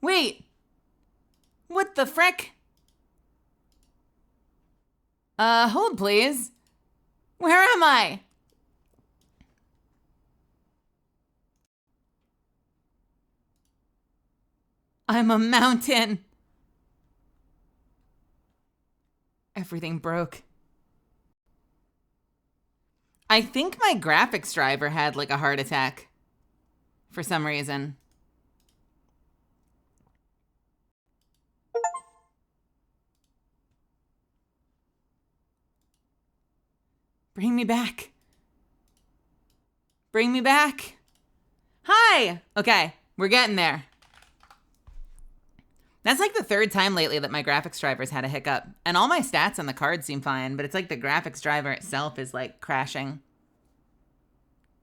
Wait. What the frick? Hold please. Where am I? I'm a mountain. Everything broke. I think my graphics driver had like a heart attack for some reason. Bring me back. Bring me back. Hi. Okay, we're getting there. That's like the third time lately that my graphics driver's had a hiccup. And all my stats on the card seem fine, but it's like the graphics driver itself is like crashing.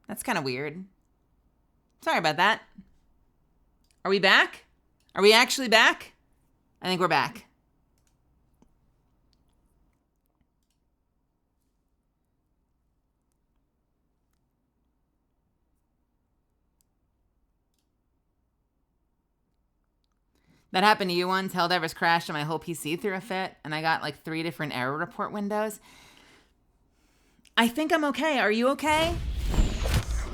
That's kind of weird. Sorry about that. Are we back? Are we actually back? I think we're back. That happened to you once. Helldivers crashed and my whole PC threw a fit, and I got like 3 different error report windows. I think I'm okay. Are you okay?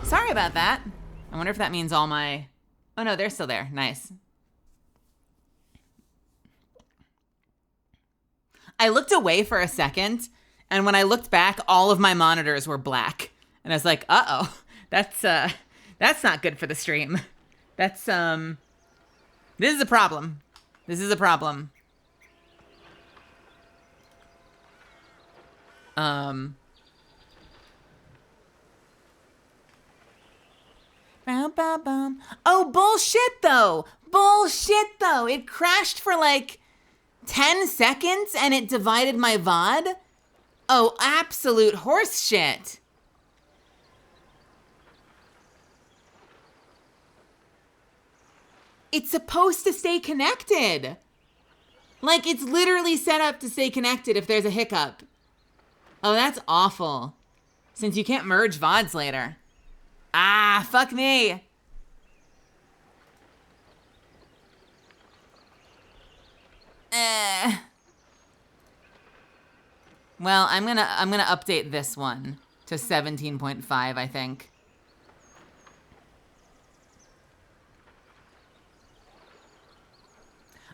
Sorry about that. I wonder if that means all my... Oh no, they're still there. Nice. I looked away for a second, and when I looked back, all of my monitors were black. And I was like, uh-oh, that's not good for the stream. That's, this is a problem. This is a problem. Oh, bullshit, though. Bullshit, though. It crashed for like 10 seconds and it divided my VOD? Oh, absolute horse shit. It's supposed to stay connected. Like, it's literally set up to stay connected if there's a hiccup. Oh, that's awful. Since you can't merge VODs later. Ah, fuck me. Well, I'm gonna update this one to 17.5, I think.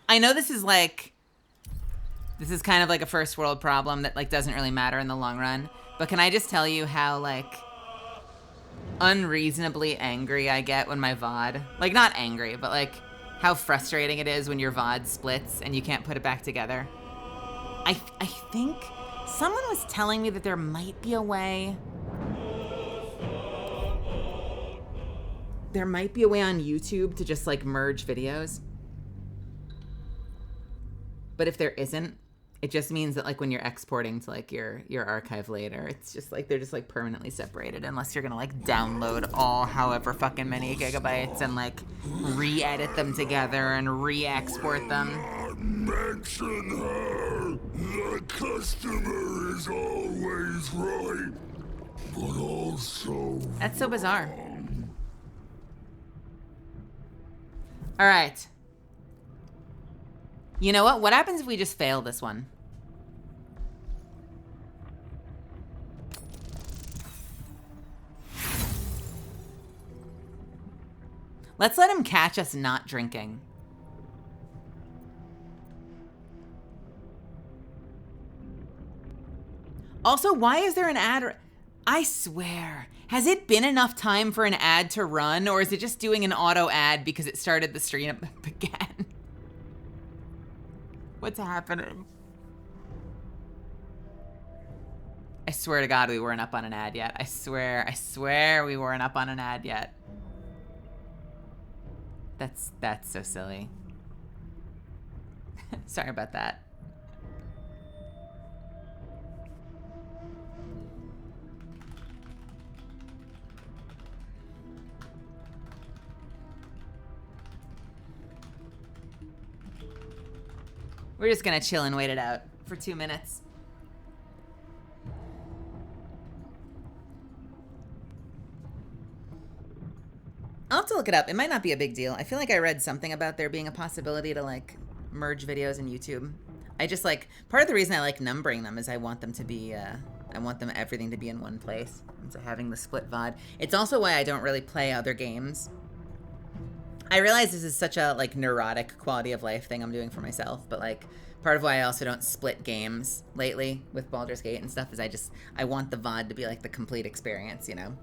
I know this is kind of like a first world problem that like doesn't really matter in the long run, but can I just tell you how like unreasonably angry I get when my VOD, like not angry, but like how frustrating it is when your VOD splits and you can't put it back together. I think someone was telling me that there might be a way. There might be a way on YouTube to just like merge videos. But if there isn't, it just means that like when you're exporting to like your archive later, it's just like they're just like permanently separated unless you're gonna like download all however fucking many gigabytes and like re-edit them together and re-export them. Mention her. The customer is always right, but also That's so bizarre. All right. You know what? What happens if we just fail this one? Let's let him catch us not drinking. Also, why is there an ad? I swear, has it been enough time for an ad to run, or is it just doing an auto ad because it started the stream up again? What's happening? I swear to God we weren't up on an ad yet. I swear we weren't up on an ad yet. That's so silly. Sorry about that. We're just gonna chill and wait it out for 2 minutes. I'll have to look it up. It might not be a big deal. I feel like I read something about there being a possibility to like merge videos in YouTube. I just like, part of the reason I like numbering them is I want them to be, I want them everything to be in one place. And so having the split VOD. It's also why I don't really play other games. I realize this is such a like neurotic quality of life thing I'm doing for myself, but like part of why I also don't split games lately with Baldur's Gate and stuff is I want the VOD to be like the complete experience, you know?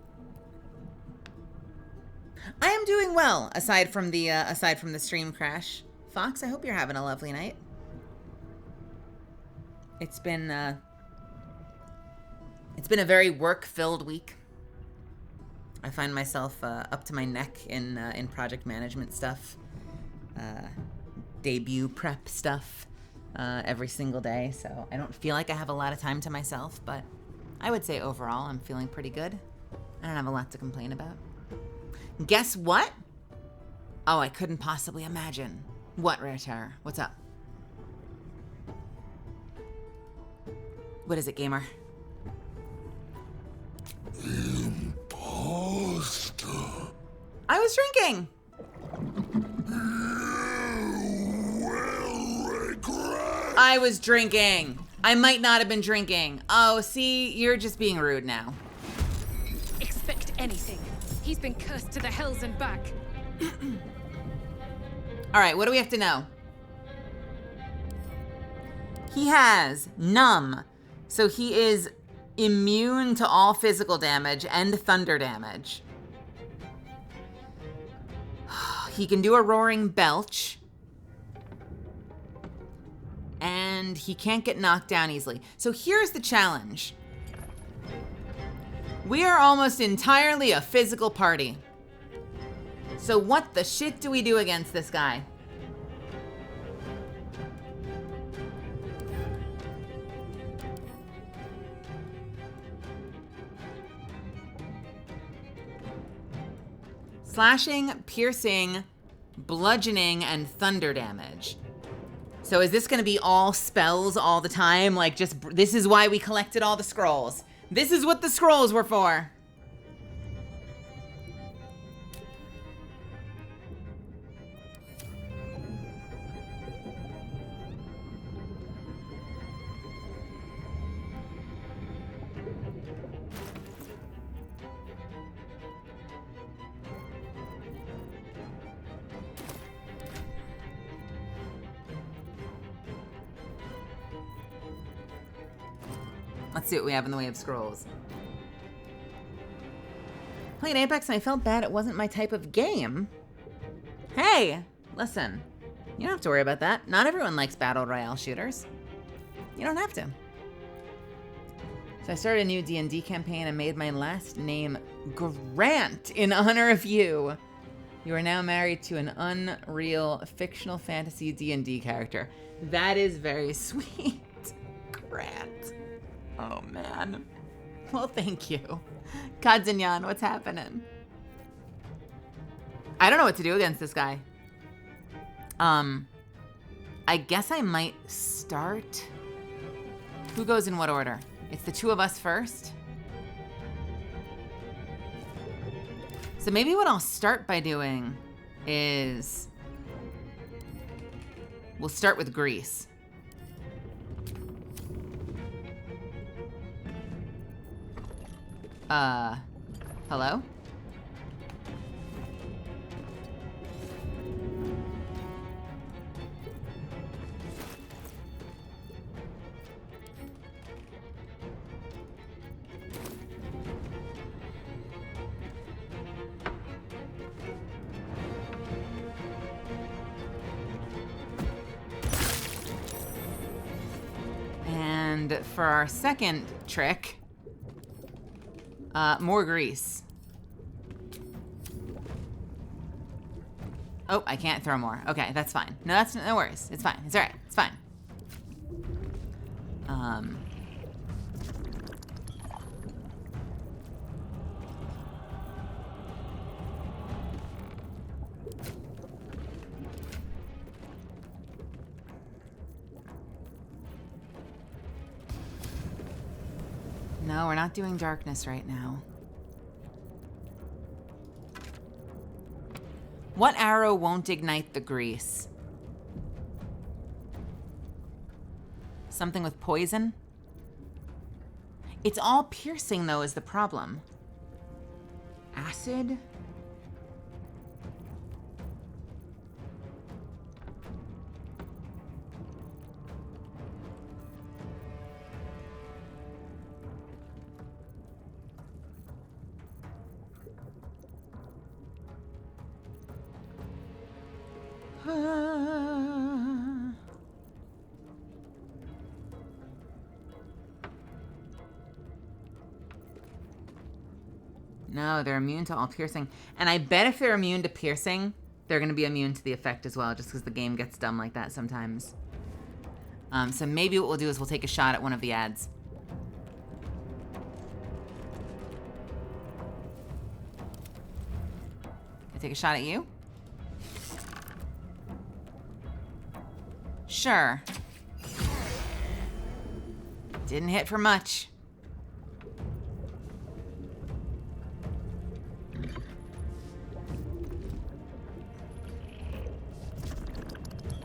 I am doing well, aside from the stream crash. Fox, I hope you're having a lovely night. It's been a very work-filled week. I find myself up to my neck in project management stuff, debut prep stuff every single day. So I don't feel like I have a lot of time to myself, but I would say overall I'm feeling pretty good. I don't have a lot to complain about. Guess what? Oh, I couldn't possibly imagine. What, Rare Terror? What's up? What is it, gamer? Imposter. I was drinking. You will regret. I was drinking. I might not have been drinking. Oh, see, you're just being rude now. Expect anything. He's been cursed to the hells and back. All right, what do we have to know? He has numb, so he is immune to all physical damage and thunder damage. He can do a roaring belch. And he can't get knocked down easily. So here's the challenge. We are almost entirely a physical party. So what the shit do we do against this guy? Slashing, piercing, bludgeoning, and thunder damage. So is this gonna be all spells all the time? Like just, this is why we collected all the scrolls. This is what the scrolls were for. Let's see what we have in the way of scrolls. Played Apex and I felt bad it wasn't my type of game. Hey, listen, you don't have to worry about that. Not everyone likes battle royale shooters. You don't have to. So I started a new D&D campaign and made my last name Grant in honor of you. You are now married to an unreal fictional fantasy D&D character. That is very sweet. Grant. Oh, man. Well, thank you. Kadzanyan, what's happening? I don't know what to do against this guy. I guess I might start. Who goes in what order? It's the two of us first. So maybe what I'll start by doing is we'll start with Grease. Hello? And for our second trick, more grease. Oh, I can't throw more. Okay, that's fine. No worries. It's fine. It's all right. It's fine. No, we're not doing darkness right now. What arrow won't ignite the grease? Something with poison? It's all piercing, though, is the problem. Acid? No, they're immune to all piercing. And I bet if they're immune to piercing, they're going to be immune to the effect as well, just because the game gets dumb like that sometimes. So maybe what we'll do is we'll take a shot at one of the ads. Can I take a shot at you? Sure. Didn't hit for much.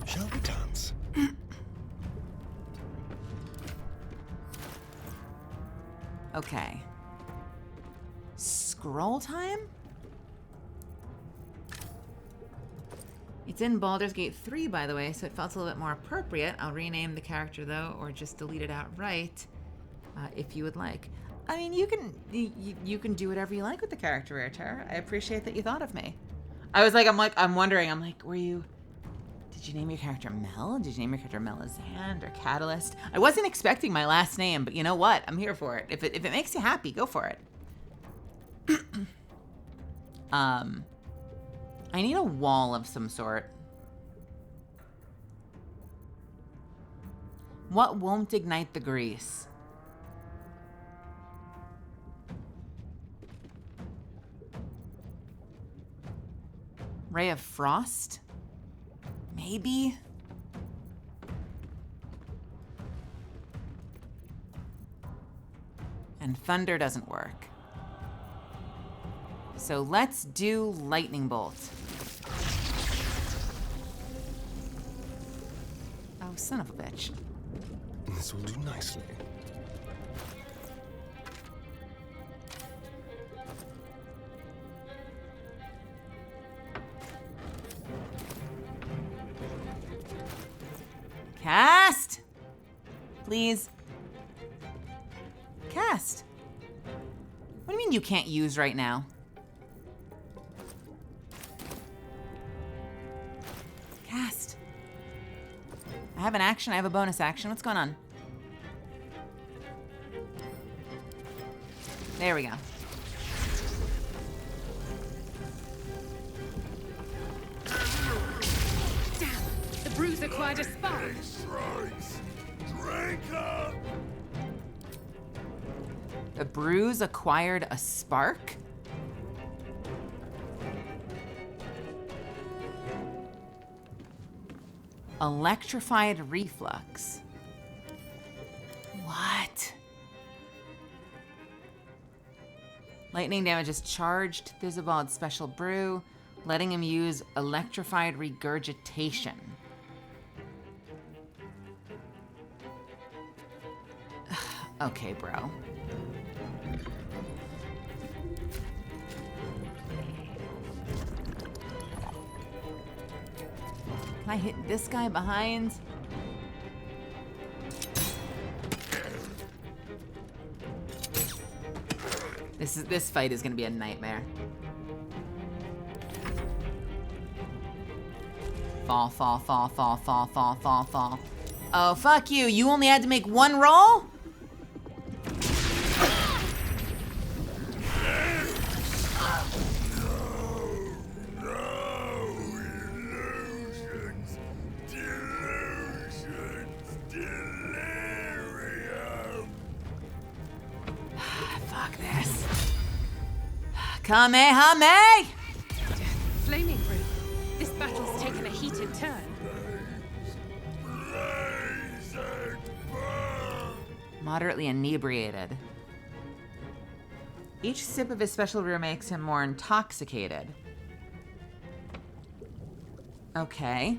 Shall we dance? Okay. Scroll time? It's in Baldur's Gate 3, by the way, so it felt a little bit more appropriate. I'll rename the character, though, or just delete it outright, if you would like. I mean, you can do whatever you like with the character, Rare Terror. I appreciate that you thought of me. I'm wondering, did you name your character Mel? Did you name your character Melisande or Catalyst? I wasn't expecting my last name, but you know what? I'm here for it. If it makes you happy, go for it. I need a wall of some sort. What won't ignite the grease? Ray of Frost? Maybe? And thunder doesn't work. So let's do lightning bolt. Oh, son of a bitch. This will do nicely. Cast! Please. Cast. What do you mean you can't use right now? Cast. I have an action, I have a bonus action. What's going on? There we go. Damn! The bruise acquired a spark. Drink up! The bruise acquired a spark? Electrified reflux. What? Lightning damages charged Thizabald's special brew, letting him use electrified regurgitation. Okay, bro. Can I hit this guy behind? This fight is gonna be a nightmare. Fall, fall, fall, fall, fall, fall, fall, fall. Oh, fuck you. You only had to make one roll? Kamehame! Flaming brew. This battle's taken a heated turn. Moderately inebriated. Each sip of his special brew makes him more intoxicated. Okay.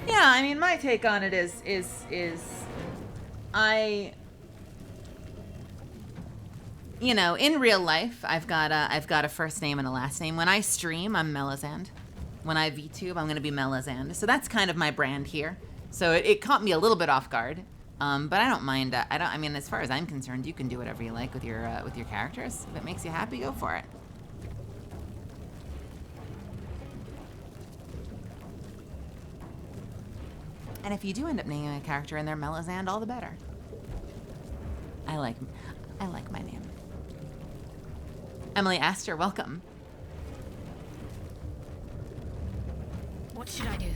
Yeah, I mean, my take on it is you know, in real life, I've got a first name and a last name. When I stream, I'm Melazand. When I VTube, I'm gonna be Melazand. So that's kind of my brand here. So it caught me a little bit off guard, but I don't mind. I mean, as far as I'm concerned, you can do whatever you like with your characters. If it makes you happy, go for it. And if you do end up naming a character in their Melazand, all the better. I like my name. Emily Astor, welcome. What should I do?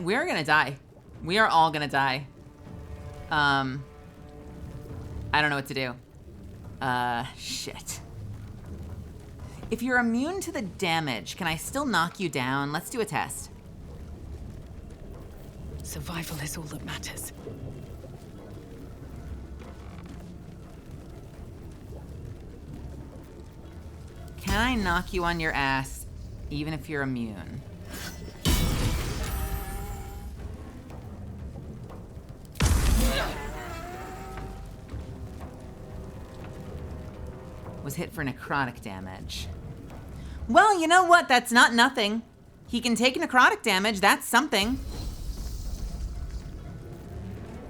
We're gonna die. We are all gonna die. I don't know what to do. Shit. If you're immune to the damage, can I still knock you down? Let's do a test. Survival is all that matters. Can I knock you on your ass, even if you're immune? Was hit for necrotic damage. Well, you know what? That's not nothing. He can take necrotic damage. That's something.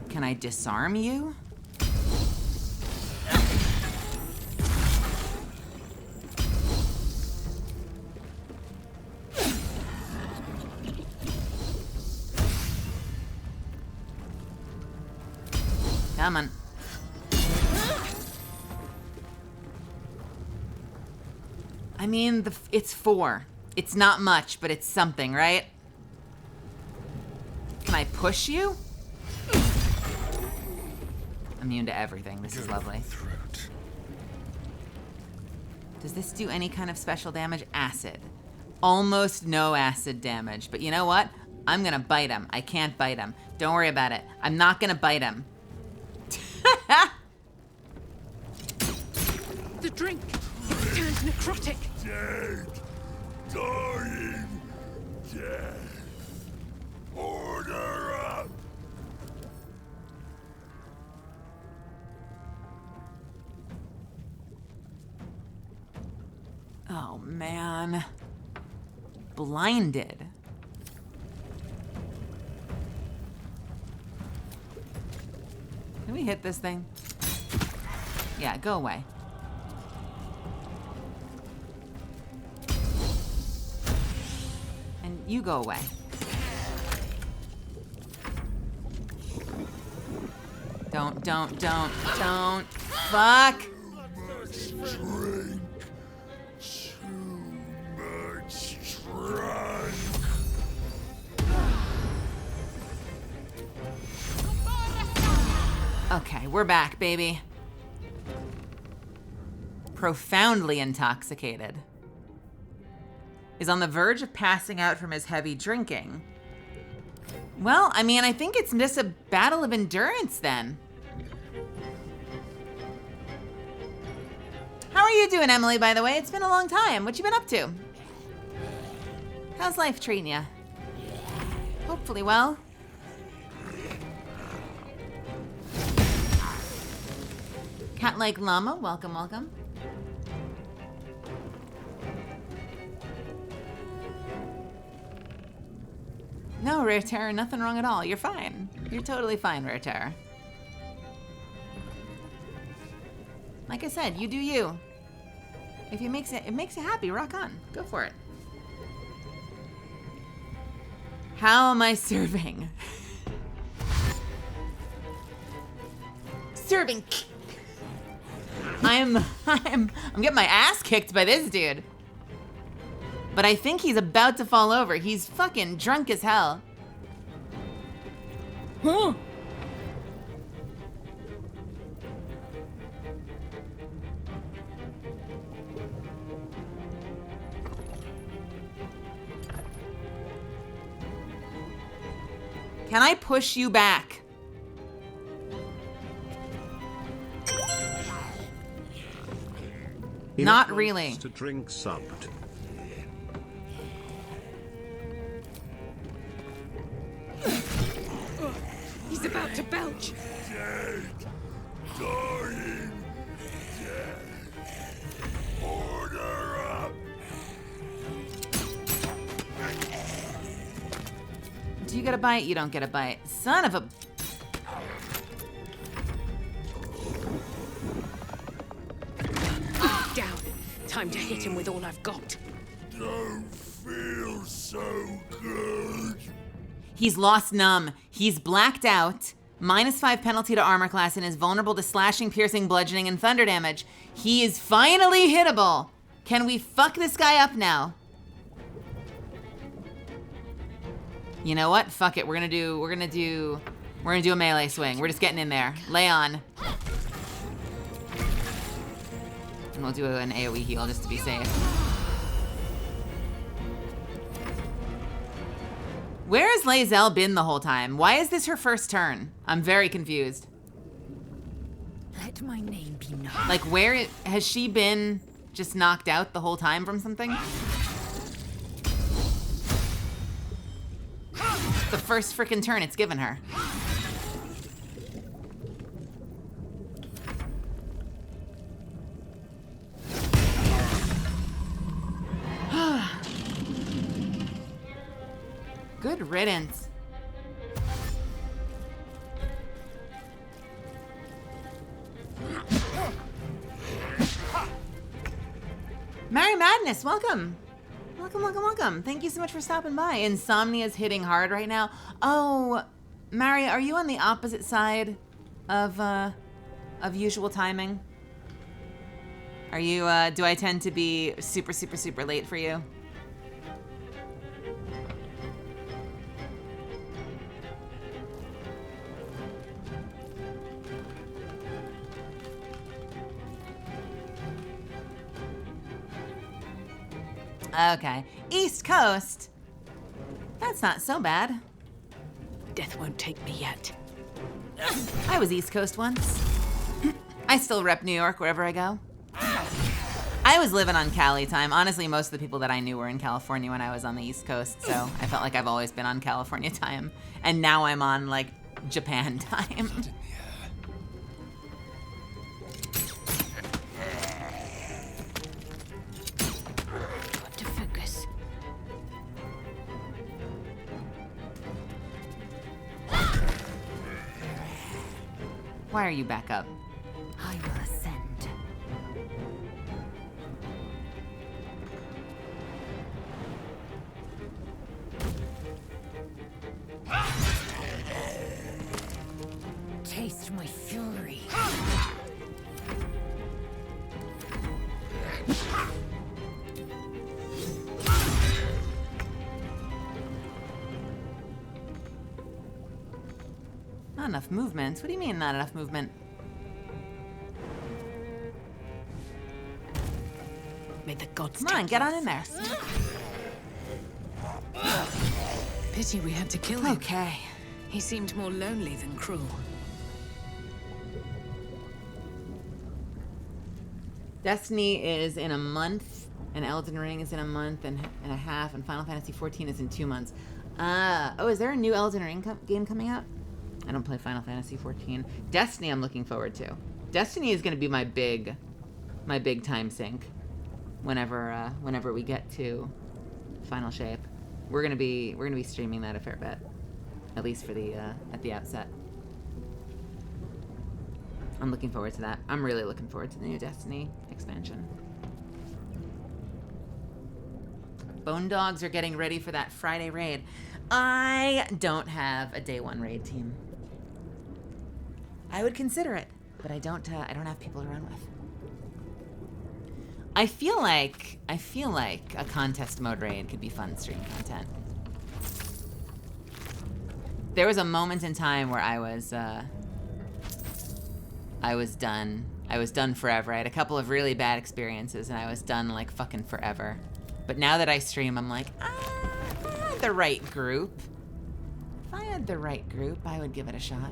Can I disarm you? Come on. I mean, it's 4. It's not much, but it's something, right? Can I push you? Immune to everything. This is lovely. Throat. Does this do any kind of special damage? Acid. Almost no acid damage. But you know what? I'm gonna bite him. I can't bite him. Don't worry about it. I'm not gonna bite him. The drink! It's turned necrotic! Dead. Dying. Death. Order up. Oh, man. Blinded. Can we hit this thing? Yeah, go away. And you go away. Don't. Fuck! Drink. Too much drunk. Okay, we're back, baby. Profoundly intoxicated. Is on the verge of passing out from his heavy drinking. Well, I mean, I think it's just a battle of endurance then. How are you doing, Emily, by the way? It's been a long time. What you been up to? How's life treating you? Hopefully well. Cat-like llama, welcome, welcome. No, Rare Terror, nothing wrong at all. You're fine. You're totally fine, Rare Terror. Like I said, you do you. If it makes you happy, rock on. Go for it. How am I serving? serving. I'm getting my ass kicked by this dude. But I think he's about to fall over. He's fucking drunk as hell. Huh? Can I push you back? Not really. To drink subbed. He's about to belch. Dead. Dying. Dead. Order up. Do you get a bite? You don't get a bite. Son of a... Down. Time to hit him with all I've got. Don't feel so good. He's lost numb. He's blacked out. -5 penalty to armor class and is vulnerable to slashing, piercing, bludgeoning, and thunder damage. He is finally hittable. Can we fuck this guy up now? You know what? Fuck it. We're gonna do a melee swing. We're just getting in there. Lay on. And we'll do an AoE heal just to be safe. Where has Lae'zel been the whole time? Why is this her first turn? I'm very confused. Let my name be known. Like, where has she been just knocked out the whole time from something? The first freaking turn it's given her. Good riddance. Merry Madness, welcome. Welcome, welcome, welcome. Thank you so much for stopping by. Insomnia's hitting hard right now. Oh, Mary, are you on the opposite side of usual timing? Are you, do I tend to be super, super, super late for you? Okay, East Coast. That's not so bad. Death won't take me yet. I was East Coast once. I still rep New York wherever I go. I was living on Cali time. Honestly, most of the people that I knew were in California when I was on the East Coast, so I felt like I've always been on California time. And now I'm on, like, Japan time. Got to focus. Why are you back up? I will ascend. Taste my fury. Not enough movement? What do you mean not enough movement? May the gods Come on, take get you on in there. Pity we had to kill him. Okay. He seemed more lonely than cruel. Destiny is in a month, and Elden Ring is in a month and a half, and Final Fantasy XIV is in 2 months. Oh, is there a new Elden Ring game coming out? I don't play Final Fantasy XIV. Destiny I'm looking forward to. Destiny is going to be my big time sink whenever we get to Final Shape. We're gonna be streaming that a fair bit, at least for the at the outset. I'm looking forward to that. I'm really looking forward to the new Destiny expansion. Bone Dogs are getting ready for that Friday raid. I don't have a day one raid team. I would consider it. but I don't have people to run with. I feel like a contest mode raid could be fun stream content. There was a moment in time where I was done. I was done forever. I had a couple of really bad experiences and I was done like fucking forever. But now that I stream, I'm like, if I had the right group, I would give it a shot.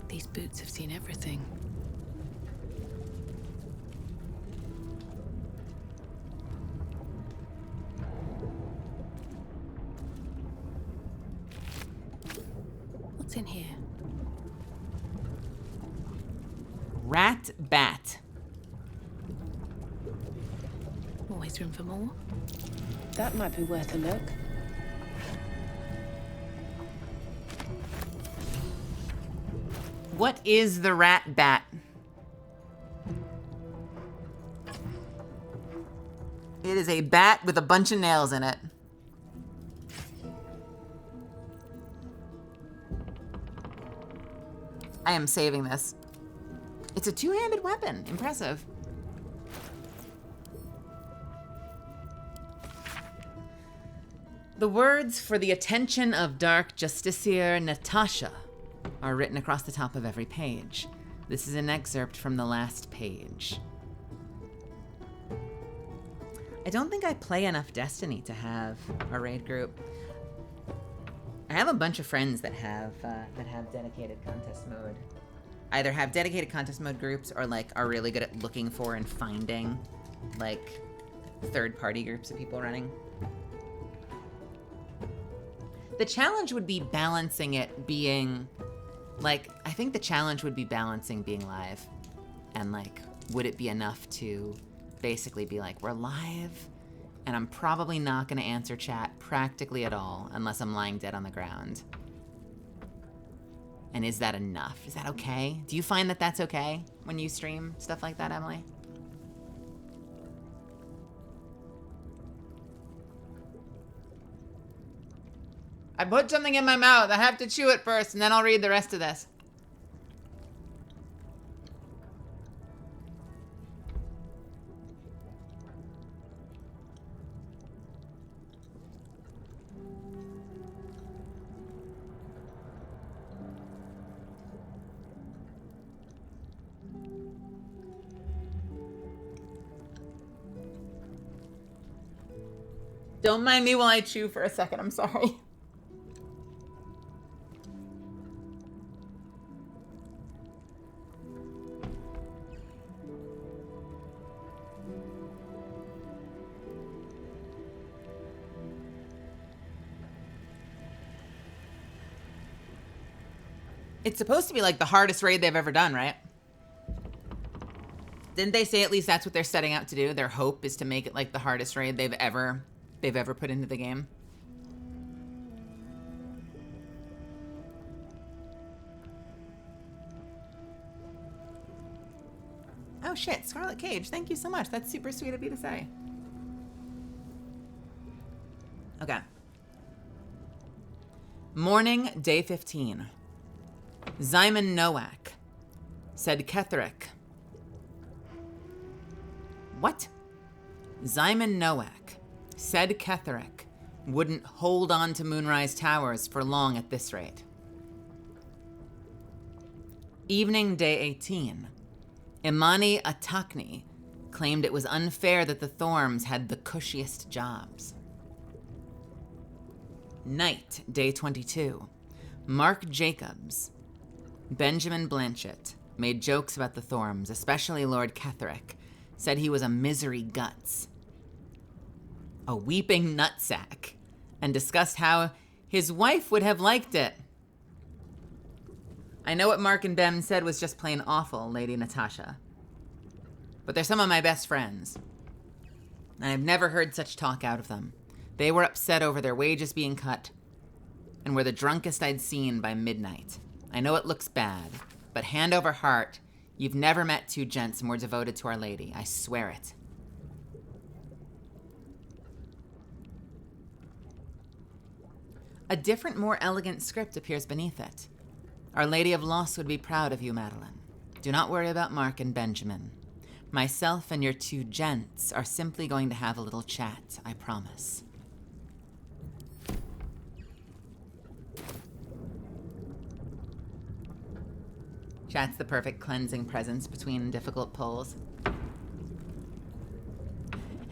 These boots have seen everything. What's in here? Rat bat. Always room for more. That might be worth a look. What is the rat bat? It is a bat with a bunch of nails in it. I am saving this. It's a two-handed weapon. Impressive. The words for the attention of Dark Justiciar Natasha are written across the top of every page. This is an excerpt from the last page. I don't think I play enough Destiny to have a raid group. I have a bunch of friends that have dedicated contest mode. Either have dedicated contest mode groups or like are really good at looking for and finding like third-party groups of people running. The challenge would be balancing it being like, I think the challenge would be balancing being live and like, would it be enough to basically be like, we're live and I'm probably not going to answer chat practically at all unless I'm lying dead on the ground. And is that enough? Is that okay? Do you find that that's okay when you stream stuff like that, Emily? I put something in my mouth. I have to chew it first and then I'll read the rest of this. Don't mind me while I chew for a second. I'm sorry. It's supposed to be like the hardest raid they've ever done, right? Didn't they say at least that's what they're setting out to do? Their hope is to make it like the hardest raid they've ever put into the game. Oh shit, Scarlet Cage, thank you so much. That's super sweet of you to say. Okay. Morning, day 15. Zyman Nowak, said Ketherick. What? Zyman Nowak, said Ketherick, wouldn't hold on to Moonrise Towers for long at this rate. Evening, day 18. Imani Atakni claimed it was unfair that the Thorms had the cushiest jobs. Night, day 22. Mark Jacobs, Benjamin Blanchett, made jokes about the Thorms, especially Lord Ketherick, said he was a misery guts, a weeping nutsack, and discussed how his wife would have liked it. I know what Mark and Ben said was just plain awful, Lady Natasha. But they're some of my best friends. And I've never heard such talk out of them. They were upset over their wages being cut, and were the drunkest I'd seen by midnight. I know it looks bad, but hand over heart, you've never met two gents more devoted to Our Lady. I swear it. A different, more elegant script appears beneath it. Our Lady of Loss would be proud of you, Madeline. Do not worry about Mark and Benjamin. Myself and your two gents are simply going to have a little chat, I promise. Chat's the perfect cleansing presence between difficult pulls.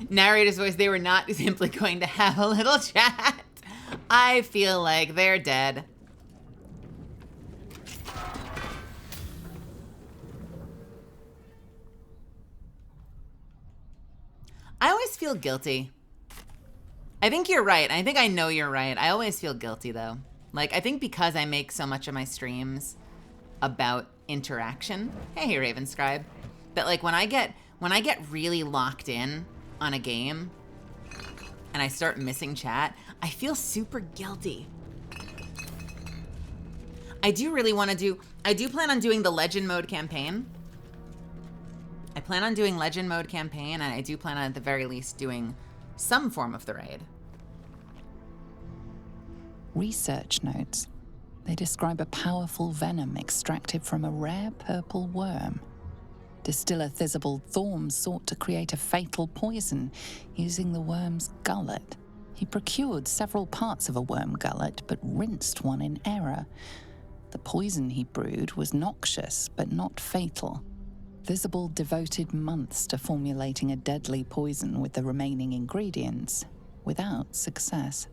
Narrator's voice, they were not simply going to have a little chat. I feel like they're dead. I always feel guilty. I think you're right. I think I know you're right. I always feel guilty, though. Like, I think because I make so much of my streams about interaction. Hey, Ravenscribe. That, like, when I get really locked in on a game and I start missing chat, I feel super guilty. I do really want to do... I do plan on doing the Legend Mode campaign. I plan on doing Legend Mode campaign, and I do plan on, at the very least, doing some form of the raid. Research notes. They describe a powerful venom extracted from a rare purple worm. Distiller Thisbald Thorm sought to create a fatal poison using the worm's gullet. He procured several parts of a worm gullet, but rinsed one in error. The poison he brewed was noxious, but not fatal. Thisbald devoted months to formulating a deadly poison with the remaining ingredients, without success.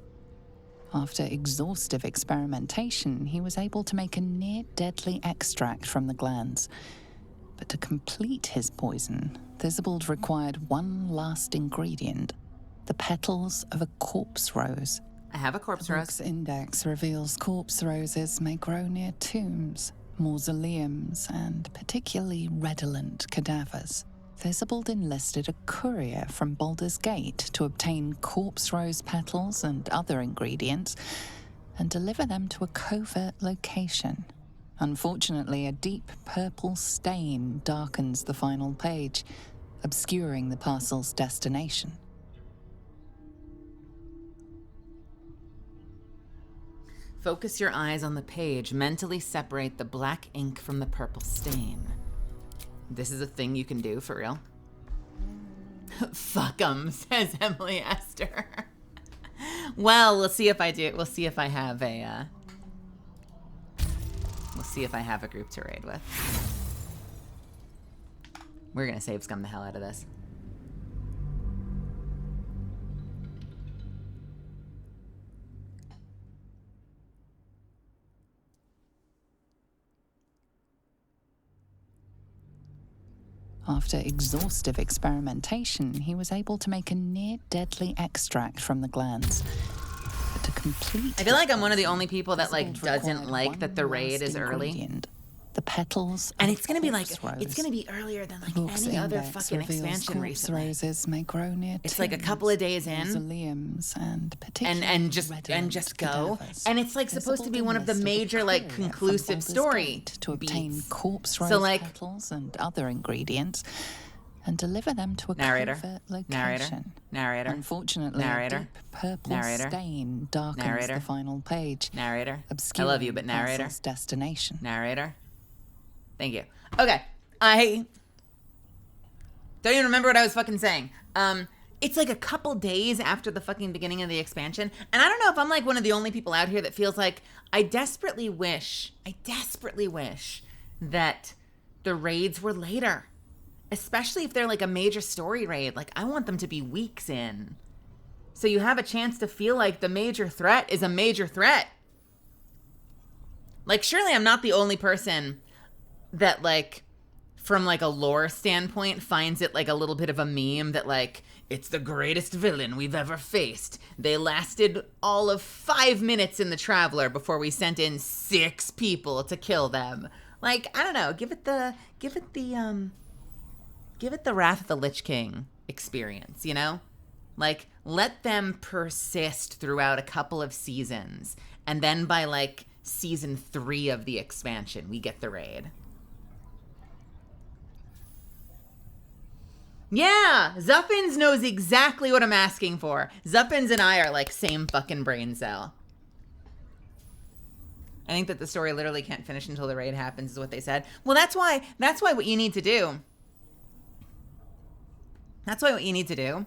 After exhaustive experimentation, he was able to make a near-deadly extract from the glands. But to complete his poison, Thisbald required one last ingredient, the petals of a corpse rose. I have a corpse the rose. book's index reveals corpse roses may grow near tombs, mausoleums, and particularly redolent cadavers. Thisbald enlisted a courier from Baldur's Gate to obtain corpse rose petals and other ingredients and deliver them to a covert location. Unfortunately, a deep purple stain darkens the final page, obscuring the parcel's destination. Focus your eyes on the page. Mentally separate the black ink from the purple stain. This is a thing you can do, for real. Fuck 'em, says Emily Esther. Well, we'll see if I do. We'll see if I have a, we'll see if I have a group to raid with. We're gonna save scum the hell out of this. After exhaustive experimentation, he was able to make a near-deadly extract from the glands. But to complete... I feel like I'm one of the only people that, like, doesn't like that the raid is early. The petals and it's gonna be like, rose. It's gonna be earlier than like Book's any other index fucking reveals expansion corpse recently. Roses may grow near it's like a couple of days in, mausoleums and just go. And it's like supposed to be one of the major like conclusive story to obtain beats. corpse rose So like petals and other ingredients and deliver them to a covert location. Narrator. Unfortunately, narrator. a deep purple stain darkens the final page. Narrator. Obscuring I love you, but narrator. the parcel's destination. Narrator. Thank you. Okay. I don't even remember what I was fucking saying. It's like a couple days after the fucking beginning of the expansion. And I don't know if I'm like one of the only people out here that feels like I desperately wish that the raids were later. Especially if they're like a major story raid. Like I want them to be weeks in. So you have a chance to feel like the major threat is a major threat. Like surely I'm not the only person that like from like a lore standpoint finds it like a little bit of a meme that like it's the greatest villain we've ever faced. They lasted all of 5 minutes in the Traveler before we sent in 6 people to kill them. Like I don't know, give it the Wrath of the Lich King experience, you know? Like let them persist throughout a couple of seasons and then by like season 3 of the expansion we get the raid. Yeah, Zuppins knows exactly what I'm asking for. Zuppins and I are like same fucking brain cell. I think that the story literally can't finish until the raid happens, is what they said. Well, that's why what you need to do. That's why what you need to do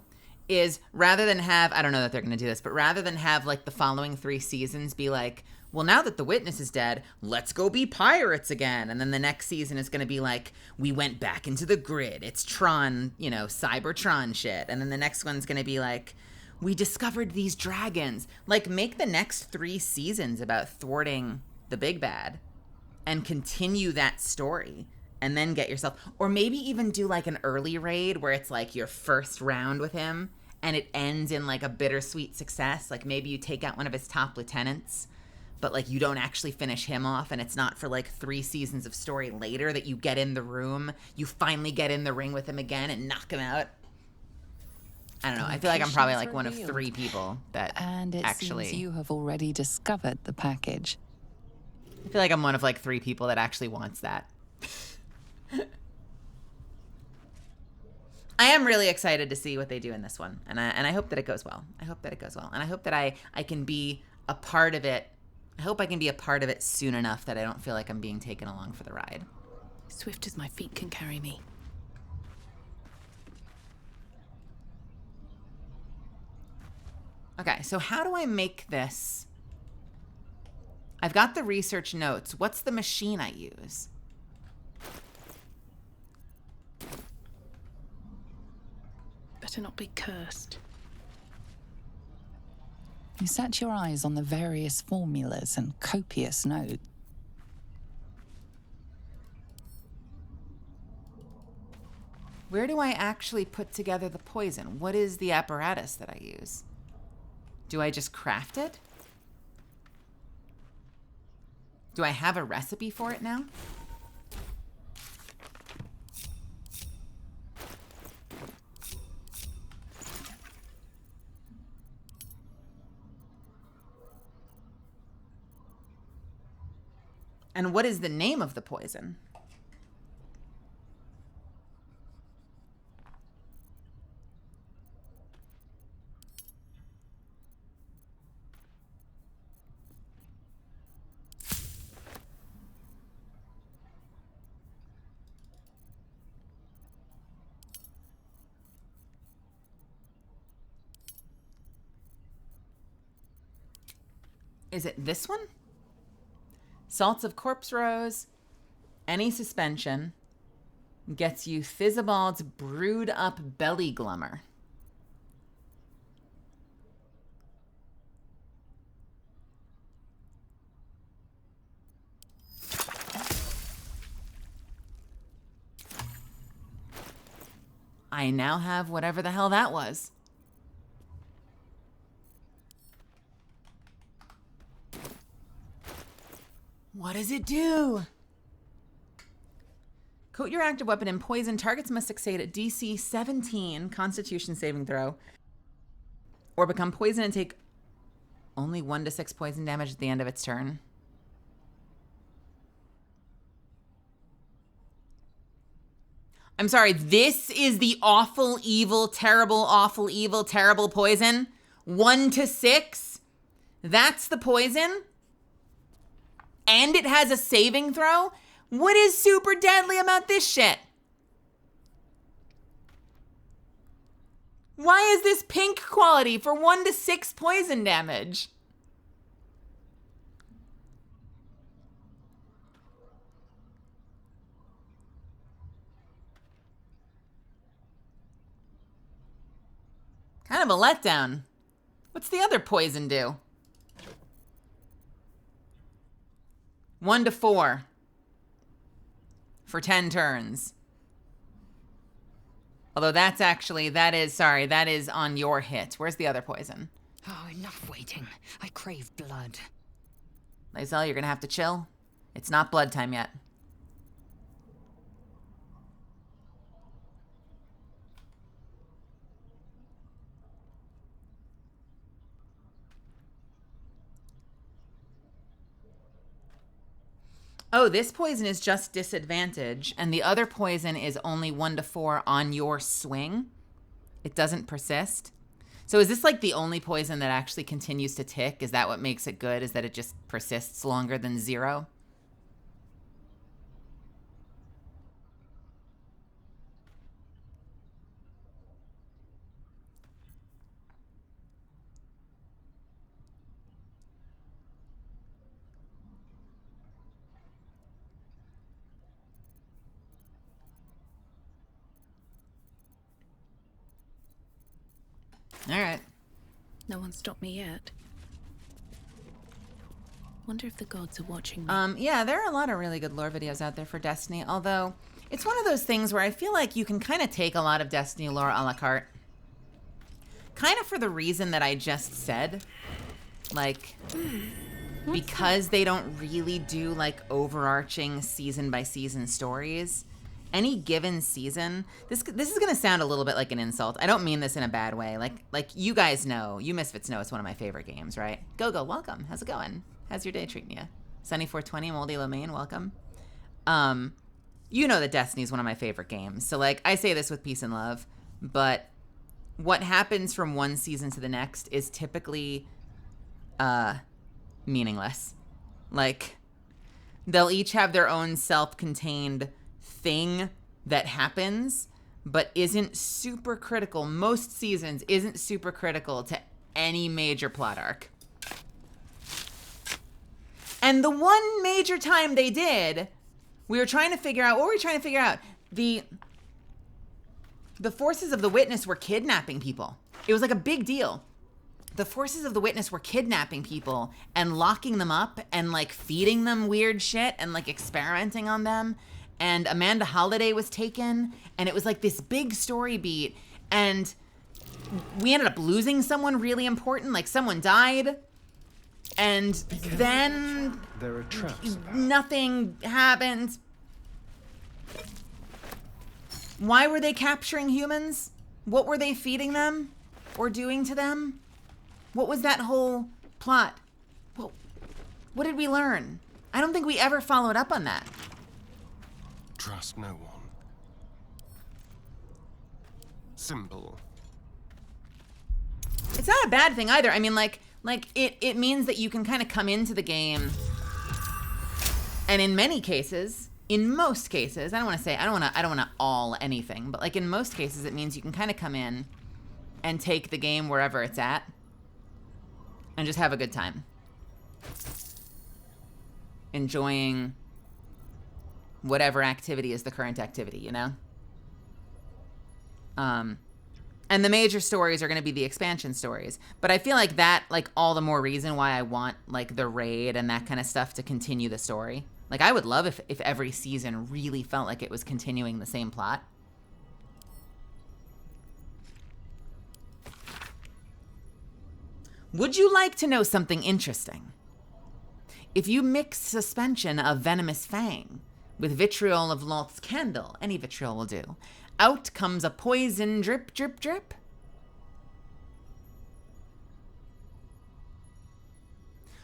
is, rather than have, I don't know that they're going to do this, but rather than have like the following 3 seasons be like, well, now that the witness is dead, let's go be pirates again. And then the next season is going to be like, we went back into the grid. It's Tron, you know, Cybertron shit. And then the next one's going to be like, we discovered these dragons. Like, make the next 3 seasons about thwarting the big bad and continue that story. And then get yourself, or maybe even do like an early raid where it's like your first round with him and it ends in like a bittersweet success. Like maybe you take out one of his top lieutenants, but like you don't actually finish him off, and it's not for like 3 seasons of story later that you get in the room, you finally get in the ring with him again and knock him out. I don't know. I feel like I'm probably like one of 3 people that And it actually. seems you have already discovered the package. I feel like I'm one of like 3 people that actually wants that. I am really excited to see what they do in this one, and I hope that it goes well. I hope that it goes well, and I hope that I can be a part of it. I hope I can be a part of it soon enough that I don't feel like I'm being taken along for the ride. Swift as my feet can carry me. Okay, so how do I make this? I've got the research notes. What's the machine I use? Better not be cursed. You set your eyes on the various formulas and copious notes. Where do I actually put together the poison? What is the apparatus that I use? Do I just craft it? Do I have a recipe for it now? And what is the name of the poison? Is it this one? Salts of corpse rose, any suspension, gets you Thizzabald's brewed up belly glummer. I now have whatever the hell that was. What does it do? Coat your active weapon in poison. Targets must succeed at DC 17 Constitution saving throw, or become poisoned and take only 1 to 6 poison damage at the end of its turn. I'm sorry, this is the awful, evil, terrible poison? 1 to 6? That's the poison? And it has a saving throw? What is super deadly about this shit? Why is this pink quality for 1 to 6 poison damage? Kind of a letdown. What's the other poison do? 1 to 4 for 10 turns. Although that is on your hit. Where's the other poison? Oh, enough waiting. I crave blood. Lae'zel, you're gonna have to chill. It's not blood time yet. Oh, this poison is just disadvantage, and the other poison is only 1 to 4 on your swing. It doesn't persist. So is this like the only poison that actually continues to tick? Is that what makes it good? Is that it just persists longer than 0? All right. No one stopped me yet. Wonder if the gods are watching me. Yeah, there are a lot of really good lore videos out there for Destiny, although it's one of those things where I feel like you can kind of take a lot of Destiny lore a la carte. Kind of for the reason that I just said. Like, because they don't really do, like, overarching season-by-season stories. Any given season, this is gonna sound a little bit like an insult. I don't mean this in a bad way. Like you guys know, you Misfits know it's one of my favorite games, right? Go, welcome. How's it going? How's your day treating you? Sunny 420, Moldy Lomain, welcome. You know that Destiny is one of my favorite games. So like I say this with peace and love, but what happens from one season to the next is typically meaningless. Like they'll each have their own self-contained thing that happens, but isn't super critical. Most seasons isn't super critical to any major plot arc. And the one major time they did, we were trying to figure out, what were we trying to figure out? The forces of the Witness were kidnapping people. It was like a big deal. The forces of the Witness were kidnapping people and locking them up and like feeding them weird shit and like experimenting on them. And Amanda Holliday was taken, and it was like this big story beat, and we ended up losing someone really important, like someone died, and then there are traps. Nothing happened. Why were they capturing humans? What were they feeding them or doing to them? What was that whole plot? What did we learn? I don't think we ever followed up on that. Trust no one. Simple. It's not a bad thing either. I mean, like it means that you can kind of come into the game, and in most cases, I don't want to all anything, but like in most cases, it means you can kind of come in and take the game wherever it's at, and just have a good time, enjoying whatever activity is the current activity, you know? And the major stories are going to be the expansion stories. But I feel like that, like, all the more reason why I want, like, the raid and that kind of stuff to continue the story. Like, I would love if every season really felt like it was continuing the same plot. Would you like to know something interesting? If you mix suspension of venomous fang with vitriol of Lolth's candle, any vitriol will do, out comes a poison drip, drip, drip.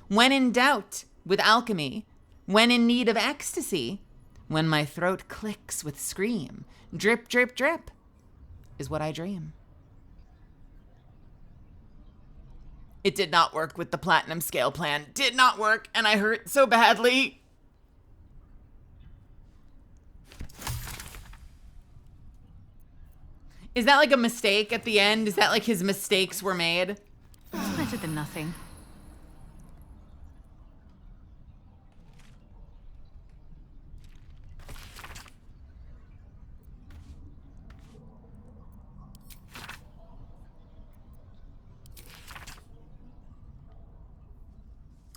When in doubt with alchemy, when in need of ecstasy, when my throat clicks with scream, drip, drip, drip, is what I dream. It did not work with the platinum scale plan. Did not work, and I hurt so badly. Is that like a mistake at the end? Is that like his mistakes were made? It's better than nothing.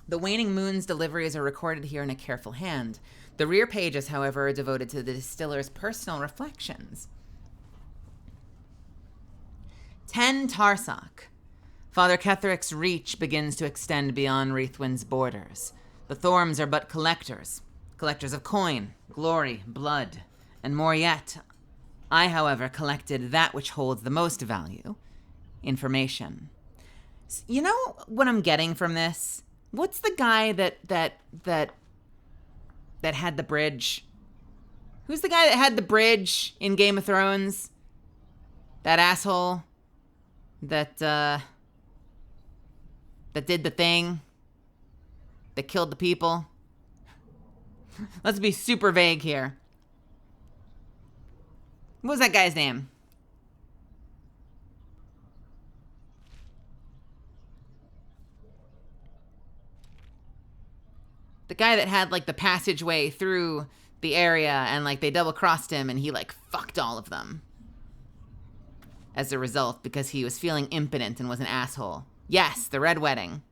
The Waning Moon's deliveries are recorded here in a careful hand. The rear pages, however, are devoted to the distiller's personal reflections. 10 Tarsak. Father Ketheric's reach begins to extend beyond Reithwin's borders. The Thorms are but collectors of coin, glory, blood, and more yet. I, however, collected that which holds the most value, information. You know what I'm getting from this? What's the guy that had the bridge? Who's the guy that had the bridge in Game of Thrones? That asshole? that did the thing, that killed the people. Let's be super vague here. What was that guy's name? The guy that had, like, the passageway through the area and, like, they double-crossed him and he, like, fucked all of them. As a result, because he was feeling impotent and was an asshole. Yes, the Red Wedding.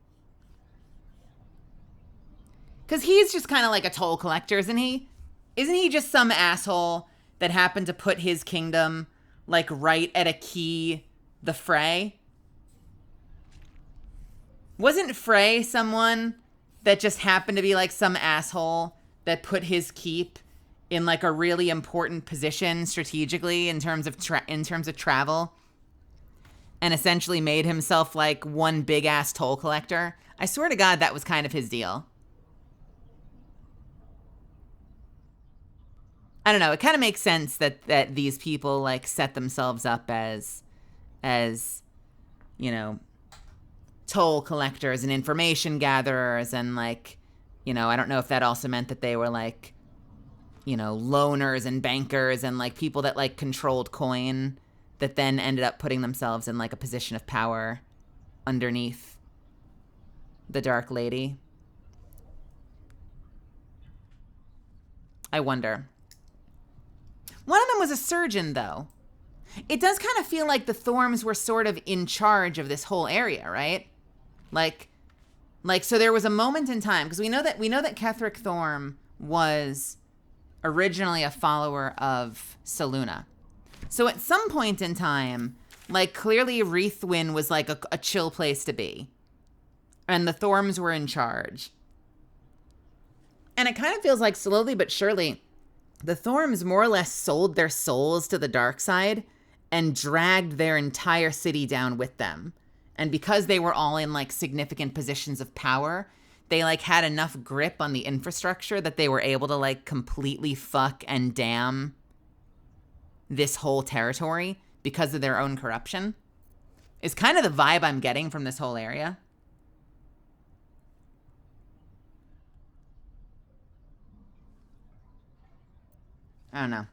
Because he's just kind of like a toll collector, isn't he? Isn't he just some asshole that happened to put his kingdom, like, right at a key, the Frey? Wasn't Frey someone that just happened to be, like, some asshole that put his keep in, like, a really important position strategically in terms of travel, and essentially made himself, like, one big-ass toll collector? I swear to God that was kind of his deal. I don't know. It kind of makes sense that these people, like, set themselves up as, you know, toll collectors and information gatherers, and, like, you know, I don't know if that also meant that they were, like, you know, loaners and bankers and, like, people that, like, controlled coin that then ended up putting themselves in, like, a position of power underneath the Dark Lady. I wonder. One of them was a surgeon, though. It does kind of feel like the Thorms were sort of in charge of this whole area, right? Like, so there was a moment in time, because we know that Ketheric Thorm was originally a follower of Selûne. So at some point in time, like, clearly Riethwin was, like, a chill place to be. And the Thorms were in charge. And it kind of feels like slowly but surely, the Thorms more or less sold their souls to the dark side and dragged their entire city down with them. And because they were all in, like, significant positions of power, they, like, had enough grip on the infrastructure that they were able to, like, completely fuck and damn this whole territory because of their own corruption. Is kind of the vibe I'm getting from this whole area. I don't know.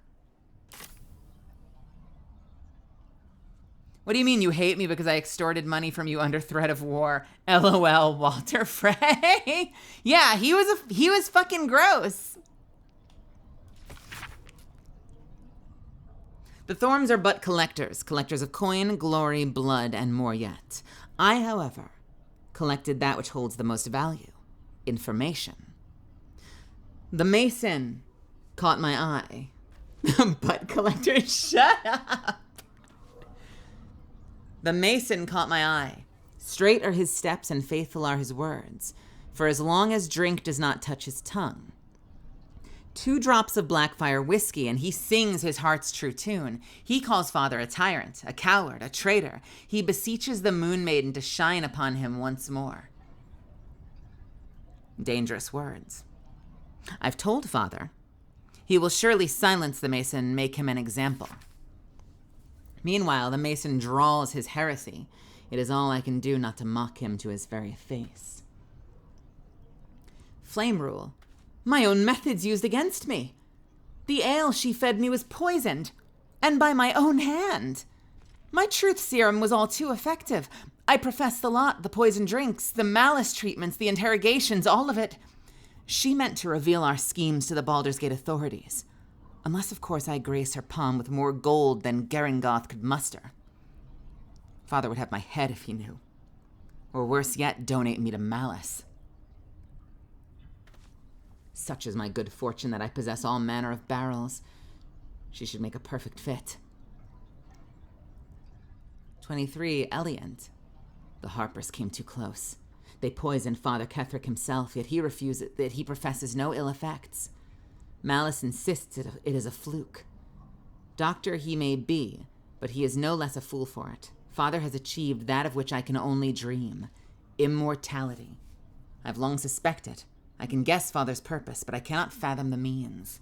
What do you mean you hate me because I extorted money from you under threat of war? LOL, Walter Frey. Yeah, he was fucking gross. The Thorms are but collectors of coin, glory, blood, and more yet. I, however, collected that which holds the most value, information. The Mason caught my eye. Butt collector, shut up. The Mason caught my eye. Straight are his steps and faithful are his words, for as long as drink does not touch his tongue. 2 drops of Blackfire whiskey, and he sings his heart's true tune. He calls father a tyrant, a coward, a traitor. He beseeches the Moon Maiden to shine upon him once more. Dangerous words. I've told father. He will surely silence the Mason and make him an example. Meanwhile, the Mason drawls his heresy. It is all I can do not to mock him to his very face. Flame rule. My own methods used against me. The ale she fed me was poisoned, and by my own hand. My truth serum was all too effective. I professed the lot, the poison drinks, the malice treatments, the interrogations, all of it. She meant to reveal our schemes to the Baldur's Gate authorities. Unless, of course, I grace her palm with more gold than Geringoth could muster. Father would have my head if he knew. Or worse yet, donate me to malice. Such is my good fortune that I possess all manner of barrels. She should make a perfect fit. 23, Eliant. The Harpers came too close. They poisoned Father Ketheric himself, yet he refuses that he professes no ill effects. Malice insists it is a fluke. Doctor he may be, but he is no less a fool for it. Father has achieved that of which I can only dream. Immortality. I've long suspected. I can guess Father's purpose, but I cannot fathom the means.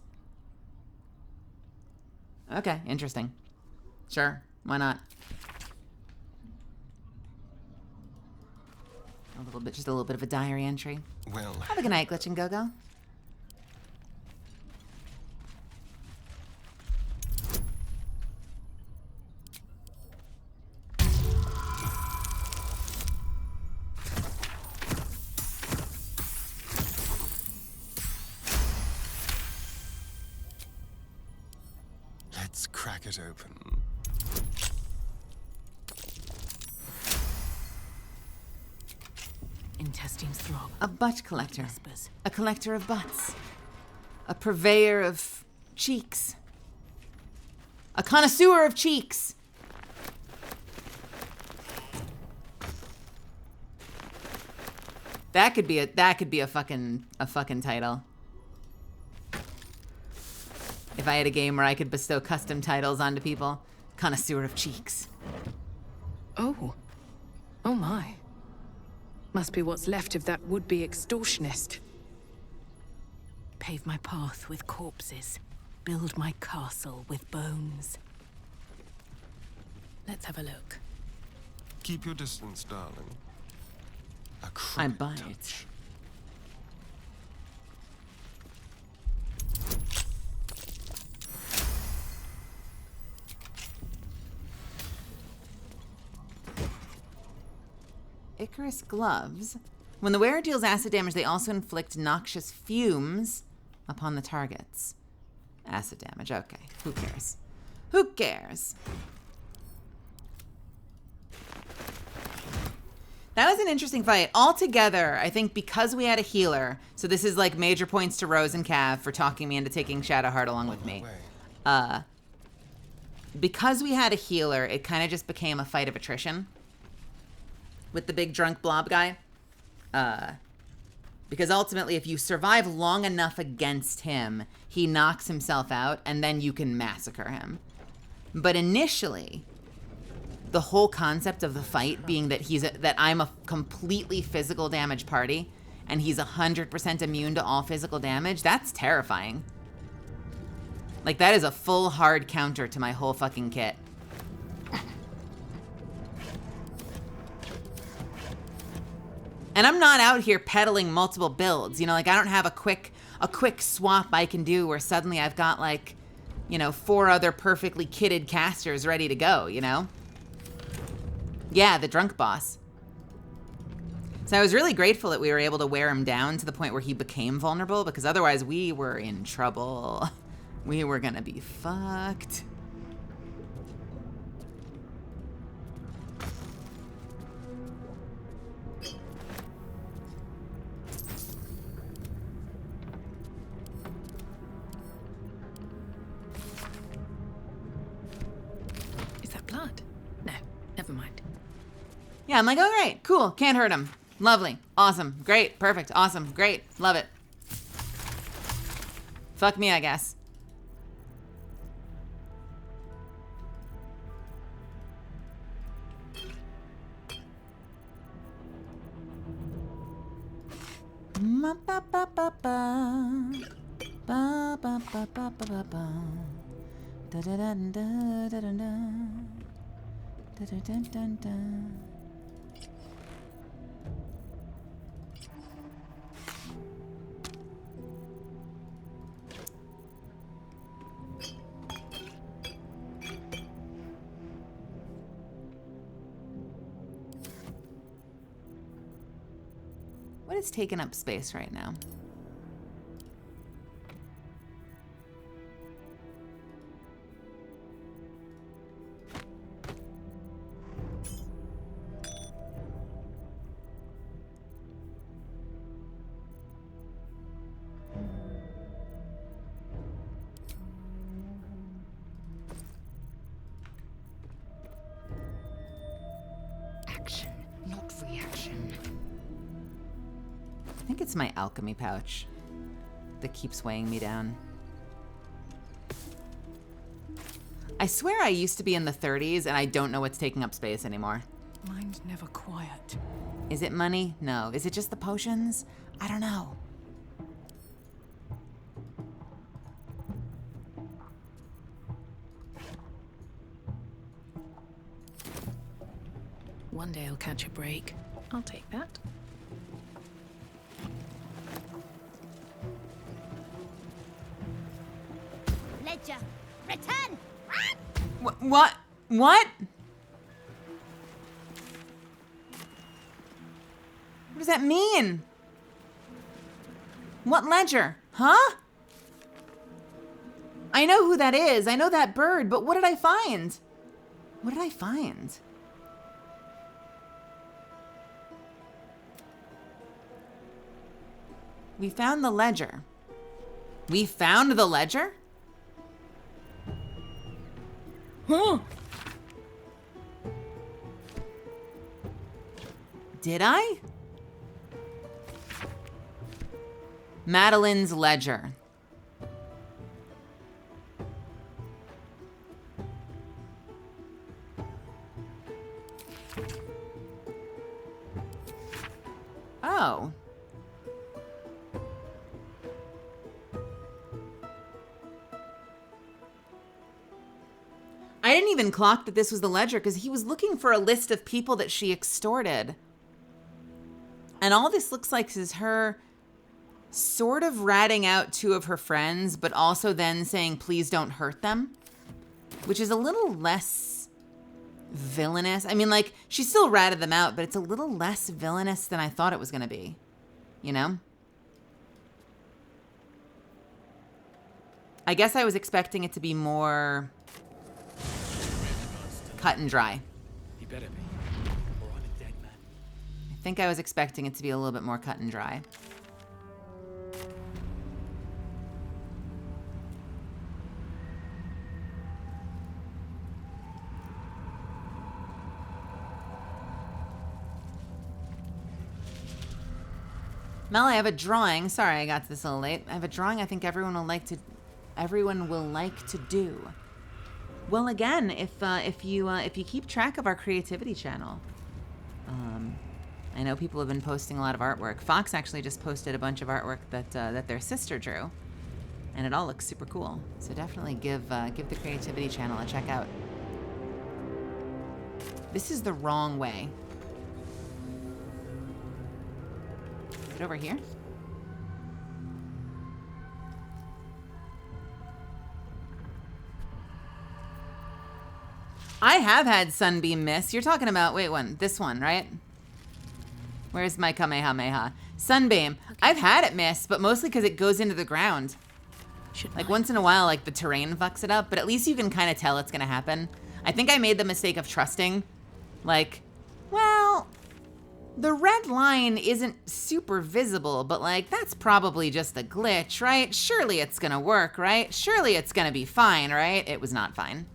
Okay, interesting. Sure, why not? just a little bit of a diary entry. Well, Have a good night, Glitch and Go-Go. let's crack it open. Intestines throb. A butt collector. Whispers. A collector of butts. A purveyor of cheeks. A connoisseur of cheeks. That could be a fucking title. If I had a game where I could bestow custom titles onto people. Connoisseur of cheeks. Oh. Oh my. Must be what's left of that would-be extortionist. Pave my path with corpses. Build my castle with bones. Let's have a look. Keep your distance, darling. A I'm crooked buying touch. Icarus gloves. When the wearer deals acid damage, they also inflict noxious fumes upon the targets. Acid damage, okay. Who cares? Who cares? That was an interesting fight. Altogether, I think because we had a healer, so this is like major points to Rose and Cav for talking me into taking Shadowheart along with me. Because we had a healer, it kind of just became a fight of attrition with the big drunk blob guy. Because ultimately, if you survive long enough against him, he knocks himself out, and then you can massacre him. But initially, the whole concept of the fight being that that I'm a completely physical damage party, and he's 100% immune to all physical damage, that's terrifying. Like, that is a full hard counter to my whole fucking kit. And I'm not out here peddling multiple builds. You know, like I don't have a quick swap I can do where suddenly I've got like, you know, 4 other perfectly kitted casters ready to go, you know? Yeah, the drunk boss. So I was really grateful that we were able to wear him down to the point where he became vulnerable, because otherwise we were in trouble. We were gonna be fucked. Yeah, I'm like, oh, great, cool, can't hurt him. Lovely, awesome, great, perfect, awesome, great, love it. Fuck me, I guess. What is taking up space right now? Action, not reaction. I think it's my alchemy pouch that keeps weighing me down. I swear I used to be in the 30s and I don't know what's taking up space anymore. Mine's never quiet. Is it money? No. Is it just the potions? I don't know. One day I'll catch a break. I'll take that. Return! What? What? What does that mean? What ledger? Huh? I know who that is. I know that bird, but what did I find? What did I find? We found the ledger. We found the ledger? Huh? Did I? Madeline's ledger. Oh. I didn't even clock that this was the ledger because he was looking for a list of people that she extorted. And all this looks like is her sort of ratting out two of her friends, but also then saying, please don't hurt them, which is a little less villainous. I mean, like, she still ratted them out, but it's a little less villainous than I thought it was going to be, you know? I guess I was expecting it to be more cut and dry. He better be, or I'm a dead man. I think I was expecting it to be a little bit more cut and dry. Mel, I have a drawing. Sorry, I got to this a little late. I have a drawing I think everyone will like to do. Well, again, if you keep track of our creativity channel, I know people have been posting a lot of artwork. Fox actually just posted a bunch of artwork that their sister drew, and it all looks super cool. So definitely give the creativity channel a check out. This is the wrong way. Is it over here? I have had Sunbeam miss. You're talking about, wait, this one, right? Where's my Kamehameha? Sunbeam. Okay. I've had it miss, but mostly because it goes into the ground. Like once in a while, like the terrain fucks it up, but at least you can kind of tell it's gonna happen. I think I made the mistake of trusting, like, well, the red line isn't super visible, but like, that's probably just a glitch, right? Surely it's gonna work, right? Surely it's gonna be fine, right? It was not fine.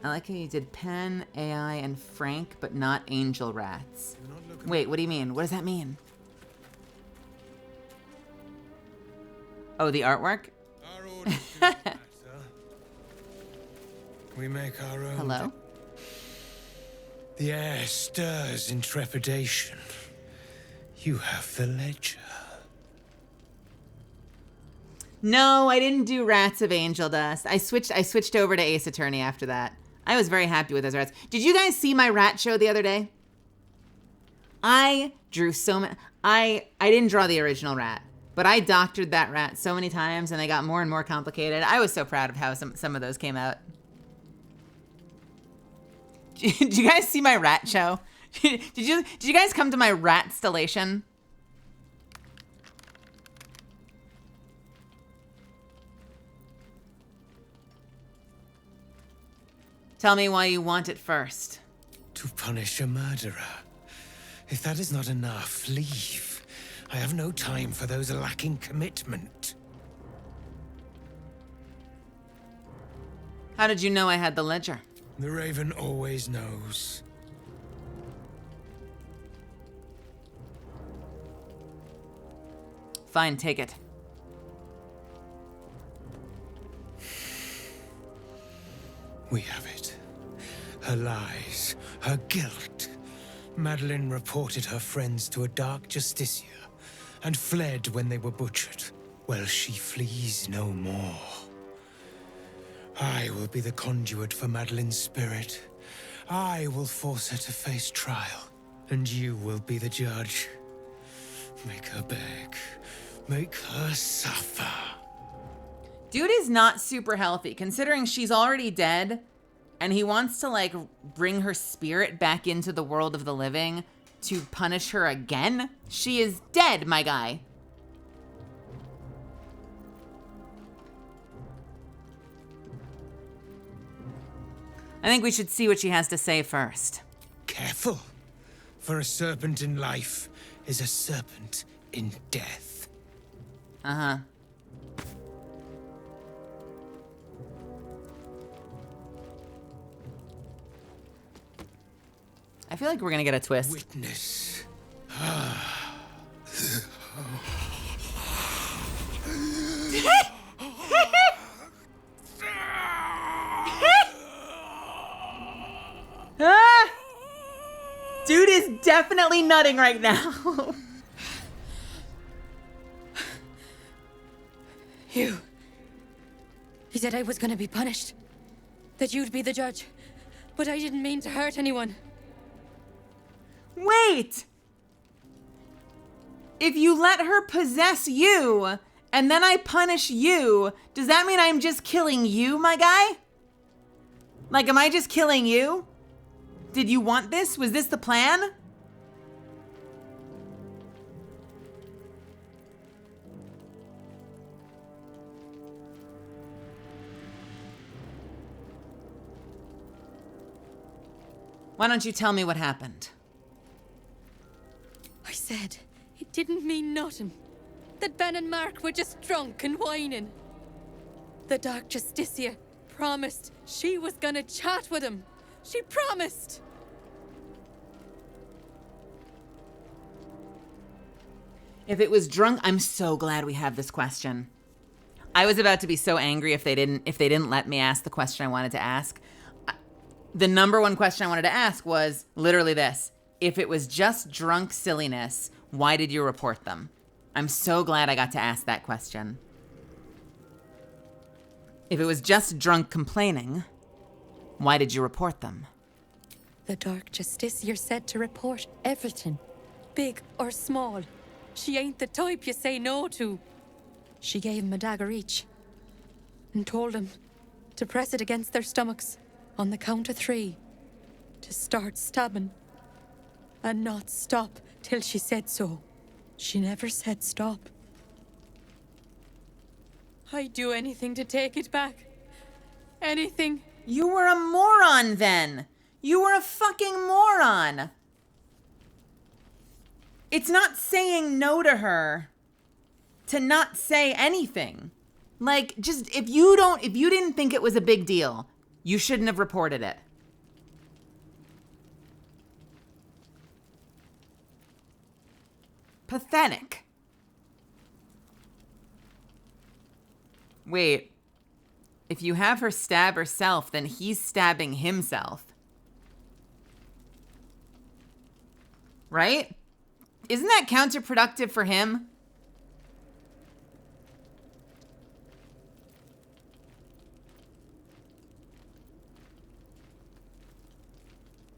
I like how you did Pen, AI, and Frank, but not angel rats. Wait, what do you mean? What does that mean? Oh, the artwork? Our orders do not matter. We make our own. Hello? The air stirs in trepidation. You have the ledger. No, I didn't do Rats of Angel Dust. I switched over to Ace Attorney after that. I was very happy with those rats. Did you guys see my rat show the other day? I drew so many. I didn't draw the original rat, but I doctored that rat so many times and they got more and more complicated. I was so proud of how some of those came out. Did you guys see my rat show? Did you guys come to my rat installation? Tell me why you want it first. To punish a murderer. If that is not enough, leave. I have no time for those lacking commitment. How did you know I had the ledger? The Raven always knows. Fine, take it. We have it. Her lies, her guilt. Madeline reported her friends to a dark justiciar and fled when they were butchered. Well, she flees no more. I will be the conduit for Madeline's spirit. I will force her to face trial, and you will be the judge. Make her beg. Make her suffer. Dude is not super healthy, considering she's already dead, and he wants to, like, bring her spirit back into the world of the living to punish her again? She is dead, my guy. I think we should see what she has to say first. Careful, for a serpent in life is a serpent in death. Uh-huh. I feel like we're gonna get a twist. Witness. Ah! Dude is definitely nutting right now. You said I was gonna be punished. That you'd be the judge. But I didn't mean to hurt anyone. Wait! If you let her possess you, and then I punish you, does that mean I'm just killing you, my guy? Like, am I just killing you? Did you want this? Was this the plan? Why don't you tell me what happened? I said it didn't mean nothing. That Ben and Mark were just drunk and whining. The Dark Justicia promised she was gonna chat with him. She promised. If it was drunk, I'm so glad we have this question. I was about to be so angry if they didn't let me ask the question I wanted to ask. The number one question I wanted to ask was literally this. If it was just drunk silliness, why did you report them? I'm so glad I got to ask that question. If it was just drunk complaining, why did you report them? The Dark Justicia said to report everything, big or small. She ain't the type you say no to. She gave him a dagger each and told them to press it against their stomachs on the count of 3, to start stabbing and not stop till she said so. She never said stop. I'd do anything to take it back. Anything. You were a moron then. You were a fucking moron. It's not saying no to her to not say anything. Like, just if you didn't think it was a big deal, you shouldn't have reported it. Pathetic. Wait. If you have her stab herself, then he's stabbing himself. Right? Isn't that counterproductive for him?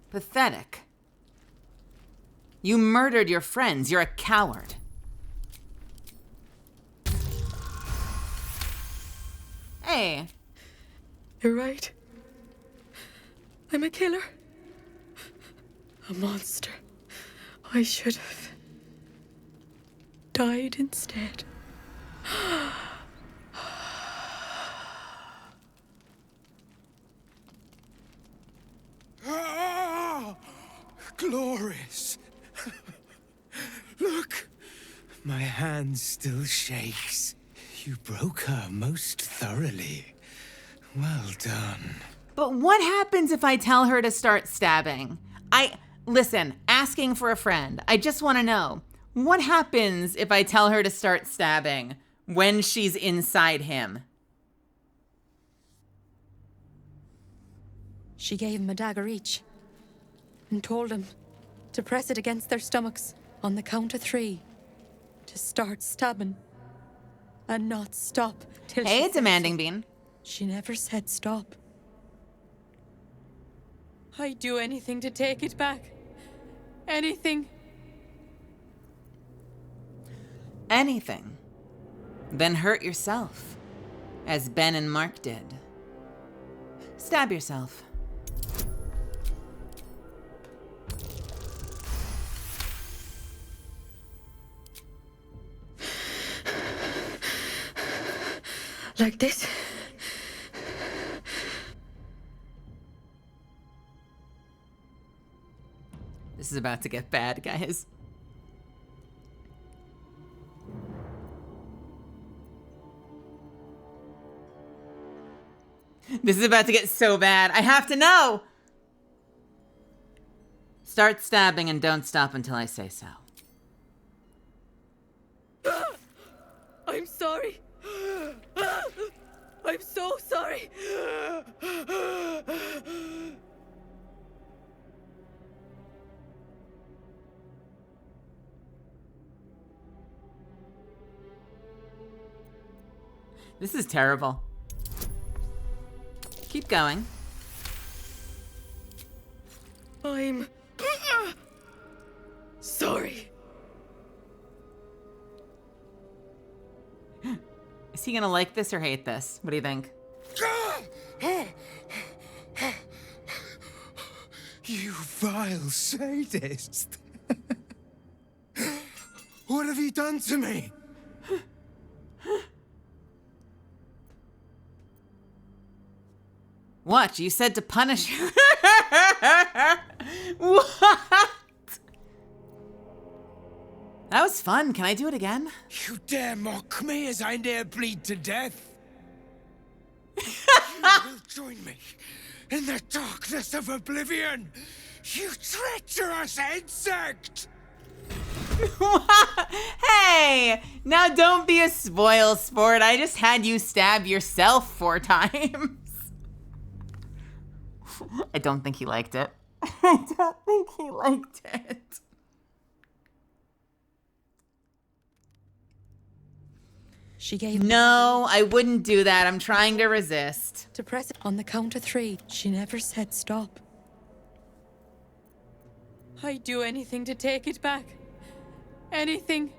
Pathetic. You murdered your friends. You're a coward. Hey. You're right. I'm a killer. A monster. I should have died instead. Ah, glorious. Look, my hand still shakes. You broke her most thoroughly. Well done. But what happens if I tell her to start stabbing? Listen, asking for a friend. I just want to know. What happens if I tell her to start stabbing when she's inside him? She gave him a dagger each and told them to press it against their stomachs on the count of 3, to start stabbing and not stop till Hey, she Demanding Bean. She never said stop. I'd do anything to take it back. Anything. Anything. Then hurt yourself, as Ben and Mark did. Stab yourself. Like this? This is about to get bad, guys. This is about to get so bad. I have to know! Start stabbing and don't stop until I say so. I'm sorry. I'm so sorry. This is terrible. Keep going. I'm sorry. Is he gonna like this or hate this? What do you think? You vile sadist. What have you done to me? What? You said to punish you. What? That was fun. Can I do it again? You dare mock me as I near bleed to death? You will join me in the darkness of oblivion, you treacherous insect! Hey! Now don't be a spoil sport. I just had you stab yourself 4 times. I don't think he liked it. I don't think he liked it. She gave No, I wouldn't do that. I'm trying to resist. to press it on the count of 3. She never said stop. I'd do anything to take it back. Anything.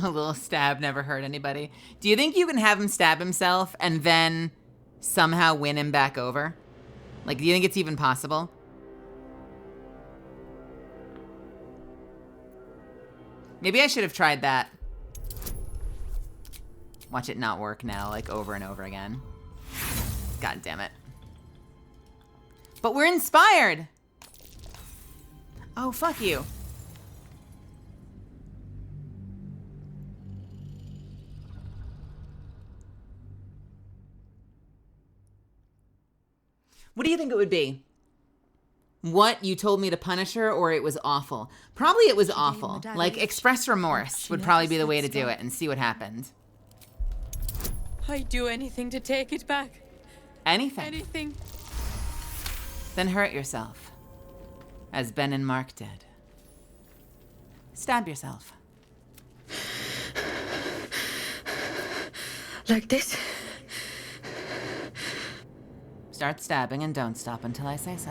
A little stab never hurt anybody. Do you think you can have him stab himself and then somehow win him back over? Like, do you think it's even possible? Maybe I should have tried that. Watch it not work now, like over and over again. God damn it. But we're inspired! Oh, fuck you. What do you think it would be? What, you told me to punish her, or it was awful? Probably it was awful. Like, express remorse would probably be the way to do it and see what happened. I'd do anything to take it back. Anything. Anything. Then hurt yourself, as Ben and Mark did. Stab yourself. Like this? Start stabbing and don't stop until I say so.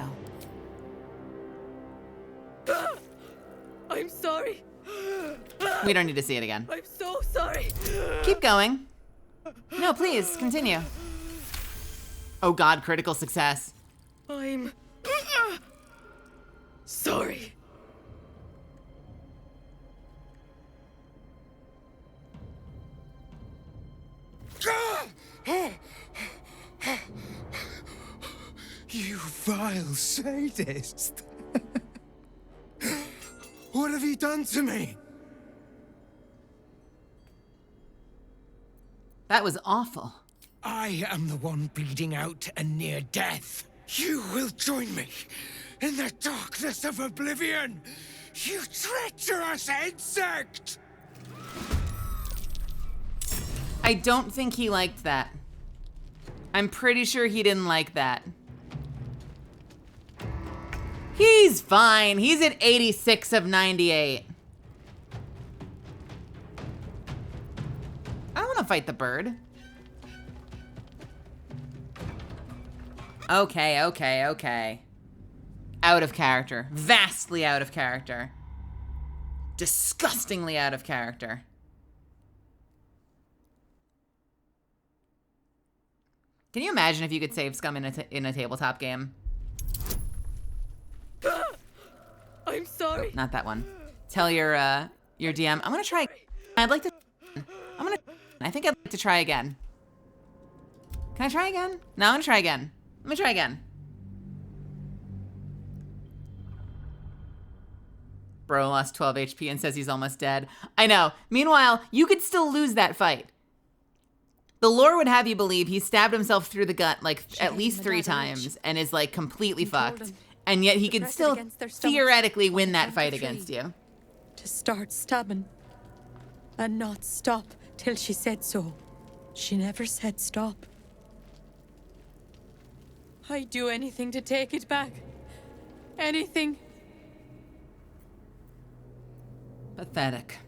I'm sorry. We don't need to see it again. I'm so sorry. Keep going. No, please, continue. Oh God, critical success. I'm sorry. You vile sadist. What have you done to me? That was awful. I am the one bleeding out and near death. You will join me in the darkness of oblivion, you treacherous insect! I don't think he liked that. I'm pretty sure he didn't like that. He's fine. He's at 86 of 98. don't fight the bird. Okay, okay, okay. Out of character. Vastly out of character. Disgustingly out of character. Can you imagine if you could save scum in a tabletop game? I'm sorry. Not that one. Tell your DM. I'm gonna try. I'd like to. I think I'd like to try again. Can I try again? No, I'm gonna try again. Let me try again. Bro lost 12 HP and says he's almost dead. I know. Meanwhile, you could still lose that fight. The lore would have you believe he stabbed himself through the gut like at least 3 times and is like completely fucked. And yet he could still theoretically win that fight against you. To start stabbing and not stop till she said so. She never said stop. I'd do anything to take it back. Anything. Pathetic.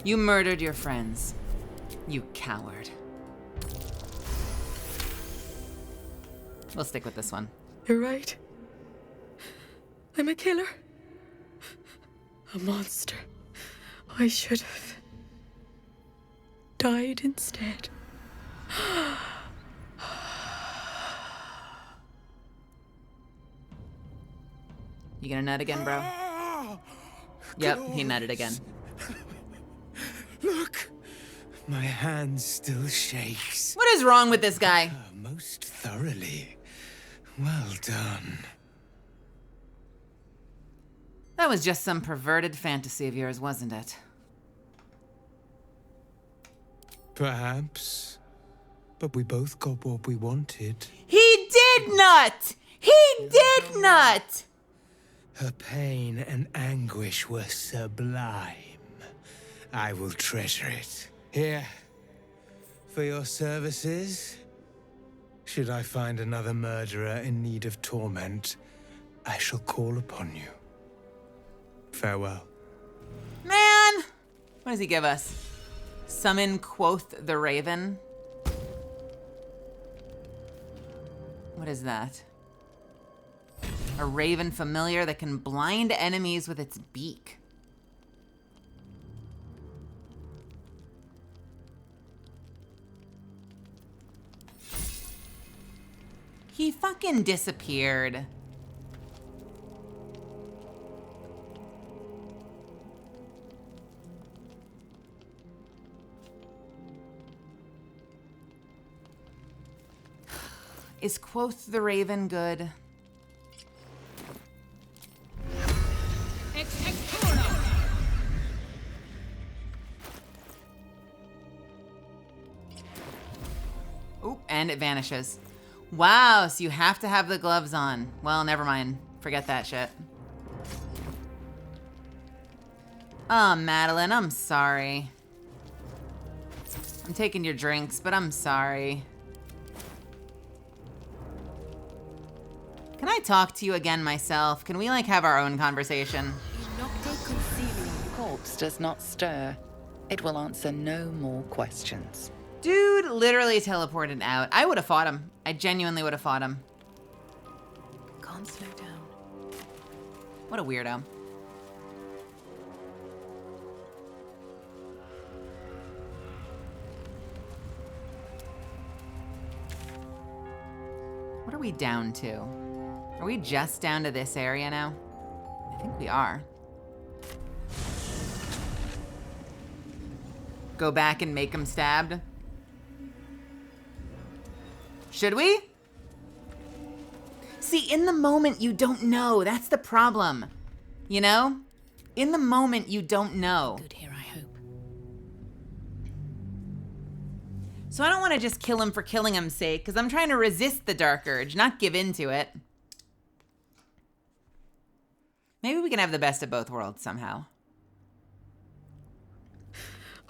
You murdered your friends. You coward. We'll stick with this one. You're right. I'm a killer. A monster. I should have died instead. You gonna nut again, bro? Yep, he nutted again. Look, my hand still shakes. What is wrong with this guy? Most thoroughly. Well done. That was just some perverted fantasy of yours, wasn't it? Perhaps. But we both got what we wanted. He did not! He did not! Her pain and anguish were sublime. I will treasure it. Here, for your services. Should I find another murderer in need of torment, I shall call upon you. Farewell. Man! What does he give us? Summon quoth the raven. What is that? A raven familiar that can blind enemies with its beak. He fucking disappeared. Is quoth the raven good? Oop, and it vanishes. Wow, so you have to have the gloves on. Well, never mind. Forget that shit. Oh, Madeline, I'm sorry. I'm taking your drinks, but I'm sorry. Can I talk to you again myself? Can we, like, have our own conversation? Corpse does not stir. It will answer no more questions. Dude literally teleported out. I would have fought him. I genuinely would have fought him. Can't slow down. What a weirdo. What are we down to? Are we just down to this area now? I think we are. Go back and make him stabbed? Should we? See, in the moment, you don't know. That's the problem. You know? In the moment, you don't know. Good here, I hope. So I don't want to just kill him for killing him's sake, because I'm trying to resist the dark urge, not give in to it. Maybe we can have the best of both worlds somehow.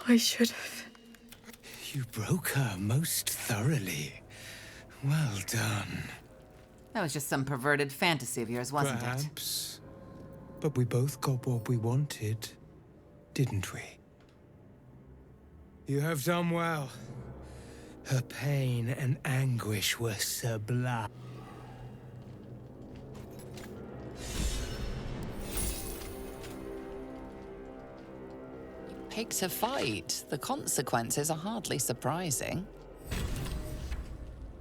I should have. You broke her most thoroughly. Well done. That was just some perverted fantasy of yours, wasn't it? Perhaps. But we both got what we wanted, didn't we? You have done well. Her pain and anguish were sublime. Picked a fight. The consequences are hardly surprising.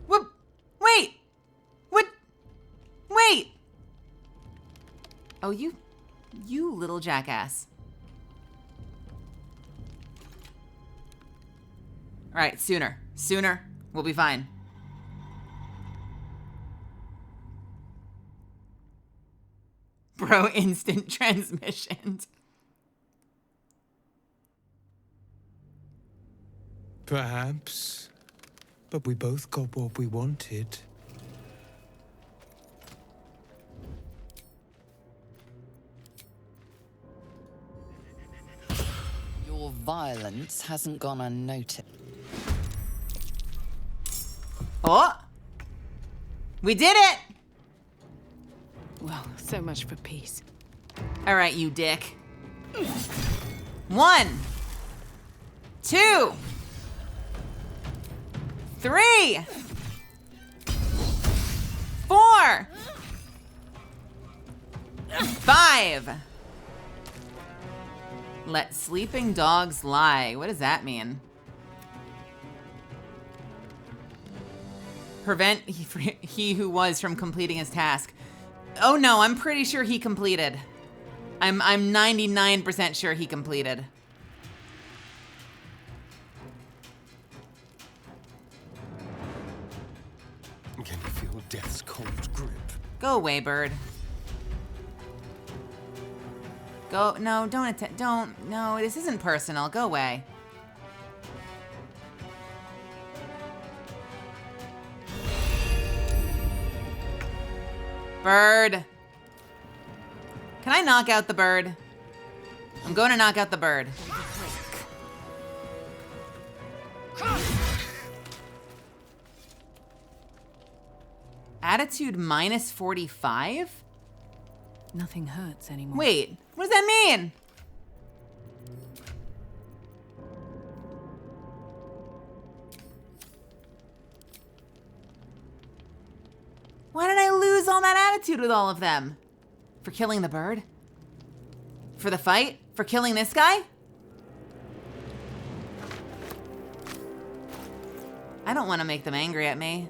Whoop! Wait! What? Wait! Oh, you little jackass. All right, sooner. Sooner. We'll be fine. Bro, instant transmission. Perhaps. But we both got what we wanted. Your violence hasn't gone unnoticed. Oh! We did it! Well, so much for peace. All right, you dick. 1, 2, 3, 4, 5. Let sleeping dogs lie. What does that mean? Prevent he who was from completing his task. Oh no, I'm pretty sure he completed. I'm 99% sure he completed. Can you feel death's cold grip? Go away, bird. Go, no, don't, no, this isn't personal. Go away. Bird. Can I knock out the bird? I'm going to knock out the bird. Attitude minus 45? Nothing hurts anymore. Wait, what does that mean? Why did I lose all that attitude with all of them? For killing the bird? For the fight? For killing this guy? I don't want to make them angry at me.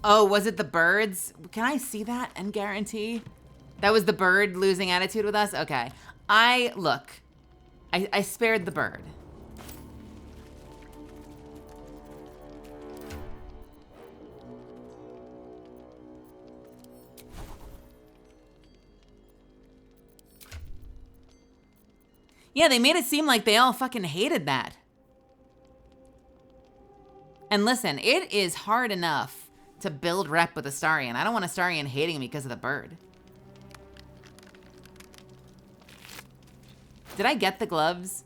Oh, was it the birds? Can I see that and guarantee? That was the bird losing attitude with us? Okay. I spared the bird. Yeah, they made it seem like they all fucking hated that. And listen, it is hard enough to build rep with Astarion. I don't want Astarion hating me because of the bird. Did I get the gloves?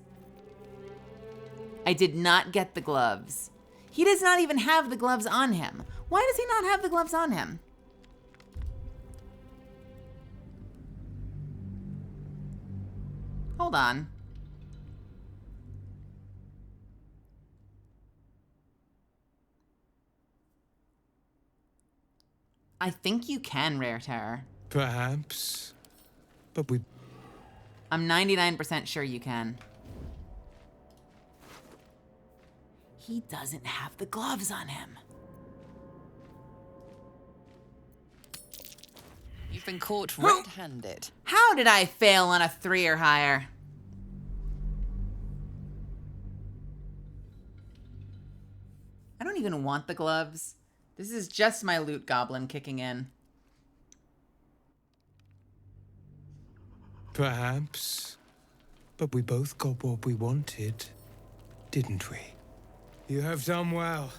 I did not get the gloves. He does not even have the gloves on him. Why does he not have the gloves on him? Hold on. I think you can, Rare Terror. Perhaps. But we... I'm 99% sure you can. He doesn't have the gloves on him. You've been caught red-handed. How did I fail on a 3 or higher? I don't even want the gloves. This is just my loot goblin kicking in. Perhaps. But we both got what we wanted, didn't we? You have done well.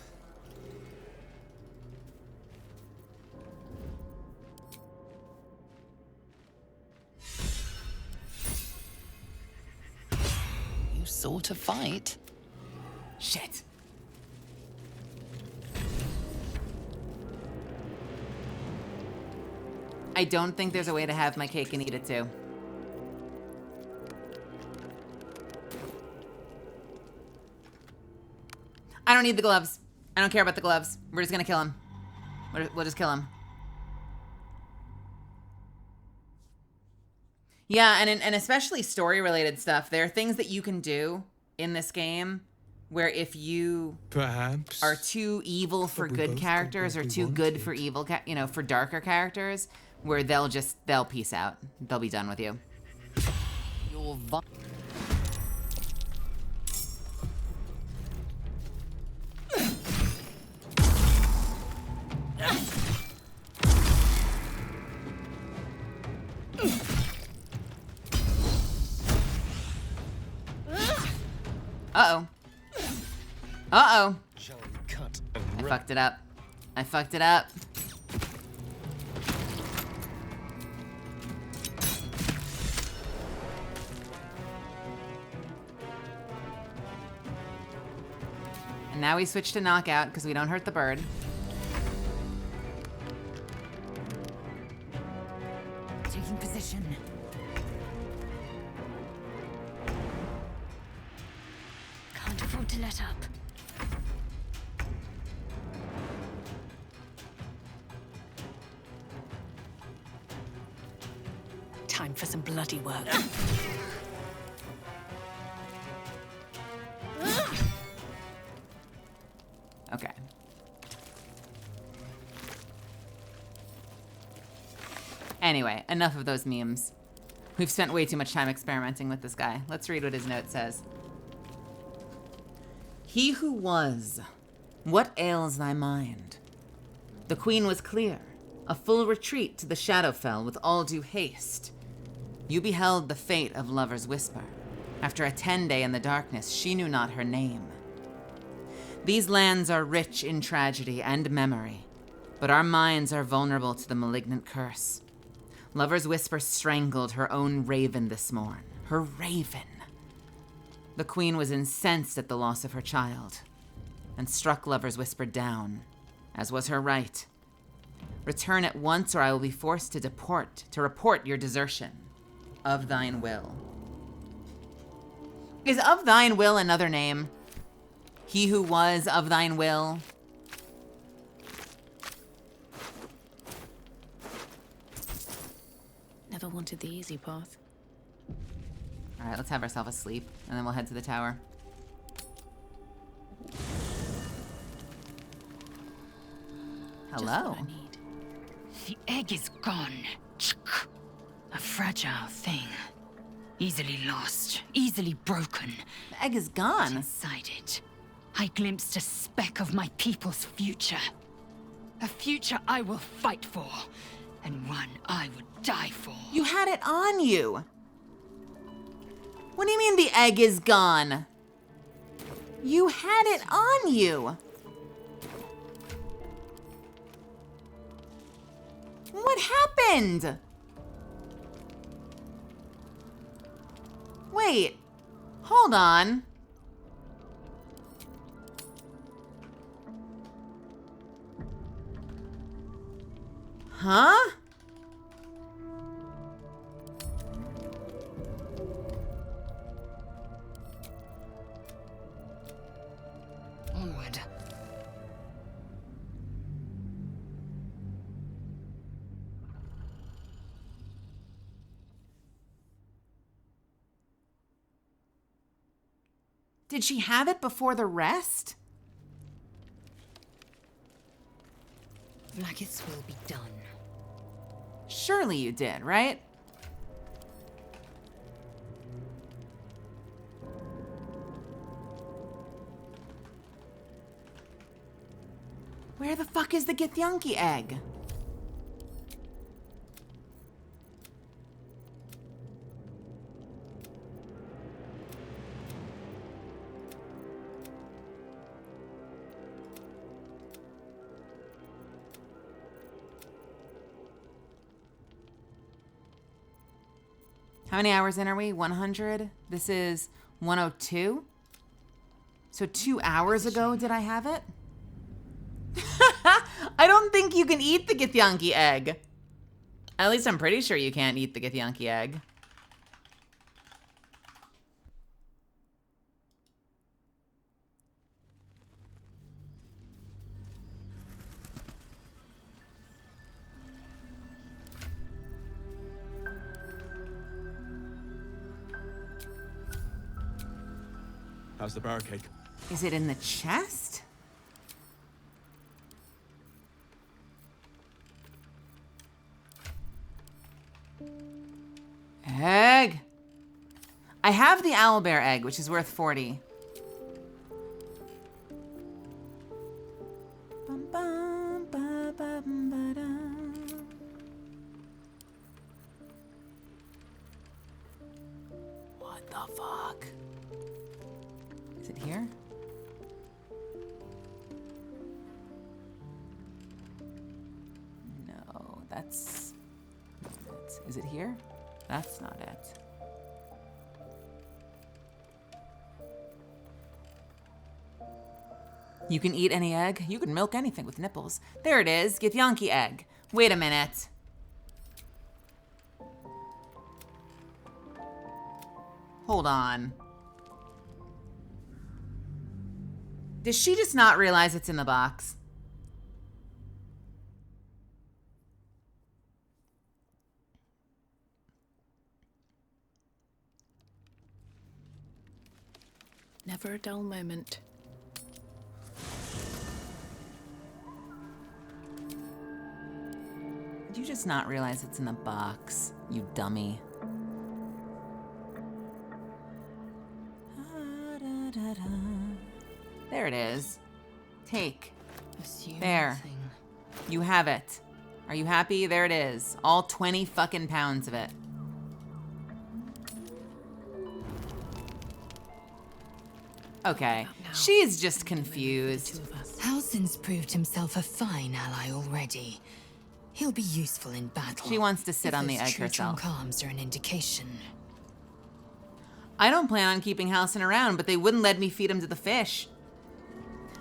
You sought a fight. Shit. I don't think there's a way to have my cake and eat it too. I don't need the gloves. I don't care about the gloves. We're just gonna kill him. We'll just kill him. Yeah, and especially story-related stuff. There are things that you can do in this game where if you Perhaps are too evil for good characters or too good for evil, for darker characters, where they'll peace out. They'll be done with you. Your Uh-oh. Uh-oh. Cut I fucked it up. I fucked it up. And now we switch to knockout because we don't hurt the bird. Taking position. Can't afford to let up. Time for some bloody work. Okay. Anyway, enough of those memes. We've spent way too much time experimenting with this guy. Let's read what his note says. He who was, what ails thy mind? The queen was clear, a full retreat to the Shadowfell with all due haste. You beheld the fate of Lover's Whisper. After a 10-day in the darkness, she knew not her name. These lands are rich in tragedy and memory, but our minds are vulnerable to the malignant curse. Lover's Whisper strangled her own raven this morn. Her raven. The queen was incensed at the loss of her child, and struck Lover's Whisper down, as was her right. Return at once, or I will be forced to report your desertion. Of thine will. Is of thine will another name? He who was of thine will. Never wanted the easy path. All right, let's have ourselves a sleep, and then we'll head to the tower. Hello. Just what I need. The egg is gone. A fragile thing. Easily lost, easily broken. The egg is gone. Inside it, I glimpsed a speck of my people's future. A future I will fight for, and one I would die for. You had it on you. What do you mean the egg is gone? You had it on you. What happened? Wait, hold on. Huh? Onward. Did she have it before the rest? Vlaakith's will be done. Surely you did, right? Where the fuck is the Githyanki egg? How many hours in are we? 100? This is 102? So 2 hours ago did I have it? I don't think you can eat the Githyanki egg. At least I'm pretty sure you can't eat the Githyanki egg. How's the barricade? Is it in the chest? Egg. I have the owlbear egg, which is worth 40. Bum, bum, ba, bum, ba, da. What the fuck? Is it here? No, that's is it here? That's not it. You can eat any egg. You can milk anything with nipples. There it is, Githyanki egg. Wait a minute. Hold on. Does she just not realize it's in the box? Never a dull moment. Did you just not realize it's in the box, you dummy? There it is. Take. There. You have it. Are you happy? There it is. All 20 fucking pounds of it. Okay. She's just confused. Halsin's proved himself a fine ally already. He'll be useful in battle. She wants to sit on the egg herself. Arms are an indication. I don't plan on keeping Halsin around, but they wouldn't let me feed him to the fish.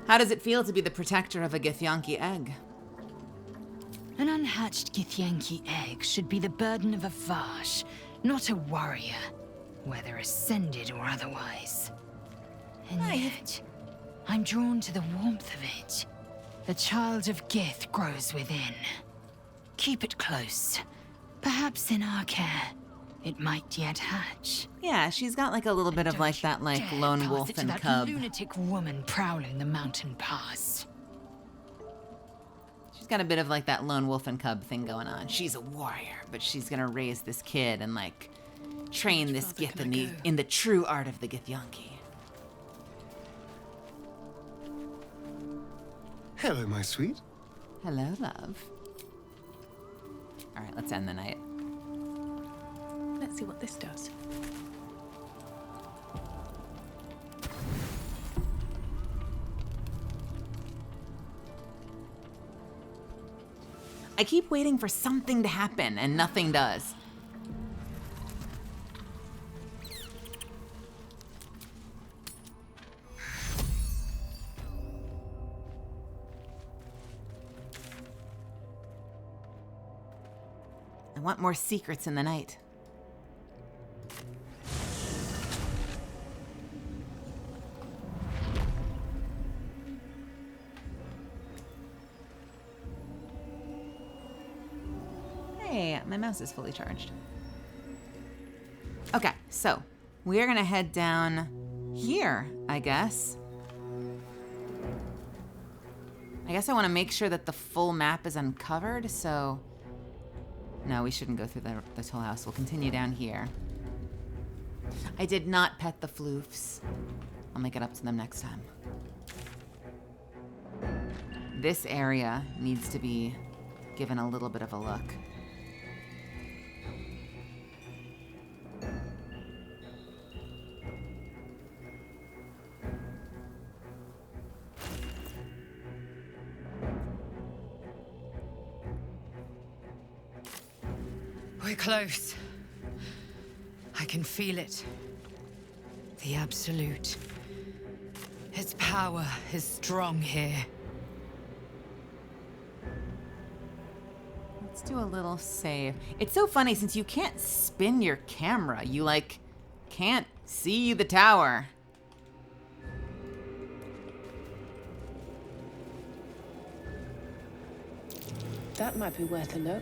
How does it feel to be the protector of a Githyanki egg? An unhatched Githyanki egg should be the burden of a Vash, not a warrior, whether ascended or otherwise. And yet, I'm drawn to the warmth of it. The child of Gith grows within. Keep it close. Perhaps in our care, it might yet hatch. Yeah, she's got like a little bit of like that lone wolf and cub. Lunatic woman prowling the mountain pass. She's got a bit of like that lone wolf and cub thing going on. She's a warrior, but she's gonna raise this kid and like train this Gith in the true art of the Githyanki. Hello, my sweet. Hello, love. All right, let's end the night. Let's see what this does. I keep waiting for something to happen and nothing does. I want more secrets in the night. Hey, my mouse is fully charged. Okay, so we're gonna head down here, I guess. I guess I want to make sure that the full map is uncovered, so... No, we shouldn't go through this whole house. We'll continue down here. I did not pet the floofs. I'll make it up to them next time. This area needs to be given a little bit of a look. We're close. I can feel it. The Absolute. Its power is strong here. Let's do a little save. It's so funny since you can't spin your camera. You, like, can't see the tower. That might be worth a look.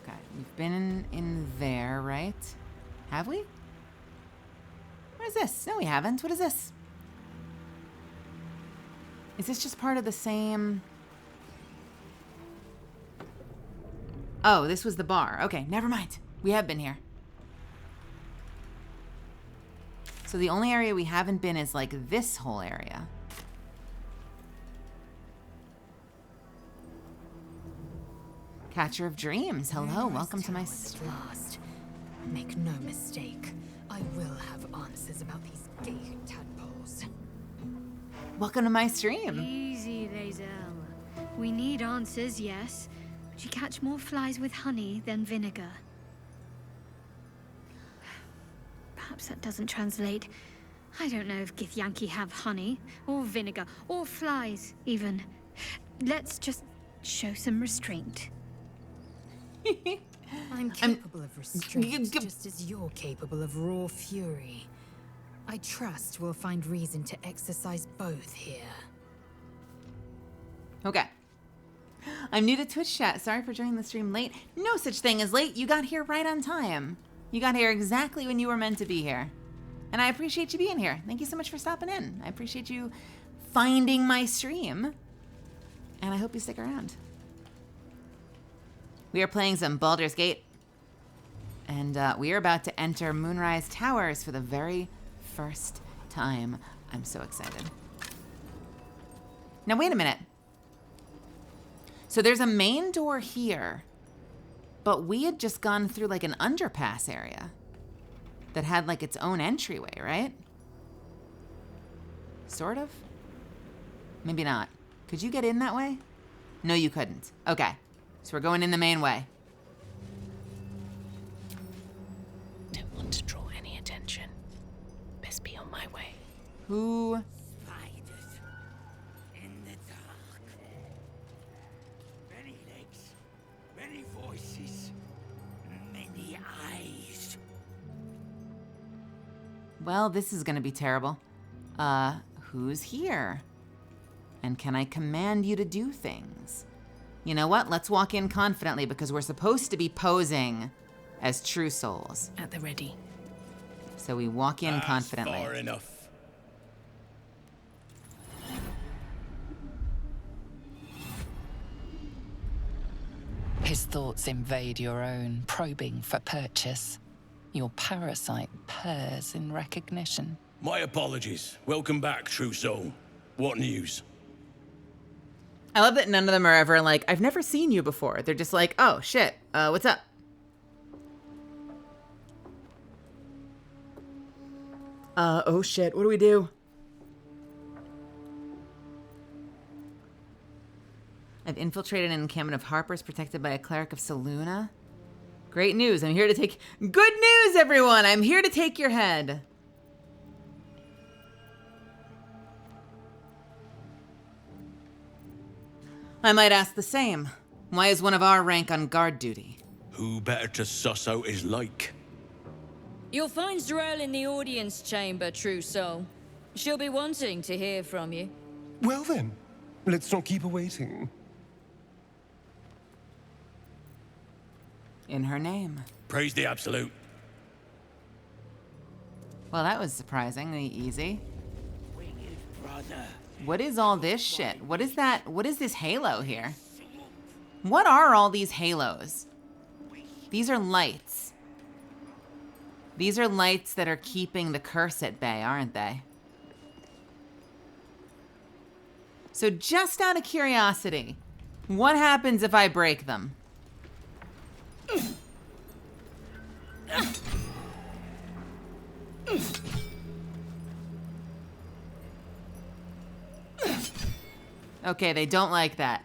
Okay, we've been in there, right? Have we? What is this? No, we haven't. What is this? Is this just part of the same... Oh, this was the bar. Okay, never mind. We have been here. So the only area we haven't been is like this whole area. Catcher of Dreams. Hello, welcome to my... Last. Make no mistake. I will have answers about these gay tadpoles. Welcome to my stream. Easy, Lae'zel. We need answers, yes. But you catch more flies with honey than vinegar. Perhaps that doesn't translate. I don't know if Githyanki have honey, or vinegar, or flies, even. Let's just show some restraint. I'm capable of restraint, just as you're capable of raw fury. I trust we'll find reason to exercise both here. Okay. I'm new to Twitch chat. Sorry for joining the stream late. No such thing as late. You got here right on time. You got here exactly when you were meant to be here. And I appreciate you being here. Thank you so much for stopping in. I appreciate you finding my stream. And I hope you stick around. We are playing some Baldur's Gate. And we are about to enter Moonrise Towers for the very first time. I'm so excited. Now, wait a minute. So there's a main door here, but we had just gone through like an underpass area that had like its own entryway, right? Sort of? Maybe not. Could you get in that way? No, you couldn't. Okay. So we're going in the main way. Don't want to draw any attention. Best be on my way. Who? Spiders in the dark. Many legs, many voices, many eyes. Well, this is gonna be terrible. Who's here? And can I command you to do things? You know what? Let's walk in confidently because we're supposed to be posing as true souls. At the ready. So we walk in confidently. Far enough. His thoughts invade your own, probing for purchase. Your parasite purrs in recognition. My apologies. Welcome back, true soul. What news? I love that none of them are ever like, I've never seen you before. They're just like, oh shit, what's up? Oh shit, what do we do? I've infiltrated an encampment of Harpers protected by a cleric of Saluna. Great news, I'm here to take... Good news, everyone! I'm here to take your head. I might ask the same. Why is one of our rank on guard duty? Who better to suss out his like? You'll find Z'rell in the audience chamber, true soul. She'll be wanting to hear from you. Well then, let's not keep her waiting. In her name. Praise the absolute. Well, that was surprisingly easy. Winged brother. What is all this shit? What is that? What is this halo here? What are all these halos? These are lights. These are lights that are keeping the curse at bay, aren't they? So just out of curiosity, what happens if I break them? Okay, they don't like that.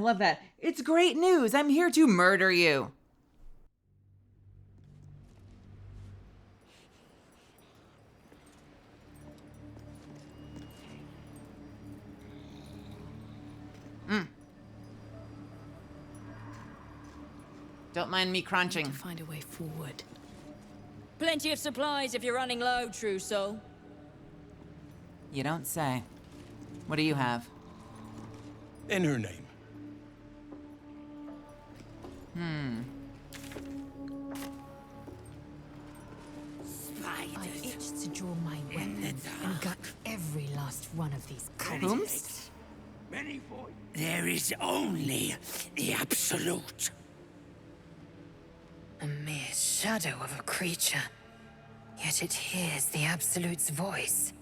love that. It's great news. I'm here to murder you. Don't mind me crunching. Find a way forward. Plenty of supplies if you're running low, true soul. You don't say. What do you have? In her name. I itched to draw my weapon and gut every last one of these cultists. There is only the Absolute. A mere shadow of a creature, yet it hears the Absolute's voice.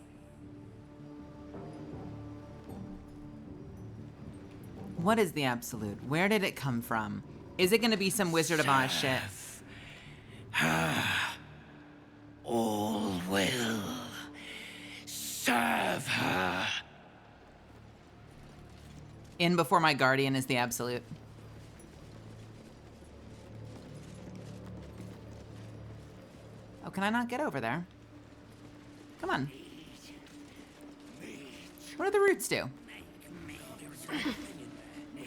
What is the Absolute? Where did it come from? Is it going to be some Wizard of Oz shit? All will serve her. In before my guardian is the Absolute. Oh, can I not get over there? Come on. What do the roots do?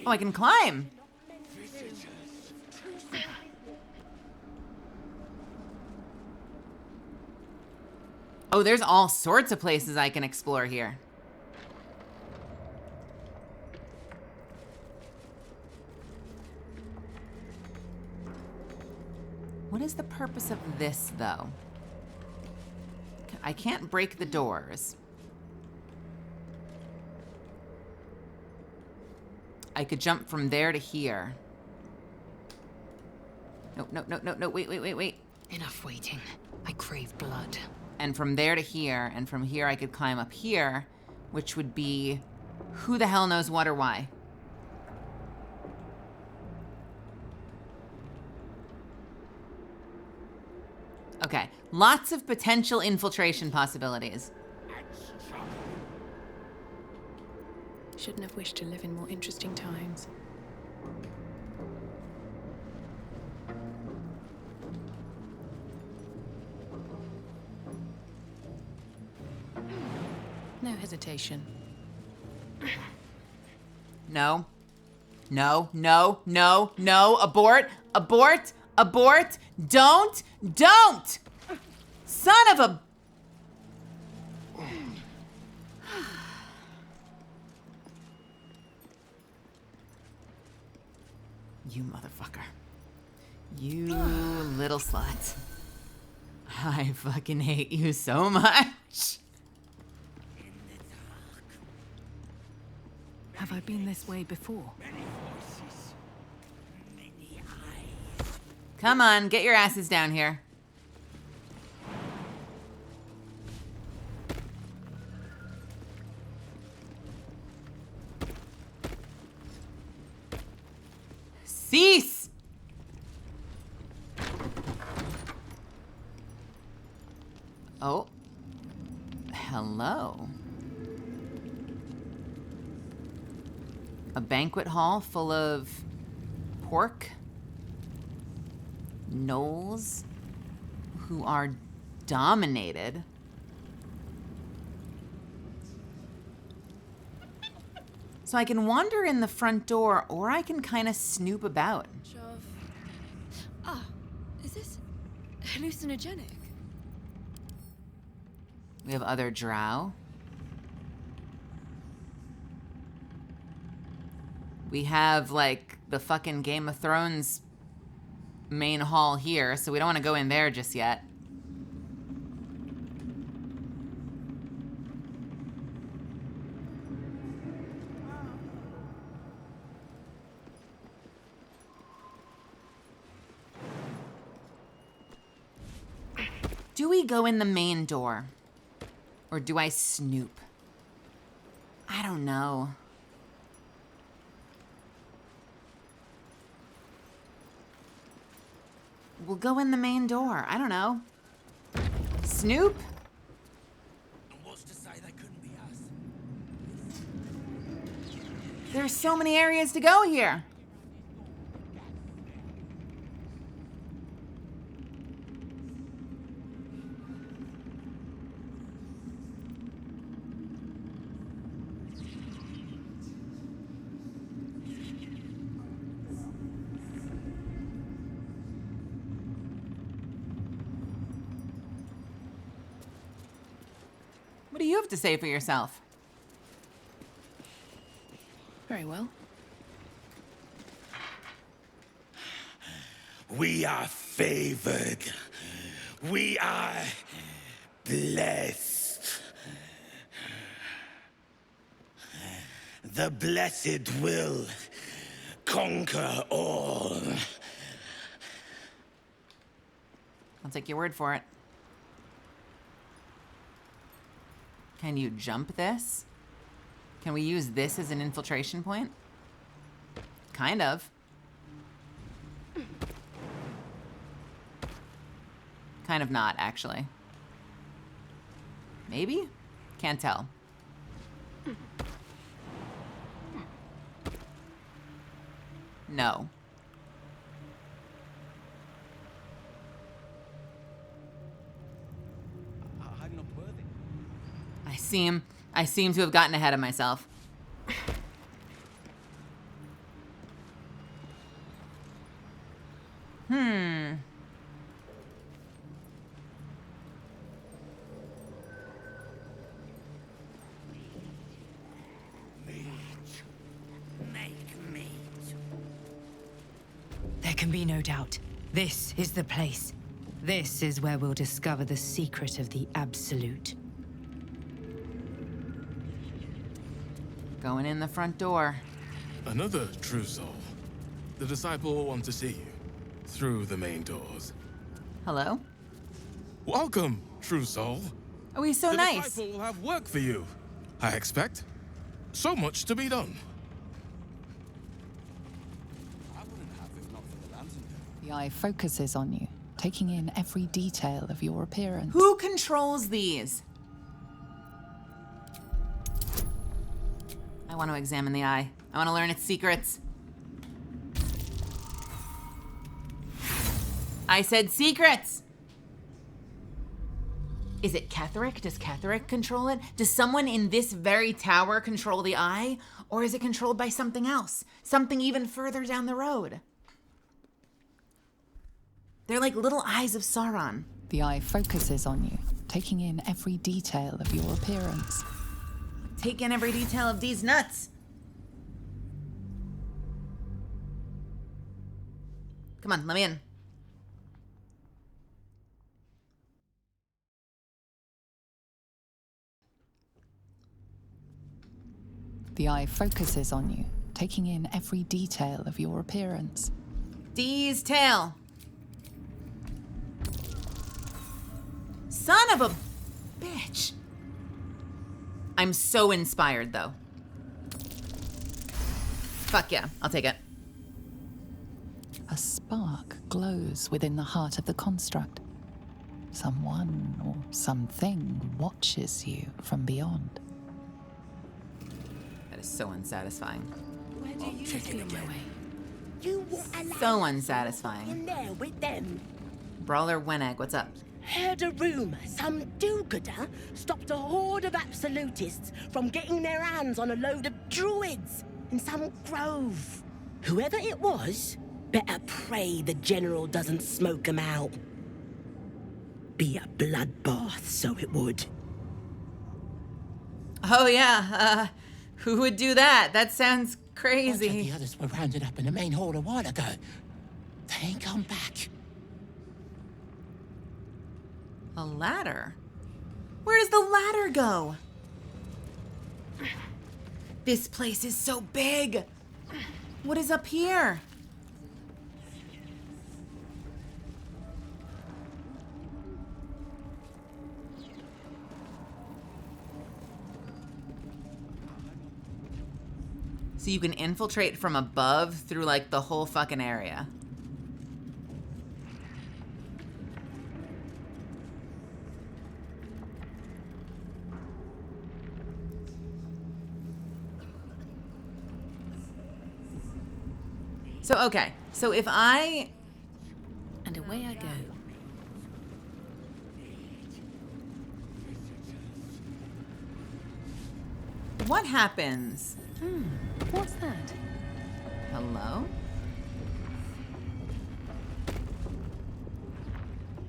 Oh, I can climb. Oh, there's all sorts of places I can explore here. What is the purpose of this, though? I can't break the doors. I could jump from there to here. No, wait. Enough waiting. I crave blood. And from there to here, and from here I could climb up here, which would be who the hell knows what or why. Okay, lots of potential infiltration possibilities. Shouldn't have wished to live in more interesting times. No hesitation. No. Abort. Don't. Son of a... You motherfucker. You little slut. I fucking hate you so much. Have I been this way before? Come on, get your asses down here. Cease! Oh. Hello. A banquet hall full of pork gnolls who are dominated. So I can wander in the front door, or I can kind of snoop about. Is this hallucinogenic? We have other drow. We have, like, the fucking Game of Thrones main hall here, so we don't want to go in there just yet. Do we go in the main door? Or do I snoop? I don't know. We'll go in the main door. I don't know. Snoop? What's to say they couldn't be us? There's so many areas to go here. What do you have to say for yourself? Very well. We are favored. We are blessed. The blessed will conquer all. I'll take your word for it. Can you jump this? Can we use this as an infiltration point? Kind of. Kind of not, actually. Maybe? Can't tell. No. I'm not worthy. I seem to have gotten ahead of myself. There can be no doubt. This is the place. This is where we'll discover the secret of the Absolute. Going in the front door. Another true soul. The disciple will want to see you through the main doors. Hello? Welcome, true soul. Oh, he's so nice. The disciple will have work for you, I expect. So much to be done. The eye focuses on you, taking in every detail of your appearance. Who controls these? I want to examine the eye. I want to learn its secrets. I said secrets! Is it Ketherick? Does Ketherick control it? Does someone in this very tower control the eye? Or is it controlled by something else? Something even further down the road? They're like little eyes of Sauron. The eye focuses on you, taking in every detail of your appearance. Take in every detail of these nuts. Come on, let me in. The eye focuses on you, taking in every detail of your appearance. Dee's tail. Son of a bitch. I'm so inspired, though. Fuck yeah, I'll take it. A spark glows within the heart of the construct. Someone or something watches you from beyond. That is so unsatisfying. Where do you feel my way? You were allowed So unsatisfying. in there with them. Brawler Wenegg, what's up? Heard a rumor some do-gooder stopped a horde of absolutists from getting their hands on a load of druids in some grove. Whoever it was, better pray the general doesn't smoke 'em out. Be a bloodbath, so it would. Oh yeah, who would do that? That sounds crazy. The others were rounded up in the main hall a while ago. They ain't come back. A ladder? Where does the ladder go? This place is so big. What is up here? So you can infiltrate from above through like the whole fucking area. So, okay. So if I... And away I go. What happens? What's that? Hello?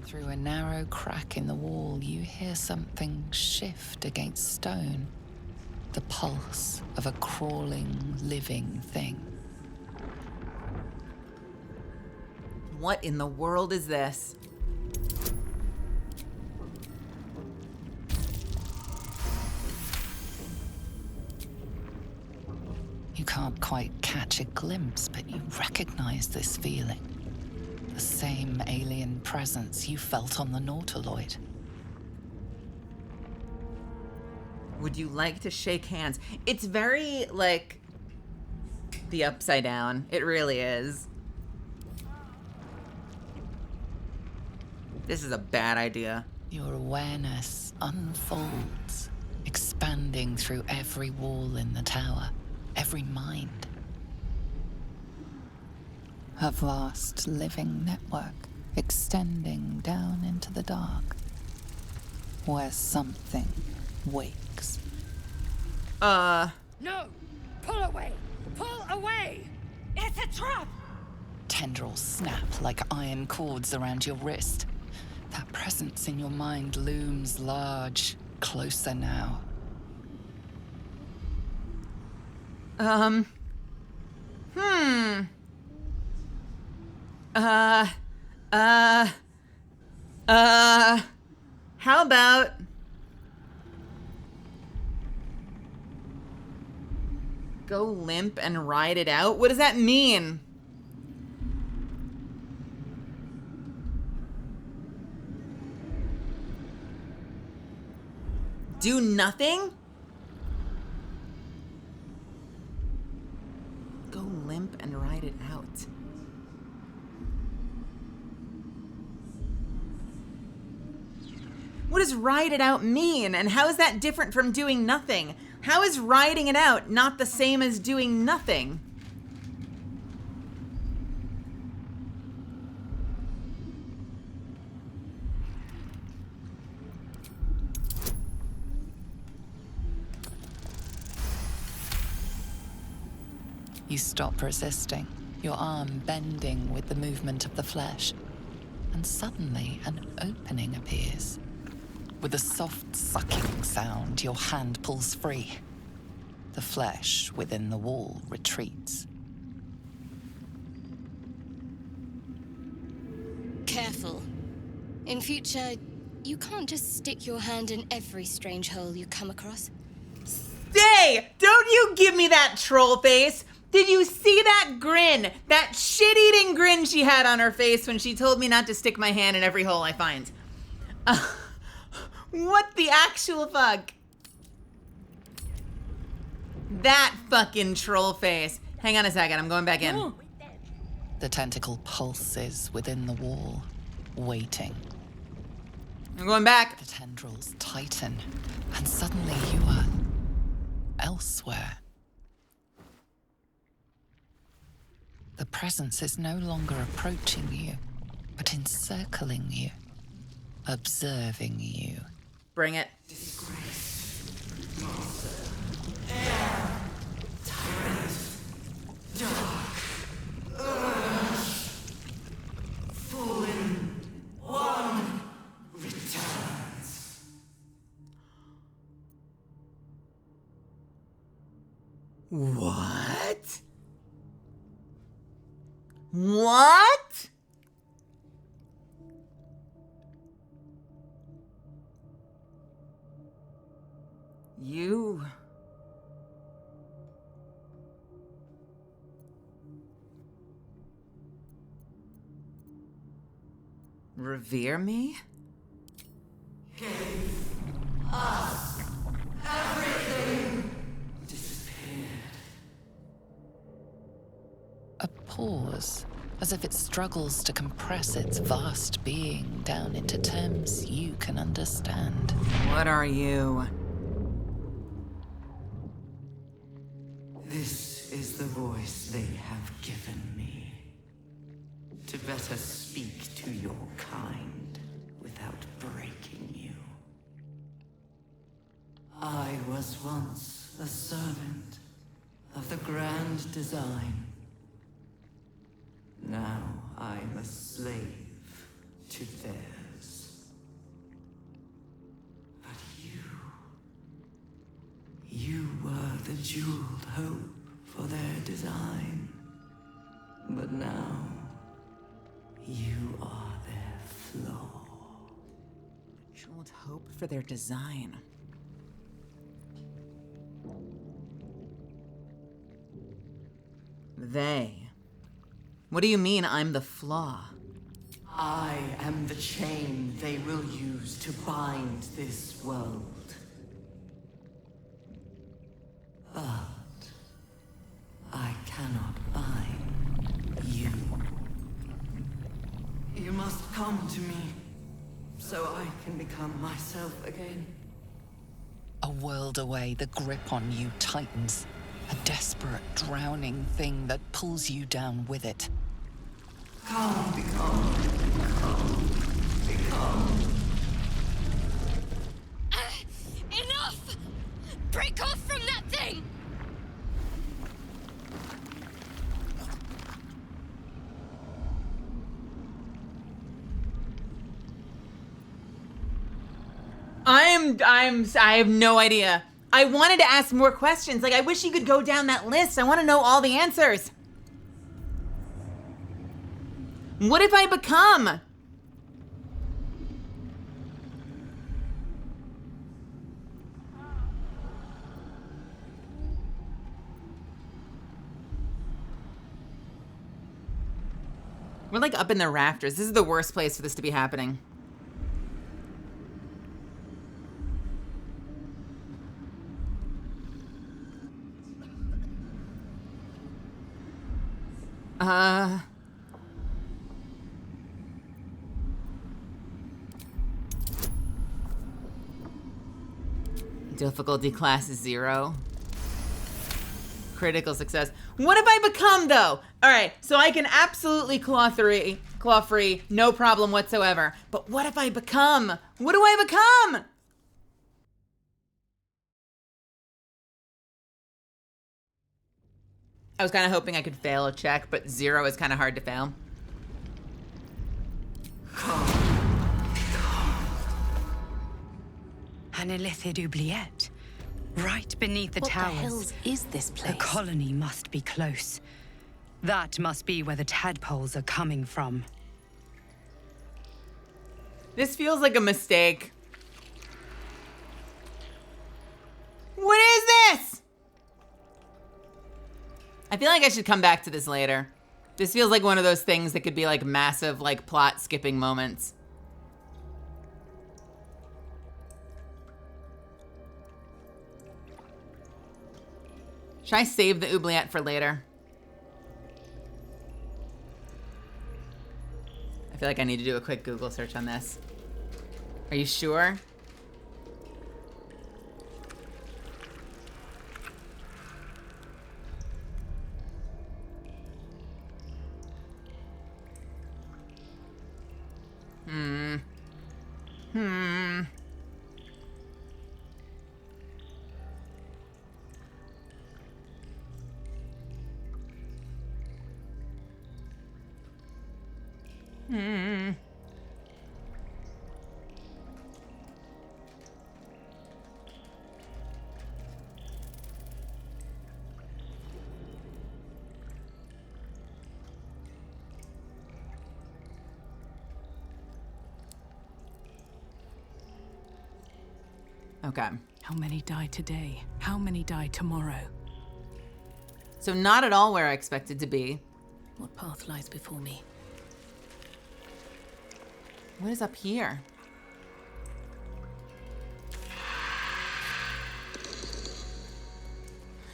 Through a narrow crack in the wall, you hear something shift against stone. The pulse of a crawling, living thing. What in the world is this? You can't quite catch a glimpse, but you recognize this feeling. The same alien presence you felt on the Nautiloid. Would you like to shake hands? It's very, like, the Upside Down. It really is. This is a bad idea. Your awareness unfolds, expanding through every wall in the tower, every mind. A vast living network extending down into the dark, where something wakes. No! Pull away! Pull away! It's a trap! Tendrils snap like iron cords around your wrist. That presence in your mind looms large, closer now. How about... go limp and ride it out? What does that mean? Do nothing? Go limp and ride it out. What does ride it out mean? And how is that different from doing nothing? How is riding it out not the same as doing nothing? You stop resisting, your arm bending with the movement of the flesh. And suddenly, an opening appears. With a soft sucking sound, your hand pulls free. The flesh within the wall retreats. Careful. In future, you can't just stick your hand in every strange hole you come across. Stay! Don't you give me that troll face! Did you see that grin? That shit-eating grin she had on her face when she told me not to stick my hand in every hole I find. What the actual fuck? That fucking troll face. Hang on a second, I'm going back in. The tentacle pulses within the wall, waiting. I'm going back. The tendrils tighten, and suddenly you are elsewhere. The presence is no longer approaching you, but encircling you, observing you. Bring it. What? What? You... revere me? Gave us everything. Disappeared. A pause, as if it struggles to compress its vast being down into terms you can understand. What are you? This is the voice they have given me. to better speak to your kind without breaking you. I was once a servant of the grand design. Now I'm a slave to theirs. But you were the jeweled hope for their design. But now, you are their flaw. Jeweled hope for their design. They. What do you mean I'm the flaw? I am the chain they will use to bind this world. But I cannot bind you. You must come to me, so I can become myself again. A world away, the grip on you tightens. A desperate, drowning thing that pulls you down with it. Come, become. Enough! Break off from that thing! I have no idea. I wanted to ask more questions. Like, I wish you could go down that list. I want to know all the answers. What if I become? We're like up in the rafters. This is the worst place for this to be happening. Difficulty class is 0. Critical success. What if I become, though? All right, so I can absolutely claw free, no problem whatsoever. But what if I become? What do I become? I was kind of hoping I could fail a check, but 0 is kind of hard to fail. An illithid oubliette. Right beneath the towers. What the hell is this place? The colony must be close. That must be where the tadpoles are coming from. This feels like a mistake. What is this? I feel like I should come back to this later. This feels like one of those things that could be like massive, like plot skipping moments. Should I save the oubliette for later? I feel like I need to do a quick Google search on this. Are you sure? Okay. How many die today? How many die tomorrow? So not at all where I expected to be. What path lies before me? What is up here?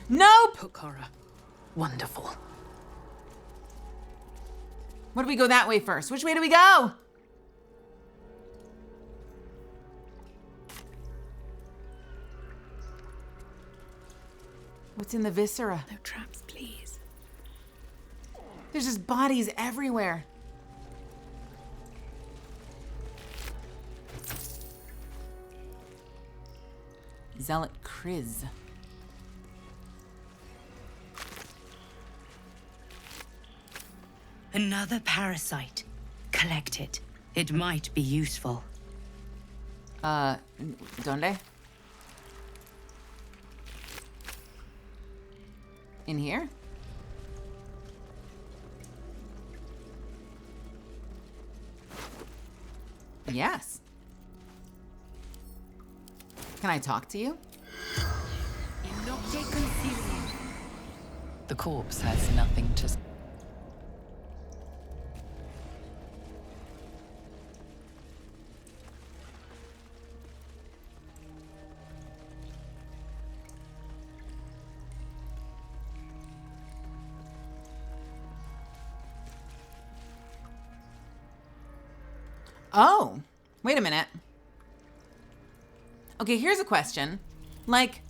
Nope! Pukara. Wonderful. What do we go that way first? Which way do we go? What's in the viscera? No traps, please. There's just bodies everywhere. Zealot Kriz. Another parasite. Collect it. It might be useful. Donde? In here? Yes. Can I talk to you? The corpse has nothing to... Oh, wait a minute. Okay, here's a question. Like,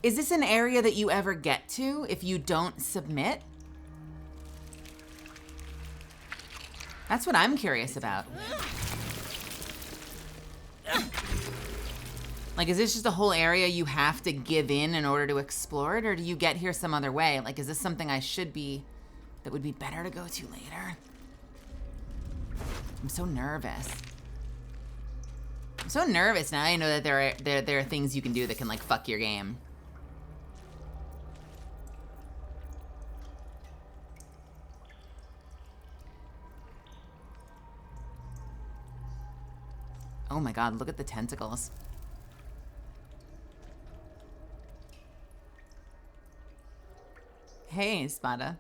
is this an area that you ever get to if you don't submit? That's what I'm curious about. Like, is this just a whole area you have to give in order to explore it, or do you get here some other way? Like, is this something I should be, that would be better to go to later? I'm so nervous. I'm so nervous now. I know that there are things you can do that can like fuck your game. Oh my god, look at the tentacles. Hey, Spada.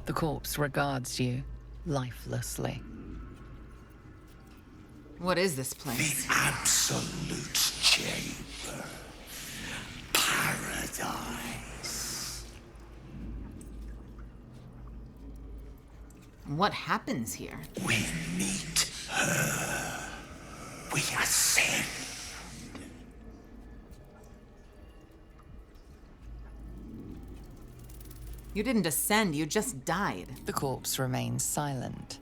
The corpse regards you lifelessly. What is this place? The absolute chamber. Paradise. What happens here? We meet her. We ascend. You didn't ascend, you just died. The corpse remains silent.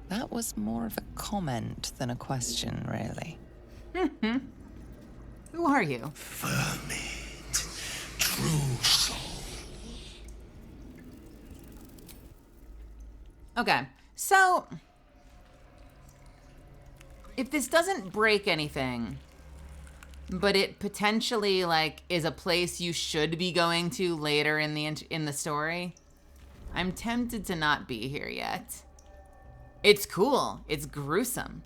That was more of a comment than a question, really. Who are you? Vermit. True soul. Okay, so if this doesn't break anything, but it potentially like is a place you should be going to later in the story, I'm tempted to not be here yet. It's cool. It's gruesome.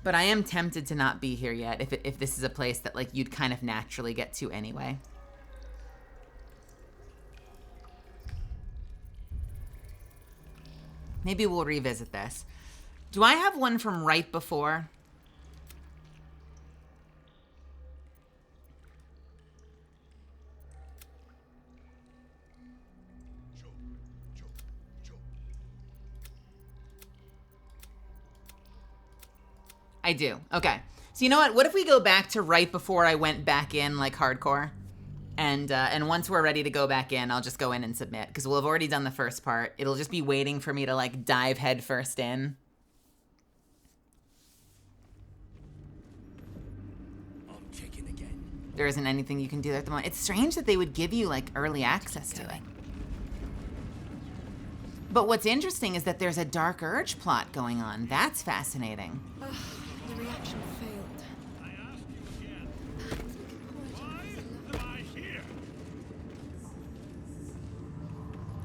But I am tempted to not be here yet if this is a place that like you'd kind of naturally get to anyway. Maybe we'll revisit this. Do I have one from right before? I do. Okay. So you know what? What if we go back to right before I went back in like hardcore? And once we're ready to go back in, I'll just go in and submit because we'll have already done the first part. It'll just be waiting for me to like dive head first in. I'm checking again. There isn't anything you can do at the moment. It's strange that they would give you like early access to it. But what's interesting is that there's a Dark Urge plot going on. That's fascinating. The reaction failed.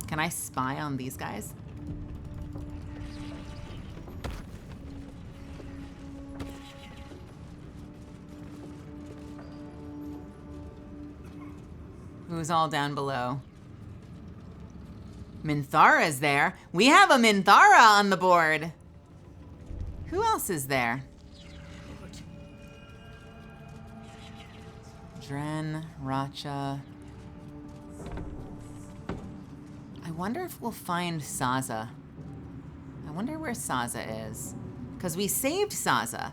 Can I spy on these guys? Who's all down below? Minthara's there. We have a Minthara on the board. Who else is there? Dren, Racha. I wonder if we'll find Saza. I wonder where Saza is. Because we saved Saza.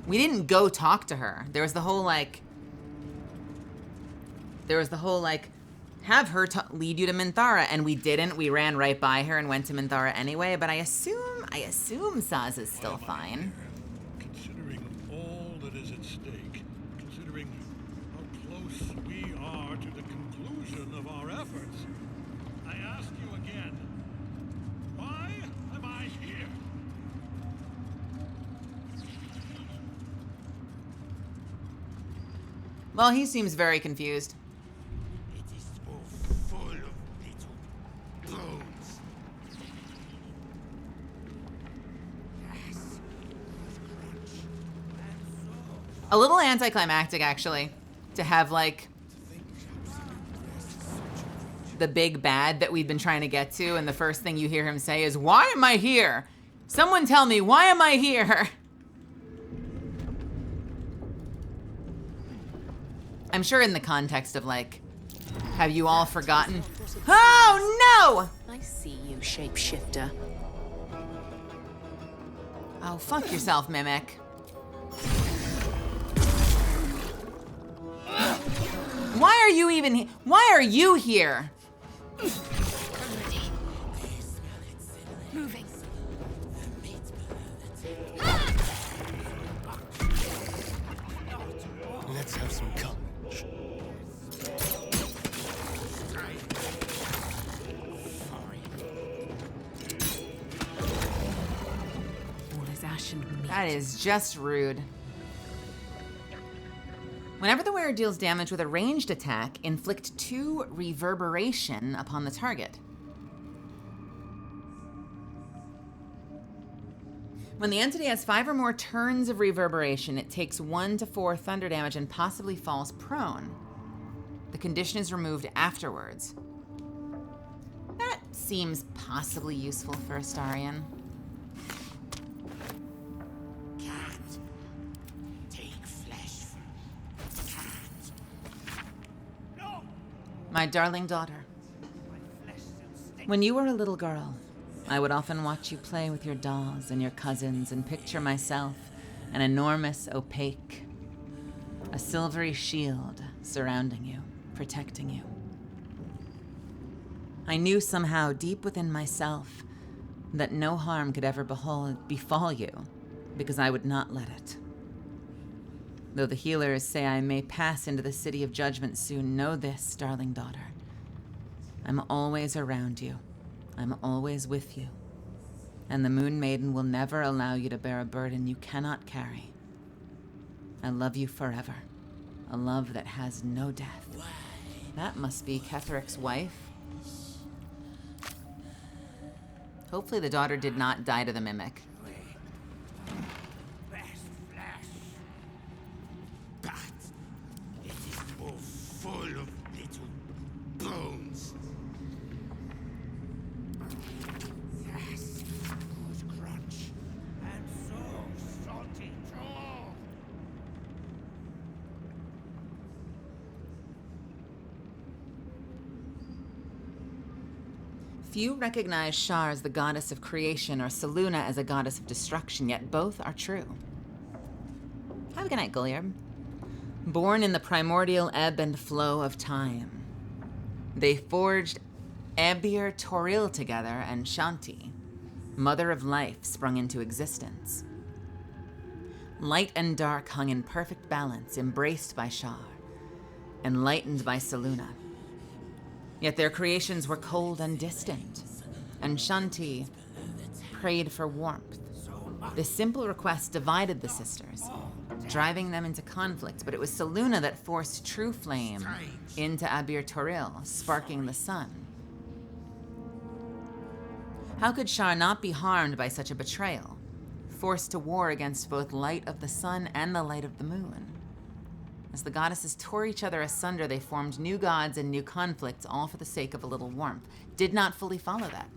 We didn't go talk to her. There was the whole like, have her lead you to Minthara, and we didn't. We ran right by her and went to Minthara anyway, but I assume Saz is still fine. Considering all that is at stake, considering how close we are to the conclusion of our efforts, I ask you again, why am I here? Well, he seems very confused. It is so full of little bones. Yes. A little anticlimactic, actually, to have, like, the big bad that we've been trying to get to, and the first thing you hear him say is, "Why am I here? Someone tell me, why am I here?" I'm sure in the context of, like, have you all forgotten? Oh, no! I see you, shapeshifter. Oh, fuck yourself, Mimic. Why are you even here? Why are you here? Moving. Let's have some courage. All is ash and meat. That is just rude. Whenever the wearer deals damage with a ranged attack, inflict 2 reverberation upon the target. When the entity has 5 or more turns of reverberation, it takes 1 to 4 thunder damage and possibly falls prone. The condition is removed afterwards. That seems possibly useful for Astarion. My darling daughter, when you were a little girl, I would often watch you play with your dolls and your cousins and picture myself an enormous, opaque, a silvery shield surrounding you, protecting you. I knew somehow deep within myself that no harm could ever befall you because I would not let it. Though the healers say I may pass into the city of judgment soon, know this, darling daughter. I'm always around you. I'm always with you. And the Moon Maiden will never allow you to bear a burden you cannot carry. I love you forever. A love that has no death. That must be Ketheric's wife. Hopefully the daughter did not die to the Mimic. Full of little bones. Yes, good crunch. And so salty too. Few recognize Shar as the goddess of creation or Selûne as a goddess of destruction, yet both are true. Have a good night, Gulliard. Born in the primordial ebb and flow of time, they forged Abir Toril together, and Shanti, mother of life, sprung into existence. Light and dark hung in perfect balance, embraced by Shar, enlightened by Selûne. Yet their creations were cold and distant, and Shanti prayed for warmth. This simple request divided the sisters, driving them into conflict, but it was Selûne that forced true flame into Abir Toril, sparking the sun. How could Shar not be harmed by such a betrayal, forced to war against both light of the sun and the light of the moon? As the goddesses tore each other asunder, they formed new gods and new conflicts, all for the sake of a little warmth. Did not fully follow that.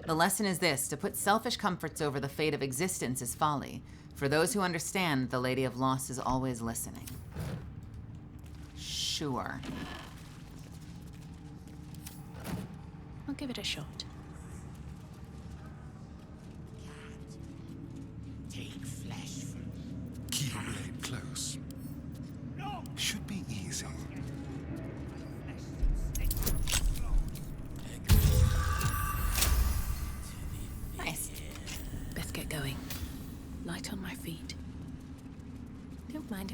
The lesson is this: to put selfish comforts over the fate of existence is folly. For those who understand, the Lady of Loss is always listening. Sure. I'll give it a shot. Take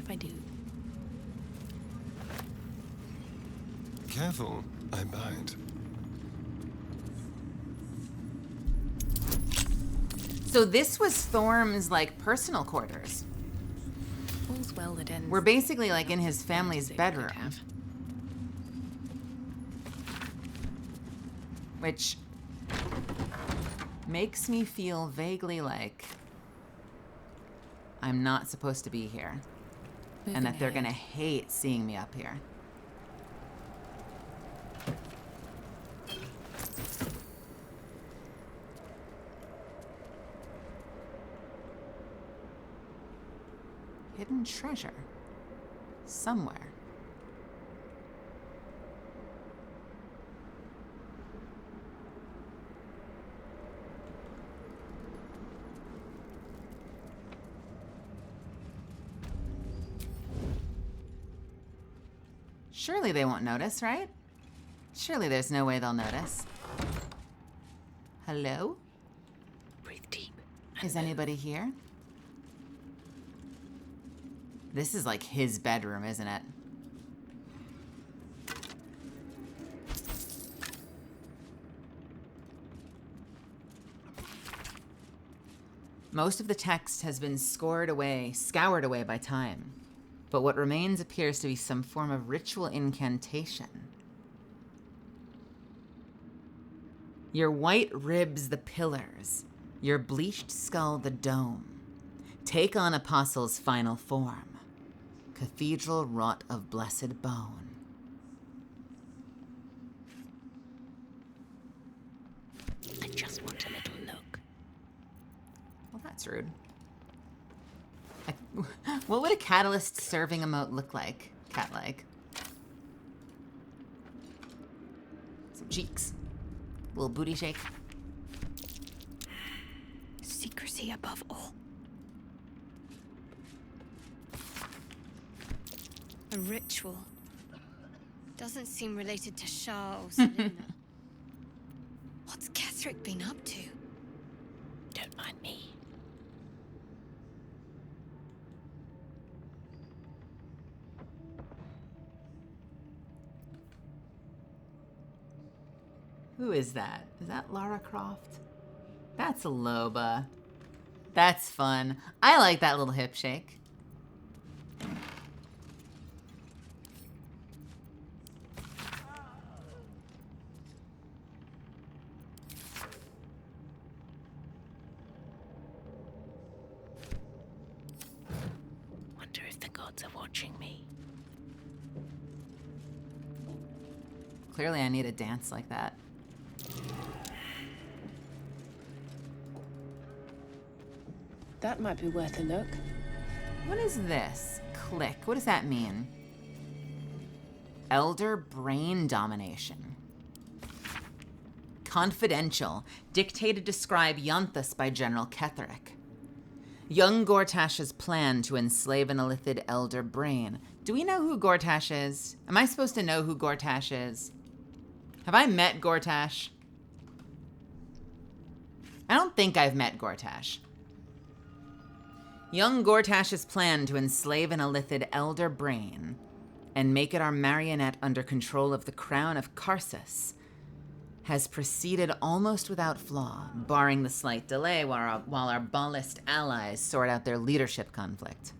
if I do. Careful, I bite. So this was Thorm's, like, personal quarters. All's well that ends. We're basically, like, in his family's bedroom. Which makes me feel vaguely like I'm not supposed to be here. And that they're gonna hate seeing me up here. Hidden treasure. Somewhere. Surely they won't notice, right? Surely there's no way they'll notice. Hello? Breathe deep. Is anybody here? This is like his bedroom, isn't it? Most of the text has been scoured away by time. But what remains appears to be some form of ritual incantation. Your white ribs the pillars, your bleached skull the dome. Take on Apostle's final form. Cathedral wrought of blessed bone. I just want a little look. Well, that's rude. What would a catalyst serving emote look like? Cat-like. Some cheeks. Little booty shake. Secrecy above all. A ritual. Doesn't seem related to Shah or Selena. What's Ketherick been up to? Don't mind me. Who is that? Is that Lara Croft? That's Loba. That's fun. I like that little hip shake. Wonder if the gods are watching me. Clearly I need a dance like that. That might be worth a look. What is this? Click. What does that mean? Elder brain domination. Confidential. Dictated to scribe Yonthus by General Ketherick. Young Gortash's plan to enslave an Illithid elder brain. Do we know who Gortash is? Am I supposed to know who Gortash is? Have I met Gortash? I don't think I've met Gortash. Young Gortash's plan to enslave an Illithid elder brain and make it our marionette under control of the crown of Karsus has proceeded almost without flaw, barring the slight delay while our Ballist allies sort out their leadership conflict.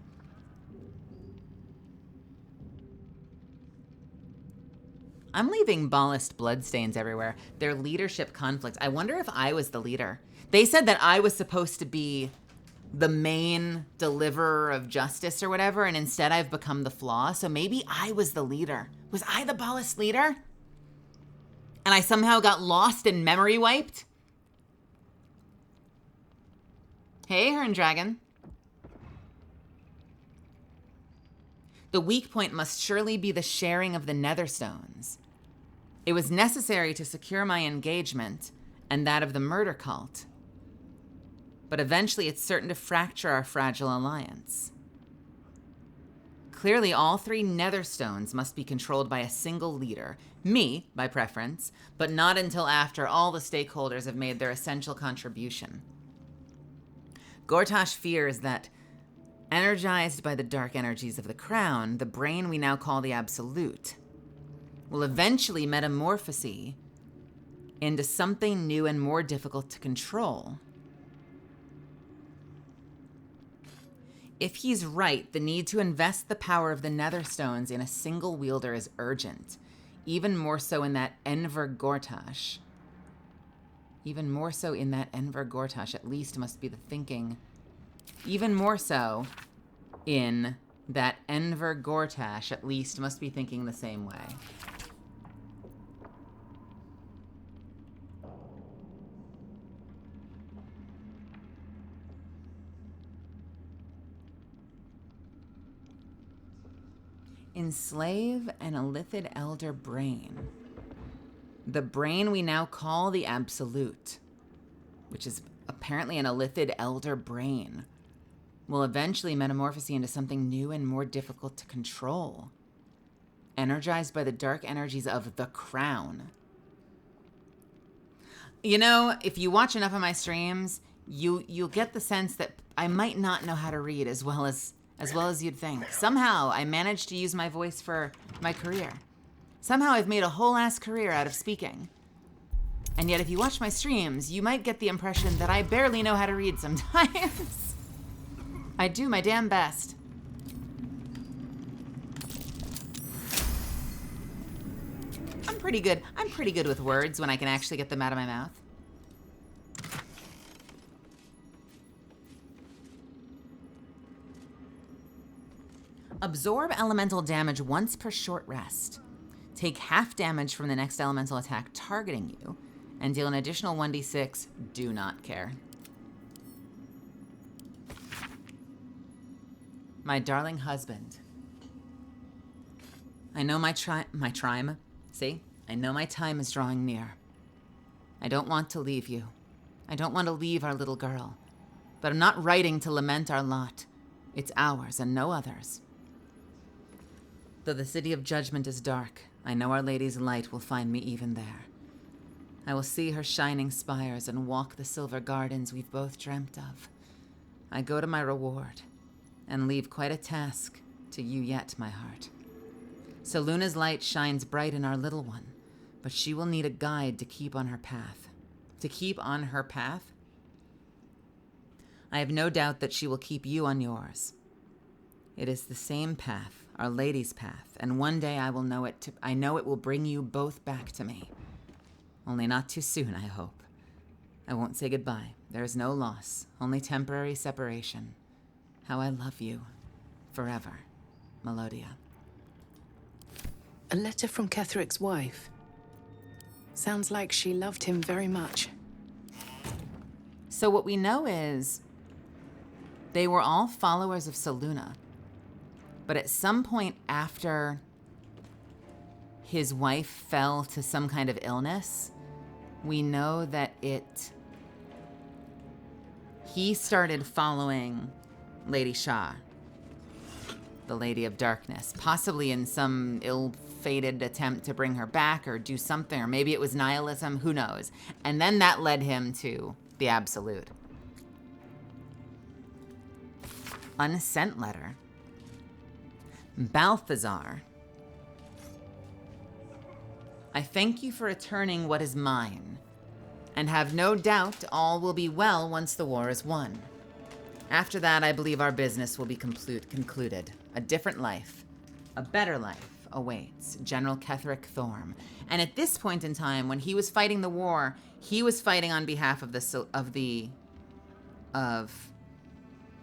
I'm leaving Ballist bloodstains everywhere. Their leadership conflict. I wonder if I was the leader. They said that I was supposed to be the main deliverer of justice or whatever, and instead I've become the flaw, so maybe I was the leader. Was I the Ballist leader? And I somehow got lost and memory wiped? Hey, Hern Dragon. The weak point must surely be the sharing of the Netherstones. It was necessary to secure my engagement and that of the murder cult. But eventually it's certain to fracture our fragile alliance. Clearly, all three Netherstones must be controlled by a single leader, me, by preference, but not until after all the stakeholders have made their essential contribution. Gortash fears that Energized by the dark energies of the crown, the brain we now call the Absolute will eventually metamorphose into something new and more difficult to control. If he's right, the need to invest the power of the Netherstones in a single wielder is urgent, even more so in that Enver Gortash. Even more so in that Enver Gortash, at least must be the thinking. Even more so in that Enver Gortash, at least must be thinking the same way. Enslave an illithid elder brain. The brain we now call the Absolute, which is apparently an illithid elder brain, will eventually metamorphose into something new and more difficult to control. Energized by the dark energies of the crown. You know, if you watch enough of my streams, you'll get the sense that I might not know how to read as well as you'd think. Somehow, I managed to use my voice for my career. Somehow, I've made a whole ass career out of speaking. And yet, if you watch my streams, you might get the impression that I barely know how to read sometimes. I do my damn best. I'm pretty good. I'm pretty good with words when I can actually get them out of my mouth. Absorb elemental damage once per short rest. Take half damage from the next elemental attack targeting you, and deal an additional 1d6. Do not care. My darling husband. I know my time. See? I know my time is drawing near. I don't want to leave you. I don't want to leave our little girl. But I'm not writing to lament our lot. It's ours and no others. Though the city of judgment is dark, I know Our Lady's light will find me even there. I will see her shining spires and walk the silver gardens we've both dreamt of. I go to my reward, and leave quite a task to you yet, my heart. Seluna's light shines bright in our little one, but she will need a guide to keep on her path. To keep on her path? I have no doubt that she will keep you on yours. It is the same path, Our Lady's path, and one day I will know it. I know it will bring you both back to me. Only not too soon, I hope. I won't say goodbye. There is no loss, only temporary separation. How I love you. Forever. Melodia. A letter from Ketheric's wife. Sounds like she loved him very much. So what we know is they were all followers of Selûne. But at some point after his wife fell to some kind of illness, we know that he started following Lady Shah, the Lady of Darkness, possibly in some ill-fated attempt to bring her back or do something, or maybe it was nihilism, who knows. And then that led him to the Absolute. Unsent letter. Balthazar, I thank you for returning what is mine, and have no doubt all will be well once the war is won. After that, I believe our business will be concluded. A different life, a better life awaits General Ketheric Thorm. And at this point in time, when he was fighting the war, he was fighting on behalf of the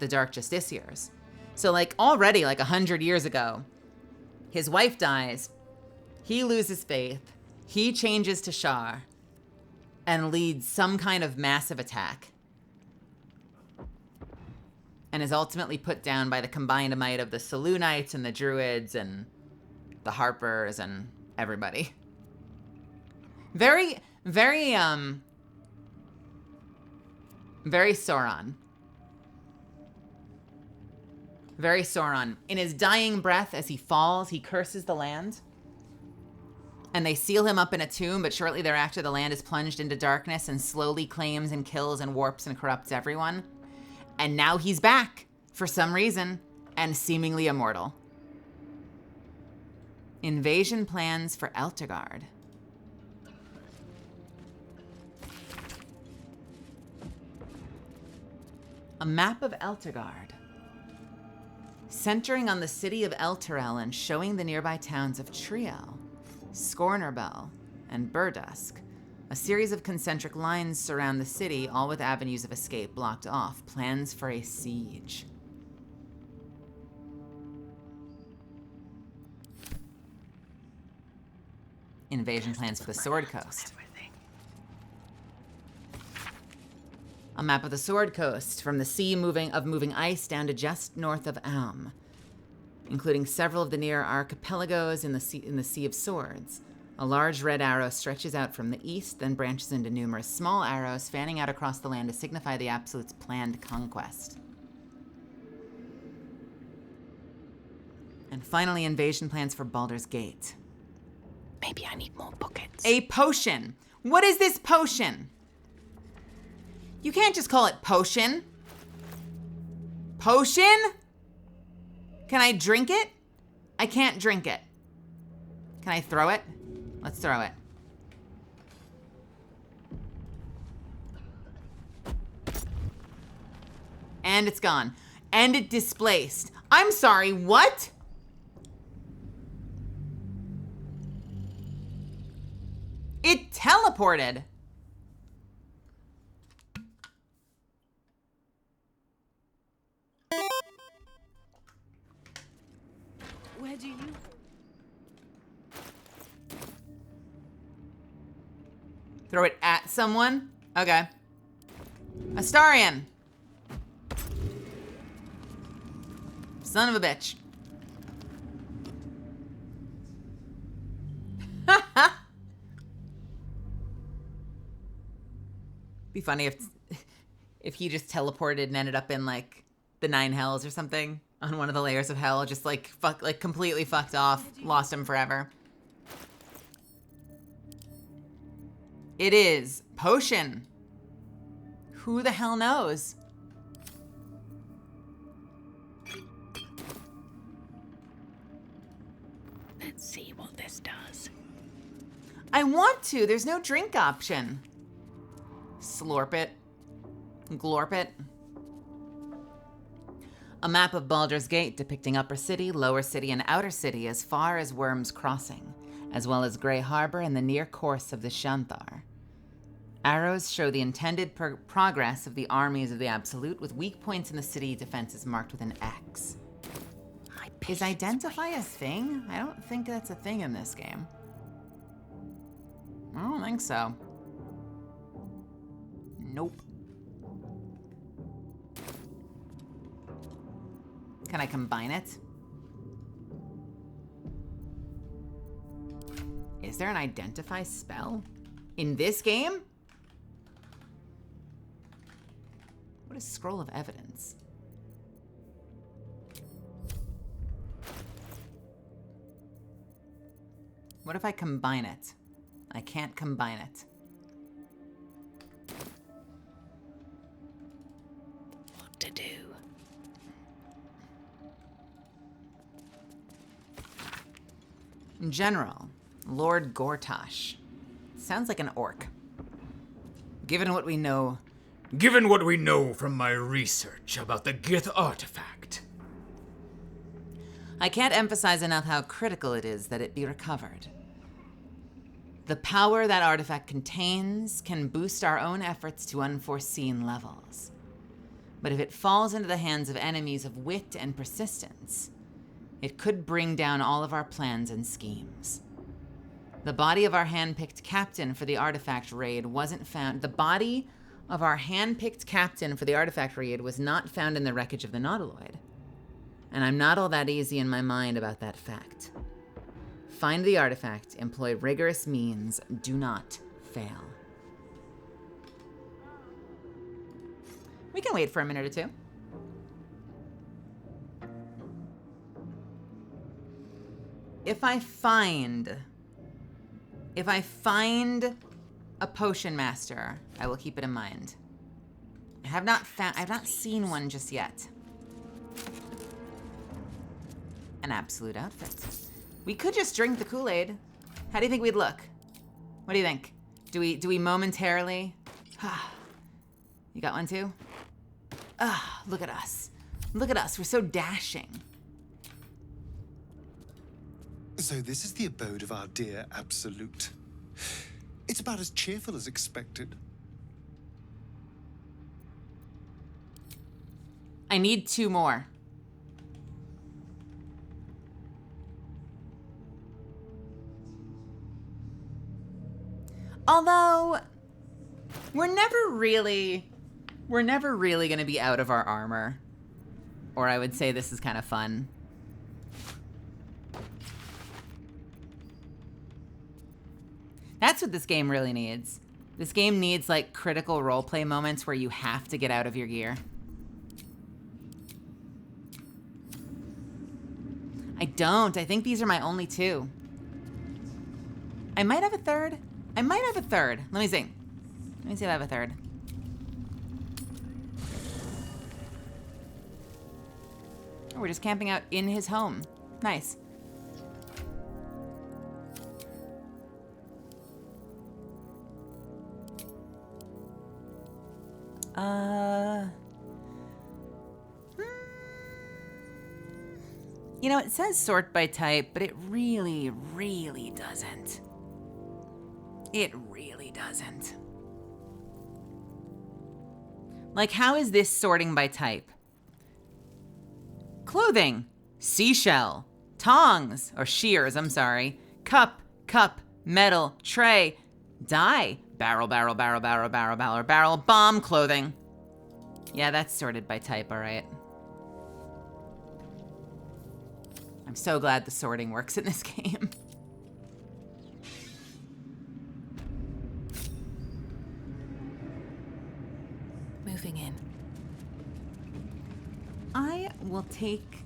Dark Justiciars. So like already like 100 years ago, his wife dies, he loses faith, he changes to Shar, and leads some kind of massive attack. And is ultimately put down by the combined might of the Selûnites and the Druids and the Harpers and everybody. Very Sauron. Very Sauron. In his dying breath, as he falls, he curses the land. And they seal him up in a tomb, but shortly thereafter, the land is plunged into darkness and slowly claims and kills and warps and corrupts everyone. And now he's back. for some reason, and seemingly immortal. Invasion plans for Eltergard. A map of Eltergard. Centering on the city of Elturel and showing the nearby towns of Triel, Scornerbell, and Burdusk. A series of concentric lines surround the city, all with avenues of escape blocked off. Plans for a siege. Invasion plans for the Sword Coast. A map of the Sword Coast, from the sea of moving ice down to just north of Alm, including several of the near archipelagos in the Sea of Swords. A large red arrow stretches out from the east, then branches into numerous small arrows, fanning out across the land to signify the Absolute's planned conquest. And finally, invasion plans for Baldur's Gate. Maybe I need more buckets. A potion! What is this potion? You can't just call it potion. Potion? Can I drink it? I can't drink it. Can I throw it? Let's throw it. And it's gone. And it displaced. I'm sorry, what? It teleported. Where do you... Throw it at someone? Okay. Astarion. Son of a bitch. Be funny if he just teleported and ended up in like the 9 hells or something on one of the layers of hell, just like completely fucked off, lost him forever. It is potion. Who the hell knows? Let's see what this does. I want to. There's no drink option. Slorp it. Glorp it. A map of Baldur's Gate depicting Upper City, Lower City, and Outer City as far as Worm's Crossing, as well as Grey Harbor and the near course of the Shanthar. Arrows show the intended progress of the armies of the Absolute, with weak points in the city defenses marked with an X. Is identify a thing? I don't think that's a thing in this game. I don't think so. Nope. Can I combine it? Is there an identify spell in this game? What is Scroll of Evidence? What if I combine it? I can't combine it. What to do? General, Lord Gortash. Sounds like an orc. Given what we know from my research about the Gith artifact, I can't emphasize enough how critical it is that it be recovered. The power that artifact contains can boost our own efforts to unforeseen levels. But if it falls into the hands of enemies of wit and persistence, it could bring down all of our plans and schemes. The body of our hand-picked captain for the artifact raid wasn't found. The body of our hand-picked captain for the artifact raid was not found in the wreckage of the Nautiloid. And I'm not all that easy in my mind about that fact. Find the artifact, employ rigorous means, do not fail. We can wait for a minute or two. If I find a potion master, I will keep it in mind. I've not seen one just yet. an absolute outfit. We could just drink the Kool-Aid. How do you think we'd look? What do you think? Do we momentarily? You got one too? Look at us. Look at us, we're so dashing. So this is the abode of our dear Absolute. It's about as cheerful as expected. I need 2 more. Although, we're never really gonna be out of our armor. Or I would say this is kind of fun. That's what this game really needs. This game needs like critical roleplay moments where you have to get out of your gear. I don't. I think these are my only 2. I might have a third. I might have a third. Let me see. Let me see if I have a third. Oh, we're just camping out in his home. Nice. You know, it says sort by type, but it really, really doesn't. It really doesn't. Like, how is this sorting by type? Clothing, seashell, tongs, or shears, I'm sorry, cup, metal, tray, dye, barrel, bomb, clothing. Yeah, that's sorted by type, all right. I'm so glad the sorting works in this game. Moving in. I will take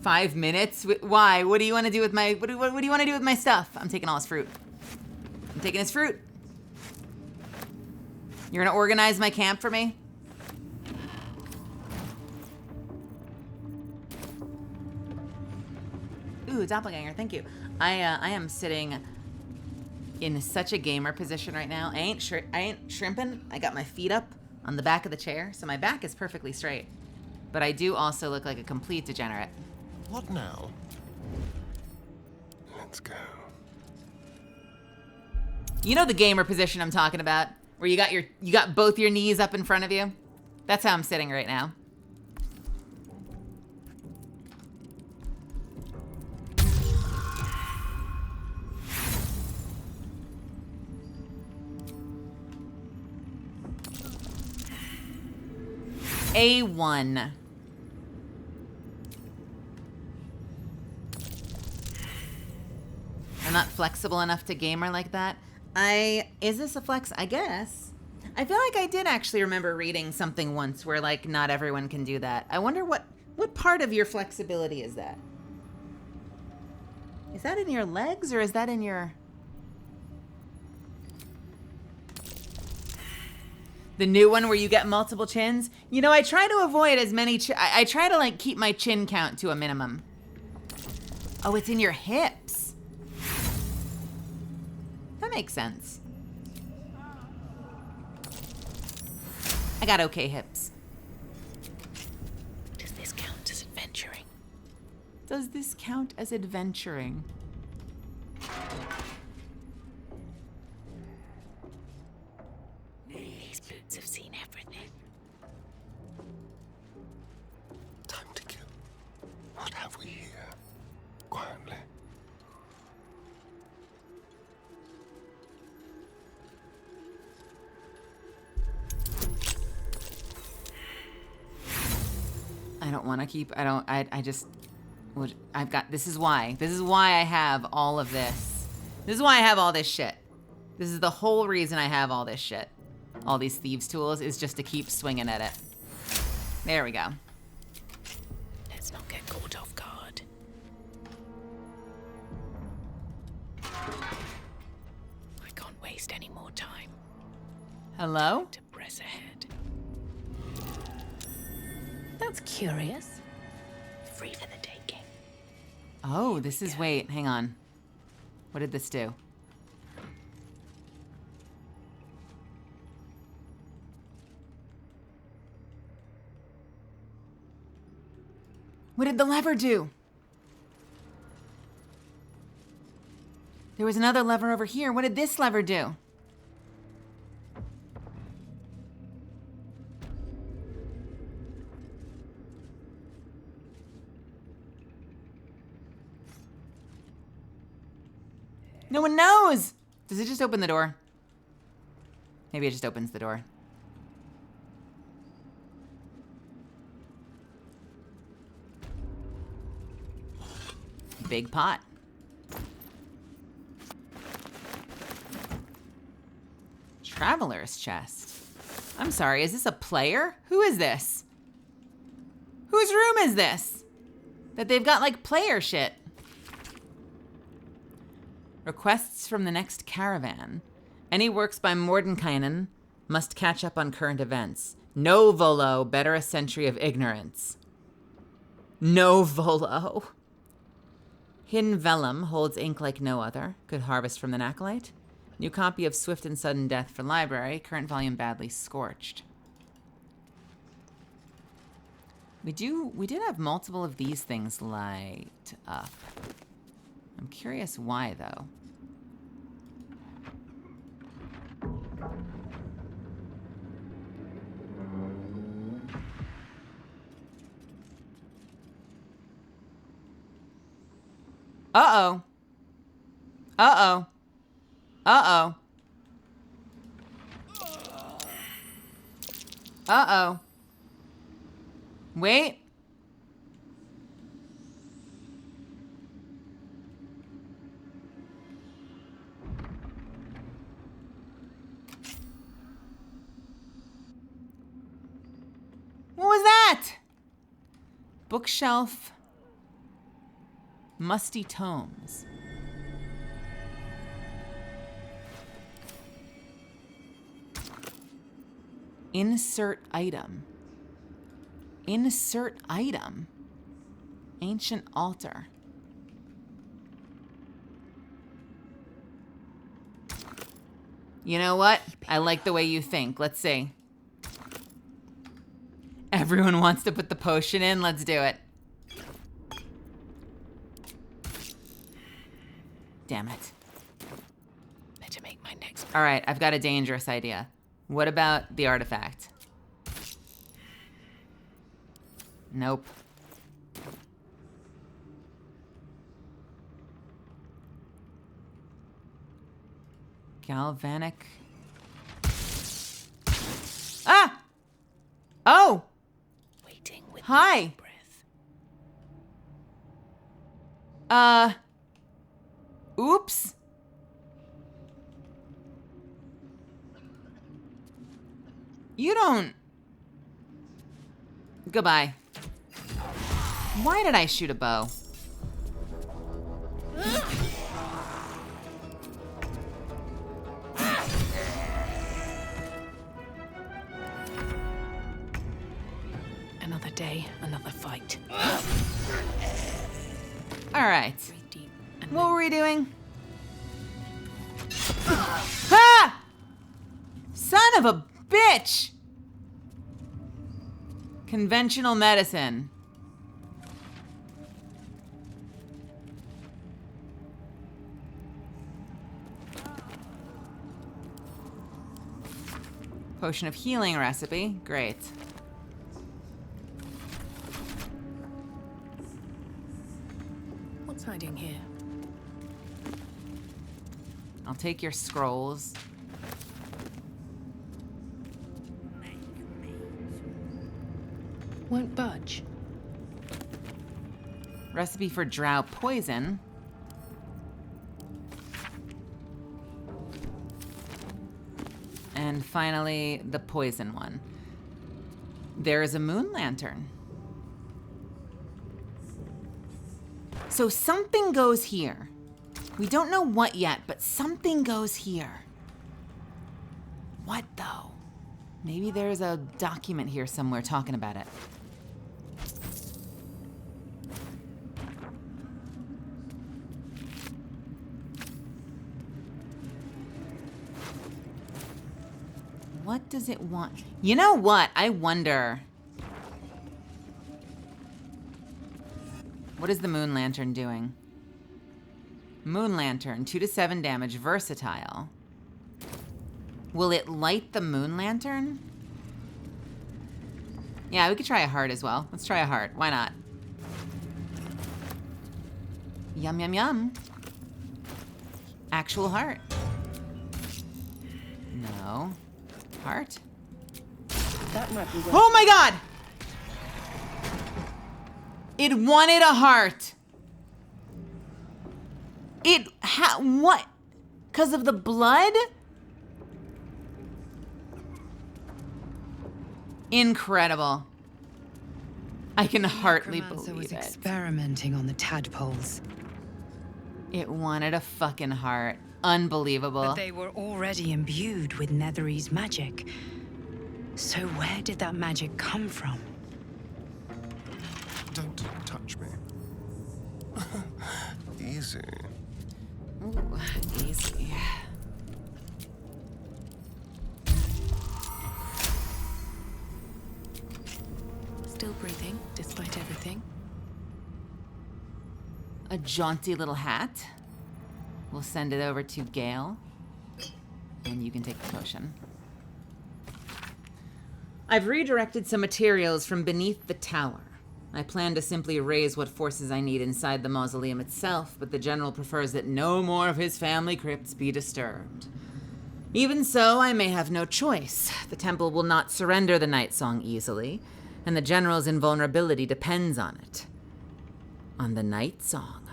5 minutes. Why? What do you want to do with my? What do you want to do with my stuff? I'm taking all his fruit. I'm taking his fruit. You're gonna organize my camp for me? Ooh, doppelganger, thank you. I am sitting in such a gamer position right now. I ain't shrimping. I got my feet up on the back of the chair, so my back is perfectly straight. But I do also look like a complete degenerate. What now? Let's go. You know the gamer position I'm talking about, where you got both your knees up in front of you? That's how I'm sitting right now. A1. I'm not flexible enough to gamer like that. Is this a flex? I guess. I feel like I did actually remember reading something once where like not everyone can do that. I wonder what part of your flexibility is that? Is that in your legs or is that in your... The new one where you get multiple chins? You know, I try to avoid as many I try to like keep my chin count to a minimum. Oh, it's in your hips. That makes sense. I got okay hips. Does this count as adventuring? Does this count as adventuring? These boots have seen everything. Time to kill. What have we here? Quietly. I don't want to keep, I just, I've got, this is why I have all of this. This is why I have all this shit. This is the whole reason I have all this shit. All these thieves' tools is just to keep swinging at it. There we go. Let's not get caught off guard. I can't waste any more time. Hello? To press ahead. That's curious. Free for the Oh, this is, wait, hang on. What did this do? What did the lever do? There was another lever over here. What did this lever do? No one knows! Does it just open the door? Maybe it just opens the door. Big pot. Traveler's chest. I'm sorry, is this a player? Who is this? Whose room is this? That they've got like player shit. Requests from the next caravan. Any works by Mordenkainen must catch up on current events. No Volo, better a century of ignorance. No Volo. Hidden Vellum holds ink like no other. Good harvest from the Acolyte. New copy of Swift and Sudden Death for library. Current volume badly scorched. We did have multiple of these things light up. I'm curious why, though. Uh-oh. Uh-oh. Uh-oh. Uh-oh. Wait. What was that? Bookshelf. Musty tomes. Insert item. Insert item. Ancient altar. You know what? I like the way you think. Let's see. Everyone wants to put the potion in. Let's do it. Damn it. Better make my next. All right, I've got a dangerous idea. What about the artifact? Nope. Galvanic. Ah! Oh! Waiting with hi. Breath. Oops. You don't... Goodbye. Why did I shoot a bow? Another day, another fight. All right. What were we doing? Ah! Son of a bitch! Conventional medicine. Potion of healing recipe. Great. What's hiding here? I'll take your scrolls. Won't budge. Recipe for drow poison. And finally, the poison one. There is a moon lantern. So something goes here. We don't know what yet, but something goes here. What though? Maybe there's a document here somewhere talking about it. What does it want? You know what? I wonder. What is the Moon Lantern doing? Moon Lantern, 2 to 7 damage, versatile. Will it light the Moon Lantern? Yeah, we could try a heart as well. Let's try a heart. Why not? Yum, yum, yum. Actual heart. No. Heart? That might be. Oh my god! It wanted a heart. What? Because of the blood? Incredible. I can hardly believe it. Experimenting on the tadpoles. It wanted a fucking heart. Unbelievable. But they were already imbued with Netherese magic. So where did that magic come from? Don't touch me. Easy. Ooh, easy. Still breathing, despite everything. A jaunty little hat. We'll send it over to Gale. And you can take the potion. I've redirected some materials from beneath the tower. I plan to simply raise what forces I need inside the mausoleum itself, but the general prefers that no more of his family crypts be disturbed. Even so, I may have no choice. The temple will not surrender the Night Song easily, and the general's invulnerability depends on it. On the Night Song.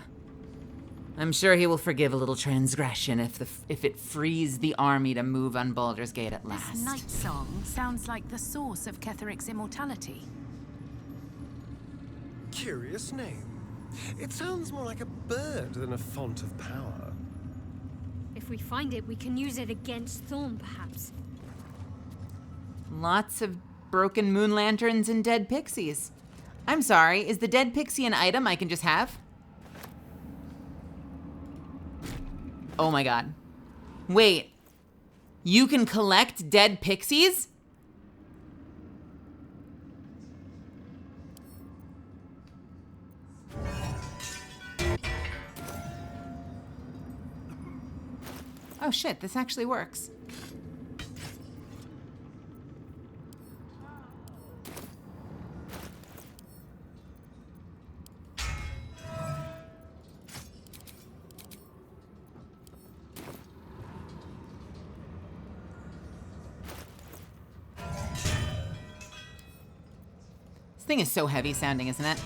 I'm sure he will forgive a little transgression if it frees the army to move on Baldur's Gate at last. This Night Song sounds like the source of Ketheric's immortality. Curious name. It sounds more like a bird than a font of power. If we find it, we can use it against Thorn, perhaps. Lots of broken moon lanterns and dead pixies. I'm sorry, is the dead pixie an item I can just have? Oh my god. Wait. You can collect dead pixies? Oh shit, this actually works. This thing is so heavy sounding, isn't it?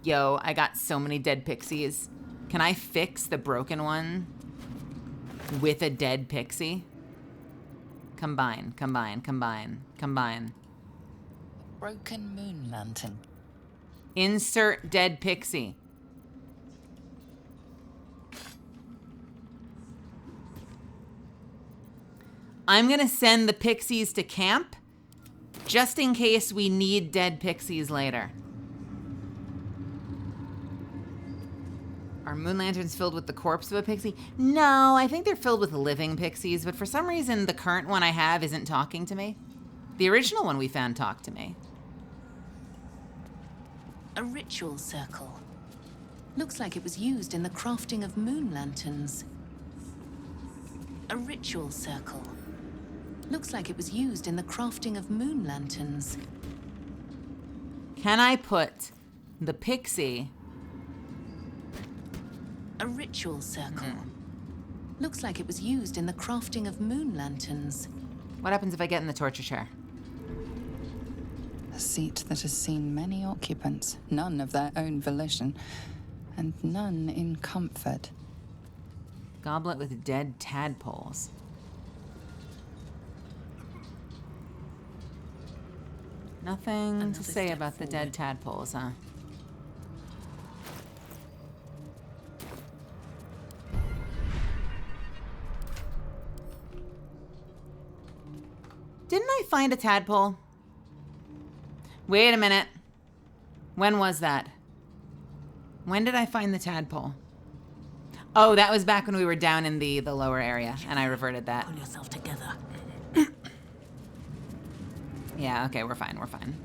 Yo, I got so many dead pixies. Can I fix the broken one with a dead pixie? Combine, combine, combine, combine. Broken moon lantern. Insert dead pixie. I'm gonna send the pixies to camp just in case we need dead pixies later. Are moon lanterns filled with the corpse of a pixie? No, I think they're filled with living pixies, but for some reason the current one I have isn't talking to me. The original one we found talked to me. A ritual circle. Looks like it was used in the crafting of moon lanterns. A ritual circle. Looks like it was used in the crafting of moon lanterns. Can I put the pixie... A ritual circle. Looks like it was used in the crafting of moon lanterns. What happens if I get in the torture chair? A seat that has seen many occupants, none of their own volition, and none in comfort. Goblet with dead tadpoles. Nothing to say about the dead tadpoles, huh? Didn't I find a tadpole? Wait a minute. When was that? When did I find the tadpole? Oh, that was back when we were down in the lower area, and I reverted that. Pull yourself together. Yeah, okay, we're fine, we're fine.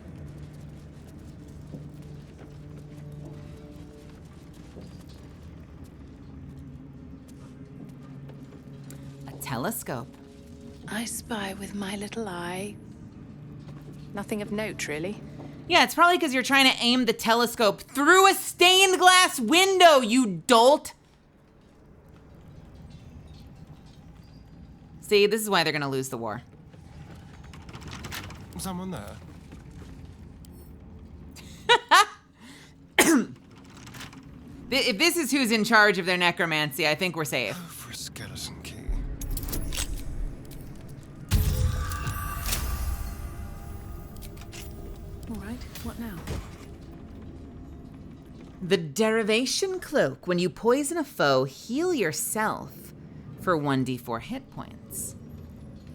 A telescope. I spy with my little eye. Nothing of note, really. Yeah, it's probably because you're trying to aim the telescope through a stained glass window, you dolt! See, this is why they're gonna lose the war. Someone there? If this is who's in charge of their necromancy, I think we're safe. For a skeleton key. All right, what now? The derivation cloak. When you poison a foe, heal yourself for 1d4 hit points.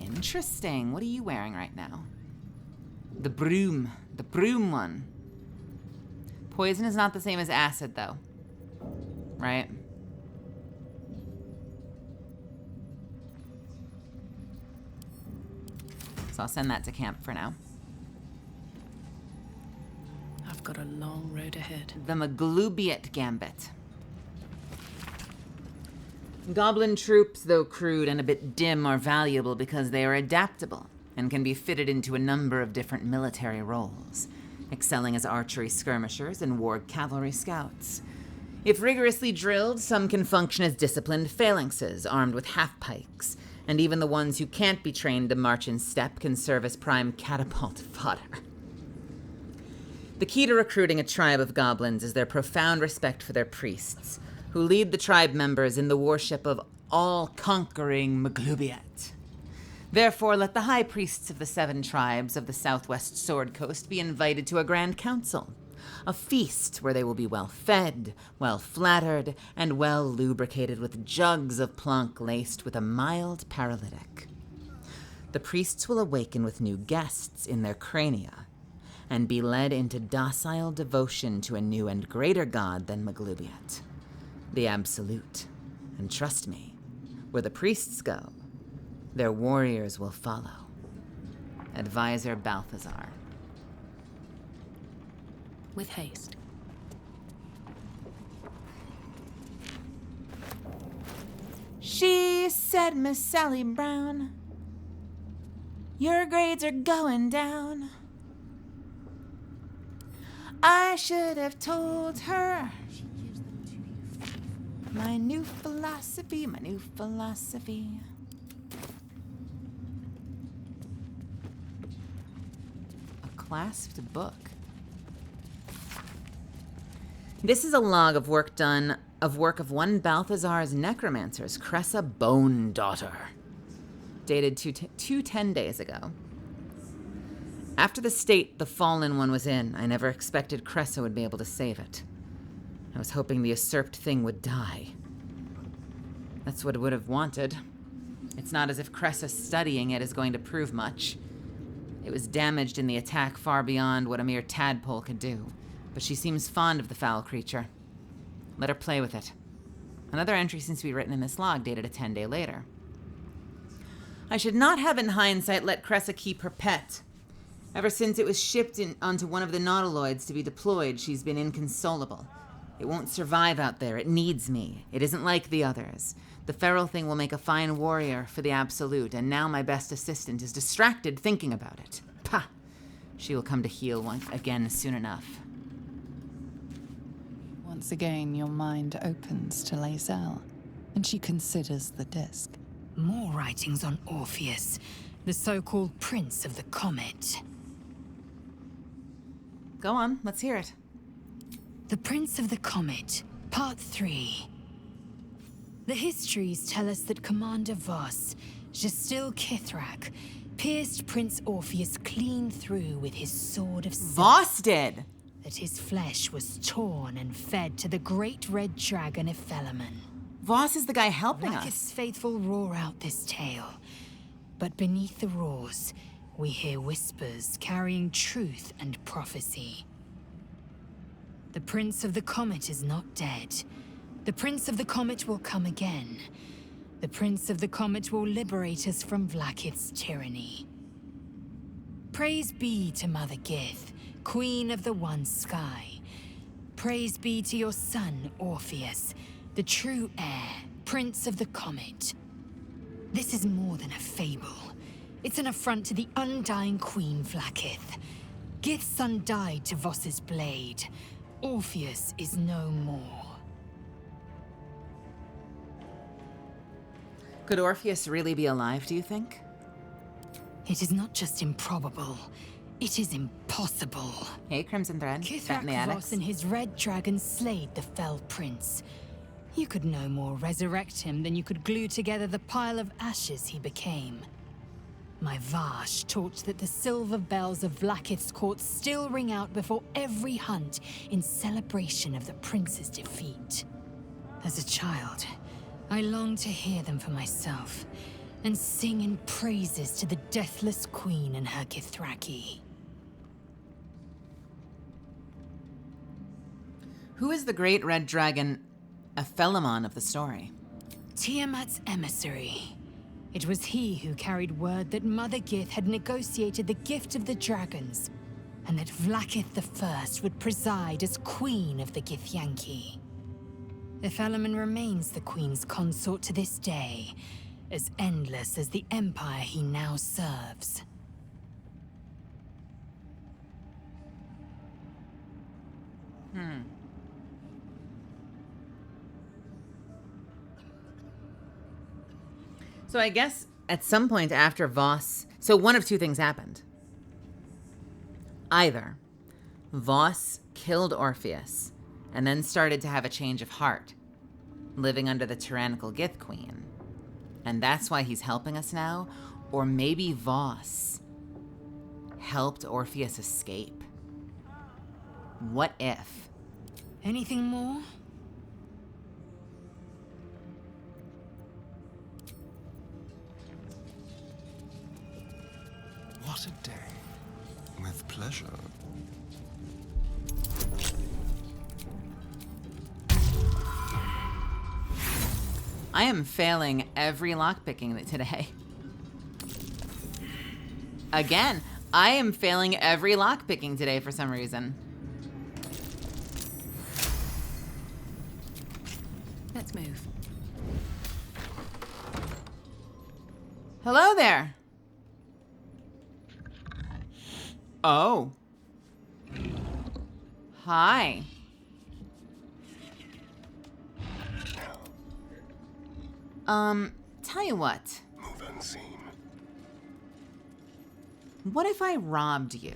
Interesting. What are you wearing right now? The broom one. Poison is not the same as acid, though. Right? So I'll send that to camp for now. I've got a long road ahead. The Maglubiet Gambit. Goblin troops, though crude and a bit dim, are valuable because they are adaptable and can be fitted into a number of different military roles, excelling as archery skirmishers and war cavalry scouts. If rigorously drilled, some can function as disciplined phalanxes, armed with half-pikes, and even the ones who can't be trained to march in step can serve as prime catapult fodder. The key to recruiting a tribe of goblins is their profound respect for their priests, who lead the tribe members in the worship of all-conquering Maglubiet. Therefore, let the high priests of the 7 tribes of the southwest Sword Coast be invited to a grand council, a feast where they will be well fed, well flattered, and well lubricated with jugs of plunk laced with a mild paralytic. The priests will awaken with new guests in their crania, and be led into docile devotion to a new and greater god than Maglubiet, the Absolute. And trust me, where the priests go, their warriors will follow. Advisor Balthazar. With haste. She said, Miss Sally Brown, your grades are going down. I should have told her my new philosophy, my new philosophy. A clasped book. This is a log of work of one Balthazar's necromancers, Cressa Bone Daughter, dated 10 days ago. After the state the Fallen One was in, I never expected Cressa would be able to save it. I was hoping the usurped thing would die. That's what it would have wanted. It's not as if Cressa studying it is going to prove much. It was damaged in the attack far beyond what a mere tadpole could do, but she seems fond of the foul creature. Let her play with it. Another entry seems to be written in this log, dated a 10-day later. I should not have, in hindsight, let Cressa keep her pet. Ever since it was shipped onto one of the nautiloids to be deployed, she's been inconsolable. It won't survive out there. It needs me. It isn't like the others. The feral thing will make a fine warrior for the Absolute, and now my best assistant is distracted thinking about it. Pah! She will come to heal again soon enough. Once again, your mind opens to Lae'zel, and she considers the disc. More writings on Orpheus, the so-called Prince of the Comet. Go on, let's hear it. The Prince of the Comet, Part 3. The histories tell us that Commander Voss, Gestil Kithrak, pierced Prince Orpheus clean through with his sword of silk. Voss did! That his flesh was torn and fed to the great red dragon Ephelemon. Voss is the guy helping Rakith's us. faithful roar out this tale. But beneath the roars, we hear whispers carrying truth and prophecy. Prince of the Comet is not dead. The Prince of the Comet will come again. The Prince of the Comet will liberate us from Vlaakith's tyranny. Praise be to Mother Gith, Queen of the One Sky. Praise be to your son, Orpheus, the true heir, Prince of the Comet. This is more than a fable. It's an affront to the undying Queen Vlaakith. Gith's son died to Voss's blade. Orpheus is no more. Could Orpheus really be alive, do you think? It is not just improbable, it is impossible. Hey, Crimson Thread. Fat in the attic. Voss and his red dragon slayed the fell prince. You could no more resurrect him than you could glue together the pile of ashes he became. My Vash taught that the silver bells of Vlaakith's court still ring out before every hunt in celebration of the prince's defeat. As a child, I longed to hear them for myself, and sing in praises to the deathless queen and her Githraki. Who is the great red dragon, Aphellimon of the story? Tiamat's emissary. It was he who carried word that Mother Gith had negotiated the gift of the dragons, and that Vlaakith I would preside as queen of the Githyanki. Aphellimon remains the queen's consort to this day, as endless as the empire he now serves. So I guess at some point after Voss... So one of two things happened. Either Voss killed Orpheus and then started to have a change of heart, living under the tyrannical Gith Queen. And that's why he's helping us now. Or maybe Voss helped Orpheus escape. What if? Anything more? What a day. With pleasure. I am failing every lockpicking today. Again, I am failing every lockpicking today for some reason. Let's move. Hello there. Oh. Hi. Tell you what. Move unseen. What if I robbed you?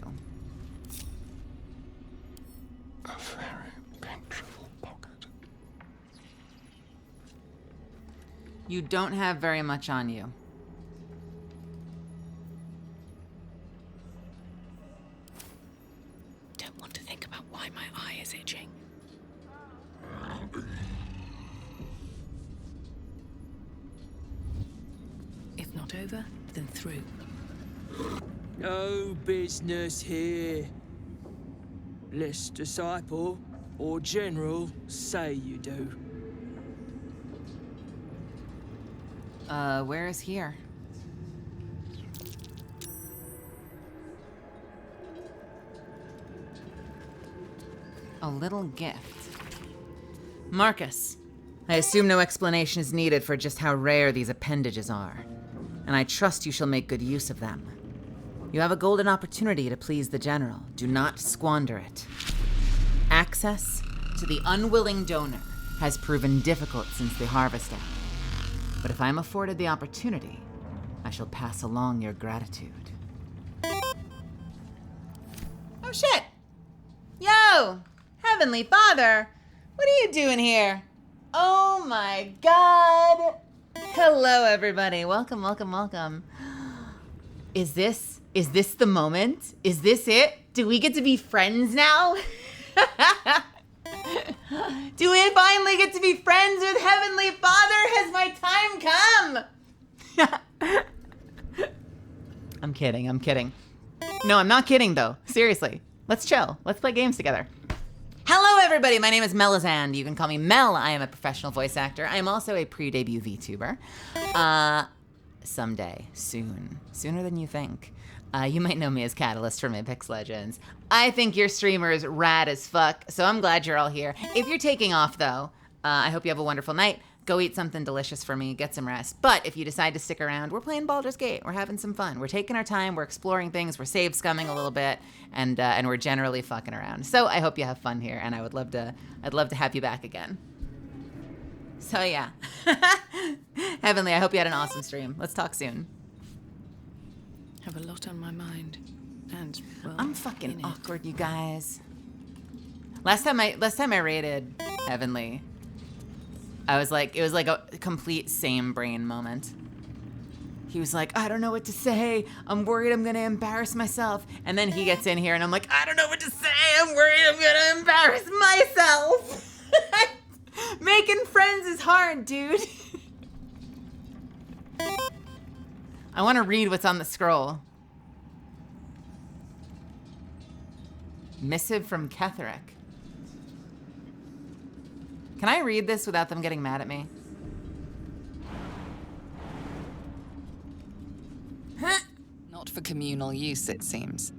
A very pinchable pocket. You don't have very much on you. Don't want to think about why my eye is itching. If not over, then through. No business here. Less disciple or general say you do. Where is here? A little gift. Marcus, I assume no explanation is needed for just how rare these appendages are, and I trust you shall make good use of them. You have a golden opportunity to please the general. Do not squander it. Access to the unwilling donor has proven difficult since the Harvest Hour. But if I'm afforded the opportunity, I shall pass along your gratitude. Oh shit! Yo! Heavenly Father! What are you doing here? Oh my god! Hello everybody. Welcome, welcome, welcome. Is this the moment? Is this it? Do we get to be friends now? Do we finally get to be friends with Heavenly Father? Has my time come? I'm kidding. No, I'm not kidding though. Seriously. Let's chill. Let's play games together. Hello everybody, my name is Melizand. You can call me Mel. I am a professional voice actor. I am also a pre-debut VTuber. Someday, soon, sooner than you think. You might know me as Catalyst from Apex Legends. I think your streamer is rad as fuck, so I'm glad you're all here. If you're taking off, though, I hope you have a wonderful night. Go eat something delicious for me, get some rest. But if you decide to stick around, we're playing Baldur's Gate. We're having some fun. We're taking our time, we're exploring things, we're save scumming a little bit, and we're generally fucking around. So I hope you have fun here, and I'd love to have you back again. So yeah. Heavenly, I hope you had an awesome stream. Let's talk soon. Have a lot on my mind. And well, I'm fucking awkward, you guys. Last time I raided Heavenly, I was like, it was like a complete same brain moment. He was like, I don't know what to say. I'm worried I'm gonna embarrass myself. And then he gets in here and I'm like, I don't know what to say. I'm worried I'm gonna embarrass myself. Making friends is hard, dude. I want to read what's on the scroll. Missive from Ketherick. Can I read this without them getting mad at me? Not for communal use, it seems.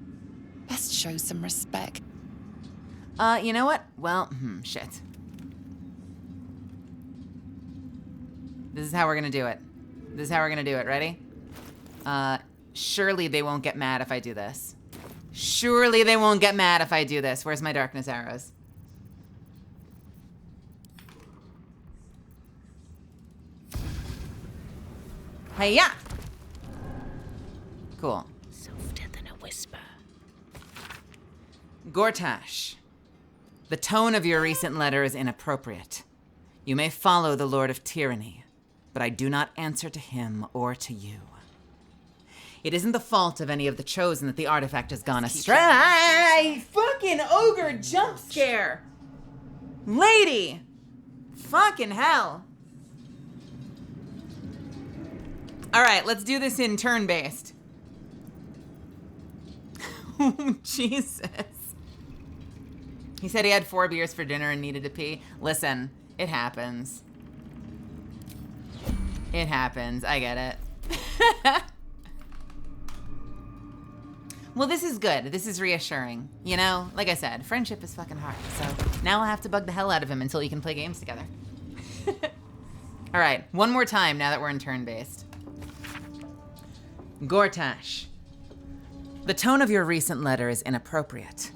Best show some respect. You know what? Well, shit. This is how we're gonna do it. This is how we're gonna do it. Ready? Surely they won't get mad if I do this. Surely they won't get mad if I do this. Where's my darkness arrows? Hiya! Cool. Softer than a whisper. Gortash, the tone of your recent letter is inappropriate. You may follow the Lord of Tyranny, but I do not answer to him or to you. It isn't the fault of any of the Chosen that the artifact has gone astray. Fucking ogre jump scare! Lady! Fucking hell. Alright, let's do this in turn-based. Oh, Jesus. He said he had 4 beers for dinner and needed to pee. Listen, it happens. It happens. I get it. Well, this is good. This is reassuring. You know, like I said, friendship is fucking hard. So now I'll have to bug the hell out of him until we can play games together. All right, one more time now that we're in turn-based. Gortash, the tone of your recent letter is inappropriate.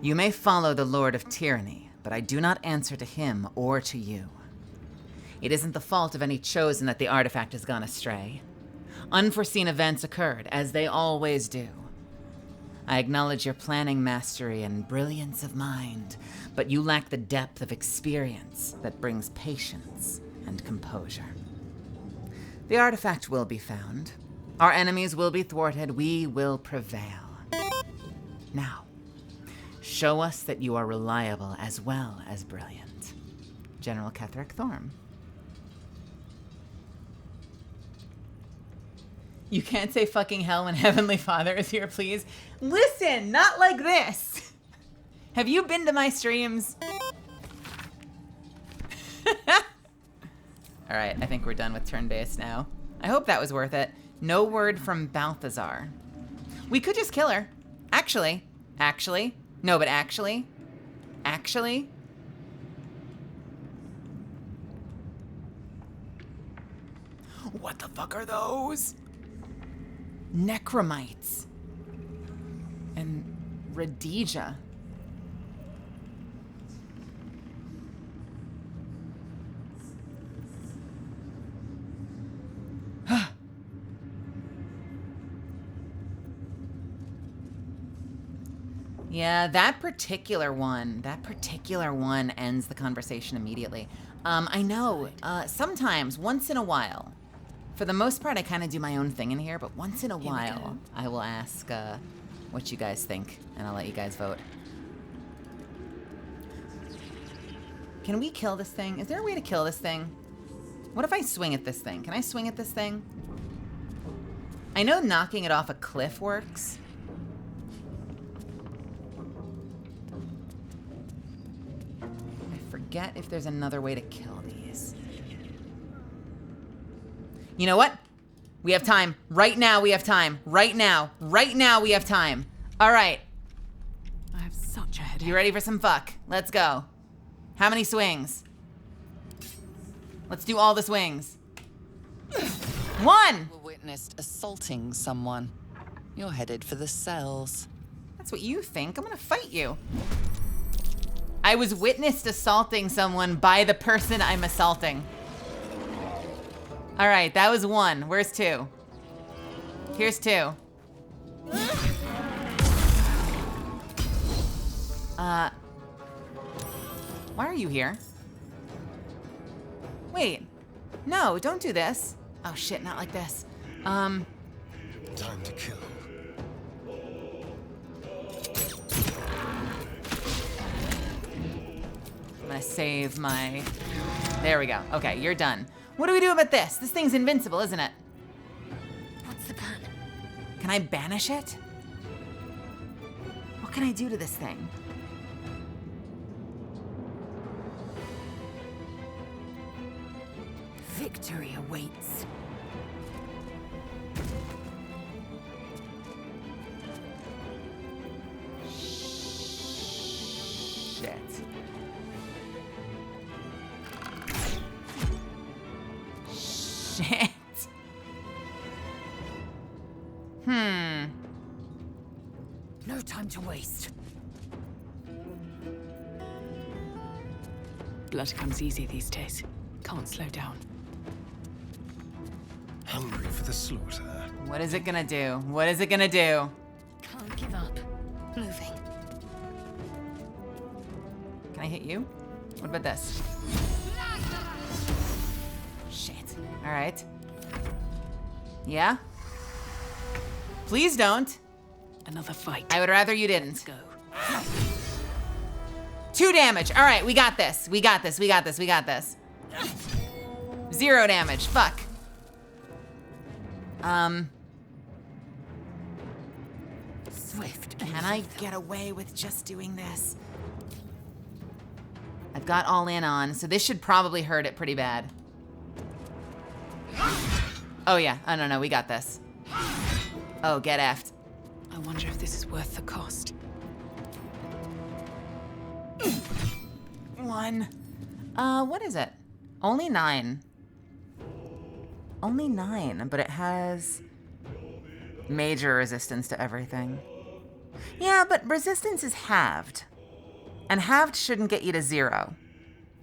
You may follow the Lord of Tyranny, but I do not answer to him or to you. It isn't the fault of any Chosen that the artifact has gone astray. Unforeseen events occurred, as they always do. I acknowledge your planning mastery and brilliance of mind, but you lack the depth of experience that brings patience and composure. The artifact will be found. Our enemies will be thwarted. We will prevail. Now, show us that you are reliable as well as brilliant. General Ketherick Thorm. You can't say fucking hell when Heavenly Father is here, please. Listen, not like this. Have you been to my streams? All right, I think we're done with turn-based now. I hope that was worth it. No word from Balthazar. We could just kill her. Actually. No, but actually. What the fuck are those? Necromites. And Rhodesia. Yeah, that particular one ends the conversation immediately. I know, sometimes, once in a while, for the most part, I kind of do my own thing in here, but once in a while, I will ask what you guys think, and I'll let you guys vote. Can we kill this thing? Is there a way to kill this thing? What if I swing at this thing? Can I swing at this thing? I know knocking it off a cliff works. forget if there's another way to kill these. You know what? We have time. Right now we have time. Right now. Right now we have time. All right. I have such a headache. You ready for some fuck? Let's go. How many swings? Let's do all the swings. 1! Witnessed assaulting someone. You're headed for the cells. That's what you think. I'm gonna fight you. I was witnessed assaulting someone by the person I'm assaulting. All right, that was 1. Where's 2? Here's 2. Why are you here? Wait. No, don't do this. Oh shit, not like this. Time to kill. I'm gonna save my... There we go. Okay, you're done. What do we do about this? This thing's invincible, isn't it? What's the plan? Can I banish it? What can I do to this thing? Victory awaits. Shit. Shit. No time to waste. Blood comes easy these days. Can't slow down. Hungry for the slaughter. What is it gonna do? What is it gonna do? Can't give up. Moving. Can I hit you? What about this? Shit. All right. Yeah? Please don't. Another fight. I would rather you didn't. Let's go. 2 damage. All right, we got this. We got this. We got this. We got this. 0 damage. Fuck. Swift. Can I get away with just doing this? I've got all in on, so this should probably hurt it pretty bad. Oh yeah. Oh no, we got this. Oh, get effed. I wonder if this is worth the cost. 1. What is it? Only 9. Only 9, but it has major resistance to everything. Yeah, but resistance is halved. And halved shouldn't get you to 0.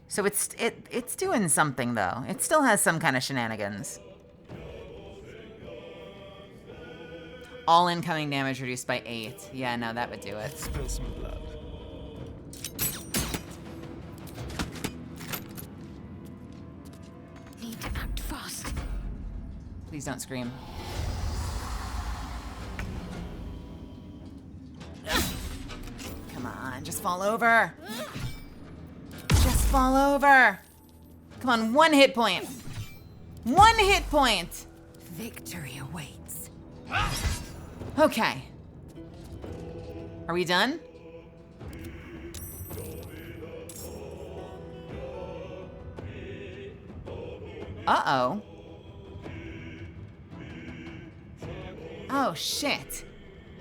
So it's doing something though. It still has some kind of shenanigans. All incoming damage reduced by 8. Yeah, no, that would do it. Let's spill some blood. Need to act fast. Please don't scream. Come on, just fall over. Just fall over. Come on, 1 hit point. 1 hit point. Victory awaits. Okay. Are we done? Uh-oh. Oh, shit.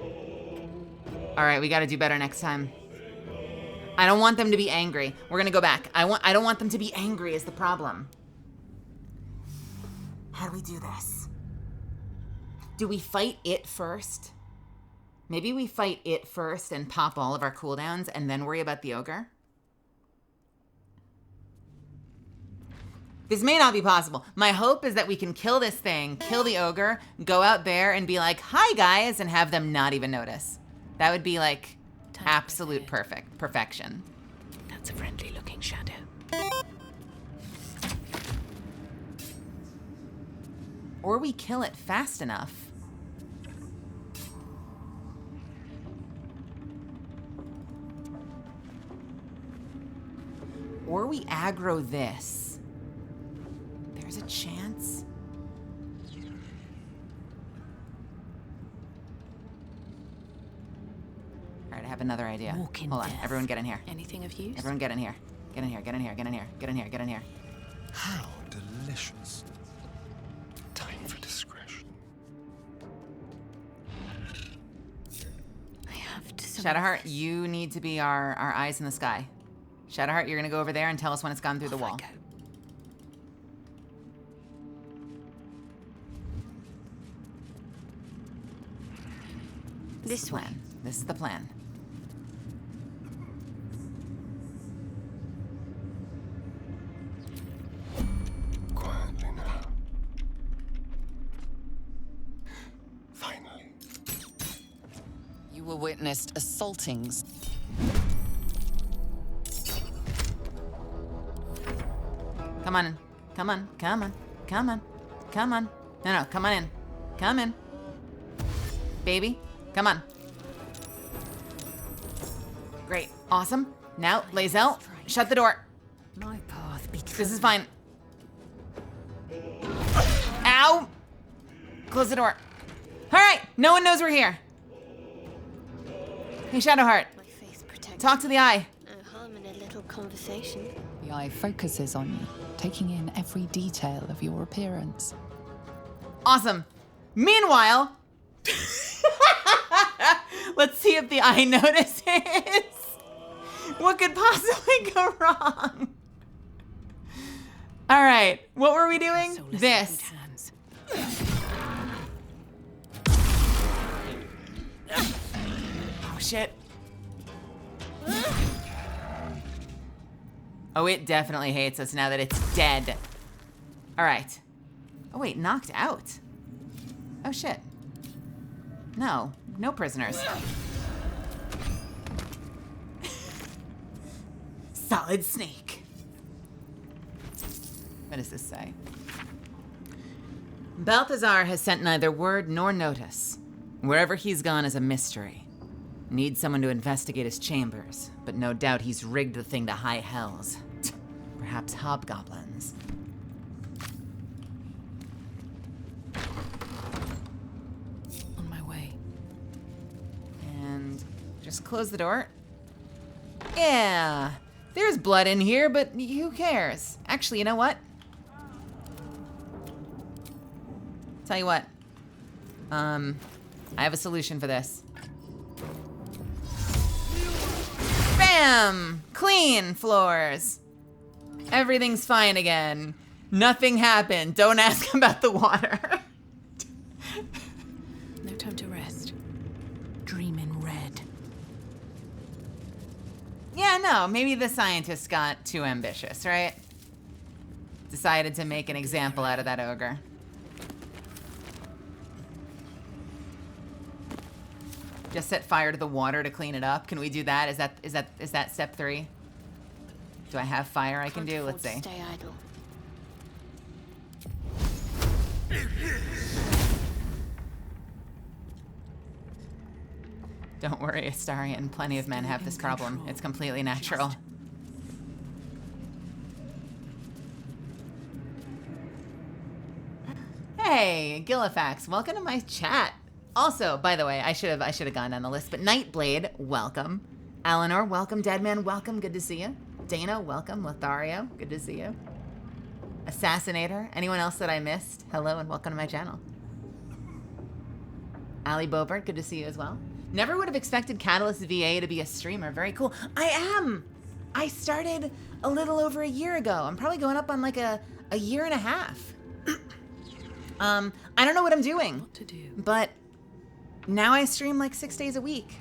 All right, we gotta do better next time. I don't want them to be angry. We're gonna go back. I don't want them to be angry is the problem. How do we do this? Do we fight it first? Maybe we fight it first and pop all of our cooldowns and then worry about the ogre? This may not be possible. My hope is that we can kill this thing, kill the ogre, go out there and be like, hi guys, and have them not even notice. That would be like absolute perfection. That's a friendly looking shadow. Or we kill it fast enough. Or we aggro this. There's a chance. All right, I have another idea. Walk in Hold on, death. everyone get in here. Anything of use? Everyone get in here. Get in here, get in here, get in here, get in here, get in here. How delicious. Time for discretion. I have to. Shadowheart, you need to be our eyes in the sky. Shadowheart, you're gonna go over there and tell us when it's gone through the wall. This way. This is the plan. Quietly now. Finally. You were witnessed assaultings. Come on in. Come on. Come on. Come on. Come on. No, come on in. Come in. Baby, come on. Great. Awesome. Now, Lae'zel, shut the door. My path be This is fine. Ow! Close the door. All right, no one knows we're here. Hey, Shadowheart. My face protected. Talk to the eye. No harm in a little conversation. The eye focuses on you, taking in every detail of your appearance. Awesome. Meanwhile, let's see if the eye notices. What could possibly go wrong? All right, what were we doing? This. Oh, shit. Oh, it definitely hates us now that it's dead. All right. Oh, wait, knocked out. Oh, shit. No, no prisoners. Solid snake. What does this say? Balthazar has sent neither word nor notice. Wherever he's gone is a mystery. Need someone to investigate his chambers, but no doubt he's rigged the thing to high hells. Perhaps hobgoblins. On my way. And just close the door. Yeah, there's blood in here, but who cares? Actually, you know what? Tell you what. I have a solution for this. Bam! Clean floors. Everything's fine again. Nothing happened. Don't ask about the water. No time to rest. Dream in red. Yeah, no, maybe the scientists got too ambitious, right? Decided to make an example out of that ogre. Just set fire to the water to clean it up. Can we do that? Is that step 3? Do I have fire I can do? Let's see. Stay idle. Don't worry, Astarian. Plenty of men have this problem. It's completely natural. Hey, Gillifax, welcome to my chat. Also, by the way, I should have gone down the list, but Nightblade, welcome. Eleanor, welcome. Deadman, welcome. Good to see you. Dana, welcome. Lothario, good to see you. Assassinator, anyone else that I missed? Hello and welcome to my channel. Ali Bobert, good to see you as well. Never would have expected Catalyst VA to be a streamer. Very cool. I am. I started a little over a year ago. I'm probably going up on like a year and a half. I don't know what I'm doing. What to do? But now I stream like 6 days a week.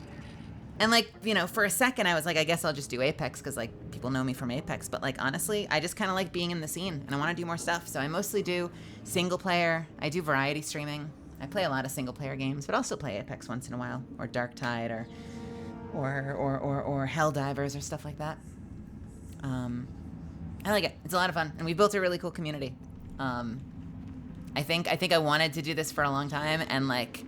And like, you know, for a second I was like, I guess I'll just do Apex because like people know me from Apex. But like, honestly, I just kind of like being in the scene and I want to do more stuff. So I mostly do single player. I do variety streaming. I play a lot of single player games, but also play Apex once in a while, or Dark Tide, or Helldivers or stuff like that. I like it. It's a lot of fun, and we built a really cool community. I think I wanted to do this for a long time, and like,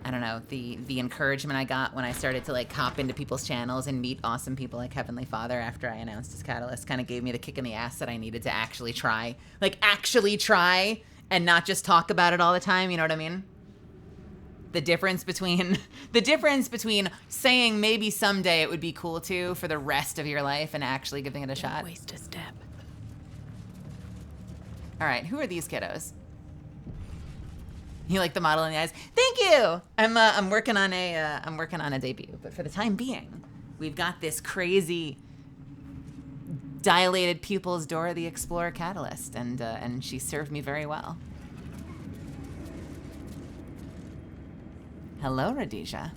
I don't know, the encouragement I got when I started to like hop into people's channels and meet awesome people like Heavenly Father after I announced his Catalyst kind of gave me the kick in the ass that I needed to actually try. Like, actually try, and not just talk about it all the time, you know what I mean? the difference between saying maybe someday it would be cool to for the rest of your life and actually giving it a shot. Don't waste a step. All right, who are these kiddos? You like the model in the eyes? Thank you. I'm working on a debut, but for the time being, we've got this crazy dilated pupils Dora the Explorer Catalyst, and she served me very well. Hello, Rhodesia.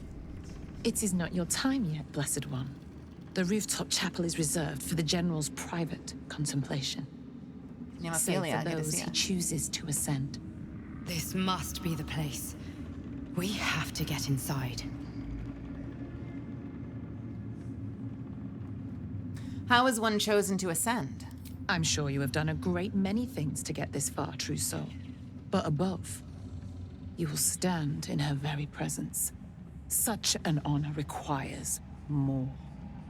It is not your time yet, Blessed One. The rooftop chapel is reserved for the General's private contemplation. Save Nemophilia, for good to those see he ya. chooses to ascend. This must be the place. We have to get inside. How is one chosen to ascend? I'm sure you have done a great many things to get this far, true soul. But above, you will stand in her very presence. Such an honor requires more.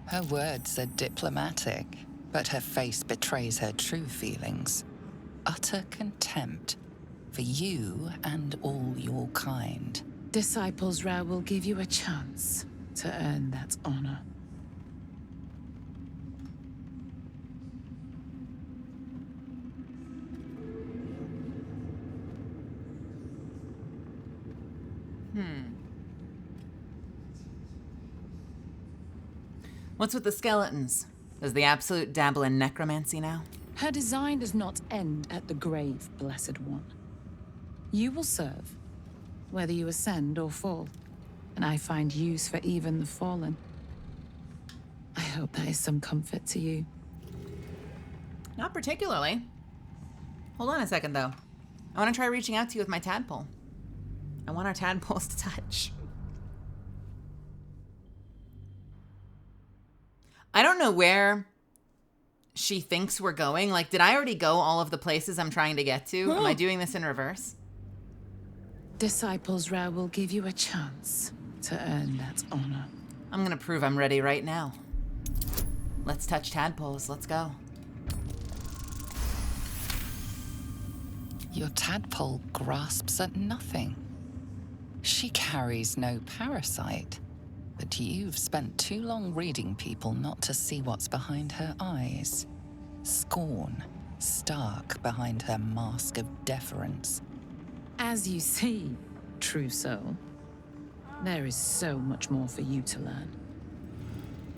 Her words are diplomatic, but her face betrays her true feelings. Utter contempt for you and all your kind. Disciples Ra will give you a chance to earn that honor. What's with the skeletons? Does the Absolute dabble in necromancy now? Her design does not end at the grave, Blessed One. You will serve, whether you ascend or fall, and I find use for even the fallen. I hope that is some comfort to you. Not particularly. Hold on a second, though. I want to try reaching out to you with my tadpole. I want our tadpoles to touch. I don't know where she thinks we're going. Like, did I already go all of the places I'm trying to get to? Am I doing this in reverse? Disciples Ra will give you a chance to earn that honor. I'm gonna prove I'm ready right now. Let's touch tadpoles. Let's go. Your tadpole grasps at nothing. She carries no parasite, but you've spent too long reading people not to see what's behind her eyes. Scorn, stark behind her mask of deference. As you see, true soul, there is so much more for you to learn.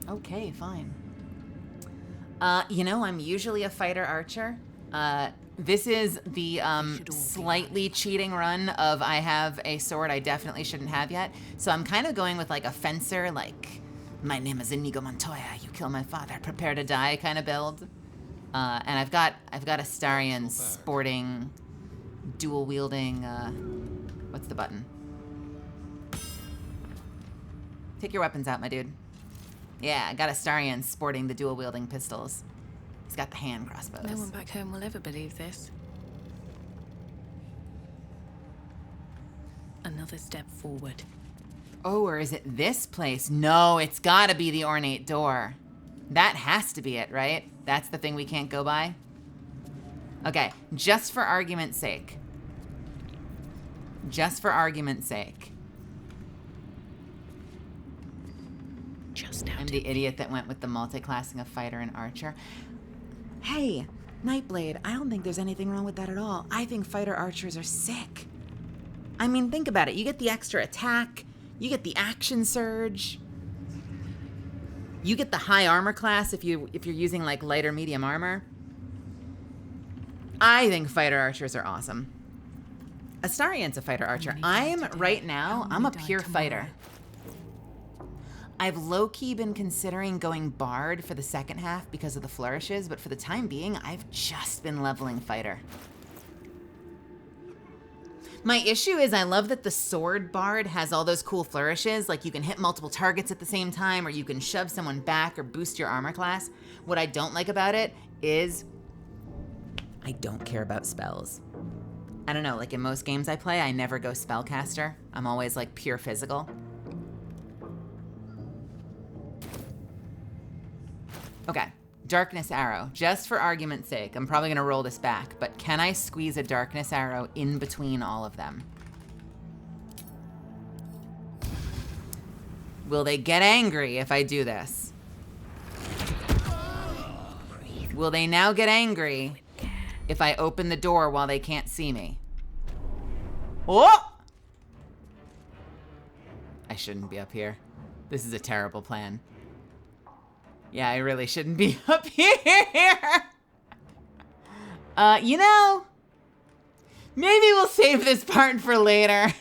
Okay, fine. You know, I'm usually a fighter archer. This is the slightly cheating run of I have a sword I definitely shouldn't have yet. So I'm kind of going with like a fencer, like, my name is Inigo Montoya, you kill my father, prepare to die kind of build. And I've got Astarion sporting, dual wielding, what's the button? Take your weapons out, my dude. Yeah, I got Astarion sporting the dual wielding pistols. He's got the hand crossbows. No one back home will ever believe this. Another step forward. Oh, or is it this place? No, it's gotta be the ornate door. That has to be it, right? That's the thing we can't go by? Okay, just for argument's sake. Just for argument's sake. I'm the idiot that went with the multi-classing of fighter and archer. Hey, Nightblade, I don't think there's anything wrong with that at all. I think fighter archers are sick. I mean, think about it. You get the extra attack. You get the action surge. You get the high armor class if you're using like light or medium armor. I think fighter archers are awesome. Astarion's a fighter archer. I'm a pure fighter. I've low-key been considering going Bard for the second half because of the flourishes, but for the time being, I've just been leveling fighter. My issue is I love that the sword Bard has all those cool flourishes, like you can hit multiple targets at the same time, or you can shove someone back or boost your armor class. What I don't like about it is I don't care about spells. I don't know, like in most games I play, I never go spellcaster. I'm always like pure physical. Okay, Darkness Arrow. Just for argument's sake, I'm probably gonna roll this back, but can I squeeze a Darkness Arrow in between all of them? Will they get angry if I do this? Will they now get angry if I open the door while they can't see me? Oh! I shouldn't be up here. This is a terrible plan. Yeah, I really shouldn't be up here. You know, maybe we'll save this part for later.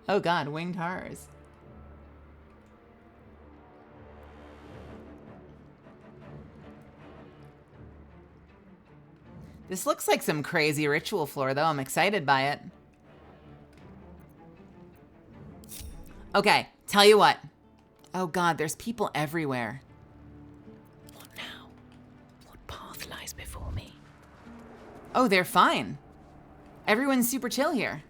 Oh God, winged horrors. This looks like some crazy ritual floor, though. I'm excited by it. Okay, tell you what. Oh God, there's people everywhere. What now? What path lies before me? Oh, they're fine. Everyone's super chill here.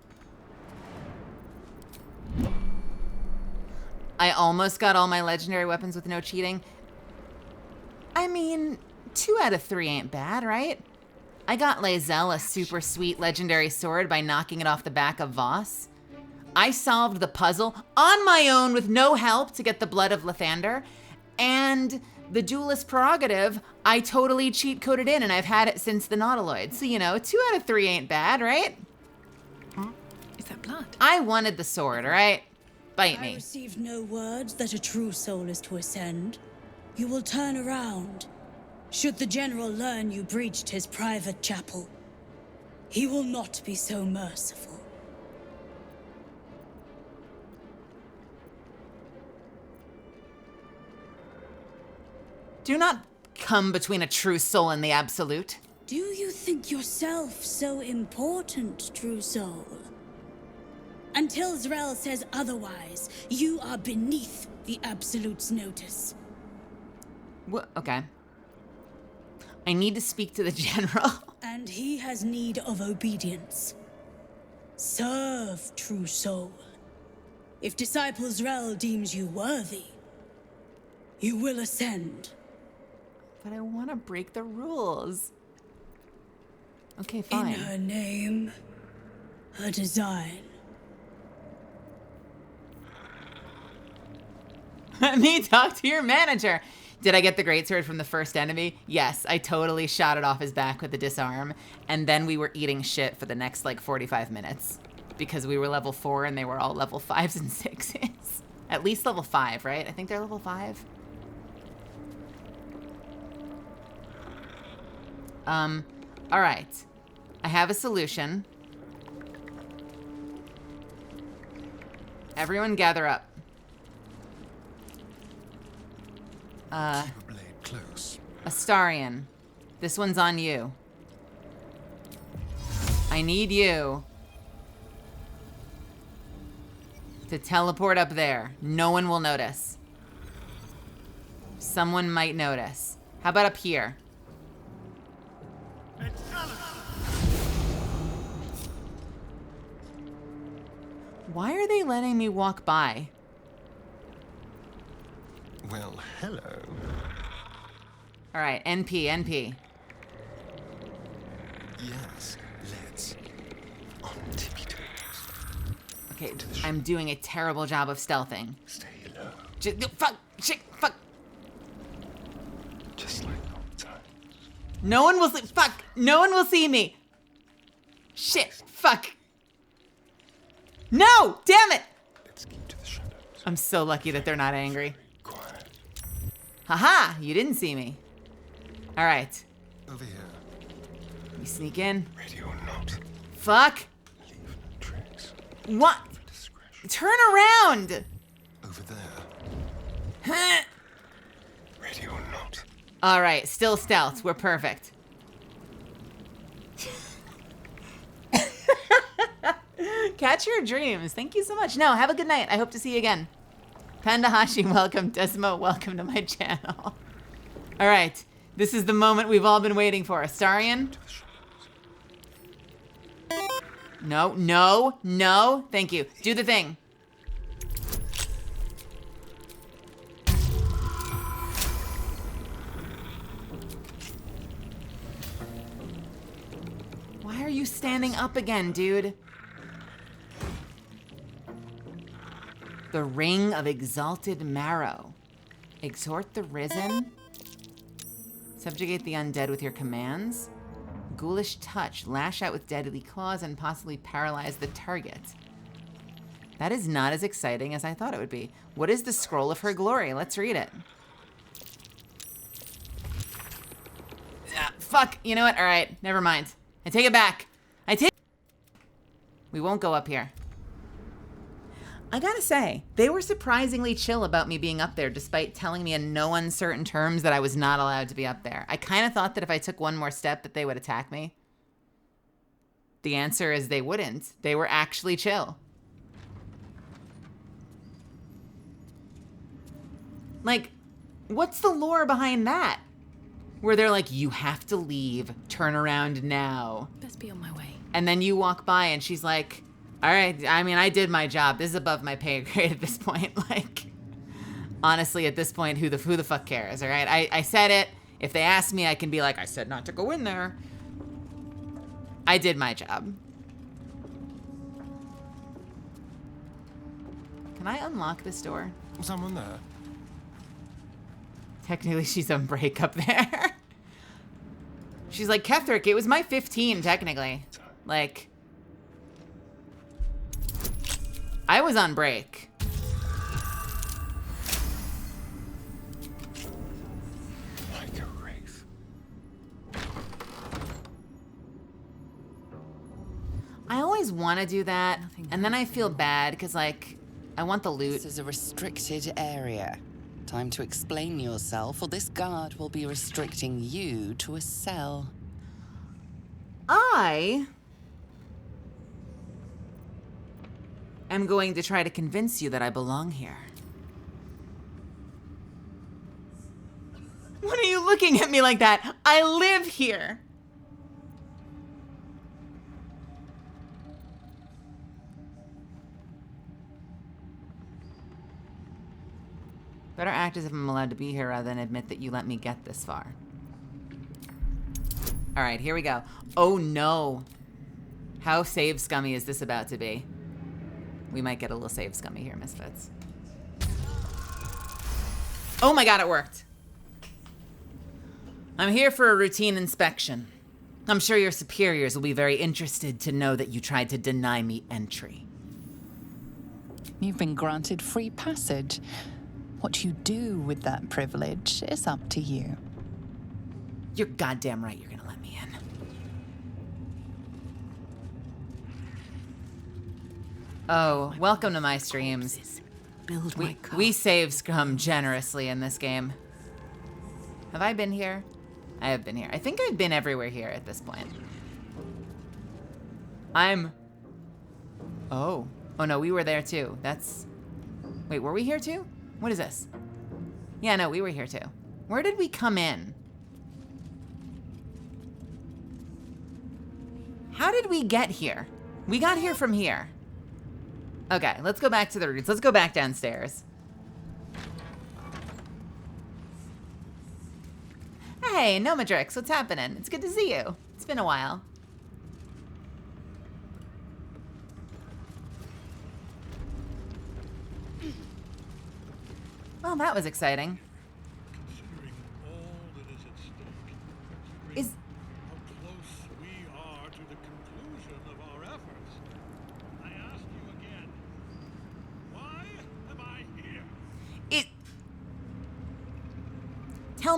I almost got all my legendary weapons with no cheating. I mean, 2 out of 3 ain't bad, right? I got Lae'zel a super sweet legendary sword by knocking it off the back of Voss. I solved the puzzle on my own with no help to get the blood of Lathander. And the duelist prerogative, I totally cheat coded in and I've had it since the Nautiloid. So, you know, 2 out of 3 ain't bad, right? Is that blood? I wanted the sword, all right? Bite me. I received no words that a true soul is to ascend. You will turn around. Should the general learn you breached his private chapel, he will not be so merciful. Do not come between a true soul and the absolute. Do you think yourself so important, true soul? Until Zrel says otherwise, you are beneath the Absolute's notice. What? Okay. I need to speak to the general. And he has need of obedience. Serve, true soul. If Disciple Zrel deems you worthy, you will ascend. But I want to break the rules. Okay, fine. In her name, her design. Let me talk to your manager. Did I get the greatsword from the first enemy? Yes, I totally shot it off his back with the disarm. And then we were eating shit for the next like 45 minutes. Because we were level 4 and they were all level 5s and 6s. At least level 5, right? I think they're level 5. All right. I have a solution. Everyone gather up. Astarion, this one's on you. I need you to teleport up there. No one will notice. Someone might notice. How about up here? Why are they letting me walk by? Well, hello. All right, NP. Yes, let's. On tippy toes. Okay, I'm doing a terrible job of stealthing. Stay low. Fuck! Shit! Fuck! Just like old times. No one will see. Fuck! No one will see me. Shit! Fuck! No! Damn it! Let's keep to the shadows. I'm so lucky that they're not angry. Haha! You didn't see me. All right. Over here. We sneak in. Ready or not. Fuck! Leave no tracks. What? Turn around! Over there. Huh. Ready or not. All right, still stealth. We're perfect. Catch your dreams. Thank you so much. No, have a good night. I hope to see you again. Pandahashi, welcome. Desmo, welcome to my channel. All right, this is the moment we've all been waiting for. Astarion? No. Thank you. Do the thing. Why are you standing up again, dude? The Ring of Exalted Marrow. Exhort the risen. Subjugate the undead with your commands. Ghoulish touch. Lash out with deadly claws and possibly paralyze the target. That is not as exciting as I thought it would be. What is the Scroll of Her Glory? Let's read it. Fuck. You know what? All right. Never mind. I take it back. We won't go up here. I gotta say, they were surprisingly chill about me being up there despite telling me in no uncertain terms that I was not allowed to be up there. I kind of thought that if I took one more step that they would attack me. The answer is they wouldn't. They were actually chill. Like, what's the lore behind that? Where they're like, you have to leave, turn around now. Best be on my way. And then you walk by and she's like, all right, I mean, I did my job. This is above my pay grade at this point. Like, honestly, at this point, who the fuck cares, all right? I said it. If they ask me, I can be like, I said not to go in there. I did my job. Can I unlock this door? Someone there. Technically, she's on break up there. She's like, Ketherick, it was my 15, technically. Like, I was on break. Like a wraith. I always want to do that, and then I feel bad because, like, I want the loot. This is a restricted area. Time to explain yourself, or this guard will be restricting you to a cell. I am going to try to convince you that I belong here. What are you looking at me like that? I live here. Better act as if I'm allowed to be here rather than admit that you let me get this far. All right, here we go. Oh no. How save scummy is this about to be? We might get a little save scummy here, Misfits. Oh my god, it worked. I'm here for a routine inspection. I'm sure your superiors will be very interested to know that you tried to deny me entry. You've been granted free passage. What you do with that privilege is up to you. You're goddamn right you're gonna let me in. Oh, welcome to my streams. We save scum generously in this game. Have I been here? I have been here. I think I've been everywhere here at this point. Oh. Oh no, we were there too. Wait, were we here too? What is this? Yeah, no, we were here too. Where did we come in? How did we get here? We got here from here. Okay, let's go back to the roots. Let's go back downstairs. Hey, Nomadrix, what's happening? It's good to see you. It's been a while. Well, that was exciting. Considering all that is at stake, Is how close we are to the conclusion of our efforts, I ask you again, why am I here? Tell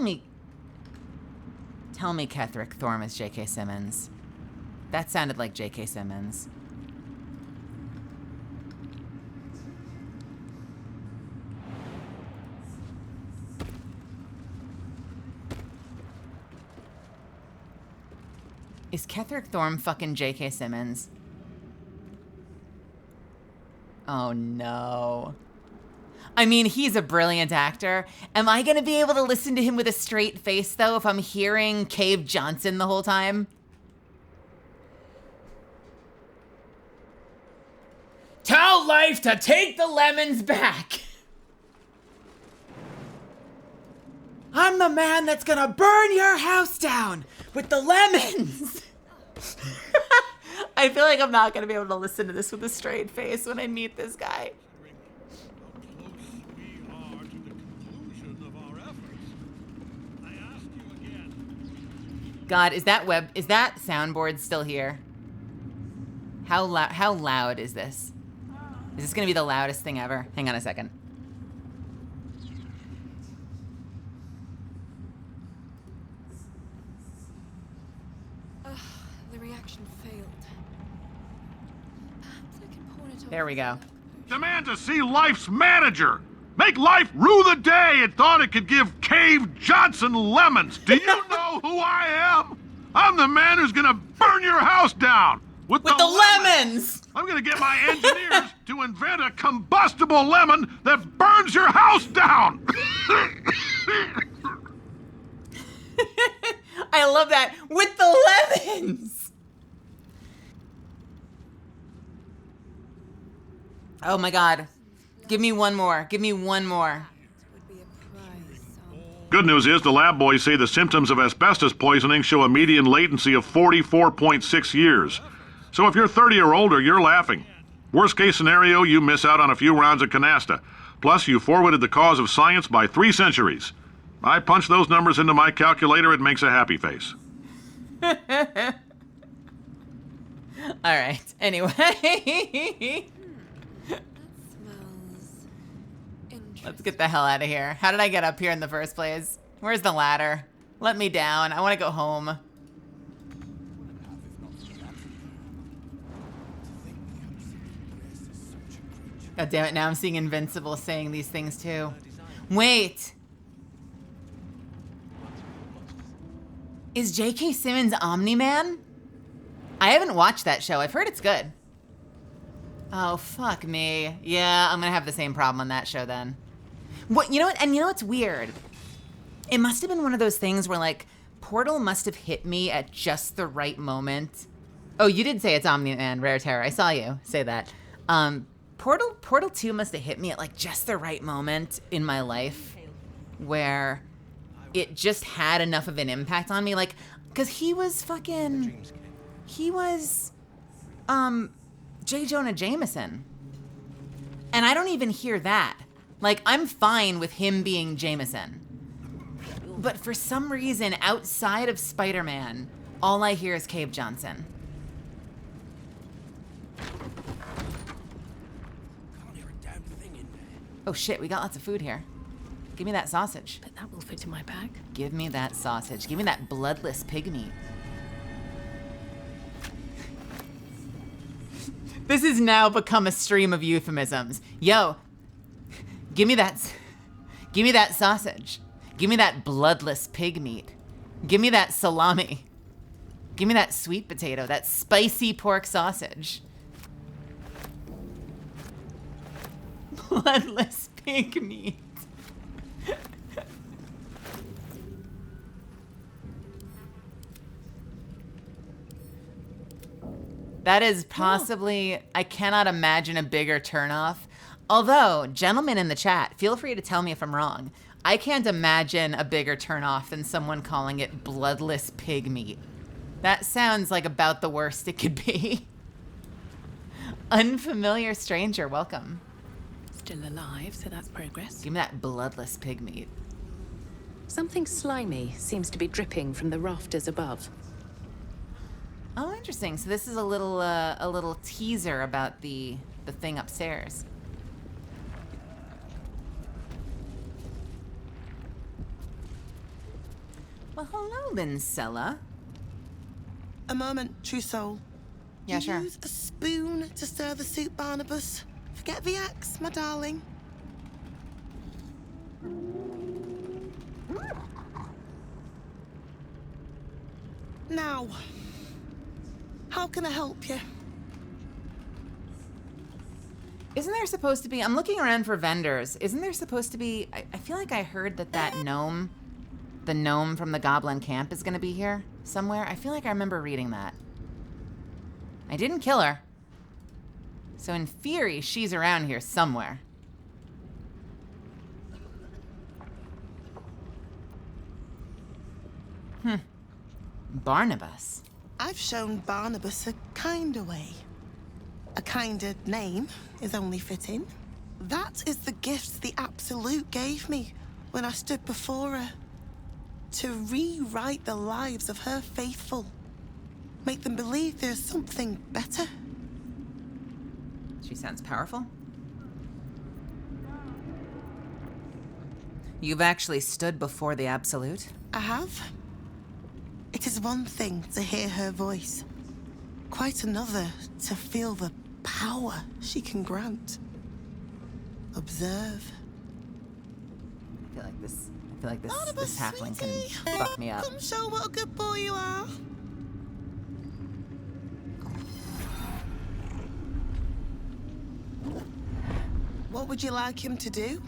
me, Ketherick Thorm is J.K. Simmons. That sounded like J.K. Simmons. Is Ketherick Thorm fucking J.K. Simmons? Oh no. I mean, he's a brilliant actor. Am I gonna be able to listen to him with a straight face, though, if I'm hearing Cave Johnson the whole time? Tell life to take the lemons back! I'm the man that's gonna burn your house down with the lemons! I feel like I'm not gonna be able to listen to this with a straight face when I meet this guy. God, is that soundboard still here? How loud is this? Is this gonna be the loudest thing ever? Hang on a second. The reaction failed. Perhaps I can pawn it off. There we go. Demand to see Life's manager. Make Life rue the day it thought it could give Cave Johnson lemons. Do you know who I am? I'm the man who's gonna burn your house down with the lemons. I'm gonna get my engineers to invent a combustible lemon that burns your house down. I love that. With the lemons. Oh my God. Give me one more. Give me one more. Good news is the lab boys say the symptoms of asbestos poisoning show a median latency of 44.6 years. So if you're 30 or older, you're laughing. Worst case scenario, you miss out on a few rounds of canasta. Plus, you forwarded the cause of science by 3 centuries. I punch those numbers into my calculator, it makes a happy face. All right. Anyway. Let's get the hell out of here. How did I get up here in the first place? Where's the ladder? Let me down. I want to go home. God damn it, now I'm seeing Invincible saying these things too. Wait. Is J.K. Simmons Omni-Man? I haven't watched that show. I've heard it's good. Oh, fuck me. Yeah, I'm gonna have the same problem on that show then. What, you know what? And you know what's weird? It must have been one of those things where, like, Portal must have hit me at just the right moment. Oh, you did say it's Omni-Man, Rare Terror. I saw you say that. Portal 2 must have hit me at, like, just the right moment in my life where it just had enough of an impact on me. Like, because he was J. Jonah Jameson. And I don't even hear that. Like, I'm fine with him being Jameson. But for some reason, outside of Spider-Man, all I hear is Cave Johnson. Oh shit, we got lots of food here. Give me that sausage. But that will fit in my bag. Give me that sausage. Give me that bloodless pig meat. This has now become a stream of euphemisms. Yo, give me that sausage. Give me that bloodless pig meat. Give me that salami. Give me that sweet potato, that spicy pork sausage. Bloodless pig meat. That is possibly, I cannot imagine a bigger turnoff. Although, gentlemen in the chat, feel free to tell me if I'm wrong. I can't imagine a bigger turnoff than someone calling it bloodless pig meat. That sounds like about the worst it could be. Unfamiliar stranger, welcome. Still alive, so that's progress. Give me that bloodless pig meat. Something slimy seems to be dripping from the rafters above. Oh, interesting. So this is a little teaser about the thing upstairs. Well, hello, Lincella. A moment, true soul. Yeah, you sure. Use a spoon to stir the soup, Barnabas. Forget the axe, my darling. Now, how can I help you? Isn't there supposed to be, I'm looking around for vendors. Isn't there supposed to be, I feel like I heard that gnome, the gnome from the goblin camp is going to be here somewhere. I feel like I remember reading that. I didn't kill her. So in theory, she's around here somewhere. Barnabas. I've shown Barnabas a kinder way. A kinder name is only fitting. That is the gift the Absolute gave me when I stood before her. to rewrite the lives of her faithful. Make them believe there's something better. She sounds powerful. You've actually stood before the Absolute? I have. It is one thing to hear her voice, quite another to feel the power she can grant. Observe. I feel like this halfling can fuck me up. Come show what a good boy you are. What would you like him to do?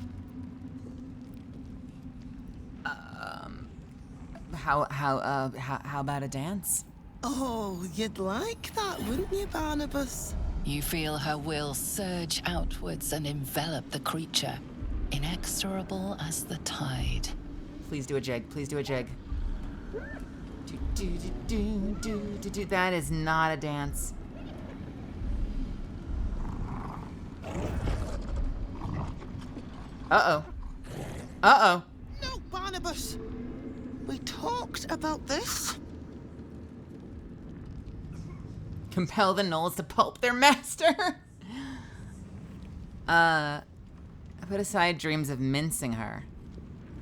How about a dance? Oh, you'd like that, wouldn't you, Barnabas? You feel her will surge outwards and envelop the creature, inexorable as the tide. Please do a jig. Please do a jig. That is not a dance. Uh-oh. Uh-oh. No, Barnabas. We talked about this. Compel the gnolls to pulp their master. Put aside dreams of mincing her.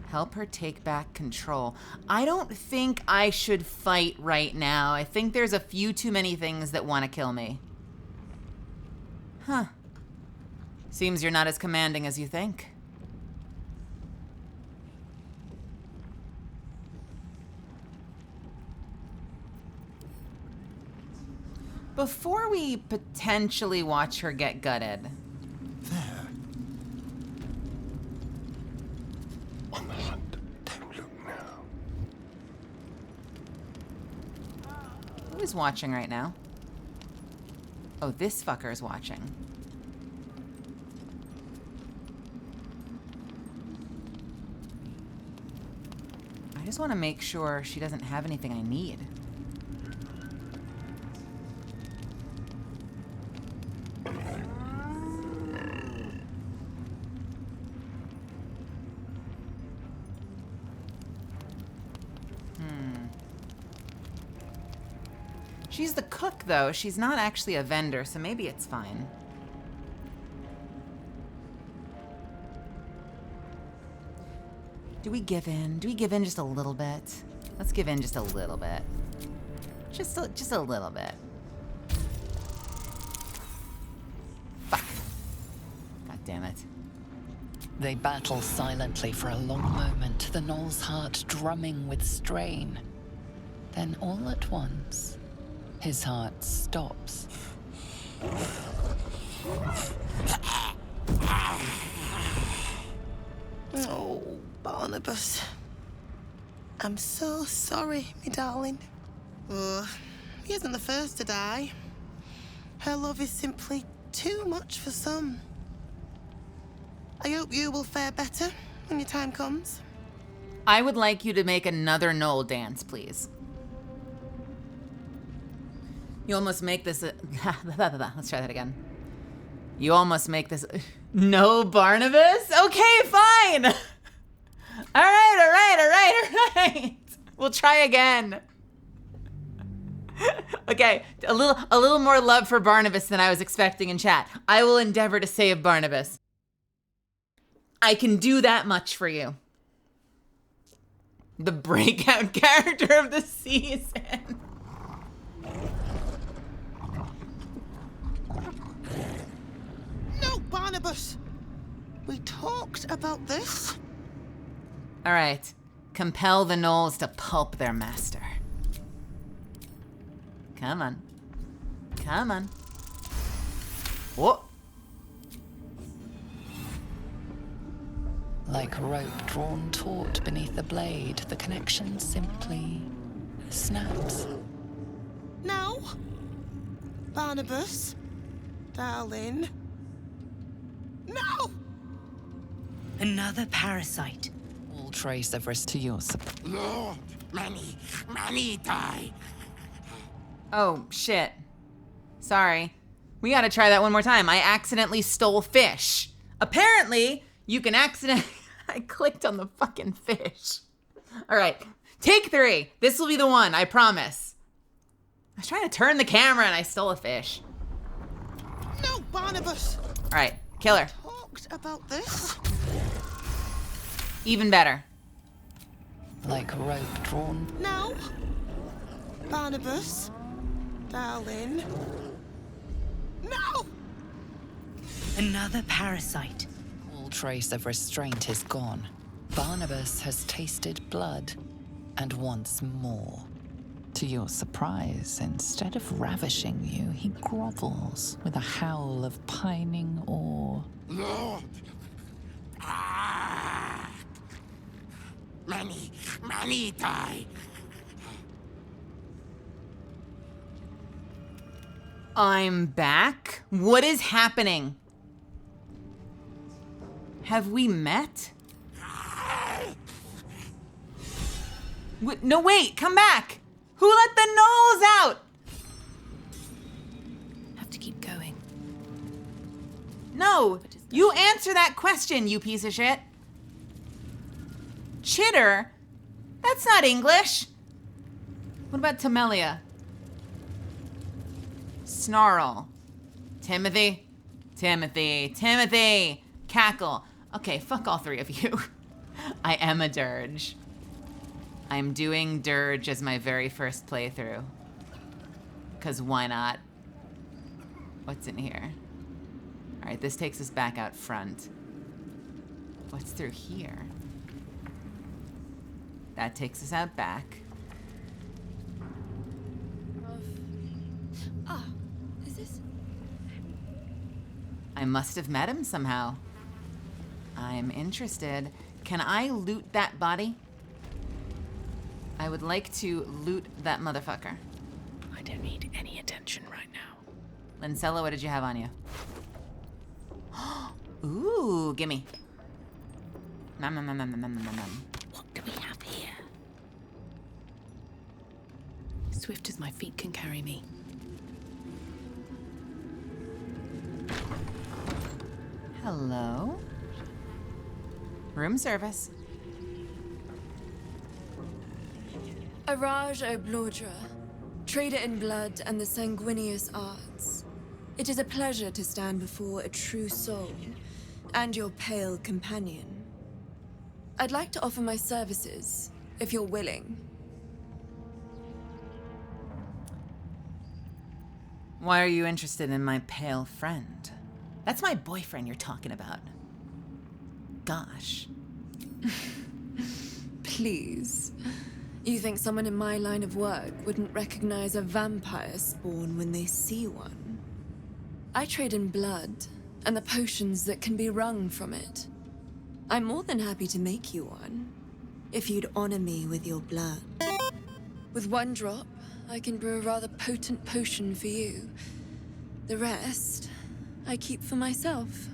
Help her take back control. I don't think I should fight right now. I think there's a few too many things that want to kill me. Huh. Seems you're not as commanding as you think. Before we potentially watch her get gutted. There. On the hunt. Don't look now. Who is watching right now? Oh, this fucker is watching. I just want to make sure she doesn't have anything I need. She's the cook, though. She's not actually a vendor, so maybe it's fine. Do we give in? Do we give in just a little bit? Let's give in just a little bit. Just a little bit. Fuck. God damn it. They battle silently for a long moment, the gnoll's heart drumming with strain. Then all at once, his heart stops. Oh, Barnabas. I'm so sorry, me darling. Oh, he isn't the first to die. Her love is simply too much for some. I hope you will fare better when your time comes. I would like you to make another gnoll dance, please. You almost make this let's try that again. You almost make this no, Barnabas? Okay, fine. All right. We'll try again. Okay, a little more love for Barnabas than I was expecting in chat. I will endeavor to save Barnabas. I can do that much for you. The breakout character of the season. No, Barnabas. We talked about this. All right. Compel the gnolls to pulp their master. Come on. Come on. Whoa. Like rope drawn taut beneath the blade, the connection simply snaps. No. Barnabas. Darling. No! Another parasite. All trace of rest to your support. Lord, many die. Oh, shit. Sorry. We gotta try that one more time. I accidentally stole fish. Apparently, you can I clicked on the fucking fish. All right. Take 3. This will be the one, I promise. I was trying to turn the camera and I stole a fish. No, Barnabas. All right, kill her. Talked about this. Even better. Like rope drawn. No. Barnabas. Darling. No! Another parasite. All trace of restraint is gone. Barnabas has tasted blood and wants more. To your surprise, instead of ravishing you, he grovels with a howl of pining awe. Lord! Ah! Many die. I'm back? What is happening? Have we met? No, wait, come back. Who let the gnolls out? Have to keep going. No, you answer that question, you piece of shit. Chitter? That's not English. What about Temelia? Snarl. Timothy. Cackle. Okay, fuck all 3 of you. I am a dirge. I'm doing dirge as my very first playthrough. 'Cause why not? What's in here? All right, this takes us back out front. What's through here? That takes us out back. Is this? I must have met him somehow. I'm interested. Can I loot that body? I would like to loot that motherfucker. I don't need any attention right now. Lincella, what did you have on you? Ooh, gimme. Nom nom nom nom nom nom nom nom. What do we have here? Swift as my feet can carry me. Hello? Room service. Araj Oblordra, trader in blood and the sanguineous arts. It is a pleasure to stand before a true soul and your pale companion. I'd like to offer my services, if you're willing. Why are you interested in my pale friend? That's my boyfriend you're talking about. Gosh. Please. You think someone in my line of work wouldn't recognize a vampire spawn when they see one? I trade in blood, and the potions that can be wrung from it. I'm more than happy to make you one, if you'd honor me with your blood. With one drop, I can brew a rather potent potion for you. The rest, I keep for myself.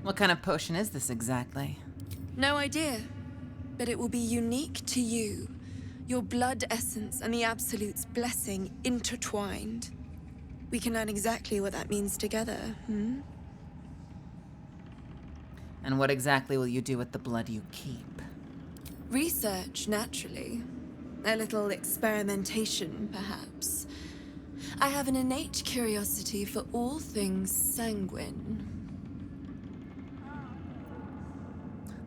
What kind of potion is this exactly? No idea, but it will be unique to you. Your blood essence and the Absolute's blessing intertwined. We can learn exactly what that means together, And what exactly will you do with the blood you keep? Research, naturally. A little experimentation, perhaps. I have an innate curiosity for all things sanguine.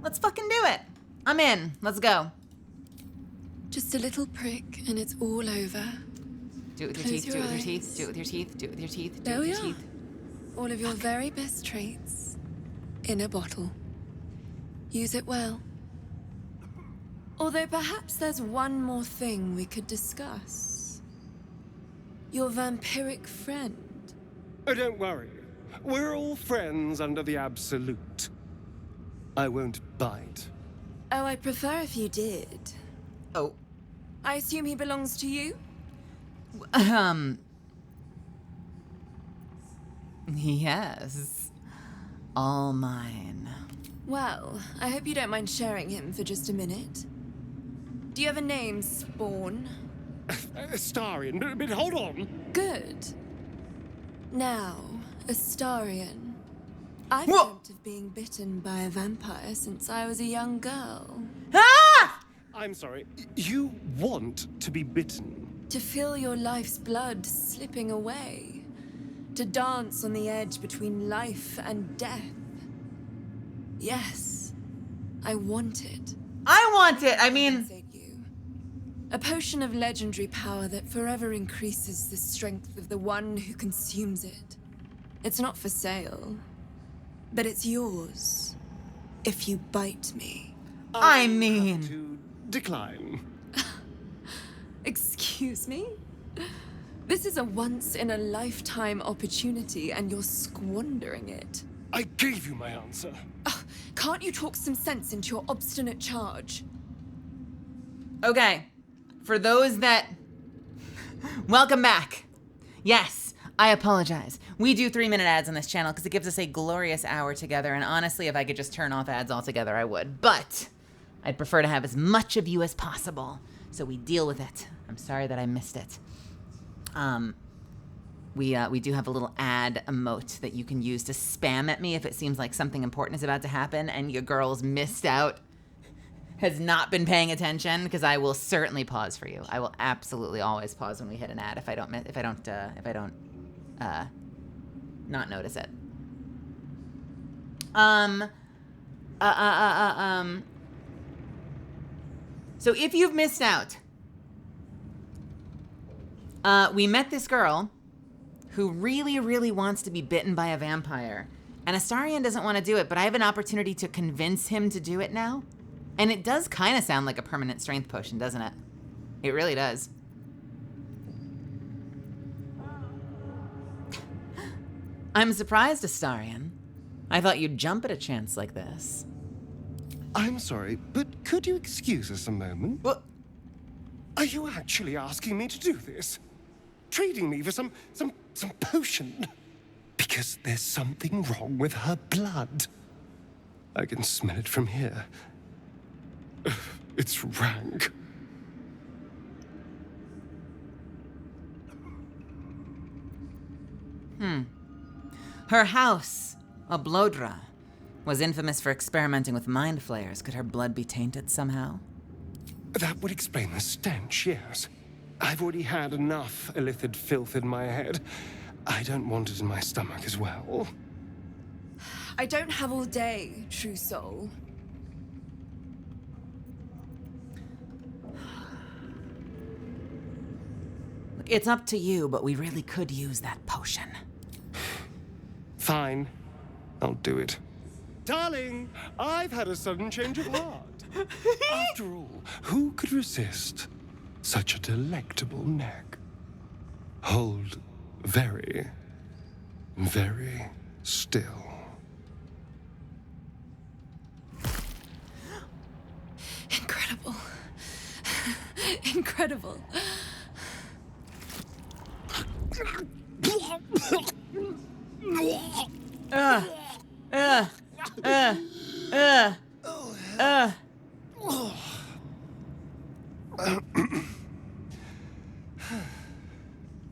Let's fucking do it. I'm in. Let's go. Just a little prick and it's all over. Do it with your Close teeth, do it with your teeth, do it with your teeth, do it with your teeth, do it There with we your are. teeth. All of your very best traits in a bottle. Use it well. Although perhaps there's one more thing we could discuss. Your vampiric friend. Oh, don't worry. We're all friends under the Absolute. I won't bite. Oh, I'd prefer if you did. Oh. I assume he belongs to you? Yes. All mine. Well, I hope you don't mind sharing him for just a minute. Do you have a name, Spawn? Astarion, but hold on. Good. Now, Astarion. I've dreamt of being bitten by a vampire since I was a young girl. Ah! I'm sorry. You want to be bitten? To feel your life's blood slipping away. To dance on the edge between life and death. Yes, I want it. I want it! I mean... A potion of legendary power that forever increases the strength of the one who consumes it. It's not for sale, but it's yours if you bite me. I mean... To decline. Excuse me? This is a once-in-a-lifetime opportunity, and you're squandering it. I gave you my answer. Can't you talk some sense into your obstinate charge? Okay. For those that... Welcome back. Yes, I apologize. We do 3-minute ads on this channel because it gives us a glorious hour together, and honestly, if I could just turn off ads altogether, I would. But I'd prefer to have as much of you as possible, so we deal with it. I'm sorry that I missed it. We do have a little ad emote that you can use to spam at me if it seems like something important is about to happen and your girl's missed out, has not been paying attention, because I will certainly pause for you. I will absolutely always pause when we hit an ad if I don't not notice it. So if you've missed out, we met this girl who really, really wants to be bitten by a vampire. And Astarion doesn't want to do it, but I have an opportunity to convince him to do it now. And it does kind of sound like a permanent strength potion, doesn't it? It really does. I'm surprised, Astarion. I thought you'd jump at a chance like this. I'm sorry, but could you excuse us a moment? What? Are you actually asking me to do this? Trading me for some potion? Because there's something wrong with her blood. I can smell it from here. It's rank. Her house, Oblodra, was infamous for experimenting with mind flayers. Could her blood be tainted somehow? That would explain the stench, yes. I've already had enough illithid filth in my head. I don't want it in my stomach as well. I don't have all day, true soul. Look, it's up to you, but we really could use that potion. Fine. I'll do it. Darling, I've had a sudden change of heart. After all, who could resist such a delectable neck? Hold very, very still. Incredible. Incredible.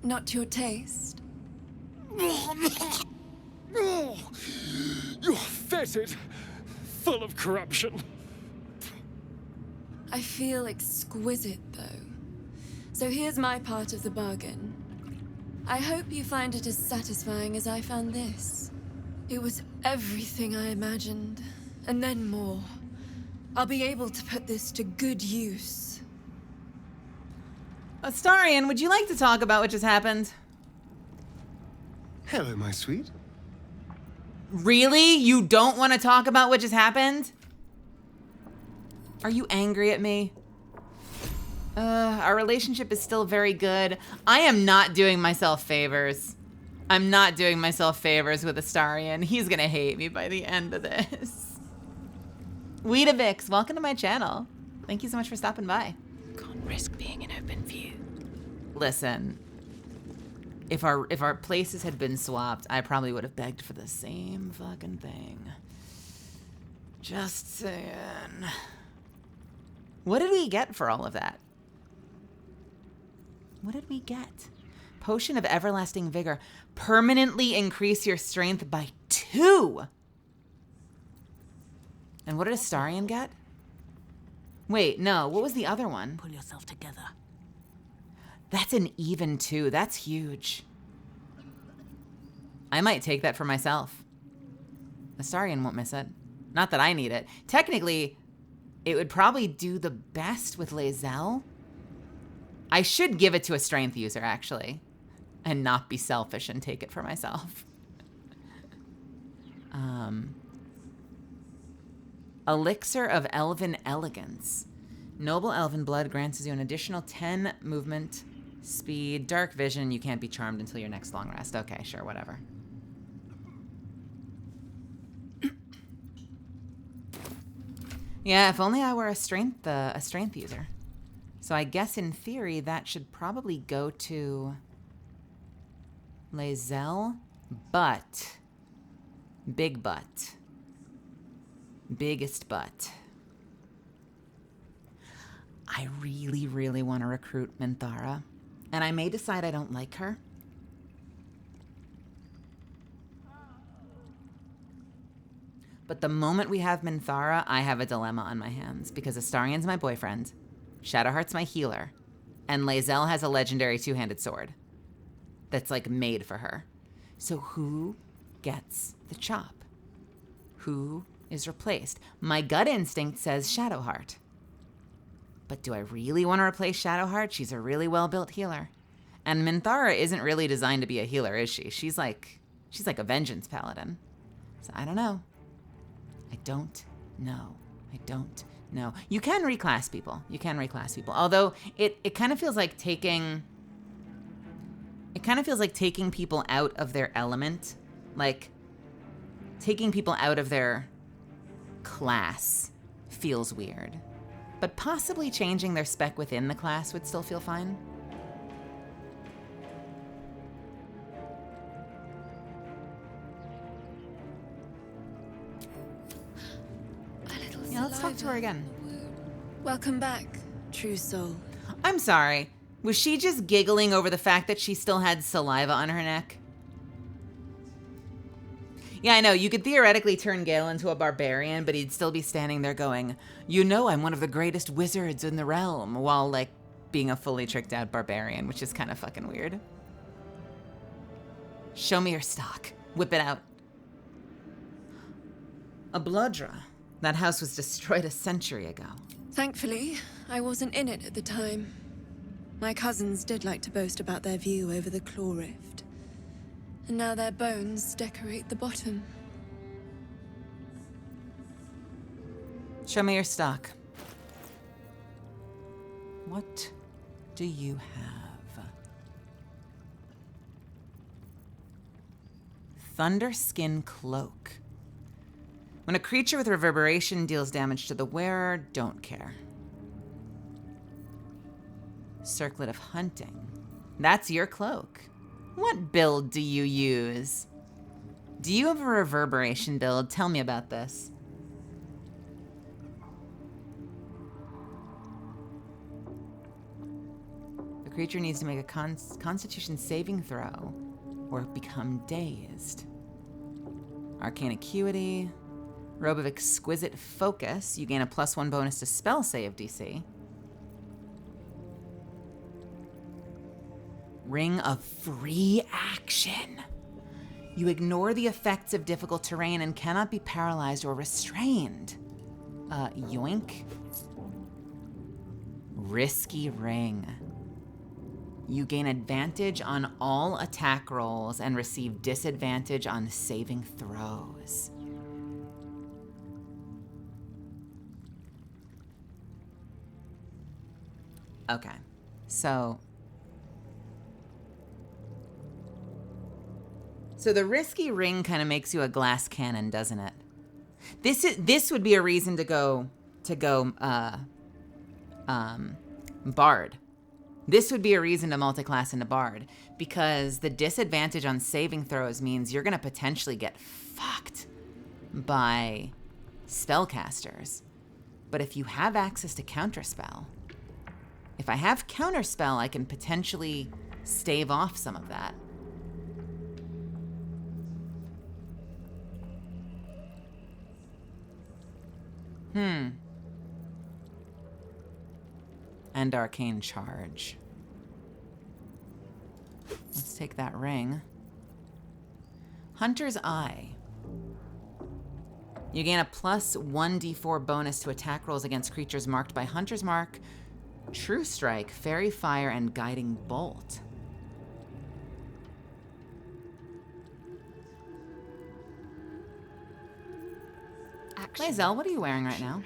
Not to your taste? You're fetid, full of corruption. I feel exquisite, though. So here's my part of the bargain. I hope you find it as satisfying as I found this. It was everything I imagined, and then more. I'll be able to put this to good use. Astarion, would you like to talk about what just happened? Hello, my sweet. Really? You don't want to talk about what just happened? Are you angry at me? Our relationship is still very good. I am not doing myself favors. I'm not doing myself favors with Astarion. He's gonna hate me by the end of this. ADVgg, welcome to my channel. Thank you so much for stopping by. Can't risk being in open view. Listen, if our places had been swapped, I probably would have begged for the same fucking thing. Just saying. What did we get for all of that? What did we get? Potion of Everlasting Vigor. Permanently increase your strength by 2. And what did Astarion get? Wait, no, what was the other one? Pull yourself together. That's an even 2. That's huge. I might take that for myself. Astarion won't miss it. Not that I need it. Technically, it would probably do the best with Lae'zel. I should give it to a strength user, actually, and not be selfish and take it for myself. Elixir of Elven Elegance. Noble Elven blood grants you an additional 10 movement speed. Dark vision, you can't be charmed until your next long rest. Okay, sure, whatever. Yeah, if only I were a strength user. So I guess in theory that should probably go to Lae'zel, but big butt. Biggest butt. I really, really want to recruit Minthara, and I may decide I don't like her. But the moment we have Minthara, I have a dilemma on my hands, because Astarion's my boyfriend, Shadowheart's my healer, and Lae'zel has a legendary two-handed sword that's like made for her. So who gets the chop? Who is replaced? My gut instinct says Shadowheart. But do I really want to replace Shadowheart? She's a really well-built healer. And Minthara isn't really designed to be a healer, is she? She's like a vengeance paladin. So I don't know. I don't know. You can reclass people. Although it kind of feels like taking people out of their element. Like taking people out of their class feels weird. But possibly changing their spec within the class would still feel fine. Yeah, let's talk to her again. Welcome back, true soul. I'm sorry. Was she just giggling over the fact that she still had saliva on her neck? Yeah, I know. You could theoretically turn Gale into a barbarian, but he'd still be standing there going, "You know I'm one of the greatest wizards in the realm," while, like, being a fully tricked out barbarian, which is kind of fucking weird. Show me your stock. Whip it out. A Bloodra. That house was destroyed a century ago. Thankfully, I wasn't in it at the time. My cousins did like to boast about their view over the Claw Rift. And now their bones decorate the bottom. Show me your stock. What do you have? Thunderskin Cloak. When a creature with reverberation deals damage to the wearer, don't care. Circlet of Hunting. That's your cloak. What build do you use? Do you have a reverberation build? Tell me about this. The creature needs to make a Constitution saving throw or become dazed. Arcane Acuity. Robe of Exquisite Focus. You gain a +1 bonus to spell save DC. Ring of Free Action. You ignore the effects of difficult terrain and cannot be paralyzed or restrained. Yoink. Risky Ring. You gain advantage on all attack rolls and receive disadvantage on saving throws. Okay, so the risky ring kind of makes you a glass cannon, doesn't it? This would be a reason to go Bard. This would be a reason to multiclass into Bard, because the disadvantage on saving throws means you're gonna potentially get fucked by spellcasters. But if you have access to Counterspell, if I have Counterspell, I can potentially stave off some of that. And arcane charge. Let's take that ring. Hunter's Eye. You gain a plus 1d4 bonus to attack rolls against creatures marked by Hunter's Mark, True Strike, Fairy Fire, and Guiding Bolt. Lae'zel, what are you wearing right now?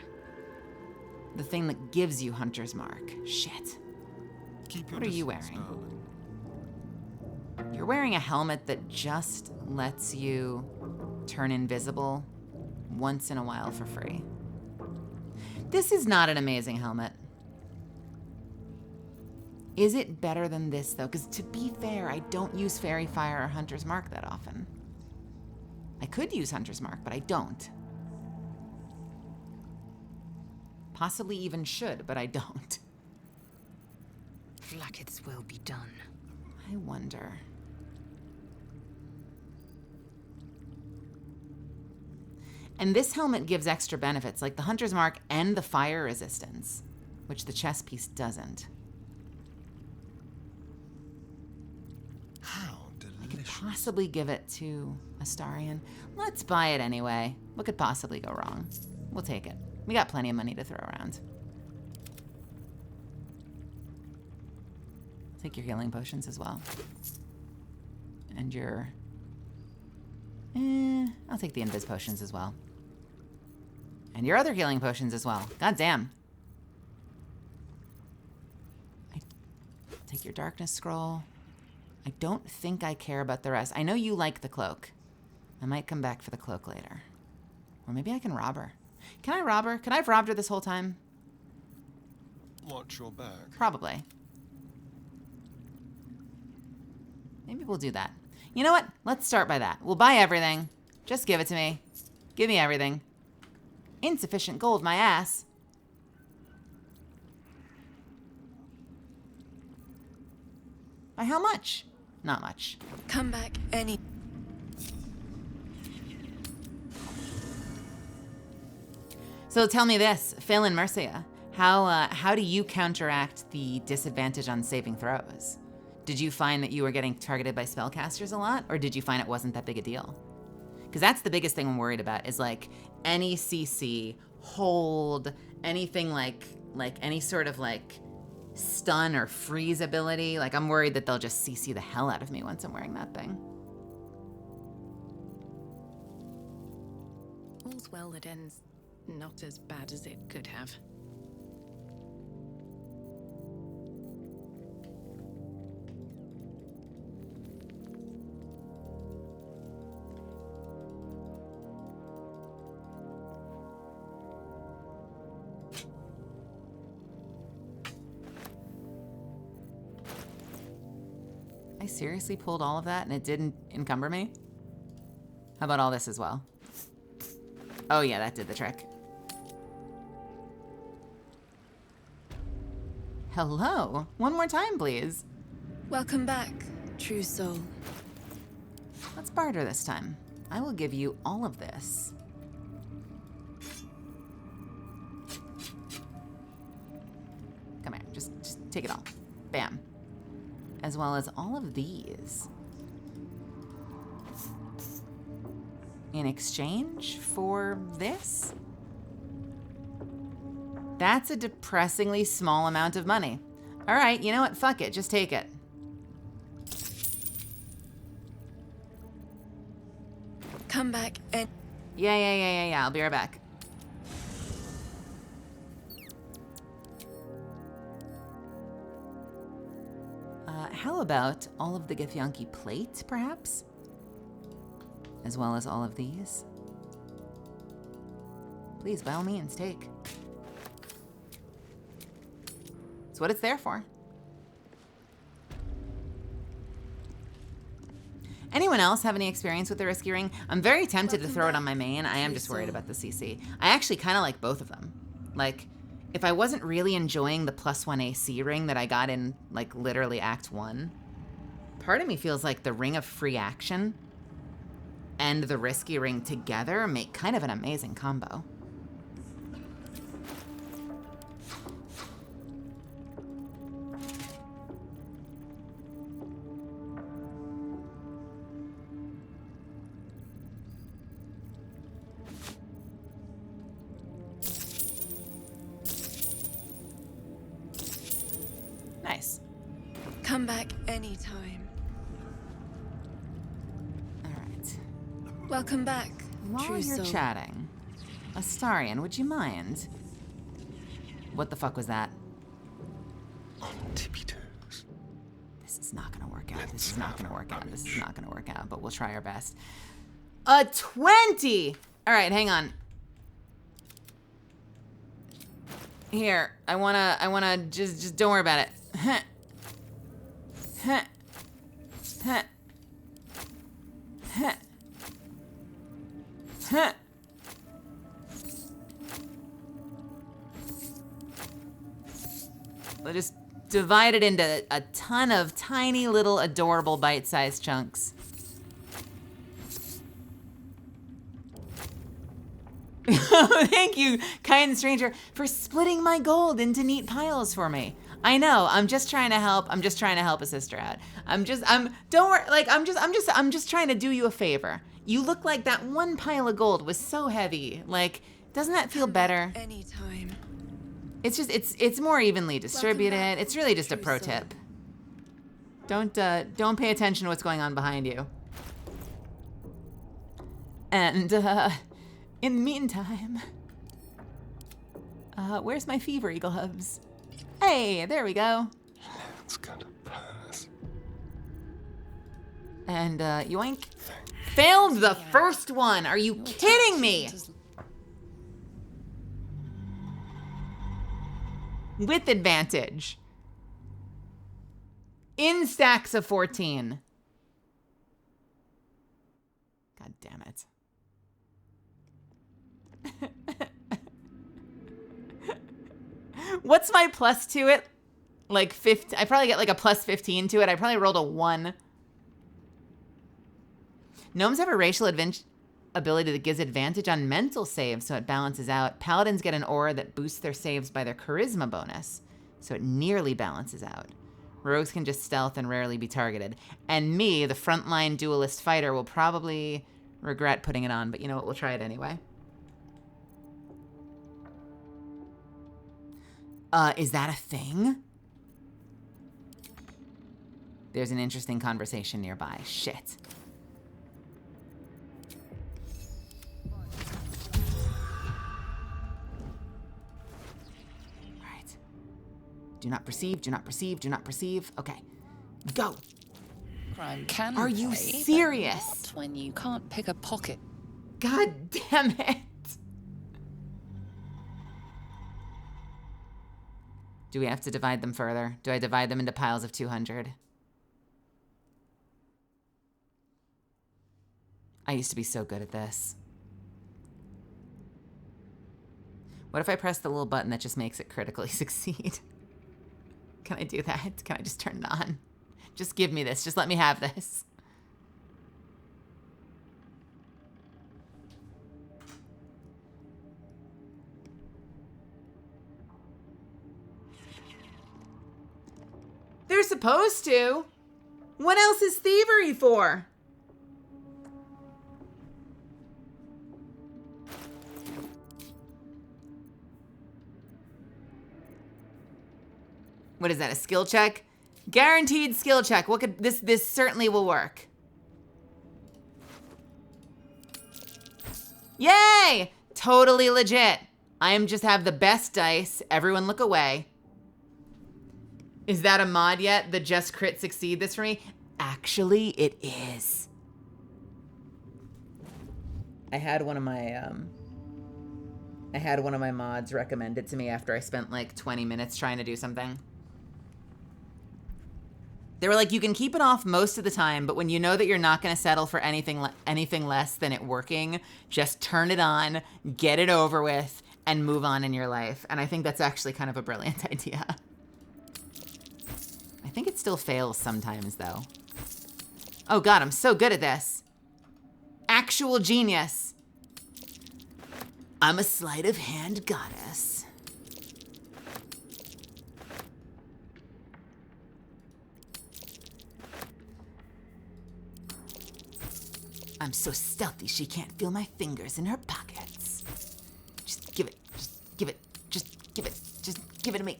The thing that gives you Hunter's Mark. Shit. What are you wearing? You're wearing a helmet that just lets you turn invisible once in a while for free. This is not an amazing helmet. Is it better than this, though? Because to be fair, I don't use Fairy Fire or Hunter's Mark that often. I could use Hunter's Mark, but I don't. Possibly even should, but I don't. Blacketh's will be done. I wonder. And this helmet gives extra benefits, like the Hunter's Mark and the fire resistance, which the chest piece doesn't. How delicious. I could possibly give it to Astarion. Let's buy it anyway. What could possibly go wrong? We'll take it. We got plenty of money to throw around. Take your healing potions as well. And your... I'll take the invis potions as well. And your other healing potions as well. God damn. Take your darkness scroll. I don't think I care about the rest. I know you like the cloak. I might come back for the cloak later. Or maybe I can rob her. Can I rob her? Could I have robbed her this whole time? Watch your back. Probably. Maybe we'll do that. You know what? Let's start by that. We'll buy everything. Just give it to me. Give me everything. Insufficient gold, my ass. By how much? Not much. Come back any... So tell me this, Phil and Mercia, how do you counteract the disadvantage on saving throws? Did you find that you were getting targeted by spellcasters a lot, or did you find it wasn't that big a deal? Because that's the biggest thing I'm worried about, is like any CC, hold, anything like any sort of like stun or freeze ability. Like I'm worried that they'll just CC the hell out of me once I'm wearing that thing. All's well that ends not as bad as it could have. I seriously pulled all of that and it didn't encumber me? How about all this as well? Oh yeah, that did the trick. Hello. One more time, please. Welcome back, true soul. Let's barter this time. I will give you all of this. Come here, just take it all. Bam. As well as all of these. In exchange for this? That's a depressingly small amount of money. All right, you know what? Fuck it, just take it. Come back and... Yeah, I'll be right back. How about all of the Githyanki plate, perhaps? As well as all of these? Please, by all means, take. It's what it's there for. Anyone else have any experience with the Risky Ring? I'm very tempted to throw it on my main. I am just worried about the CC. I actually kind of like both of them. Like, if I wasn't really enjoying the +1 AC ring that I got in, like, literally Act 1, part of me feels like the Ring of Free Action and the Risky Ring together make kind of an amazing combo. Nice. Come back anytime. All right. Welcome back, While true you're soul. chatting, Astarion, would you mind? What the fuck was that? On tippy toes. This is not gonna work out. This is not gonna work out. This is not gonna work out, but we'll try our best. A 20! All right, hang on. Here, I wanna just don't worry about it. Huh. Huh. Huh. Huh. Huh. We'll just divide it into a ton of tiny little adorable bite-sized chunks. Thank you, kind stranger, for splitting my gold into neat piles for me. I know, I'm just trying to help. I'm just trying to help a sister out. Don't worry, like, I'm just trying to do you a favor. You look like that one pile of gold was so heavy. Like, doesn't that feel better? Anytime. It's just, it's more evenly distributed. It's really just a pro tip. Don't pay attention to what's going on behind you. And, in the meantime, where's my fevery gloves? Hey, there we go. It's gonna pass. And, yoink. Failed the first one. Are you kidding me? With advantage. In stacks of 14. God damn it. What's my plus to it? Like 15. I probably get like a plus 15 to it. I probably rolled a 1. Gnomes have a racial ability that gives advantage on mental saves, so it balances out. Paladins get an aura that boosts their saves by their charisma bonus, so it nearly balances out. Rogues can just stealth and rarely be targeted. And me, the frontline duelist fighter, will probably regret putting it on, but you know what? We'll try it anyway. Is that a thing? There's an interesting conversation nearby. Shit. Alright. Do not perceive, do not perceive, do not perceive. Okay. Go. Crime can Are you pay, serious? but not when you can't pick a pocket. God damn it. Do we have to divide them further? Do I divide them into piles of 200? I used to be so good at this. What if I press the little button that just makes it critically succeed? Can I do that? Can I just turn it on? Just give me this. Just let me have this. They're supposed to. What else is thievery for? What is that, a skill check? Guaranteed skill check. What could this certainly will work. Yay! Totally legit. I just have the best dice. Everyone look away. Is that a mod yet? The just crit succeed this for me? Actually, it is. I had one of my mods recommend it to me after I spent like 20 minutes trying to do something. They were like, you can keep it off most of the time, but when you know that you're not going to settle for anything less than it working, just turn it on, get it over with, and move on in your life. And I think that's actually kind of a brilliant idea. I think it still fails sometimes, though. Oh god, I'm so good at this. Actual genius. I'm a sleight of hand goddess. I'm so stealthy she can't feel my fingers in her pockets. Just give it to me.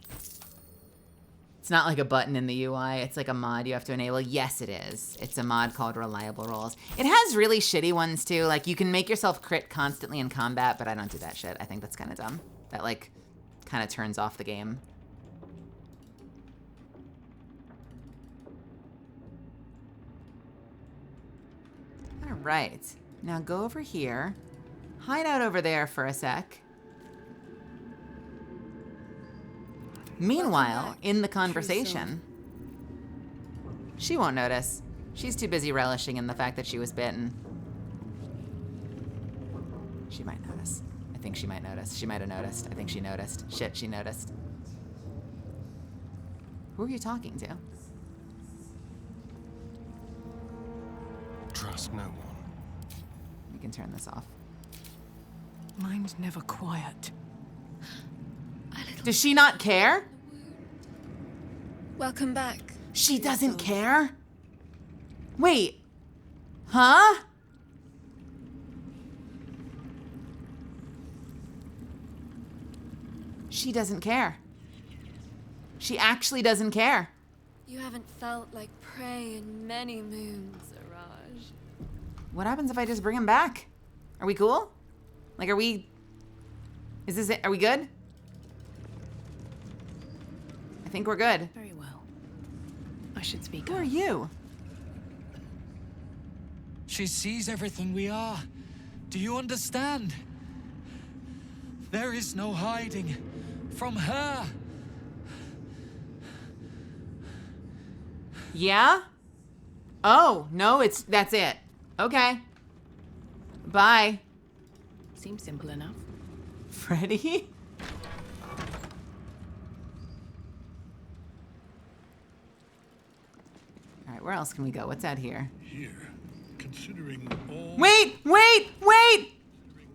It's not like a button in the UI. It's like a mod you have to enable. Yes, it is. It's a mod called Reliable Rolls. It has really shitty ones too. Like you can make yourself crit constantly in combat, but I don't do that shit. I think that's kind of dumb. That like kind of turns off the game. All right. Now go over here. Hide out over there for a sec. Meanwhile, in the conversation, she won't notice. She's too busy relishing in the fact that she was bitten. She might notice. I think she might notice. She might have noticed. I think she noticed. Shit, she noticed. Who are you talking to? Trust no one. We can turn this off. Mine's never quiet. Does she not care? Welcome back. She doesn't care? Wait. Huh? She doesn't care. She actually doesn't care. You haven't felt like prey in many moons, Araj. What happens if I just bring him back? Are we cool? Like, are we... Is this it? Are we good? I think we're good. Very well. I should speak Who up. are you? She sees everything we are. Do you understand? There is no hiding from her. Yeah? Oh, no, that's it. Okay. Bye. Seems simple enough. Freddy? All right, where else can we go? What's out here? Here, considering all... Wait!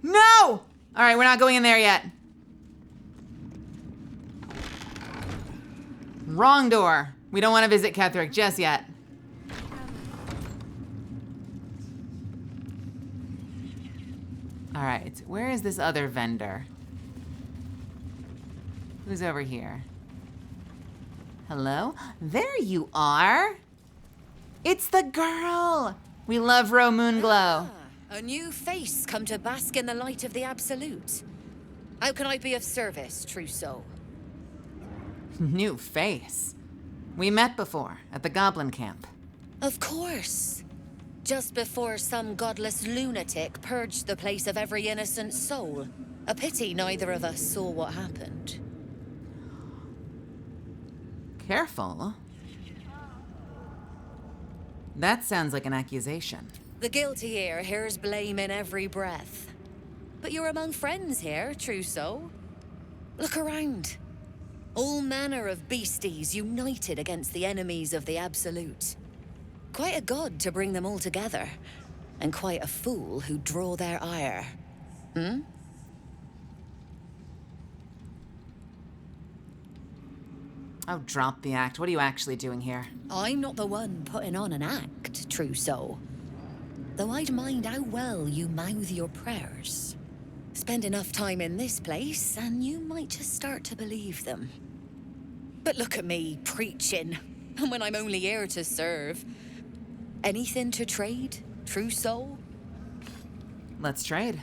No! All right, we're not going in there yet. Wrong door. We don't want to visit Ketherick just yet. All right, where is this other vendor? Who's over here? Hello? There you are. It's the girl. We love Ro Moonglow. A new face come to bask in the light of the Absolute. How can I be of service, true soul? New face. We met before at the Goblin Camp. Of course. Just before some godless lunatic purged the place of every innocent soul. A pity neither of us saw what happened. Careful. That sounds like an accusation. The guilty ear hears blame in every breath. But you're among friends here, true soul. Look around. All manner of beasties united against the enemies of the Absolute. Quite a god to bring them all together, and quite a fool who draw their ire. Hmm? Oh, drop the act. What are you actually doing here? I'm not the one putting on an act, true soul. Though I'd mind how well you mouth your prayers. Spend enough time in this place, and you might just start to believe them. But look at me, preaching, and when I'm only here to serve. Anything to trade, true soul? Let's trade.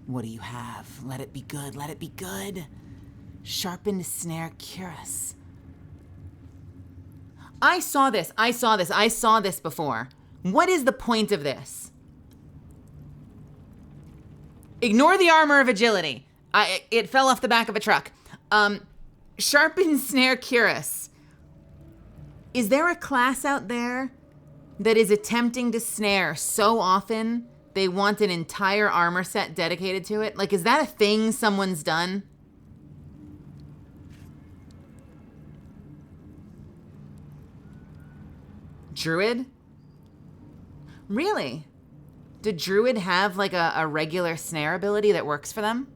What do you have? Let it be good, let it be good. Sharpened snare cuirass. I saw this before. What is the point of this? Ignore the armor of agility. It fell off the back of a truck. Sharpened snare cuirass. Is there a class out there that is attempting to snare so often they want an entire armor set dedicated to it? Like, is that a thing someone's done? Druid? Really? Did Druid have like a regular snare ability that works for them?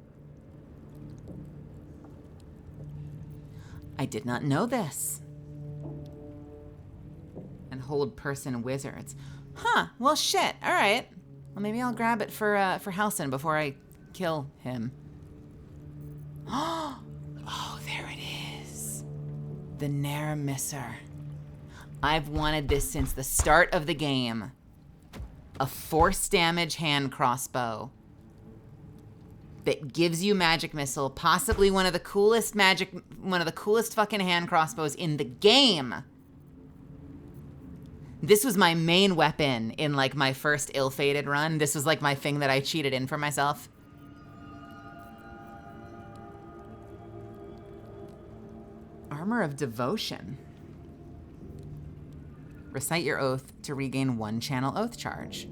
I did not know this. And hold person wizards. Huh, well shit, all right. Well, maybe I'll grab it for Halsin before I kill him. Oh, there it is. The Ne'er Misser. I've wanted this since the start of the game. A force damage hand crossbow that gives you magic missile, possibly one of the coolest fucking hand crossbows in the game. This was my main weapon in like my first ill-fated run. This was like my thing that I cheated in for myself. Armor of Devotion. Recite your oath to regain 1 channel oath charge.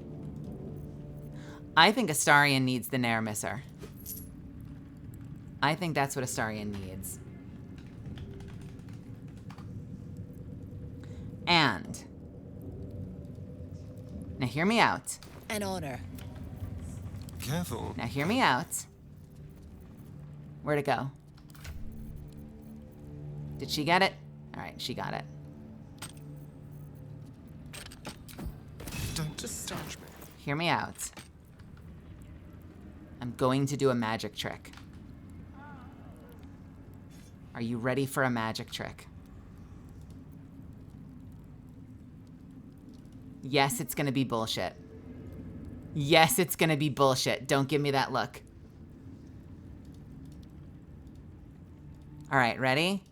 I think Astarion needs the Ne'er Misser. I think that's what Astarion needs. And now hear me out. An honor. Careful. Now hear me out. Where'd it go? Did she get it? All right, she got it. Don't just touch me. Hear me out. I'm going to do a magic trick. Are you ready for a magic trick? Yes, it's gonna be bullshit. Yes, it's gonna be bullshit. Don't give me that look. All right, ready?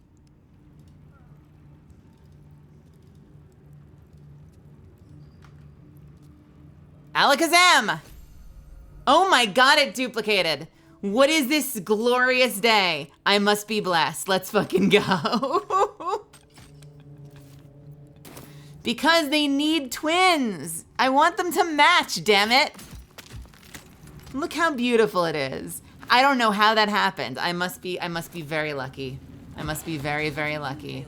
Alakazam! Oh my god, it duplicated. What is this glorious day? I must be blessed. Let's fucking go. Because they need twins. I want them to match, damn it. Look how beautiful it is. I don't know how that happened. I must be very lucky. I must be very, very lucky.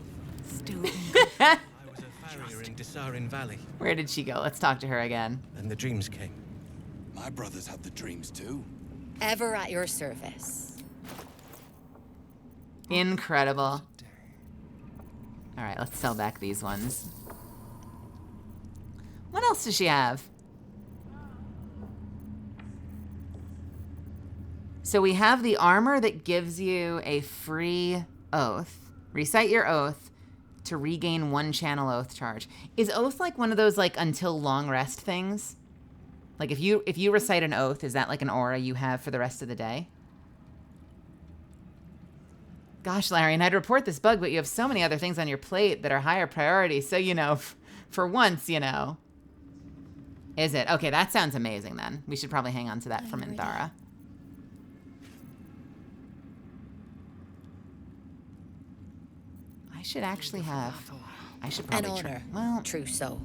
I was a farrier in Desarin Valley. Where did she go? Let's talk to her again. And the dreams came. My brothers had the dreams too. Ever at your service. Incredible. All right, let's sell back these ones. What else does she have? So we have the armor that gives you a free oath. Recite your oath to regain 1 channel oath charge. Is oath like one of those like until long rest things? Like if you recite an oath, is that like an aura you have for the rest of the day? Gosh, Larry, and I'd report this bug, but you have so many other things on your plate that are higher priority. So, you know, for once, you know. Is it? Okay, that sounds amazing then. We should probably hang on to that from Minthara. I should actually have... I should probably... An honor. Well... Trousseau.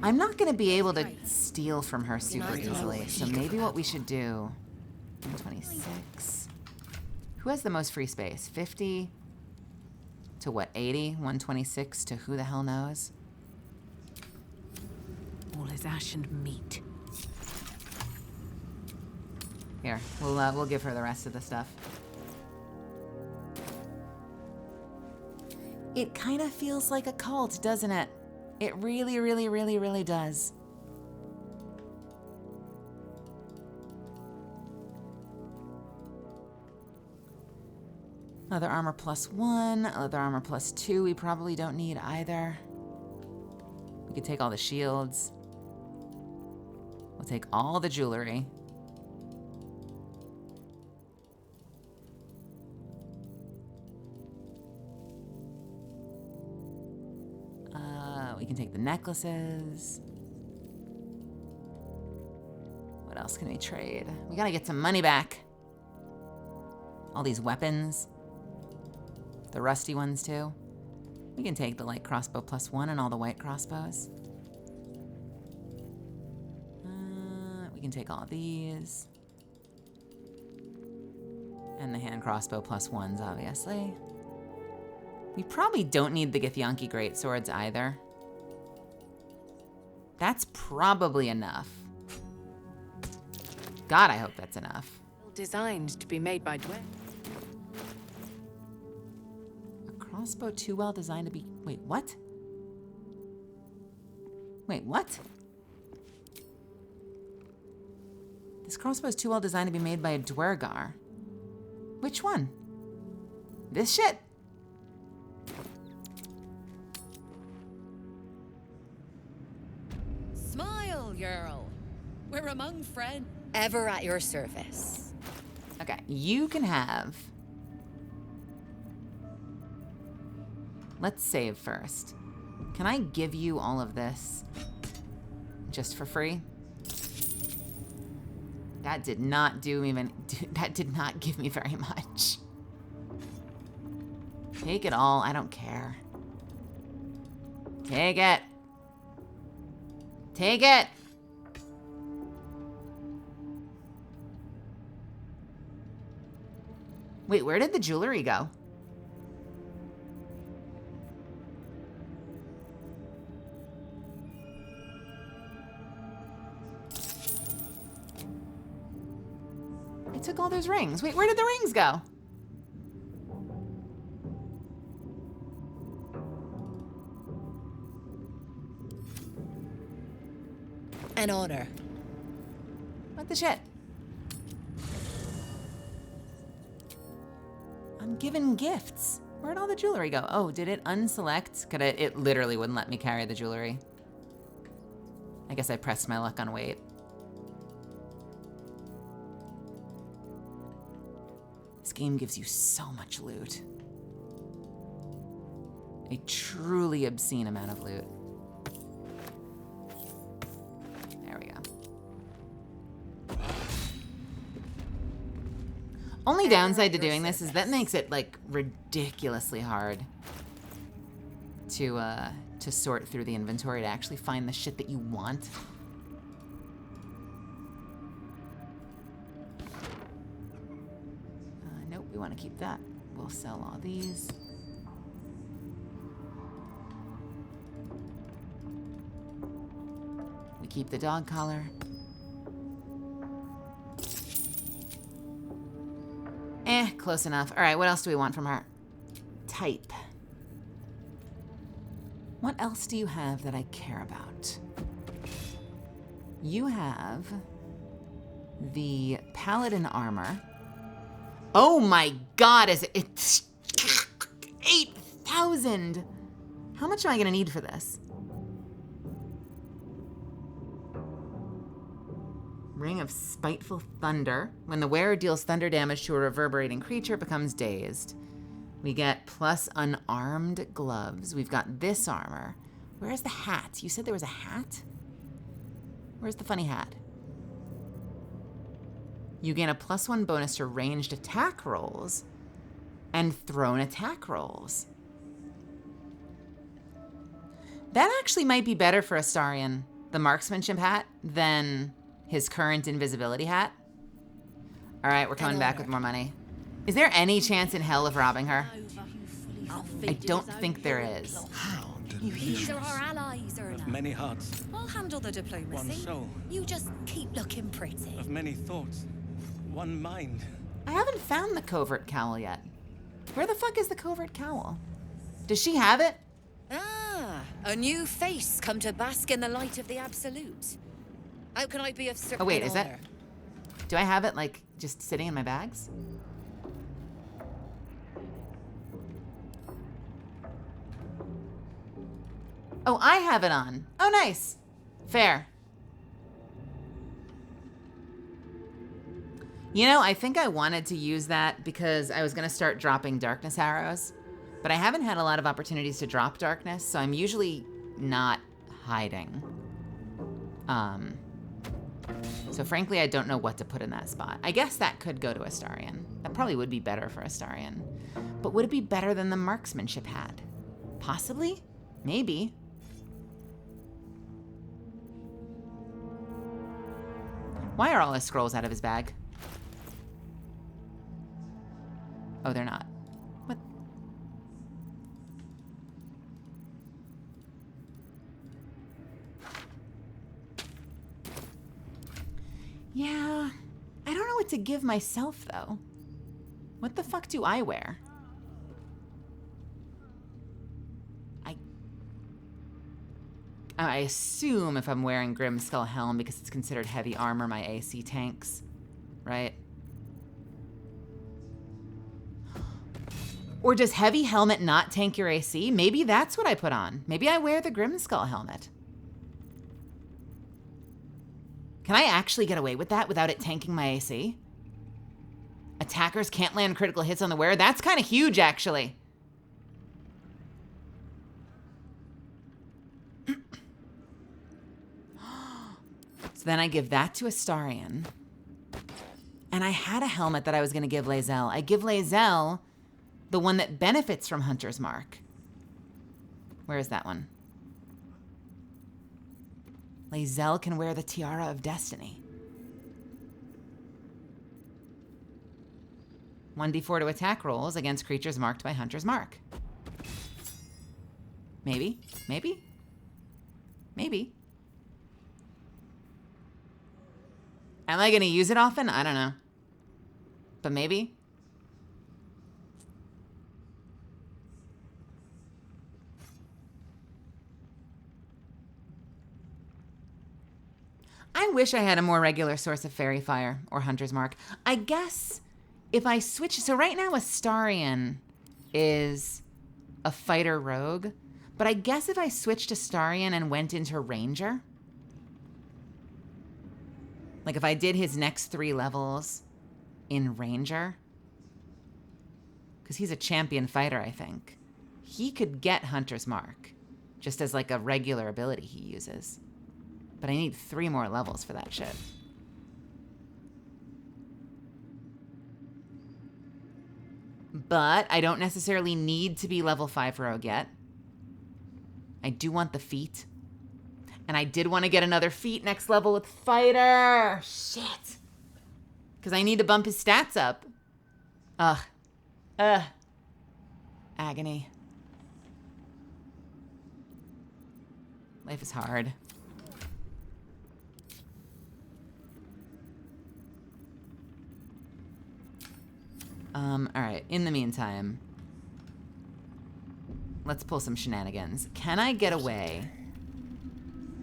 I'm not going to be able to steal from her super easily, so maybe what we should do... 126... Who has the most free space? 50 to what, 80? 126 to who the hell knows? All his ash and meat. Here, we'll give her the rest of the stuff. It kind of feels like a cult, doesn't it? It really, really, really, really does. Leather armor +1, leather armor +2. We probably don't need either. We could take all the shields. We'll take all the jewelry. We can take the necklaces. What else can we trade? We gotta get some money back. All these weapons. The rusty ones too. We can take the light crossbow +1 and all the white crossbows. We can take all these. And the hand crossbow +1s, obviously. We probably don't need the Githyanki greatswords either. That's probably enough. God, I hope that's enough. Designed to be made by Dwayne. Crossbow too well designed to be... Wait, what? Wait, what? This crossbow is too well designed to be made by a Dwergar. Which one? This shit? We're among friends. Ever at your service. Okay, you can have... Let's save first. Can I give you all of this just for free? That did not that did not give me very much. Take it all, I don't care. Take it. Take it. Wait, where did the jewelry go? I took all those rings. Wait, where did the rings go? An honor. What the shit? I'm given gifts. Where'd all the jewelry go? Oh, did it unselect? It literally wouldn't let me carry the jewelry. I guess I pressed my luck on wait. This game gives you so much loot. A truly obscene amount of loot. There we go. Only downside to doing this is that makes it like ridiculously hard to sort through the inventory to actually find the shit that you want. Nope, we want to keep that. We'll sell all these. We keep the dog collar. Close enough. All right, what else do we want from her? Type. What else do you have that I care about? You have the paladin armor. Oh my god, it's 8,000. How much am I gonna need for this? Ring of Spiteful Thunder. When the wearer deals thunder damage to a reverberating creature, it becomes dazed. We get plus unarmed gloves. We've got this armor. Where's the hat? You said there was a hat? Where's the funny hat? You gain a +1 bonus to ranged attack rolls and thrown attack rolls. That actually might be better for Astarion, the marksmanship hat, than his current invisibility hat. All right, we're coming back with more money. Is there any chance in hell of robbing her? I don't think there is. These are our allies, Erna. Of many hearts. I'll handle the diplomacy. One soul. You just keep looking pretty. Of many thoughts. One mind. I haven't found the covert cowl yet. Where the fuck is the covert cowl? Does she have it? Ah, a new face come to bask in the light of the absolute. How can I be of service? Oh wait, is that? Do I have it like just sitting in my bags? Oh, I have it on. Oh, nice. Fair. You know, I think I wanted to use that because I was going to start dropping darkness arrows, but I haven't had a lot of opportunities to drop darkness, so I'm usually not hiding. So frankly, I don't know what to put in that spot. I guess that could go to Astarion. That probably would be better for Astarion. But would it be better than the marksmanship hat? Possibly? Maybe. Why are all his scrolls out of his bag? Oh, they're not. What? Yeah, I don't know what to give myself, though. What the fuck do I wear? I assume if I'm wearing Grimskull Helm because it's considered heavy armor, my AC tanks, right? Or does heavy helmet not tank your AC? Maybe that's what I put on. Maybe I wear the Grimskull helmet. Can I actually get away with that without it tanking my AC? Attackers can't land critical hits on the wearer? That's kind of huge, actually. So then I give that to Astarion. And I had a helmet that I was going to give Lae'zel. I give Lae'zel the one that benefits from Hunter's Mark. Where is that one? Lae'zel can wear the Tiara of Destiny. 1d4 to attack rolls against creatures marked by Hunter's Mark. Maybe. Maybe. Maybe. Am I going to use it often? I don't know. But maybe. I wish I had a more regular source of Fairy Fire or Hunter's Mark. I guess if I switch... So right now Astarion is a fighter rogue. But I guess if I switched to Astarion and went into Ranger... Like if I did his next 3 levels in Ranger, because he's a champion fighter, I think, he could get Hunter's Mark just as like a regular ability he uses. But I need 3 more levels for that shit. But I don't necessarily need to be level 5 rogue yet. I do want the feat. And I did want to get another feat next level with fighter. Shit. Because I need to bump his stats up. Ugh. Agony. Life is hard. Alright. In the meantime, let's pull some shenanigans. Can I get away?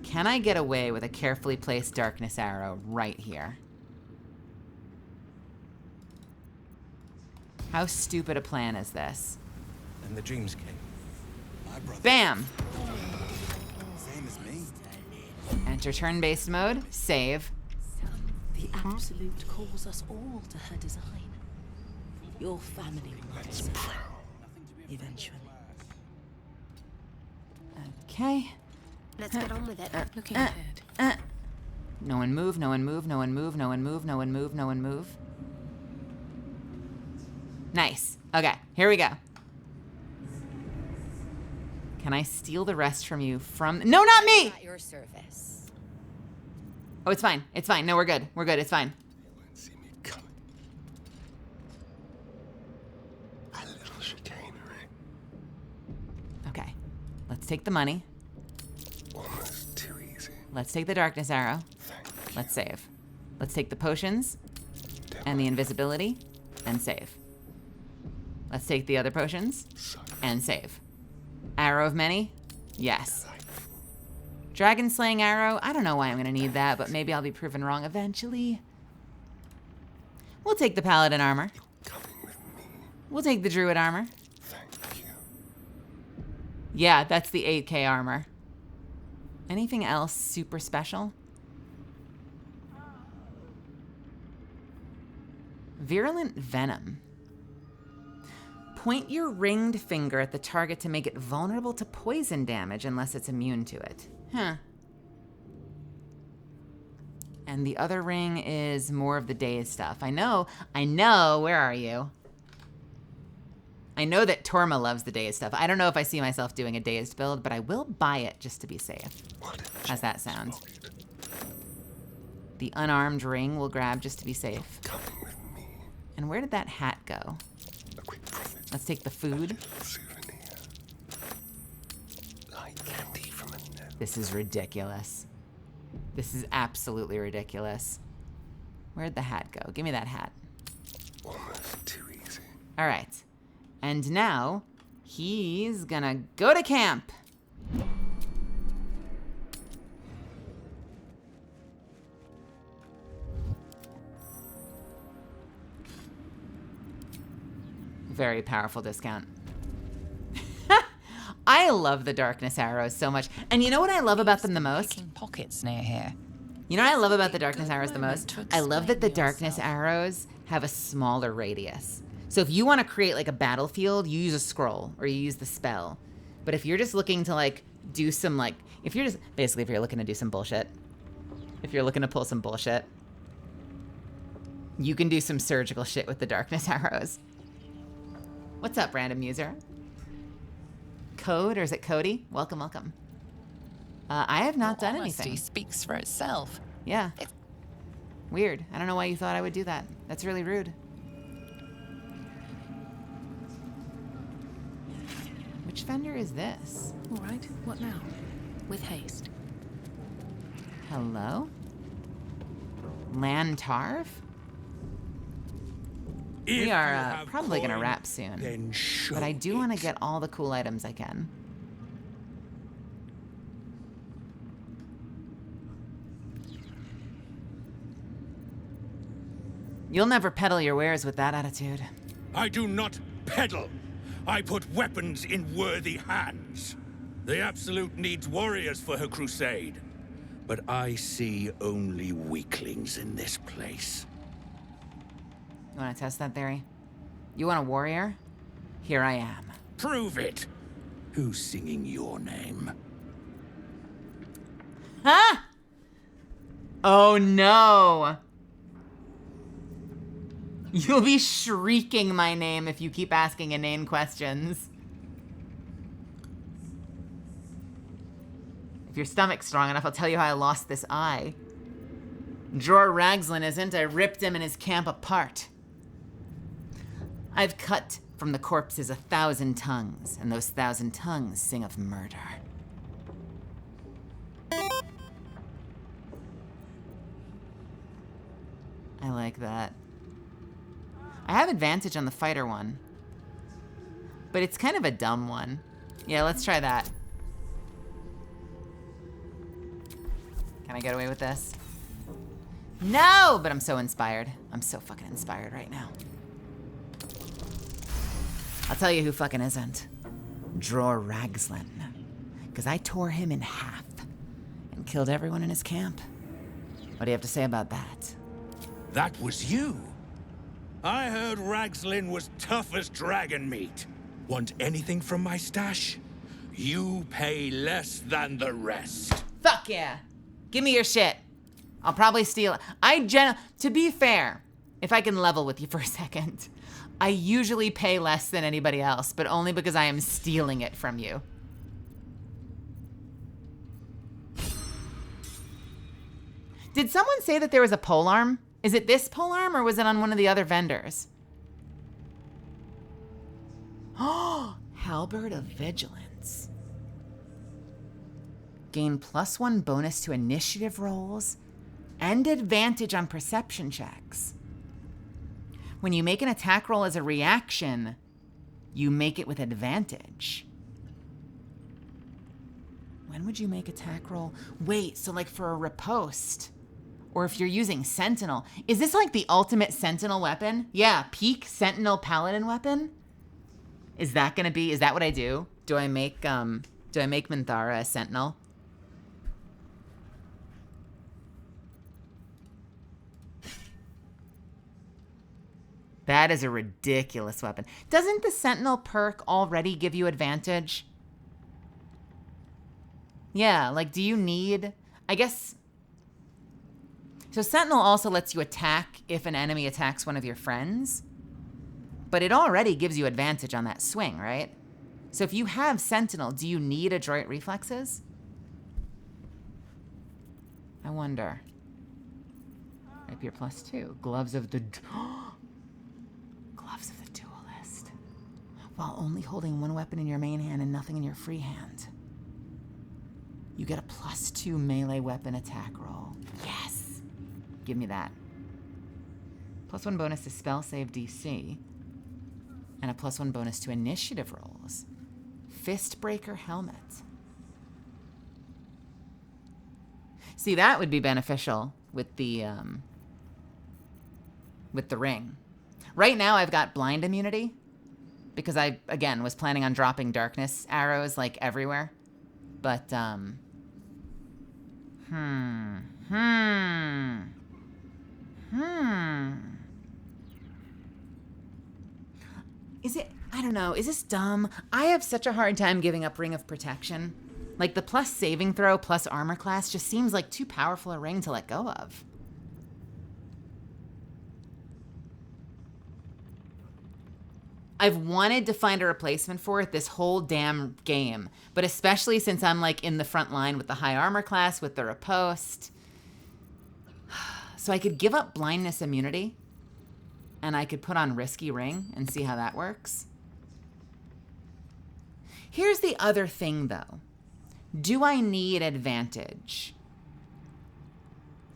Can I get away with a carefully placed darkness arrow right here? How stupid a plan is this? And the dreams came. Bam! Same as me. Enter turn-based mode. Save. The Absolute calls us all to her design. Your family will be proud. Eventually. Okay. Let's get on with it. Looking ahead. No one move, no one move, no one move, no one move, no one move, no one move. Nice. Okay, here we go. Can I steal the rest from you from... No, not me! At your service. Oh, it's fine. It's fine. No, we're good. We're good. It's fine. See me coming. A little chicanery. Okay. Let's take the money. Almost too easy. Let's take the darkness arrow. Let's save. Let's take the potions and the invisibility and save. Let's take the other potions and save. Arrow of many? Yes. Dragon slaying arrow? I don't know why I'm gonna need that, but maybe I'll be proven wrong eventually. We'll take the paladin armor. We'll take the druid armor. Yeah, that's the 8K armor. Anything else super special? Virulent venom. Point your ringed finger at the target to make it vulnerable to poison damage unless it's immune to it. Huh. And the other ring is more of the dazed stuff. I know, where are you? I know that Torma loves the dazed stuff. I don't know if I see myself doing a dazed build, but I will buy it just to be safe. How's that sound? The unarmed ring we'll grab just to be safe. And where did that hat go? Let's take the food. This is ridiculous. This is absolutely ridiculous. Where'd the hat go? Give me that hat. Almost too easy. All right. And now, he's gonna go to camp. Very powerful discount. I love the darkness arrows so much. And you know what I love about them the most? Picking pockets near here. You know what I love about the darkness arrows the most? I love that the darkness arrows have a smaller radius. So if you want to create like a battlefield, you use a scroll or you use the spell. But if you're just looking to like do some like, if you're looking to do some bullshit, if you're looking to pull some bullshit, you can do some surgical shit with the darkness arrows. What's up, random user? Code, or is it Cody? Welcome, welcome. I have not done anything. Speaks for itself. Yeah. Weird. I don't know why you thought I would do that. That's really rude. Which vendor is this? All right, what now? With haste. Hello? Lantarv? We are probably gonna wrap soon. But I do want to get all the cool items I can. You'll never peddle your wares with that attitude. I do not peddle. I put weapons in worthy hands. The Absolute needs warriors for her crusade. But I see only weaklings in this place. You want to test that theory? You want a warrior? Here I am. Prove it. Who's singing your name? Huh? Oh no. You'll be shrieking my name if you keep asking inane questions. If your stomach's strong enough, I'll tell you how I lost this eye. Dror Ragzlin isn't. I ripped him and his camp apart. I've cut from the corpses 1,000 tongues, and those 1,000 tongues sing of murder. I like that. I have advantage on the fighter one, but it's kind of a dumb one. Yeah, let's try that. Can I get away with this? No, but I'm so inspired. I'm so fucking inspired right now. I'll tell you who fucking isn't. Dror Ragzlin. Because I tore him in half and killed everyone in his camp. What do you have to say about that? That was you. I heard Ragzlin was tough as dragon meat. Want anything from my stash? You pay less than the rest. Fuck yeah. Give me your shit. I'll probably steal it. To be fair, if I can level with you for a second, I usually pay less than anybody else, but only because I am stealing it from you. Did someone say that there was a polearm? Is it this polearm or was it on one of the other vendors? Oh, Halberd of Vigilance. Gain +1 bonus to initiative rolls and advantage on perception checks. When you make an attack roll as a reaction, you make it with advantage. When would you make attack roll? Wait, so like for a riposte, or if you're using Sentinel, is this like the ultimate Sentinel weapon? Yeah, peak Sentinel Paladin weapon? Is that what I do? Do I make Minthara a Sentinel? That is a ridiculous weapon. Doesn't the Sentinel perk already give you advantage? Yeah, like, do you need... I guess... So Sentinel also lets you attack if an enemy attacks one of your friends. But it already gives you advantage on that swing, right? So if you have Sentinel, do you need adroit reflexes? I wonder. Rapier +2. Gloves of the... Gloves of the Duelist. While only holding one weapon in your main hand and nothing in your free hand, you get a +2 melee weapon attack roll. Yes! Give me that. +1 bonus to spell save DC. And a +1 bonus to initiative rolls. Fistbreaker helmet. See, that would be beneficial with the ring. Right now, I've got blind immunity because I, again, was planning on dropping darkness arrows like everywhere. But Is it, I don't know, is this dumb? I have such a hard time giving up Ring of Protection. Like, the plus saving throw plus armor class just seems like too powerful a ring to let go of. I've wanted to find a replacement for it this whole damn game, but especially since I'm like in the front line with the high armor class, with the riposte. So I could give up blindness immunity, and I could put on Risky Ring and see how that works. Here's the other thing, though. Do I need advantage?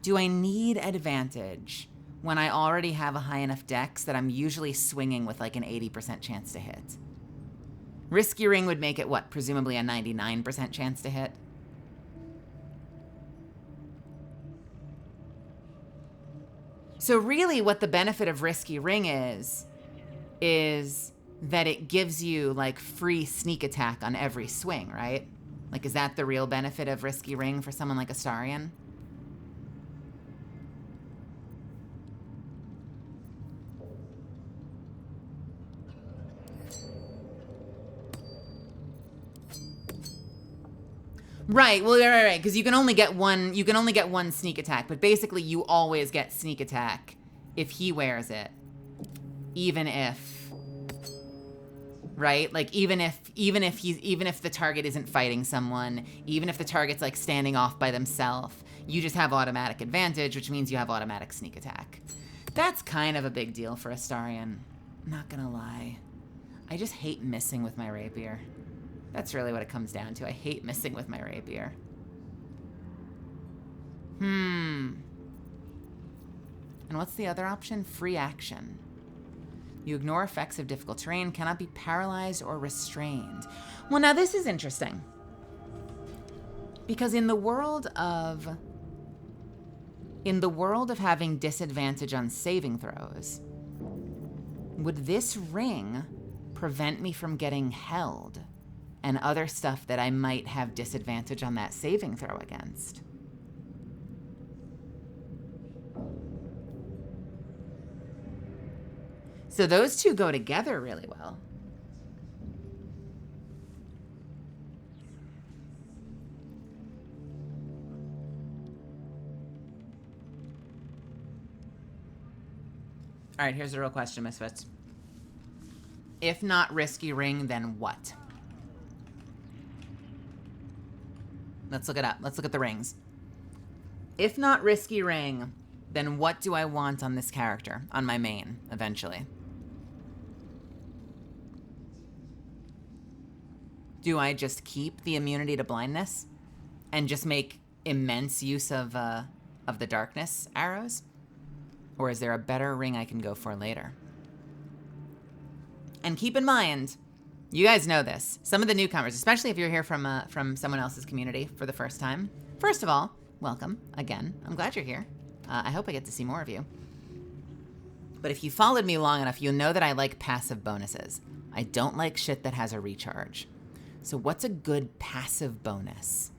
Do I need advantage when I already have a high enough dex that I'm usually swinging with like an 80% chance to hit? Risky Ring would make it, what, presumably a 99% chance to hit? So really what the benefit of Risky Ring is that it gives you like free sneak attack on every swing, right? Like, is that the real benefit of Risky Ring for someone like Astarion? Right, well, right, because you can only get one sneak attack, but basically you always get sneak attack if he wears it. Even if, right? Like, even if the target isn't fighting someone, even if the target's like standing off by themselves, you just have automatic advantage, which means you have automatic sneak attack. That's kind of a big deal for Astarion. Not gonna lie. I just hate missing with my rapier. That's really what it comes down to. I hate missing with my rapier. And what's the other option? Free action. You ignore effects of difficult terrain, cannot be paralyzed or restrained. Well, now this is interesting. Because in the world of having disadvantage on saving throws, would this ring prevent me from getting held and other stuff that I might have disadvantage on that saving throw against? So those two go together really well. All right, here's the real question, Misfits. If not Risky Ring, then what? Let's look it up. Let's look at the rings. If not Risky Ring, then what do I want on this character, on my main, eventually? Do I just keep the immunity to blindness and just make immense use of the darkness arrows? Or is there a better ring I can go for later? And keep in mind, you guys know this. Some of the newcomers, especially if you're here from someone else's community for the first time. First of all, welcome again. I'm glad you're here. I hope I get to see more of you. But if you followed me long enough, you'll know that I like passive bonuses. I don't like shit that has a recharge. So what's a good passive bonus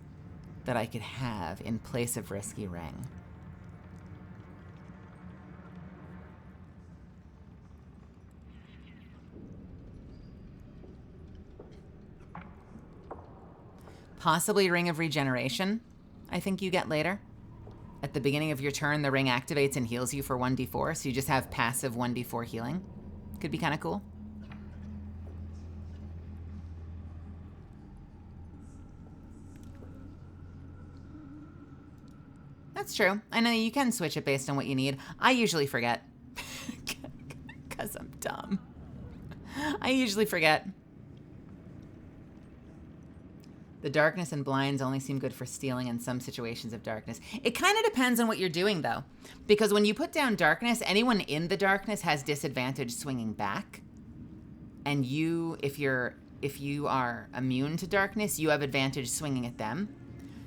that I could have in place of Risky Ring? Possibly Ring of Regeneration, I think you get later. At the beginning of your turn, the ring activates and heals you for 1d4, so you just have passive 1d4 healing. Could be kind of cool. That's true. I know you can switch it based on what you need. I usually forget. Because I'm dumb. I usually forget. The darkness and blinds only seem good for stealing in some situations of darkness. It kind of depends on what you're doing, though. Because when you put down darkness, anyone in the darkness has disadvantage swinging back. And you, if you are immune to darkness, you have advantage swinging at them.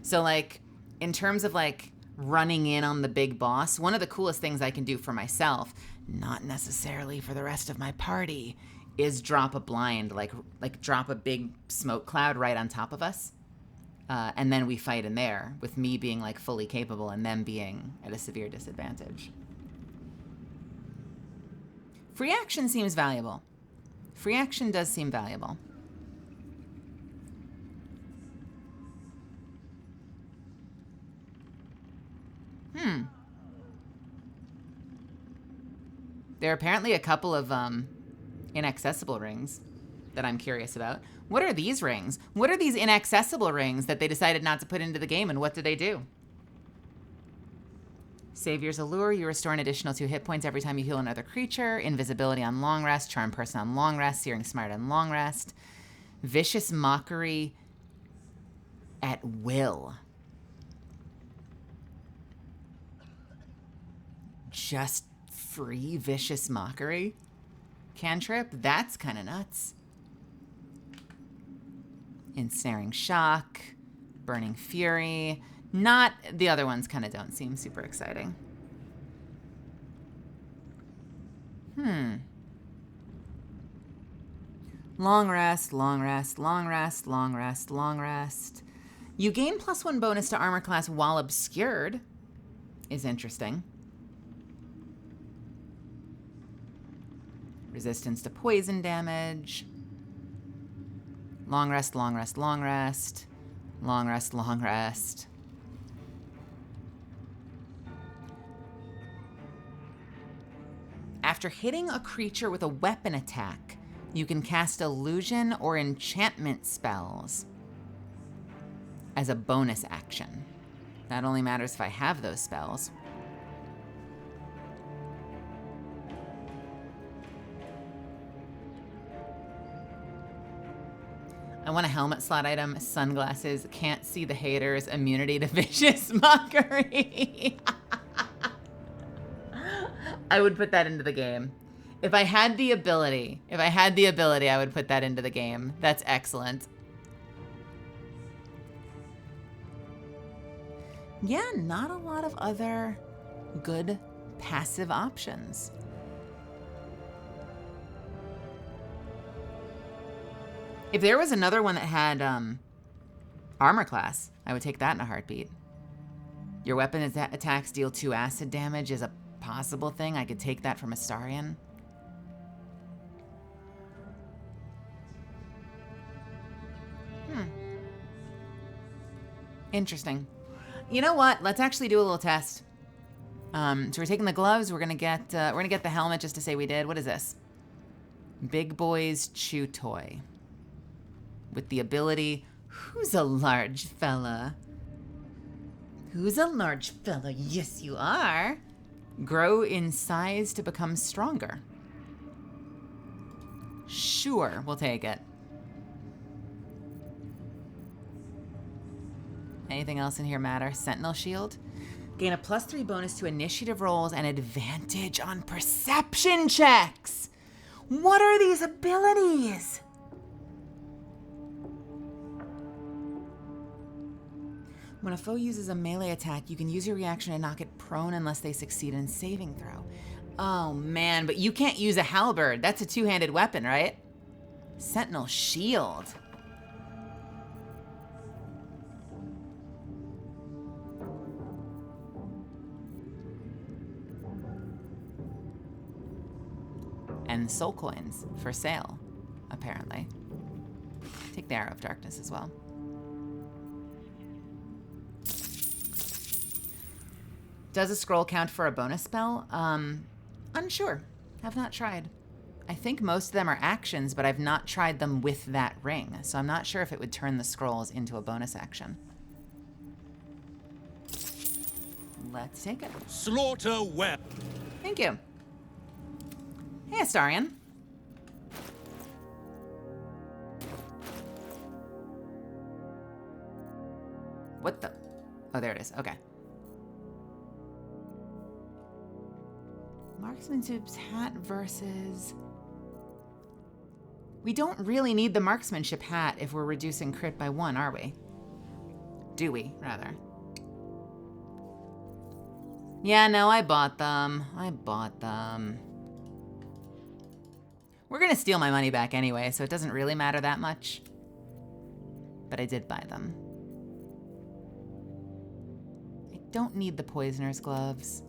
So, like, in terms of, like, running in on the big boss, one of the coolest things I can do for myself, not necessarily for the rest of my party, is drop a blind, like drop a big smoke cloud right on top of us. And then we fight in there with me being like fully capable and them being at a severe disadvantage. Free action seems valuable. Free action does seem valuable. There are apparently a couple of inaccessible rings that I'm curious about. What are these rings? What are these inaccessible rings that they decided not to put into the game, and what do they do? Savior's Allure, you restore an additional 2 hit points every time you heal another creature. Invisibility on long rest, Charm Person on long rest, Searing Smite on long rest. Vicious Mockery at will. Just free Vicious Mockery? Cantrip? That's kind of nuts. Ensnaring Shock, Burning Fury. Not, the other ones kind of don't seem super exciting. Long rest, long rest, long rest, long rest, long rest. You gain +1 bonus to armor class while obscured. Is interesting. Resistance to poison damage. Long rest, long rest, long rest. Long rest, long rest. After hitting a creature with a weapon attack, you can cast illusion or enchantment spells as a bonus action. That only matters if I have those spells. I want a helmet slot item, sunglasses, can't see the haters, immunity to vicious mockery. I would put that into the game. If I had the ability, I would put that into the game. That's excellent. Yeah, not a lot of other good passive options. If there was another one that had armor class, I would take that in a heartbeat. Your weapon attacks deal 2 acid damage is a possible thing. I could take that from Astarion. Interesting. You know what? Let's actually do a little test. So we're taking the gloves. We're gonna get the helmet just to say we did. What is this? Big Boy's Chew Toy. With the ability, who's a large fella? Who's a large fella? Yes, you are. Grow in size to become stronger. Sure, we'll take it. Anything else in here matter? Sentinel Shield. Gain a +3 bonus to initiative rolls and advantage on perception checks. What are these abilities? When a foe uses a melee attack, you can use your reaction to knock it prone unless they succeed in saving throw. Oh man, but you can't use a halberd. That's a 2-handed weapon, right? Sentinel Shield. And soul coins for sale, apparently. Take the Arrow of Darkness as well. Does a scroll count for a bonus spell? Unsure. Have not tried. I think most of them are actions, but I've not tried them with that ring, so I'm not sure if it would turn the scrolls into a bonus action. Let's take it. Slaughter well. Thank you. Hey, Astarion. What the? Oh, there it is. Okay. Marksmanship's hat versus... We don't really need the marksmanship hat if we're reducing crit by 1, are we? Do we, rather? Yeah, no, I bought them. We're gonna steal my money back anyway, so it doesn't really matter that much. But I did buy them. Don't need the poisoner's gloves.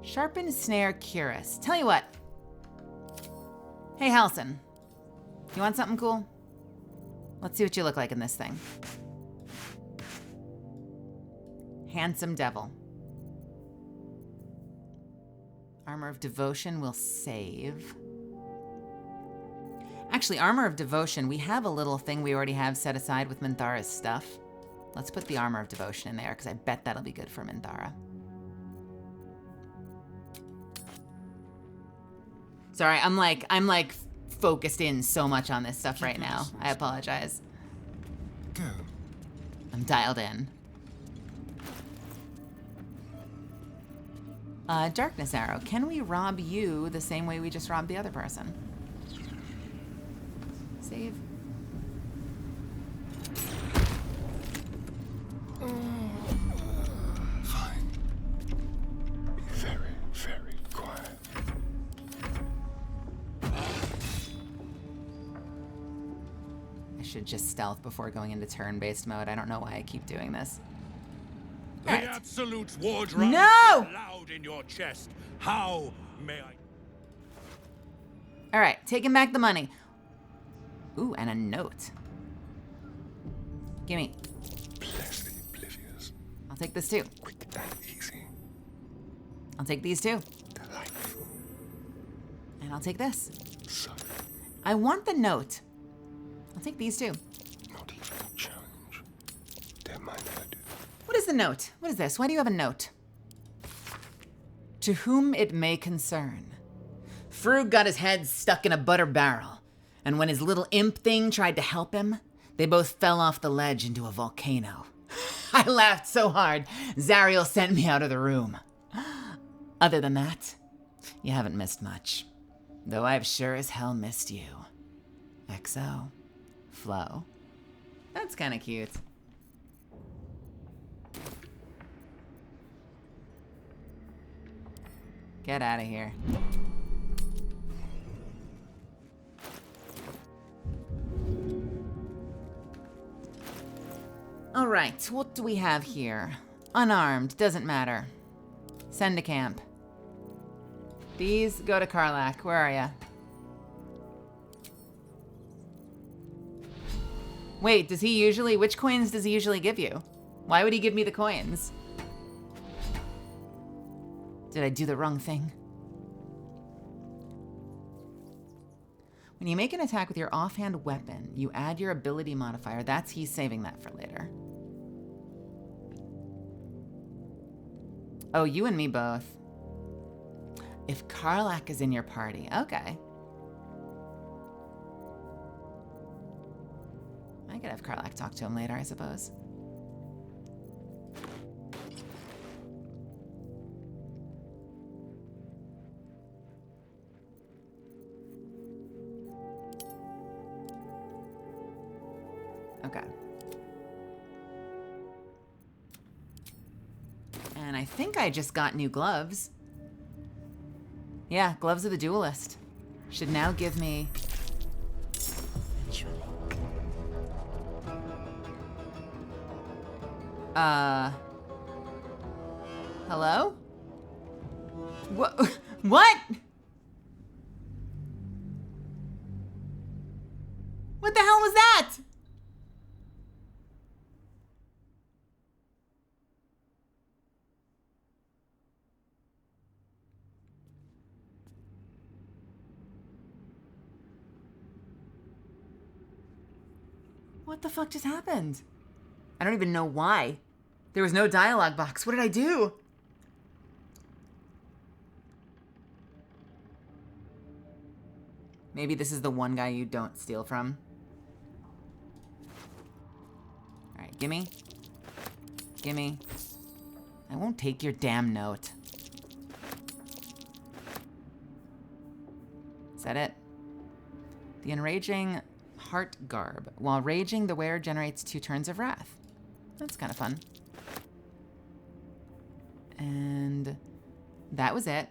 Sharpened snare cuirass. Tell you what. Hey, Halson. You want something cool? Let's see what you look like in this thing. Handsome devil. Armor of Devotion will save. Actually, Armor of Devotion, we have a little thing we already have set aside with Minthara's stuff. Let's put the Armor of Devotion in there, because I bet that'll be good for Minthara. Sorry, I'm like focused in so much on this stuff right now. I apologize. Go. I'm dialed in. Darkness Arrow. Can we rob you the same way we just robbed the other person? Save. Fine. Be very, very quiet. I should just stealth before going into turn-based mode. I don't know why I keep doing this. The absolute war drum No! is loud in your chest. How may I? All right, taking back the money. Ooh, and a note. Gimme. Bless the oblivious. I'll take this too. Quick and easy. I'll take these too. Delightful. And I'll take this. So, I want the note. I'll take these too. not even a challenge. Don't mind if I do. What is the note? What is this? Why do you have a note? To whom it may concern. Frug got his head stuck in a butter barrel, and when his little imp thing tried to help him, they both fell off the ledge into a volcano. I laughed so hard, Zariel sent me out of the room. Other than that, you haven't missed much. Though I've sure as hell missed you. XO. Flo. That's kind of cute. Get out of here. All right, what do we have here? Unarmed, doesn't matter. Send to camp. These go to Karlach. Where are ya? Wait, does he usually, which coins does he usually give you? Why would he give me the coins? Did I do the wrong thing? When you make an attack with your offhand weapon, you add your ability modifier. He's saving that for later. Oh, you and me both. If Karlach is in your party, okay. I could have Karlach talk to him later, I suppose. Okay. And I think I just got new gloves. Yeah, gloves of the duelist. Should now give me... Hello? What? What? What the hell was that? What the fuck just happened? I don't even know why. There was no dialogue box. What did I do? Maybe this is the one guy you don't steal from. All right, gimme. Gimme. I won't take your damn note. Is that it? The enraging heart garb. While raging, the wearer generates 2 turns of wrath. That's kind of fun. And that was it.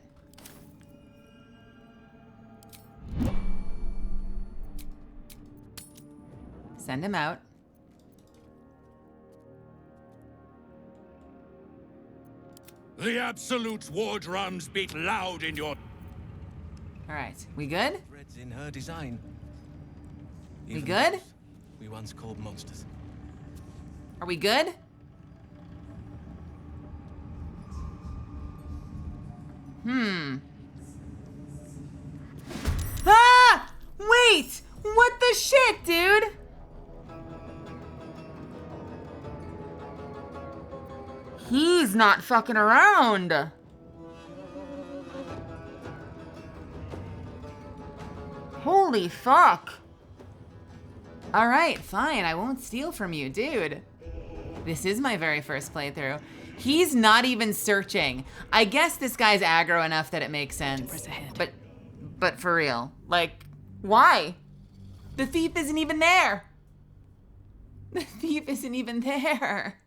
Send him out. The Absolute's war drums beat loud in your... All right, we good? Threads in her design. We Even good? those we once called monsters. Are we good? Ah! Wait! What the shit, dude? He's not fucking around. Holy fuck. All right, fine. I won't steal from you, dude. This is my very first playthrough. He's not even searching. I guess this guy's aggro enough that it makes sense. But for real, like, why? The thief isn't even there. The thief isn't even there.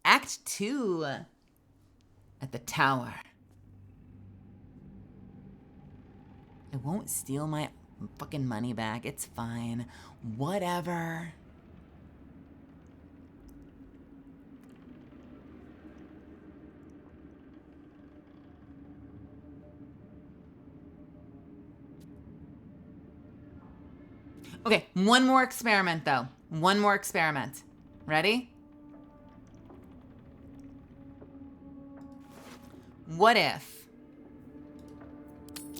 Act 2 at the tower. I won't steal my fucking money back. It's fine. Whatever. Okay, one more experiment though. One more experiment. Ready? What if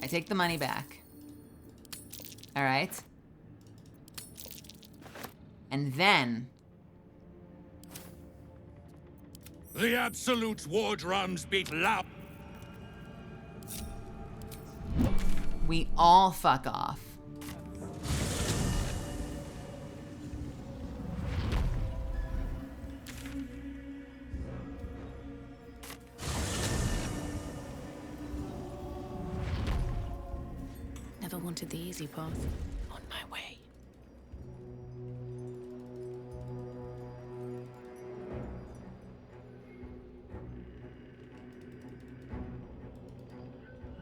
I take the money back? All right. And then The Absolute's war drums beat loud. we all fuck off. Never wanted the easy path. On my way.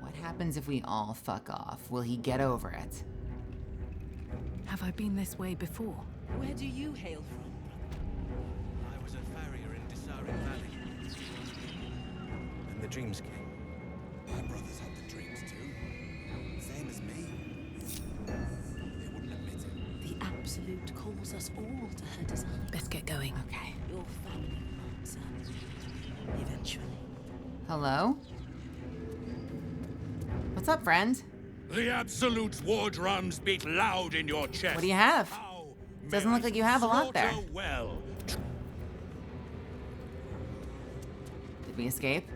What happens if we all fuck off? Will he get over it? Have I been this way before? Where do you hail from? I was a farrier in Desarin Valley. And the dreams came. My brothers had the dreams too. Same as me. They wouldn't admit it. The Absolute calls us all to her design. Best get going. Okay. Your family will answer. Eventually. Hello? What's up, friend? The Absolute's war drums beat loud in your chest. What do you have? Doesn't look like you have a lot there. Slaughter well. Did we escape?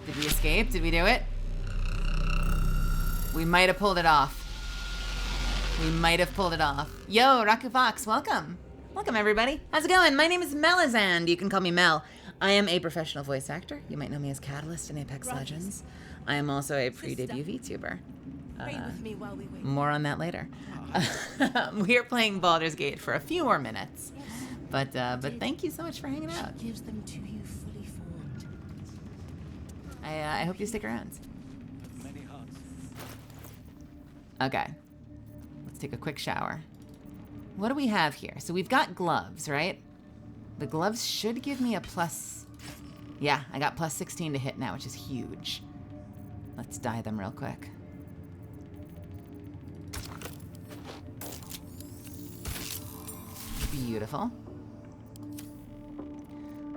Did we escape? Did we do it? We might have pulled it off. We might have pulled it off. Yo, Raku Fox, welcome. Welcome, everybody. How's it going? My name is Melizand. You can call me Mel. I am a professional voice actor. You might know me as Catalyst in Apex Legends. I am also a pre-debut VTuber. Pray with me while we wait. More on that later. We are playing Baldur's Gate for a few more minutes. But thank you so much for hanging out. She gives them to you fully formed. I hope you stick around. Many hearts. Okay. Let's take a quick shower. What do we have here? So we've got gloves, right? The gloves should give me a plus... Yeah, I got plus 16 to hit now, which is huge. Let's dye them real quick. Beautiful.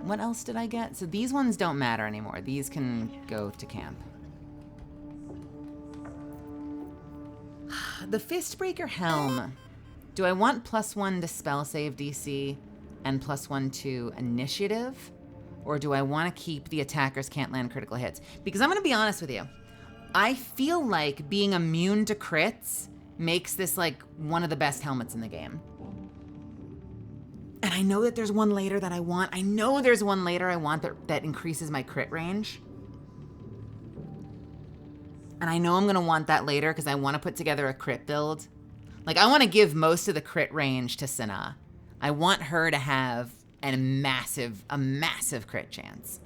What else did I get? So these ones don't matter anymore. These can go to camp. The Fistbreaker Helm. Do I want +1 to spell save DC and +1 to initiative? Or do I want to keep the attackers can't land critical hits? Because I'm going to be honest with you. I feel like being immune to crits makes this like one of the best helmets in the game. And I know that there's one later that I want. I know there's one later I want that increases my crit range. And I know I'm going to want that later because I want to put together a crit build. Like, I want to give most of the crit range to Sana. I want her to have a massive crit chance.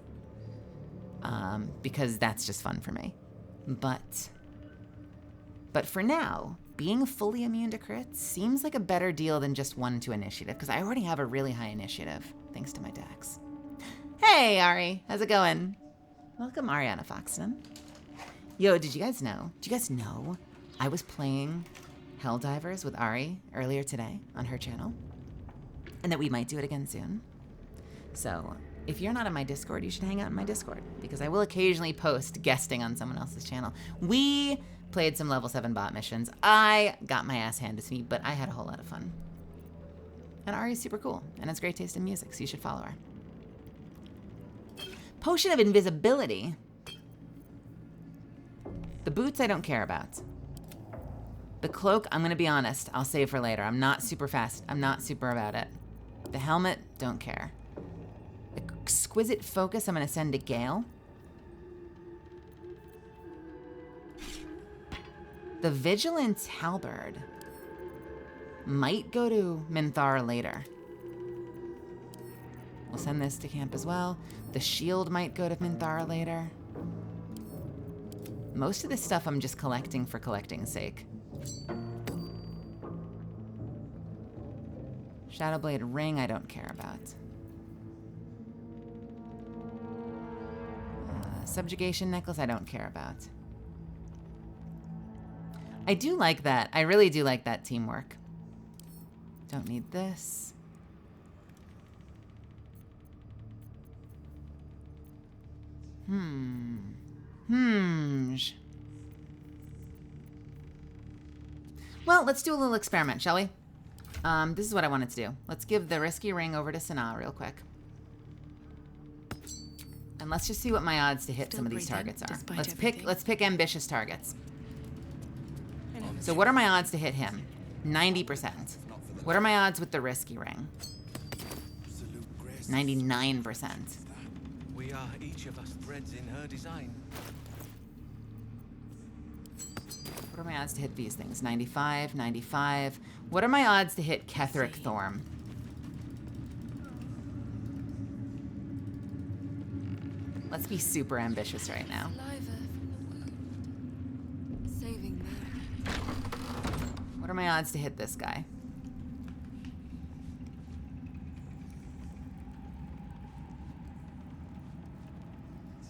Because that's just fun for me. But But for now, being fully immune to crits seems like a better deal than just 1 to initiative, because I already have a really high initiative, thanks to my dex. Hey, Ari. How's it going? Welcome, Ariana Foxton. Yo, did you guys know? Do you guys know I was playing Helldivers with Ari earlier today on her channel? And that we might do it again soon. So if you're not on my Discord, you should hang out in my Discord, because I will occasionally post guesting on someone else's channel. We played some level 7 bot missions. I got my ass handed to me, but I had a whole lot of fun. And Ari's super cool and has great taste in music, so you should follow her. Potion of invisibility. The boots I don't care about. The cloak, I'm gonna be honest, I'll save for later. I'm not super fast. I'm not super about it. The helmet, don't care. Exquisite focus, I'm gonna send to Gale. The Vigilance Halberd might go to Minthara later. We'll send this to camp as well. The shield might go to Minthara later. Most of this stuff I'm just collecting for collecting's sake. Shadowblade ring I don't care about. Subjugation necklace I don't care about. I do like that. I really do like that teamwork. Don't need this. Well, let's do a little experiment, shall we? This is what I wanted to do. Let's give the risky ring over to Sanaa real quick. And let's just see what my odds to hit some of these targets are. Let's pick ambitious targets. So what are my odds to hit him? 90%. What are my odds with the risky ring? 99%. We are each of us threads in her design. What are my odds to hit these things? 95, 95. What are my odds to hit Ketheric Thorm? Let's be super ambitious right now. What are my odds to hit this guy?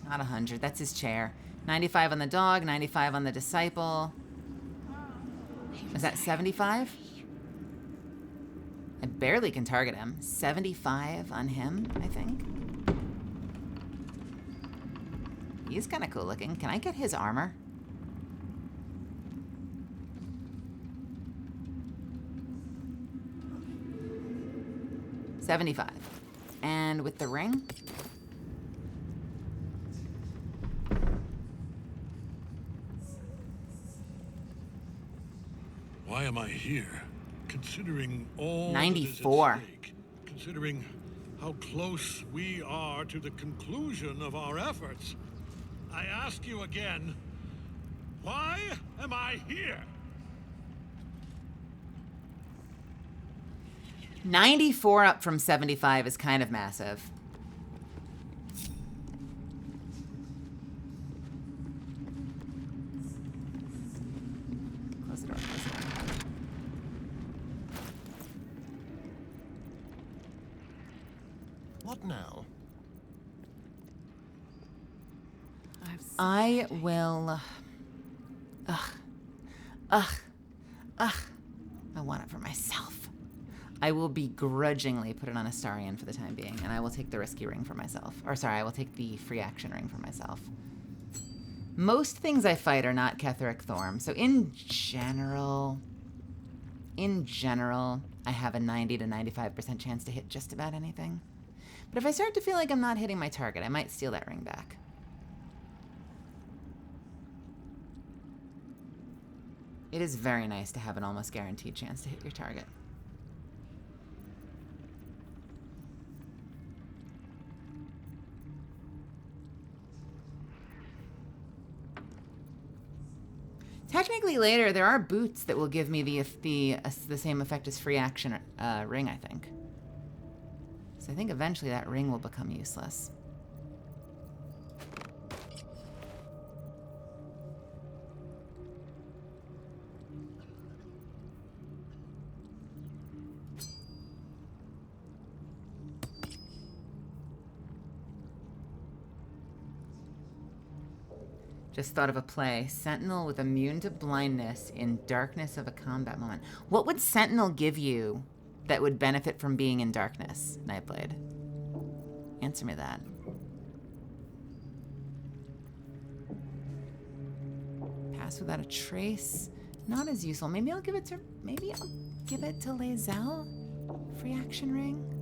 Not 100. That's his chair. 95 on the dog, 95 on the disciple. Is that 75? I barely can target him. 75 on him, I think. He's kind of cool looking. Can I get his armor? $75. And with the ring? Why am I here? Considering all 94. that is at stake, considering how close we are to the conclusion of our efforts, I ask you again, why am I here? 94 up from 75 is kind of massive. Close the door, close the door. What now? I will... I want it for myself. I will begrudgingly put it on Astarion for the time being, and I will take the risky ring for myself. Or sorry, I will take the free action ring for myself. Most things I fight are not Ketheric Thorm, so in general, I have a 90 to 95% chance to hit just about anything. But if I start to feel like I'm not hitting my target, I might steal that ring back. It is very nice to have an almost guaranteed chance to hit your target. Technically later, there are boots that will give me the same effect as free action ring, I think. So I think eventually that ring will become useless. Just thought of a play. Sentinel with immune to blindness in darkness of a combat moment. What would Sentinel give you that would benefit from being in darkness, Nightblade? Answer me that. Pass without a trace. Not as useful. Maybe I'll give it to Lae'zel. Free action ring.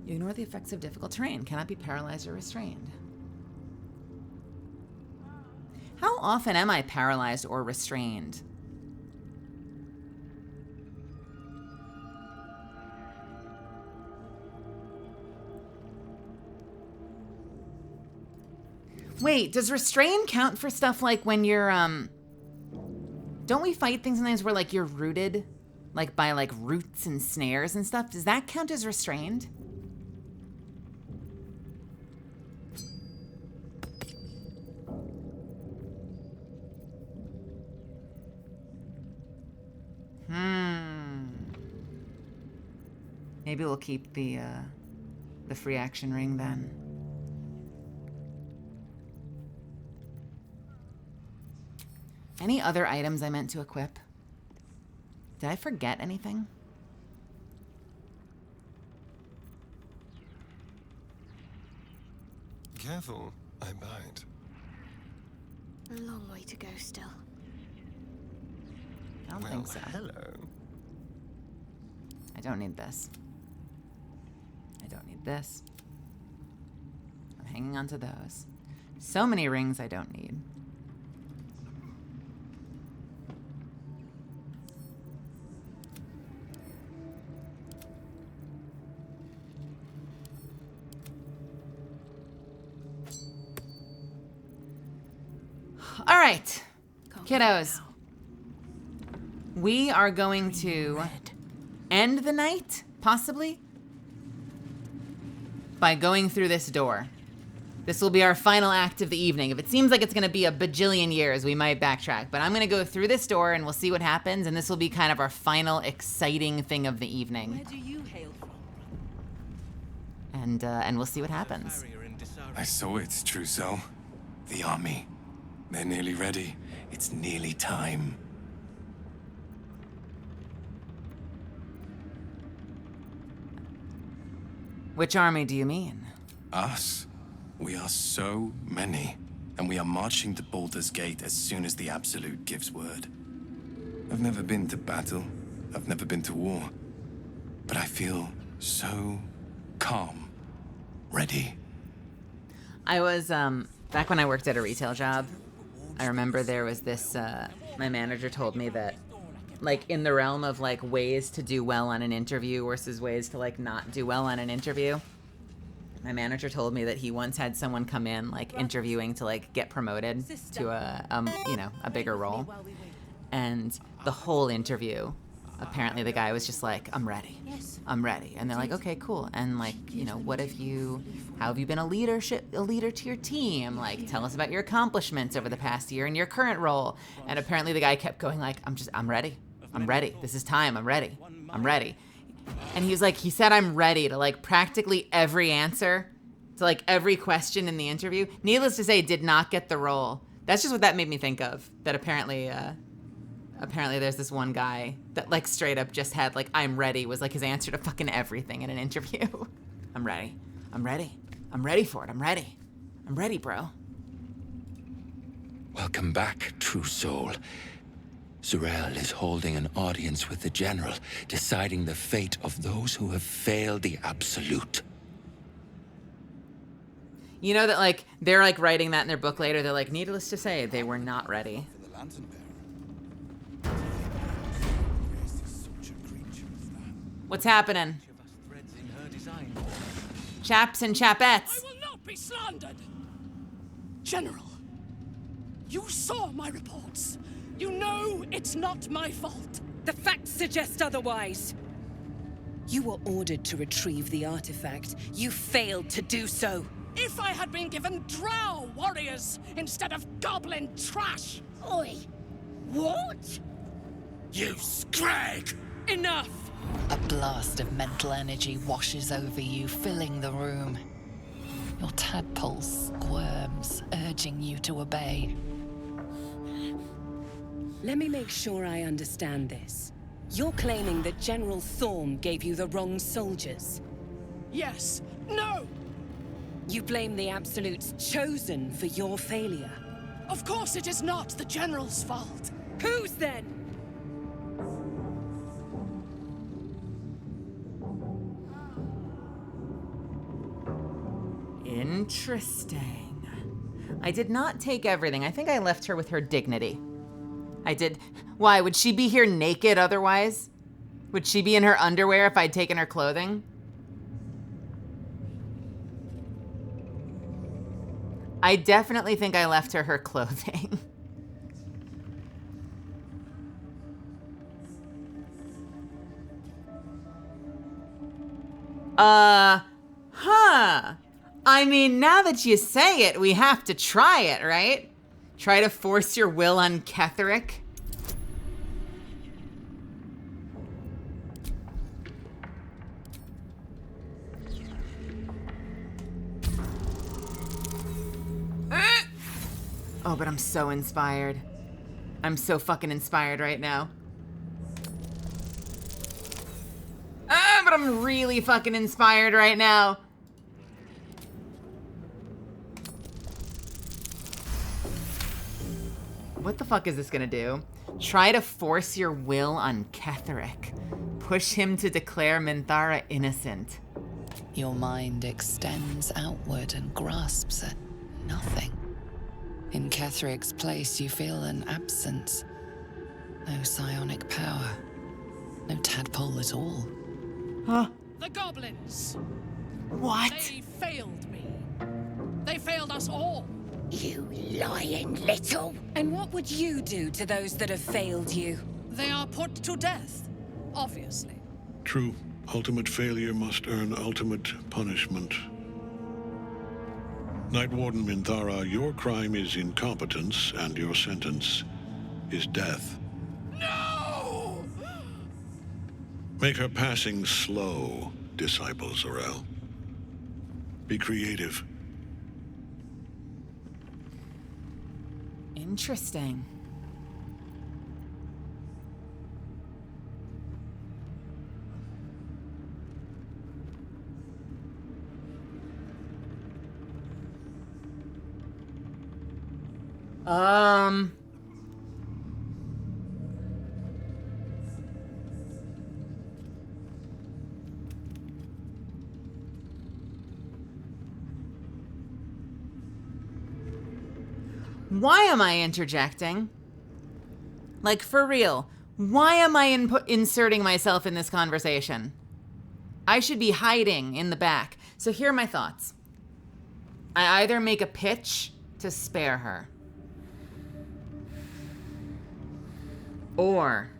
You ignore the effects of difficult terrain. Cannot be paralyzed or restrained. How often am I paralyzed or restrained? Wait, does restrain count for stuff like when you're, don't we fight things sometimes where, like, you're rooted, like, by, like, roots and snares and stuff? Does that count as restrained? Maybe we'll keep the free action ring then. Any other items I meant to equip? Did I forget anything? Careful, I bite. A long way to go still. I don't think so. Hello. I don't need this. I don't need this. I'm hanging on to those. So many rings I don't need. All right, kiddos. We are going to end the night, possibly, by going through this door. This will be our final act of the evening. If it seems like it's going to be a bajillion years, we might backtrack. But I'm going to go through this door and we'll see what happens. And this will be kind of our final exciting thing of the evening. Where do you hail from? And we'll see what happens. I saw it, Trousseau. The army. They're nearly ready. It's nearly time. Which army do you mean? Us? We are so many, and we are marching to Baldur's Gate as soon as the Absolute gives word. I've never been to battle. I've never been to war. But I feel so calm. Ready. I was, back when I worked at a retail job, I remember there was this, my manager told me that, like, in the realm of, like, ways to do well on an interview versus ways to, like, not do well on an interview, my manager told me that he once had someone come in, like, interviewing to, like, get promoted to a bigger role. And the whole interview, apparently the guy was just like, I'm ready. And they're like, okay, cool. And, like, you know, how have you been a leader to your team? Like, tell us about your accomplishments over the past year in your current role. And apparently the guy kept going like, I'm ready. This is time. I'm ready. And he was like, he said, I'm ready to, like, practically every answer to, like, every question in the interview. Needless to say, did not get the role. That's just what that made me think of. That apparently there's this one guy that, like, straight up just had, like, I'm ready was, like, his answer to fucking everything in an interview. I'm ready for it. I'm ready, bro. Welcome back, true soul. Zurel is holding an audience with the General, deciding the fate of those who have failed the Absolute. You know that, like, they're, like, writing that in their book later. They're like, needless to say, they were not ready. What's happening? Chaps and chapettes. I will not be slandered! General, you saw my reports. You know it's not my fault. The facts suggest otherwise. You were ordered to retrieve the artifact. You failed to do so. If I had been given drow warriors instead of goblin trash! Oi! What? You scrag! Enough! A blast of mental energy washes over you, filling the room. Your tadpole squirms, urging you to obey. Let me make sure I understand this. You're claiming that General Thorm gave you the wrong soldiers. Yes. No! You blame the Absolute's Chosen for your failure. Of course it is not the General's fault. Whose then? Interesting. I did not take everything. I think I left her with her dignity. I did. Why? Would she be here naked otherwise? Would she be in her underwear if I'd taken her clothing? I definitely think I left her her clothing. Huh. I mean, now that you say it, we have to try it, right? Try to force your will on Ketherick. Oh, but I'm so inspired. I'm so fucking inspired right now. But I'm really fucking inspired right now. What the fuck is this gonna do? Try to force your will on Ketherick. Push him to declare Minthara innocent. Your mind extends outward and grasps at nothing. In Ketherick's place, you feel an absence. No psionic power. No tadpole at all. Huh? The goblins. What? They failed me. They failed us all. You lying little. And what would you do to those that have failed you? They are put to death, obviously. True. Ultimate failure must earn ultimate punishment. Night Warden Minthara, your crime is incompetence, and your sentence is death. No! Make her passing slow, Disciple Zorel. Be creative. Interesting. Why am I interjecting? Like, for real, why am I inserting myself in this conversation? I should be hiding in the back. So here are my thoughts. I either make a pitch to spare her, or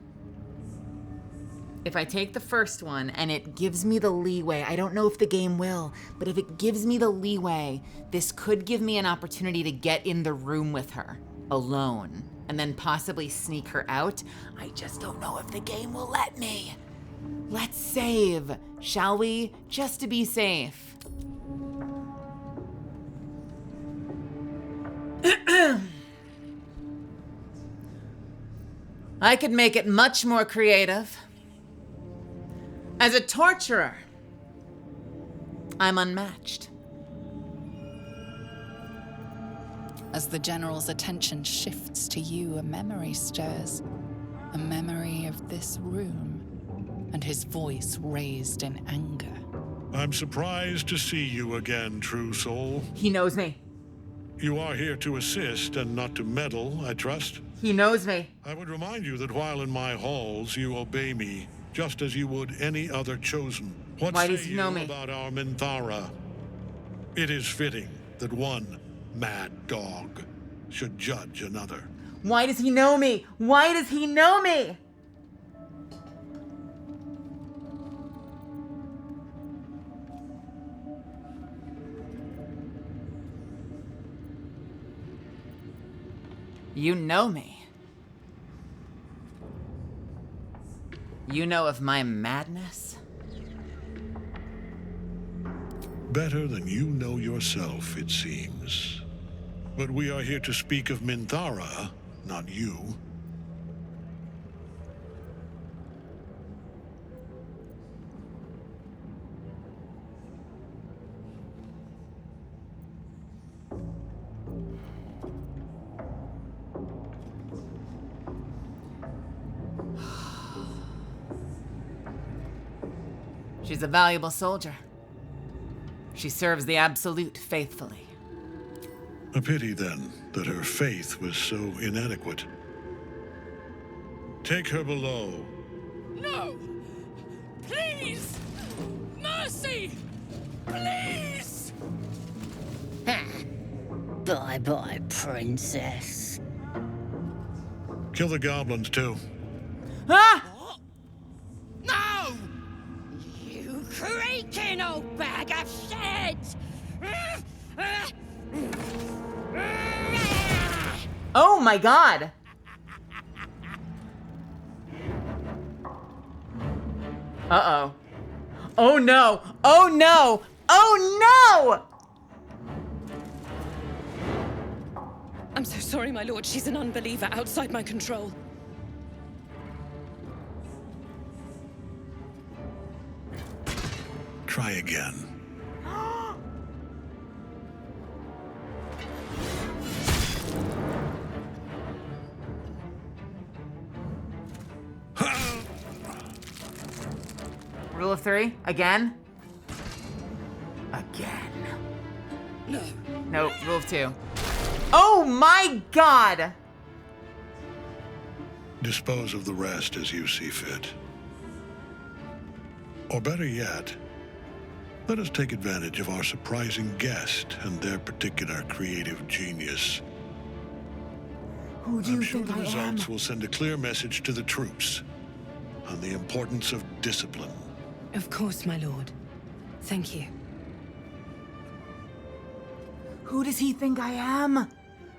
if I take the first one and it gives me the leeway, I don't know if the game will, but if it gives me the leeway, this could give me an opportunity to get in the room with her, alone, and then possibly sneak her out. I just don't know if the game will let me. Let's save, shall we? Just to be safe. I could make it much more creative. As a torturer, I'm unmatched. As the General's attention shifts to you, a memory stirs. A memory of this room, and his voice raised in anger. I'm surprised to see you again, true soul. He knows me. You are here to assist and not to meddle, I trust. He knows me. I would remind you that while in my halls, you obey me, just as you would any other chosen. What Why say does he know you me? about our Minthara? It is fitting that one mad dog should judge another. Why does he know me? Why does he know me? You know me. You know of my madness? Better than you know yourself, it seems. But we are here to speak of Minthara, not you. She's a valuable soldier. She serves the Absolute faithfully. A pity, then, that her faith was so inadequate. Take her below. No! Please! Mercy! Please! Bye-bye, princess. Kill the goblins, too. Ah! No! You creaking old bag of shit! Oh my god! Uh-oh. Oh no! Oh no! Oh no! I'm so sorry, my lord. She's an unbeliever outside my control. Try again. Rule of 3? Again? Again. No. No, rule of 2. Oh my god! Dispose of the rest as you see fit. Or better yet, let us take advantage of our surprising guest and their particular creative genius. Who do you I'm sure think the I am? results will send a clear message to the troops on the importance of discipline. Of course, my lord. Thank you. Who does he think I am?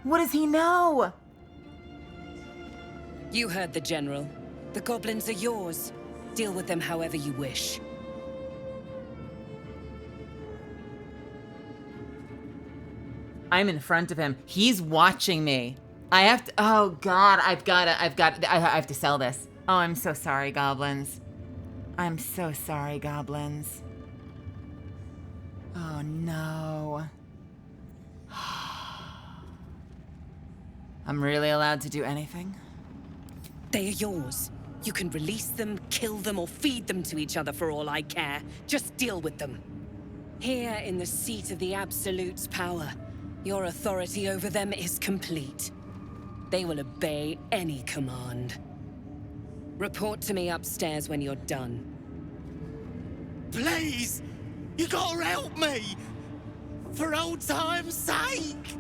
What does he know? You heard the general. The goblins are yours. Deal with them however you wish. I'm in front of him. He's watching me. I have to, oh god, I have to sell this. Oh, I'm so sorry, goblins. I'm so sorry, goblins. Oh no. I'm really allowed to do anything? They are yours. You can release them, kill them, or feed them to each other for all I care. Just deal with them. Here in the seat of the Absolute's power, your authority over them is complete. They will obey any command. Report to me upstairs when you're done. Please! You gotta help me! For old time's sake!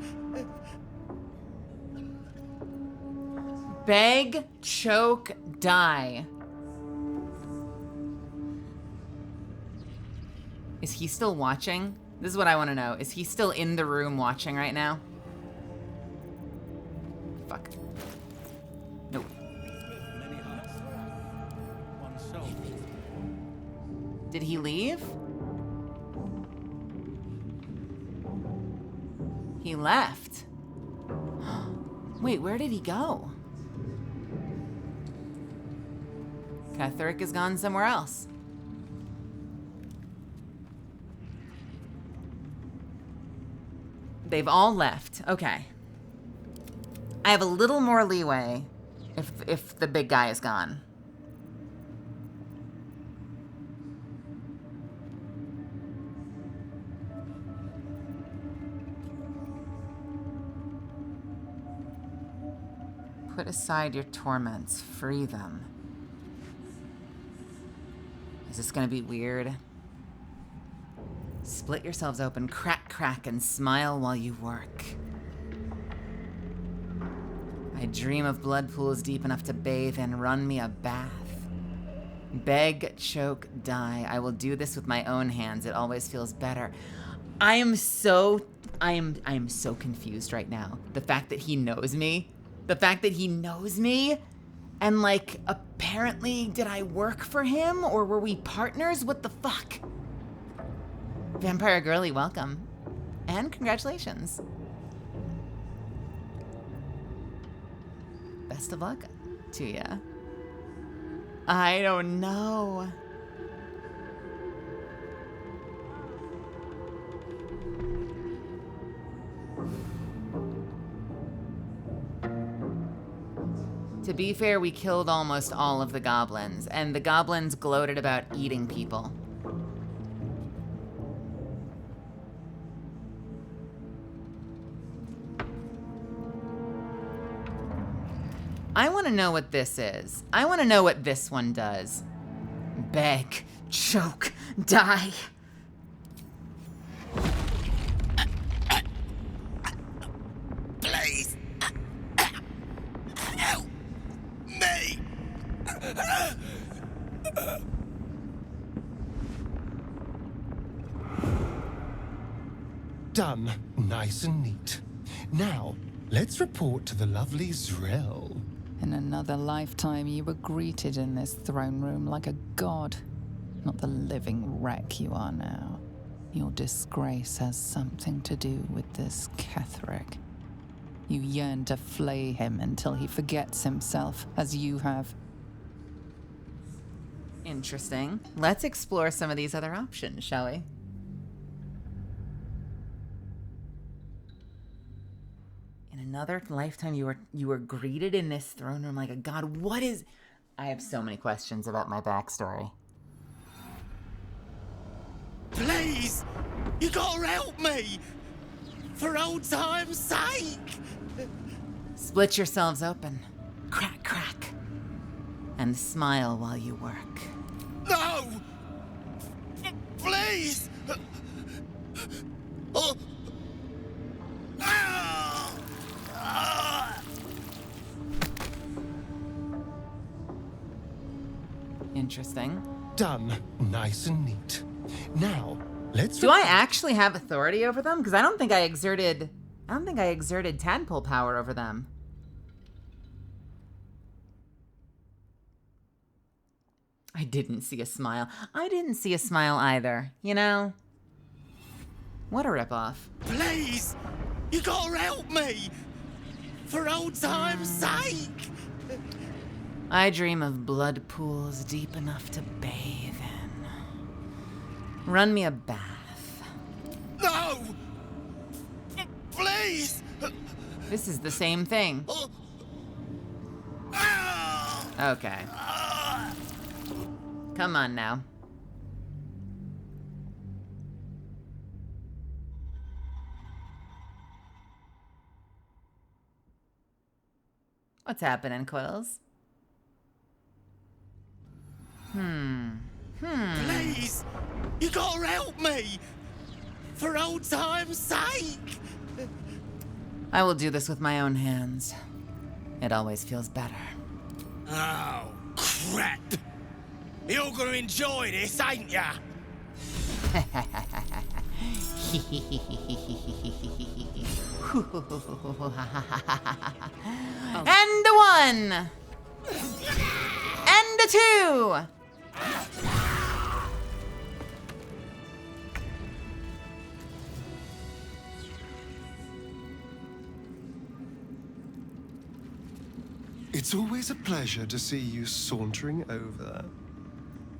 Beg, choke, die. Is he still watching? This is what I want to know. Is he still in the room watching right now? Fuck. Nope. Did he leave? He left. Wait, where did he go? Ketherick has gone somewhere else. They've all left. Okay. I have a little more leeway if the big guy is gone. Put aside your torments. Free them. Is this gonna be weird? Split yourselves open, crack, crack, and smile while you work. I dream of blood pools deep enough to bathe in. Run me a bath. Beg, choke, die. I will do this with my own hands. It always feels better. I am so confused right now. The fact that he knows me. The fact that he knows me And like, apparently, did I work for him or were we partners? What the fuck? Vampire Girly, welcome. And congratulations. Best of luck to ya. I don't know. To be fair, we killed almost all of the goblins, and the goblins gloated about eating people. I want to know what this is. I want to know what this one does. Beg, choke, die. Please. Help me. Done. Nice and neat. Now, let's report to the lovely Zrel. In another lifetime, you were greeted in this throne room like a god, not the living wreck you are now. Your disgrace has something to do with this Ketherick. You yearn to flay him until he forgets himself, as you have. Interesting. Let's explore some of these other options, shall we? In another lifetime, you were greeted in this throne room like a god. What is... I have so many questions about my backstory. Please! You gotta help me! For old time's sake! Split yourselves open. Crack, crack. And smile while you work. No! Please! Oh. Interesting. Done. Nice and neat. Now, let's... Do I actually have authority over them? Because I don't think I exerted tadpole power over them. I didn't see a smile. I didn't see a smile either, you know? What a ripoff. Please! You gotta help me! For old time's sake! I dream of blood pools deep enough to bathe in. Run me a bath. No! Please! This is the same thing. Okay. Come on now. What's happening, Quills? Please! You gotta help me! For old time's sake! I will do this with my own hands. It always feels better. Oh, crap! You're gonna enjoy this, ain't ya? And a one! And a two! It's always a pleasure to see you sauntering over.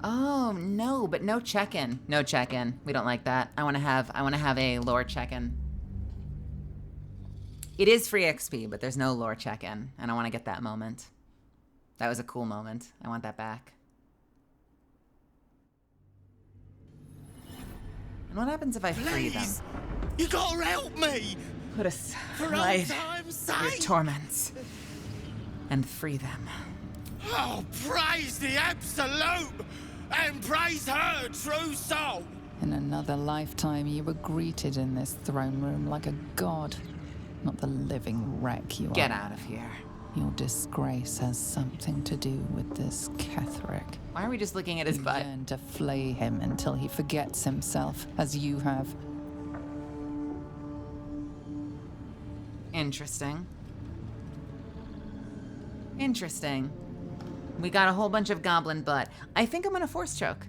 Oh, no, but no check-in. No check-in. We don't like that. I want to have a lore check-in. It is free XP, but there's no lore check-in, and I want to get that moment. That was a cool moment. I want that back. And what happens if I free them? You gotta help me! Put aside your torments and free them. Oh, praise the Absolute! And praise her true soul! In another lifetime, you were greeted in this throne room like a god, not the living wreck you are. Get out of here. Your disgrace has something to do with this Ketherick. Why are we just looking at his butt? You yearn to flay him until he forgets himself, as you have. Interesting. Interesting. We got a whole bunch of goblin butt. I think I'm gonna force choke.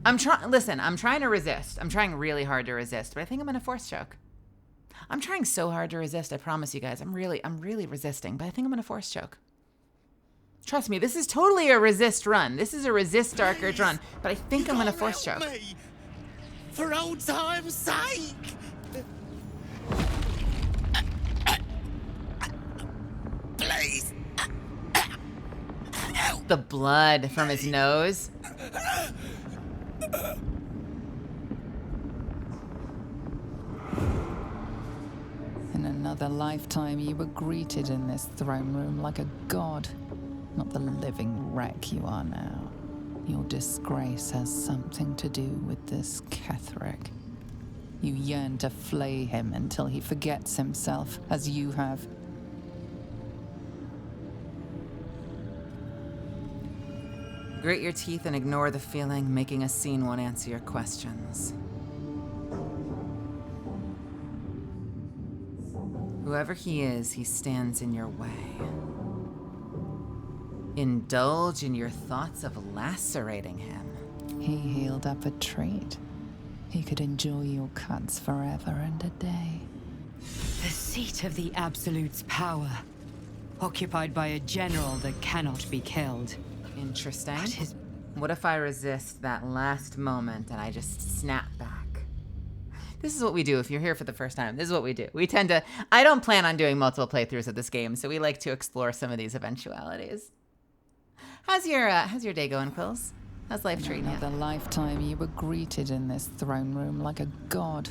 I'm trying to resist. I'm trying really hard to resist, but I think I'm gonna force choke. I'm trying so hard to resist, I promise you guys. I'm really resisting, but I think I'm gonna force choke. Trust me, this is totally a resist run. This is a resist Dark Urge run, but I think I'm gonna force choke. Me. For old time's sake! Please! The blood from his nose. In another lifetime, you were greeted in this throne room like a god, not the living wreck you are now. Your disgrace has something to do with this Ketherick. You yearn to flay him until he forgets himself, as you have. Grit your teeth and ignore the feeling. Making a scene won't answer your questions. Whoever he is, he stands in your way. Indulge in your thoughts of lacerating him. He healed up a treat. He could enjoy your cuts forever and a day. The seat of the Absolute's power, occupied by a general that cannot be killed. Interesting. What if I resist that last moment and I just snap back? This is what we do if you're here for the first time. This is what we do. We tend to... I don't plan on doing multiple playthroughs of this game, so we like to explore some of these eventualities. How's your day going, Quills? How's life treating you? In another lifetime, you were greeted in this throne room like a god,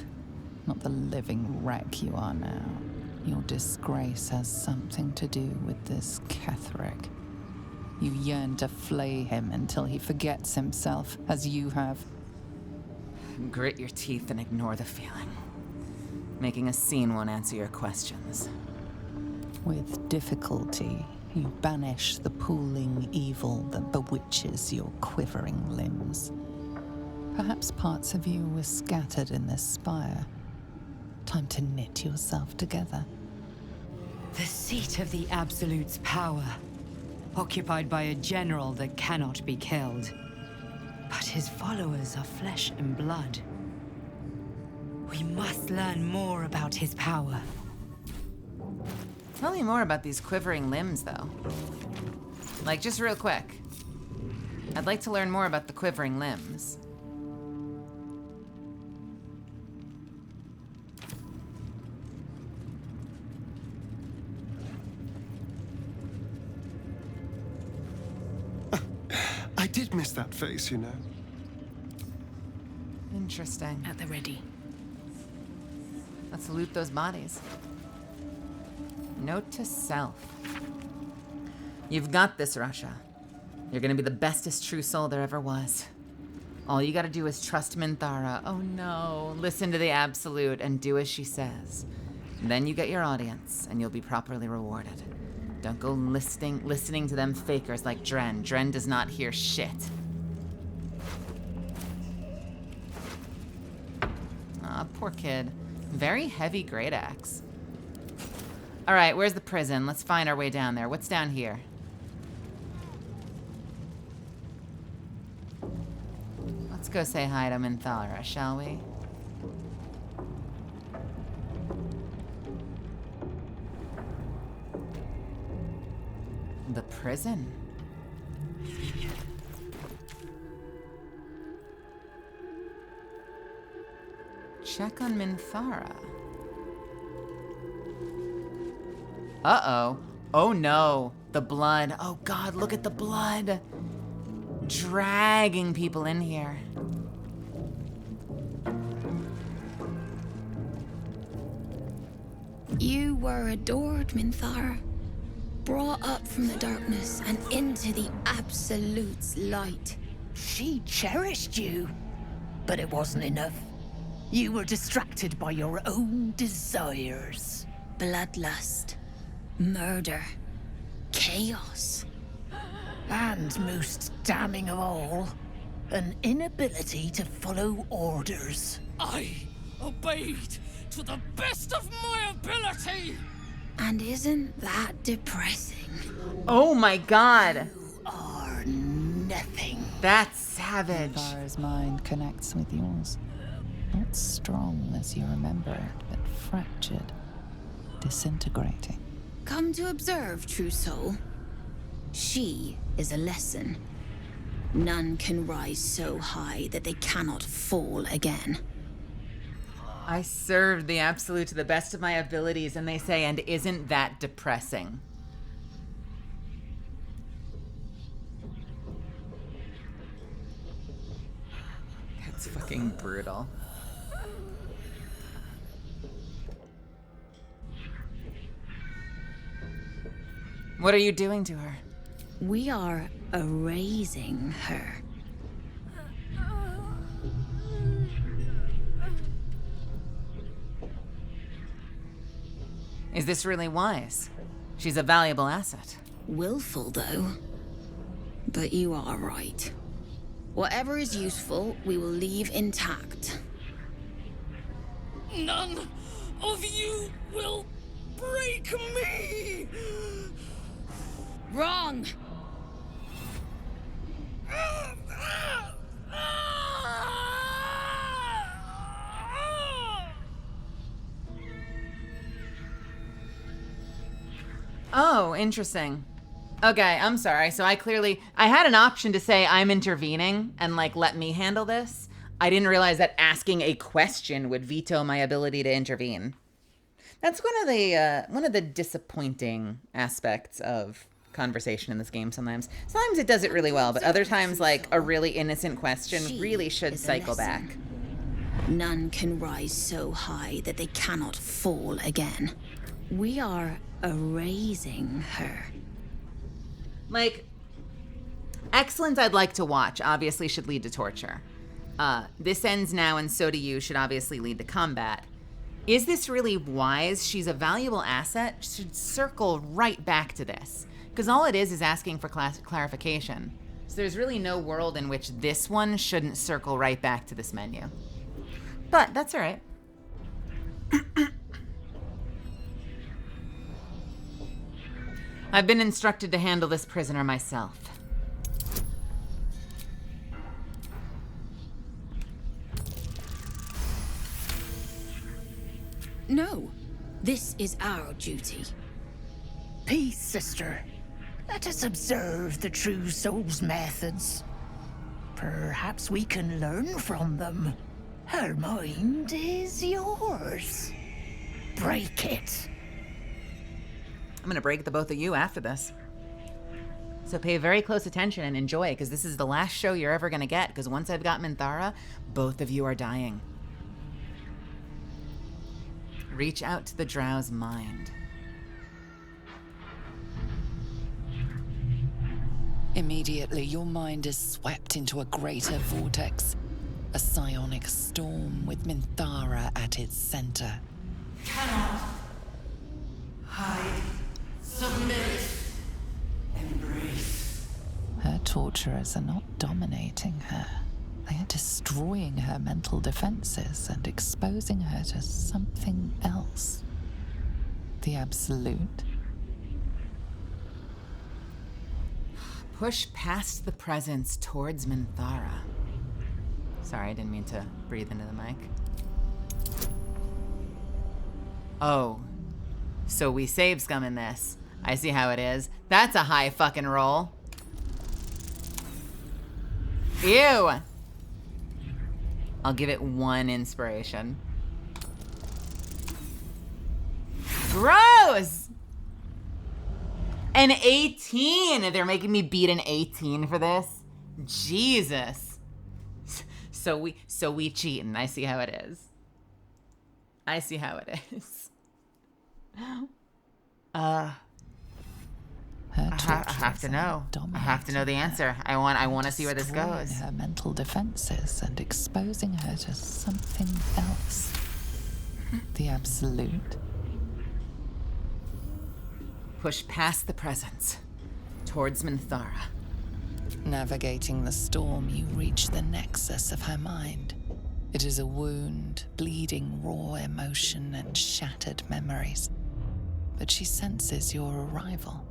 not the living wreck you are now. Your disgrace has something to do with this Ketherick. You yearn to flay him until he forgets himself, as you have. Grit your teeth and ignore the feeling. Making a scene won't answer your questions. With difficulty, you banish the pooling evil that bewitches your quivering limbs. Perhaps parts of you were scattered in this spire. Time to knit yourself together. The seat of the Absolute's power, occupied by a general that cannot be killed. But his followers are flesh and blood. We must learn more about his power. Tell me more about these quivering limbs, though. Like, just real quick. I'd like to learn more about the quivering limbs. I did miss that face, you know. Interesting. At the ready. Let's loot those bodies. Note to self. You've got this, Russia. You're gonna be the bestest true soul there ever was. All you gotta do is trust Minthara. Oh no. Listen to the Absolute and do as she says. Then you get your audience, and you'll be properly rewarded. Don't go listening to them fakers like Dren. Dren does not hear shit. Aw, poor kid. Very heavy great axe. All right, where's the prison? Let's find our way down there. What's down here? Let's go say hi to Minthara, shall we? The prison. Check on Minthara. Uh-oh. Oh no. The blood. Oh god, look at the blood. Dragging people in here. You were adored, Minthara. Brought up from the darkness and into the Absolute's light. She cherished you, but it wasn't enough. You were distracted by your own desires. Bloodlust, murder, chaos. And most damning of all, an inability to follow orders. I obeyed to the best of my ability! And isn't that depressing? Oh my god. You are nothing. That's savage. Minthara's mind connects with yours. Not strong as you remember it, but fractured, disintegrating. Come to observe, true soul. She is a lesson. None can rise so high that they cannot fall again. I served the Absolute to the best of my abilities, and they say, and isn't that depressing? That's fucking brutal. What are you doing to her? We are erasing her. Is this really wise? She's a valuable asset. Willful, though. But you are right. Whatever is useful, we will leave intact. None of you will break me! Wrong! Oh, interesting. Okay, I'm sorry. So I had an option to say I'm intervening and like let me handle this. I didn't realize that asking a question would veto my ability to intervene. That's one of the disappointing aspects of conversation in this game sometimes. Sometimes it does it really well, but other times like a really innocent question really should cycle back. None can rise so high that they cannot fall again. We are erasing her. Like, excellence I'd like to watch obviously should lead to torture. This ends now and so do you should obviously lead to combat. Is this really wise? She's a valuable asset. Should circle right back to this. Because all it is asking for clarification. So there's really no world in which this one shouldn't circle right back to this menu. But that's all right. I've been instructed to handle this prisoner myself. No, this is our duty. Peace, sister. Let us observe the true soul's methods. Perhaps we can learn from them. Her mind is yours. Break it. I'm gonna break the both of you after this. So pay very close attention and enjoy, because this is the last show you're ever gonna get, because once I've got Minthara, both of you are dying. Reach out to the Drow's mind. Immediately, your mind is swept into a greater vortex. A psionic storm with Minthara at its center. Cannot hide, submit, embrace. Her torturers are not dominating her. They are destroying her mental defenses and exposing her to something else. The Absolute. Push past the presence towards Minthara. Sorry, I didn't mean to breathe into the mic. Oh, so we save scum in this. I see how it is. That's a high fucking roll. Ew. I'll give it 1 inspiration. Gross! An 18! They're making me beat an 18 for this? Jesus. So we cheating. I see how it is. I see how it is. I have to know. I have to know the answer. I want to see where this goes. Destroying her mental defenses and exposing her to something else. The Absolute. Push past the presence towards Minthara. Navigating the storm, you reach the nexus of her mind. It is a wound, bleeding raw emotion and shattered memories. But she senses your arrival.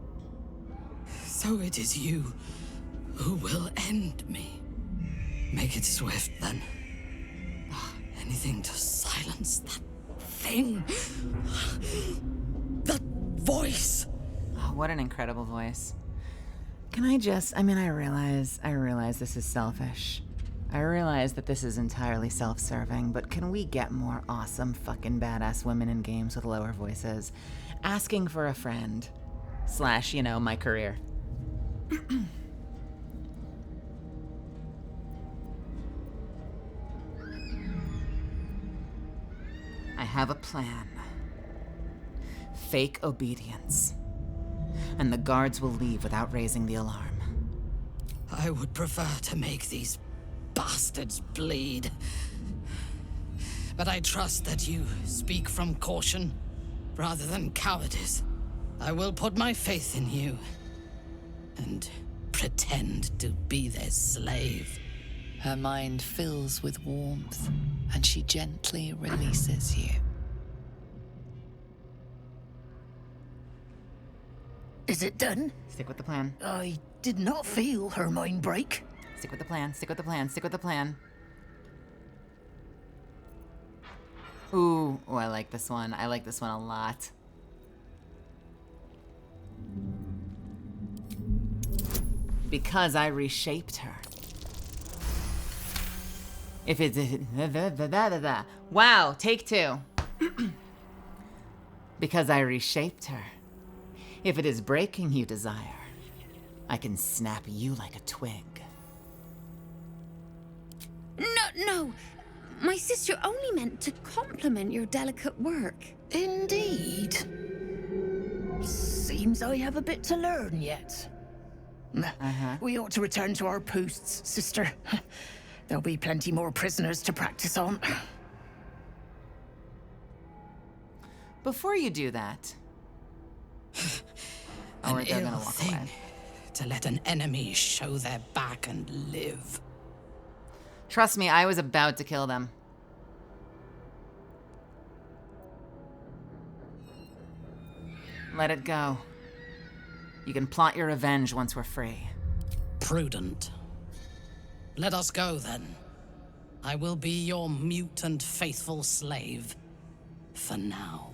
So it is you Who will end me? Make it swift, then. Anything to silence that thing. That voice. Oh, what an incredible voice. Can I just, I realize this is selfish. I realize that this is entirely self-serving, but can we get more awesome fucking badass women in games with lower voices? Asking for a friend. / my career. I have a plan. Fake obedience. And the guards will leave without raising the alarm. I would prefer to make these bastards bleed. But I trust that you speak from caution rather than cowardice. I will put my faith in you and pretend to be their slave. Her mind fills with warmth, and she gently releases you. Is it done? Stick with the plan. I did not feel her mind break. Stick with the plan, stick with the plan, stick with the plan. Ooh, I like this one. I like this one a lot. Because I reshaped her. If it's... Wow, take 2. Because I reshaped her. If it is breaking you desire, I can snap you like a twig. No. My sister only meant to compliment your delicate work. Indeed. Seems I have a bit to learn yet. We ought to return to our posts, sister. There'll be plenty more prisoners to practice on. Before you do that... An ill thing to let an enemy show their back and live. Trust me, I was about to kill them. Let it go. You can plot your revenge once we're free. Prudent. Let us go, then. I will be your mute and faithful slave. For now.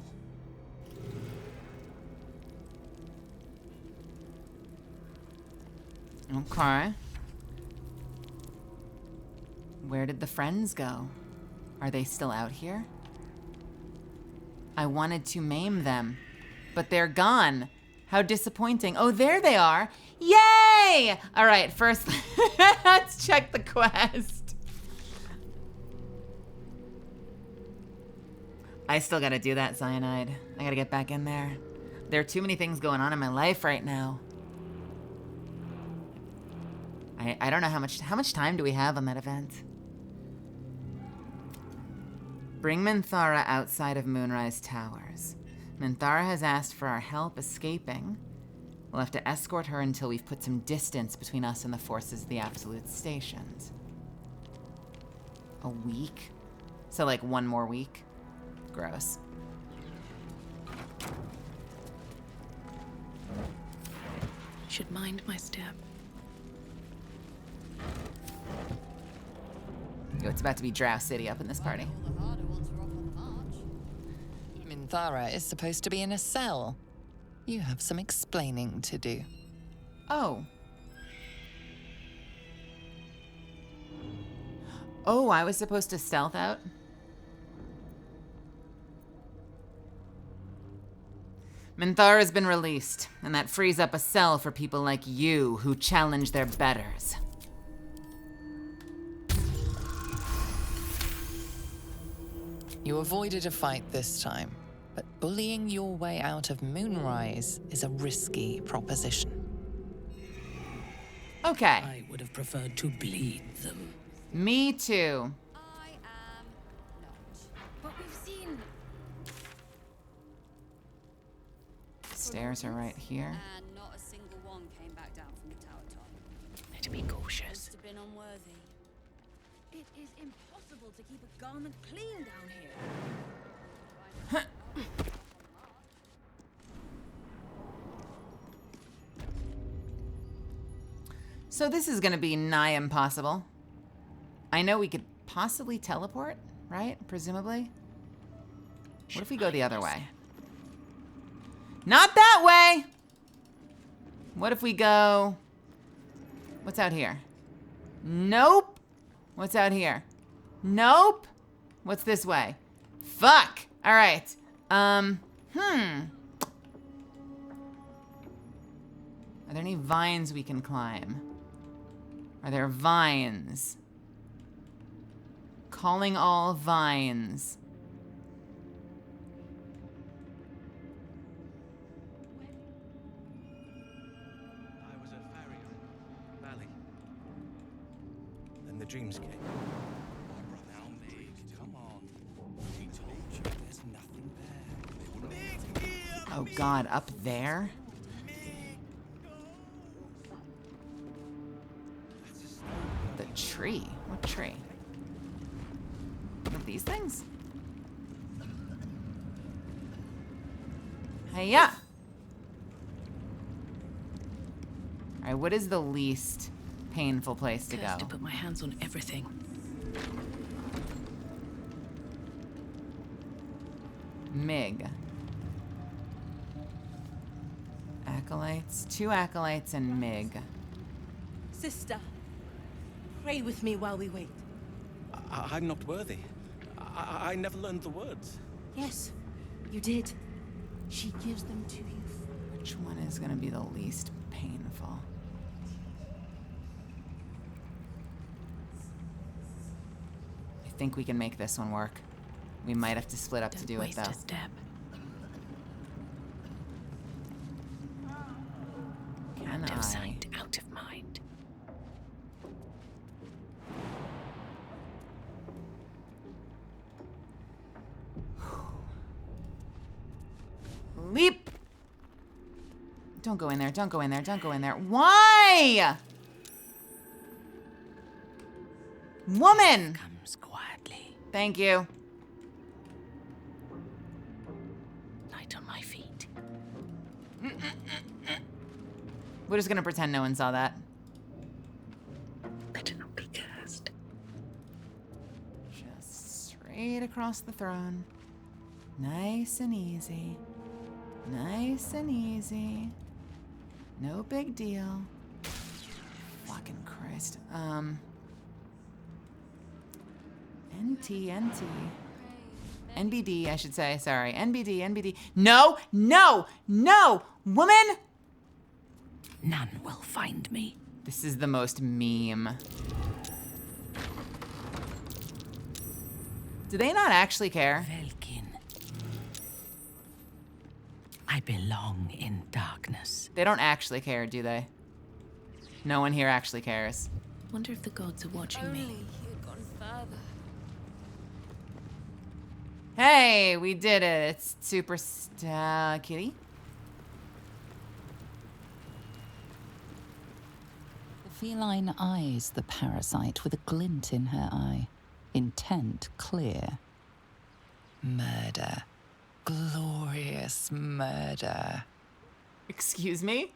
Okay. Where did the friends go? Are they still out here? I wanted to maim them, but they're gone. How disappointing. Oh, there they are. Yay! All right, first, let's check the quest. I still gotta do that cyanide. I gotta get back in there. There are too many things going on in my life right now. I don't know how much time do we have on that event? Bring Minthara outside of Moonrise Towers. Minthara has asked for our help escaping. We'll have to escort her until we've put some distance between us and the forces of the Absolute stationed. A week? So like 1 more week? Gross. Should mind my step. Yo, it's about to be Drow City up in this party. Minthara is supposed to be in a cell. You have some explaining to do. Oh. Oh, I was supposed to stealth out? Minthara has been released, and that frees up a cell for people like you who challenge their betters. You avoided a fight this time, but bullying your way out of Moonrise is a risky proposition. Okay. I would have preferred to bleed them. Me too. But we've seen... Stairs are right here. And not a single one came back down from the tower top. Need to be cautious. Must have been unworthy. It is impossible to keep a garment clean down here. So this is gonna be nigh impossible. I know we could possibly teleport, right? Presumably. What if we go the other way? Not that way! What if we go... What's out here? Nope. What's out here? Nope. What's this way? Fuck! Alright. Are there any vines we can climb? Are there vines? Calling all vines. I was a farrier in the valley. Then the dreams came. Now, Meg, come on. He told you there's nothing there. Oh god, up there? The tree? What tree? One of these things? Hiya! Alright, what is the least painful place to go? Cursed to put my hands on everything. Mig. Acolytes. 2 acolytes and Mig. Sister, pray with me while we wait. I'm not worthy. I never learned the words. Yes, you did. She gives them to you. Which one is gonna be the least painful? I think we can make this one work. We might have to split up to do it though. Waste a step. Can Out I? of sight, out of mind. Leap! Don't go in there, don't go in there, don't go in there. Why? Woman! Comes quietly. Thank you. Light on my feet. We're just gonna pretend no one saw that. Better not be cursed. Just straight across the throne. Nice and easy. Nice and easy. No big deal. Fucking Christ. NT. NBD, I should say. Sorry. NBD. No! No! No! Woman! None will find me. This is the most meme. Do they not actually care? Velkin. I belong in darkness. They don't actually care, do they? No one here actually cares. Wonder if the gods are watching me. Only he had gone further. Hey, we did it. It's Super Kitty. The feline eyes the parasite with a glint in her eye. Intent clear. Murder. Glorious murder. Excuse me?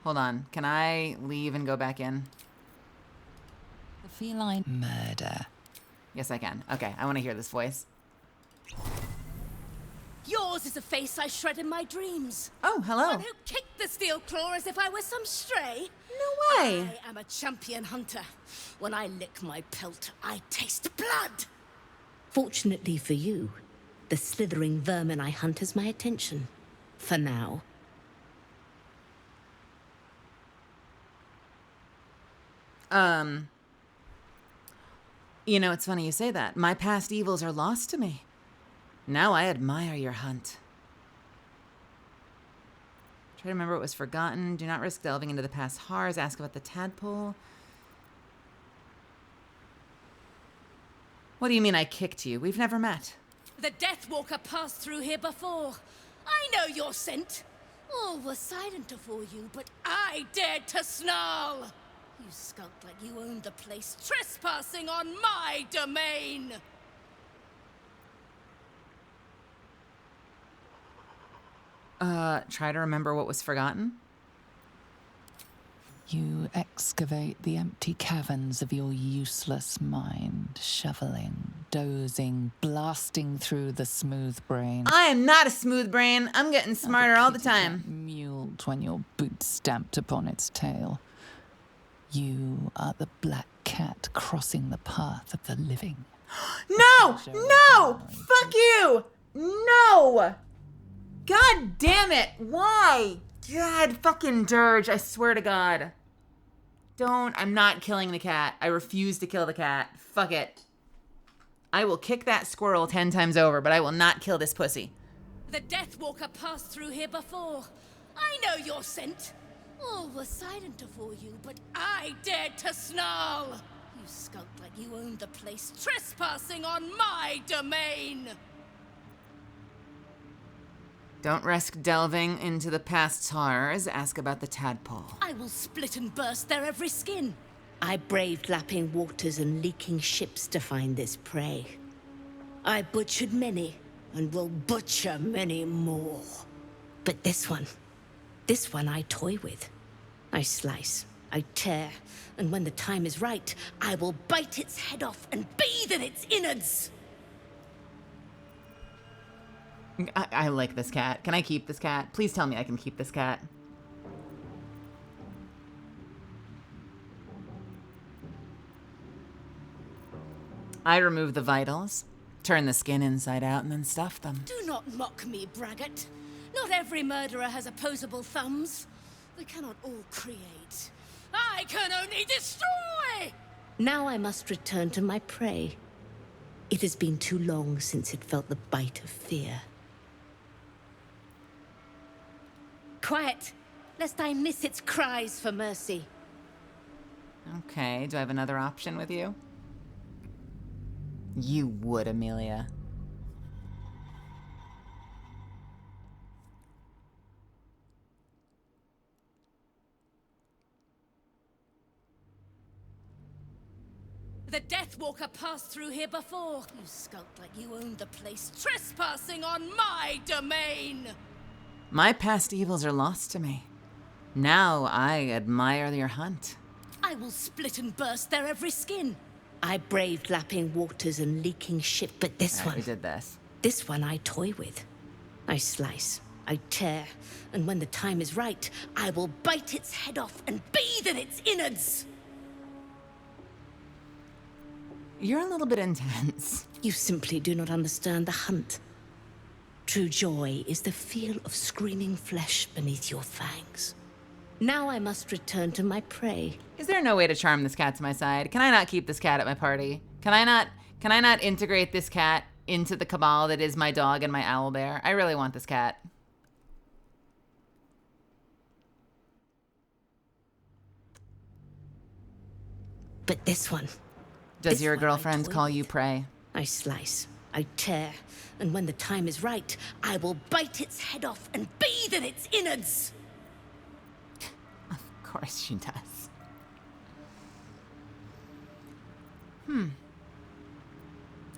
Hold on. Can I leave and go back in? The feline murder. Yes, I can. Okay, I want to hear this voice. Yours is a face I shred in my dreams. Oh, hello. One who kicked the steel claw as if I was some stray. No way. I am a champion hunter. When I lick my pelt, I taste blood. Fortunately for you, the slithering vermin I hunt has my attention. For now. You know, it's funny you say that. My past evils are lost to me. Now I admire your hunt. Try to remember what was forgotten. Do not risk delving into the past horrors. Ask about the tadpole. What do you mean I kicked you? We've never met. The Deathwalker passed through here before. I know your scent. All was silent before you, but I dared to snarl. You skulked like you owned the place, trespassing on my domain! Try to remember what was forgotten? You excavate the empty caverns of your useless mind, shoveling, dozing, blasting through the smooth brain. I am not a smooth brain. I'm getting smarter all the time. Muled when your boot stamped upon its tail. You are the black cat crossing the path of the living. No! No! Fuck you! No! God damn it! Why? God fucking dirge, I swear to God. I'm not killing the cat. I refuse to kill the cat. Fuck it. I will kick that squirrel 10 times over, but I will not kill this pussy. The Deathwalker passed through here before. I know your scent. All were silent before you, but I dared to snarl. You skulked like you owned the place, trespassing on my domain. Don't risk delving into the past's horrors. Ask about the tadpole. I will split and burst their every skin. I braved lapping waters and leaking ships to find this prey. I butchered many, and will butcher many more. But this one I toy with. I slice, I tear, and when the time is right, I will bite its head off and bathe in its innards. I like this cat. Can I keep this cat? Please tell me I can keep this cat. I remove the vitals, turn the skin inside out, and then stuff them. Do not mock me, braggart. Not every murderer has opposable thumbs. We cannot all create. I can only destroy! Now I must return to my prey. It has been too long since it felt the bite of fear. Quiet, lest I miss its cries for mercy. Okay, do I have another option with you? You would, Amelia. The Deathwalker passed through here before. You skulked like you owned the place, trespassing on my domain. My past evils are lost to me. Now I admire your hunt. I will split and burst their every skin. I braved lapping waters and leaking ship, but this one... we did this. This one I toy with. I slice, I tear, and when the time is right, I will bite its head off and bathe in its innards. You're a little bit intense. You simply do not understand the hunt. True joy is the feel of screaming flesh beneath your fangs. Now I must return to my prey. Is there no way to charm this cat to my side? Can I not keep this cat at my party? Can I not integrate this cat into the cabal that is my dog and my owlbear? I really want this cat. But this one... Does your girlfriend call you prey? I slice, I tear, and when the time is right, I will bite its head off and bathe in its innards. Of course she does.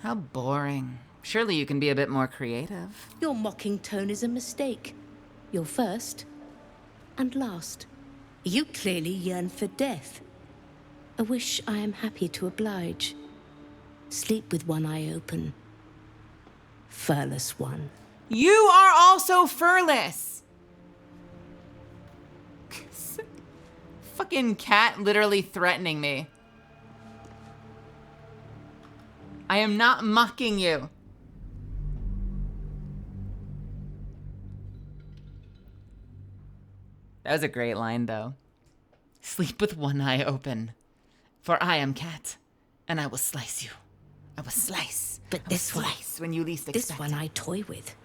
How boring. Surely you can be a bit more creative. Your mocking tone is a mistake. You're first and last. You clearly yearn for death. A wish I am happy to oblige. Sleep with one eye open. Furless one. You are also furless! Fucking cat literally threatening me. I am not mocking you. That was a great line, though. Sleep with one eye open. For I am cat, and I will slice you. I will slice. But this one, when you least expect this one I toy with.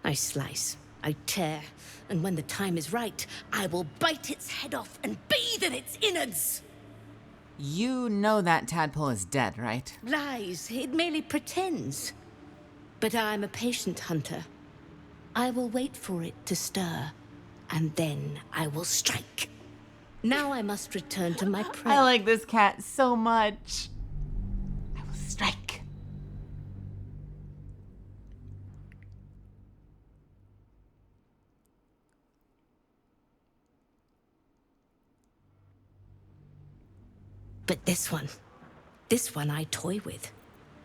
I slice, I tear, and when the time is right, I will bite its head off and bathe in its innards. You know that tadpole is dead, right? Lies. It merely pretends. But I'm a patient hunter. I will wait for it to stir, and then I will strike. Now I must return to my prey. I like this cat so much. I will strike. But this one I toy with.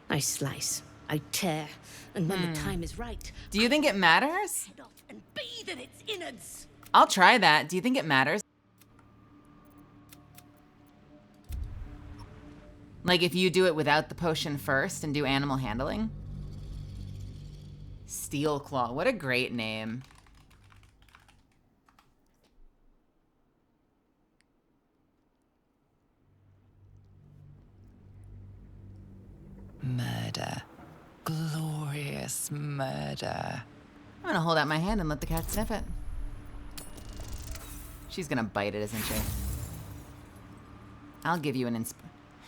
I slice, I tear, and when the time is right... Do you think it matters? ...head off and bathe in its innards. I'll try that. Do you think it matters? Like if you do it without the potion first and do animal handling? Steel Claw, what a great name. Murder. Glorious murder. I'm gonna hold out my hand and let the cat sniff it. She's gonna bite it, isn't she? I'll give you an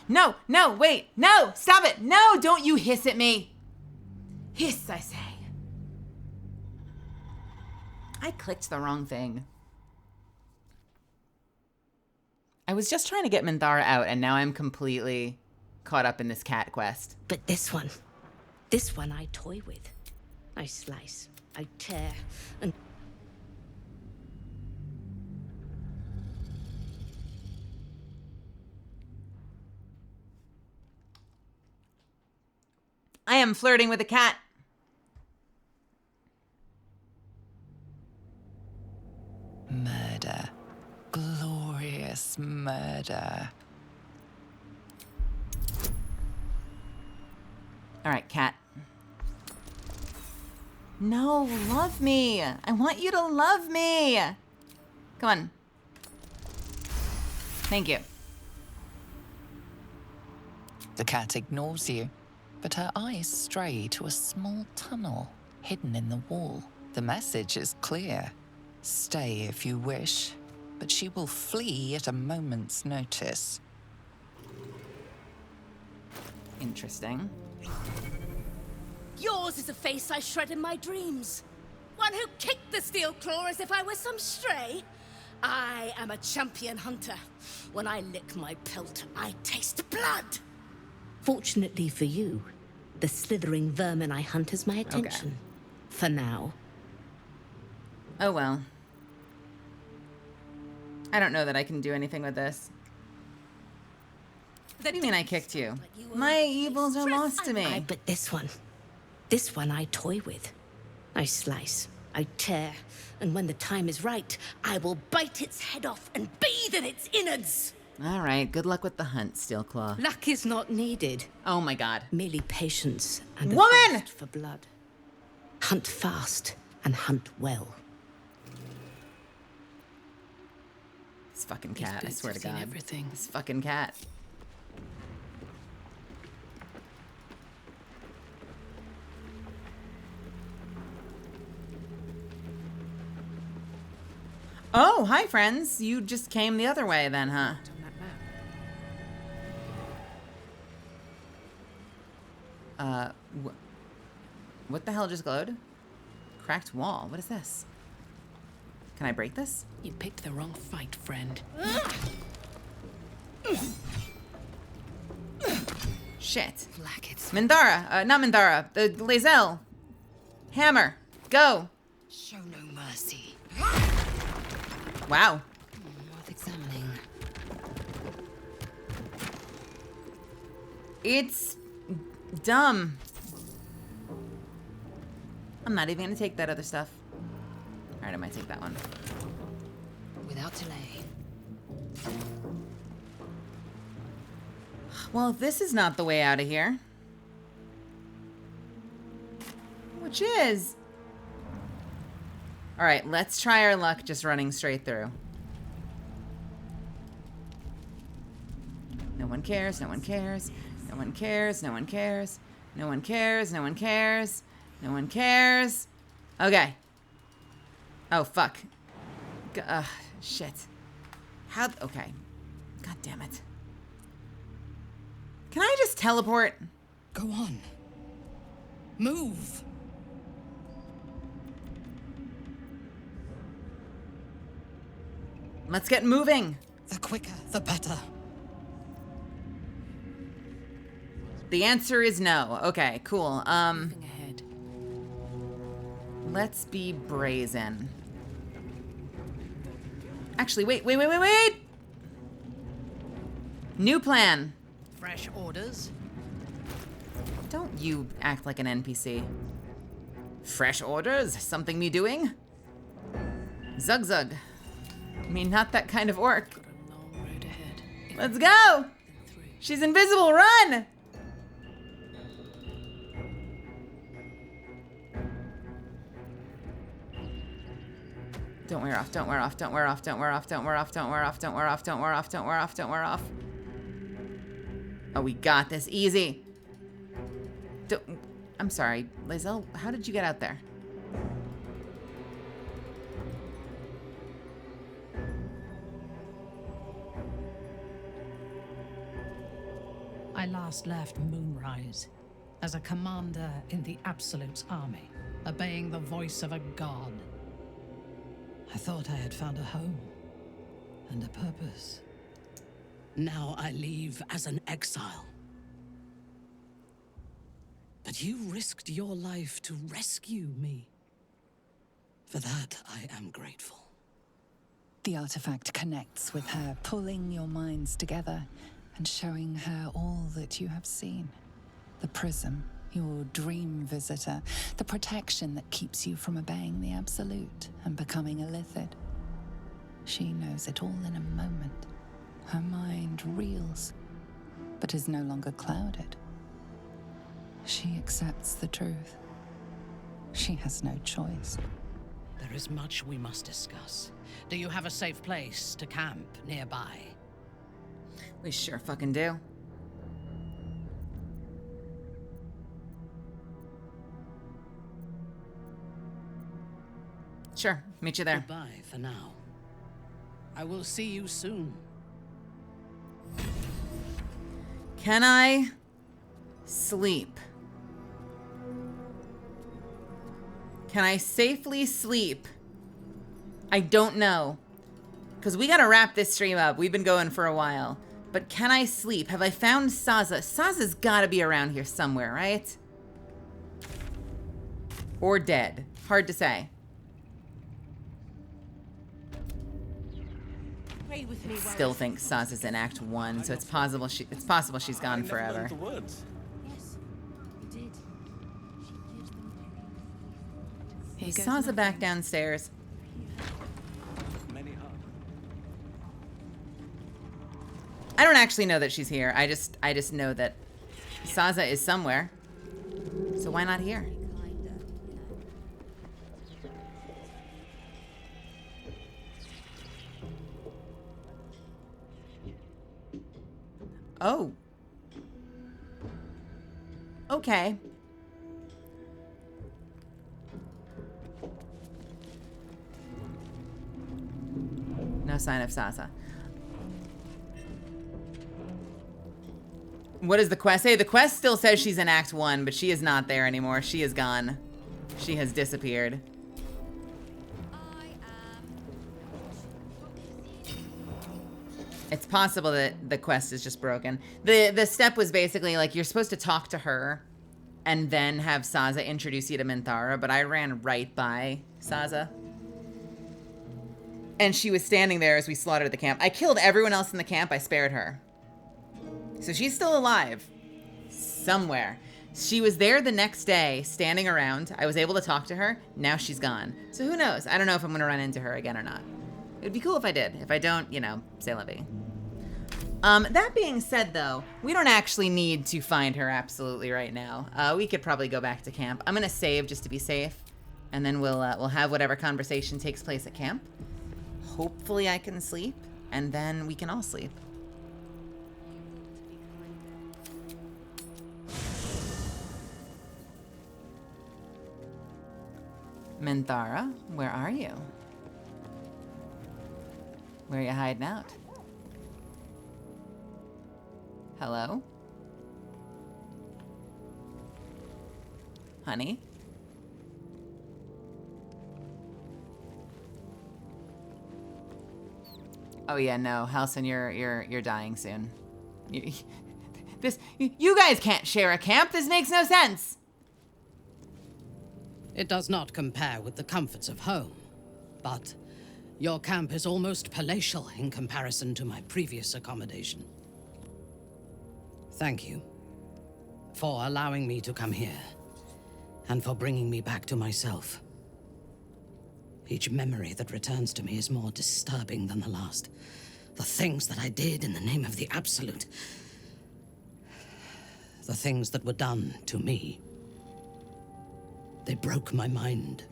No, no, wait, no, stop it. No, don't you hiss at me. Hiss, I say. I clicked the wrong thing. I was just trying to get Minthara out, and now I'm completely caught up in this cat quest. But this one I toy with. I slice, I tear, and... I am flirting with a cat. Murder. Glorious murder. All right, cat. No, love me. I want you to love me. Come on. Thank you. The cat ignores you, but her eyes stray to a small tunnel hidden in the wall. The message is clear. Stay if you wish, but she will flee at a moment's notice. Interesting. Yours is a face I shred in my dreams. One who kicked the steel claw as if I was some stray. I am a champion hunter. When I lick my pelt, I taste blood. Fortunately for you, the slithering vermin I hunt has my attention. Okay. For now. Oh well. I don't know that I can do anything with this. What do you mean I kicked you? My evils are lost to me. But this one I toy with. I slice, I tear, and when the time is right, I will bite its head off and bathe in its innards. All right, good luck with the hunt, Steelclaw. Luck is not needed. Oh my god. Merely patience and a Woman! thirst for blood. Hunt fast and hunt well. This fucking cat, I swear to Seen God. everything. This fucking cat. Oh, hi friends. You just came the other way then, huh? What the hell just glowed? Cracked wall. What is this? Can I break this? You picked the wrong fight, friend. Shit. Blackets. Minthara. Not Minthara. The Lae'zel. Hammer. Go. Show no mercy. Wow. Worth examining. It's dumb. I'm not even gonna take that other stuff. All right, I might take that one. Without delay. Well, if this is not the way out of here. Which is? All right, let's try our luck just running straight through. No one cares, no one cares, no one cares, no one cares, no one cares, no one cares, no one cares. Okay. Oh, fuck. Shit. How? Okay. God damn it. Can I just teleport? Go on. Move. Let's get moving. The quicker, the better. The answer is no. Okay, cool. Moving ahead. Let's be brazen. Actually, wait. New plan. Fresh orders? Don't you act like an NPC. Fresh orders? Something me doing? Zug zug. I mean, not that kind of orc. Got a long road ahead. Let's go! She's invisible, run! Don't wear off, don't wear off, don't wear off, don't wear off, don't wear off, don't wear off, don't wear off, don't wear off, don't wear off, don't wear off. Oh, we got this, easy. I'm sorry, Lizelle, how did you get out there? I last left Moonrise as a commander in the Absolute's army, obeying the voice of a god. I thought I had found a home and a purpose. Now I leave as an exile. But you risked your life to rescue me. For that, I am grateful. The artifact connects with her, pulling your minds together and showing her all that you have seen. The prism, your dream visitor, the protection that keeps you from obeying the Absolute and becoming a Lithid. She knows it all in a moment. Her mind reels, but is no longer clouded. She accepts the truth. She has no choice. There is much we must discuss. Do you have a safe place to camp nearby? We sure fucking do. Sure, meet you there. Goodbye for now. I will see you soon. Can I sleep? Can I safely sleep? I don't know. Because we gotta wrap this stream up. We've been going for a while. But can I sleep? Have I found Saza? Saza's gotta be around here somewhere, right? Or dead. Hard to say. Still think Saza's in Act 1, so it's possible she's gone forever. Is Saza back downstairs? I don't actually know that she's here. I just know that Saza is somewhere. So why not here? Oh. Okay. No sign of Saza. What does the quest say? The quest still says she's in Act 1, but she is not there anymore. She is gone. She has disappeared. It's possible that the quest is just broken. The step was basically like you're supposed to talk to her and then have Saza introduce you to Minthara, but I ran right by Saza. And she was standing there as we slaughtered the camp. I killed everyone else in the camp. I spared her. So she's still alive. Somewhere. She was there the next day, standing around. I was able to talk to her. Now she's gone. So who knows? I don't know if I'm going to run into her again or not. It'd be cool if I did. If I don't, you know, c'est la vie. That being said, though, we don't actually need to find her absolutely right now. We could probably go back to camp. I'm going to save just to be safe. And then we'll have whatever conversation takes place at camp. Hopefully I can sleep. And then we can all sleep. Minthara, where are you? Where are you hiding out? Hello? Honey? Oh yeah, no, Halsin, you're dying soon. You guys can't share a camp. This makes no sense. It does not compare with the comforts of home, but your camp is almost palatial in comparison to my previous accommodation. Thank you for allowing me to come here, and for bringing me back to myself. Each memory that returns to me is more disturbing than the last. The things that I did in the name of the Absolute. The things that were done to me. They broke my mind.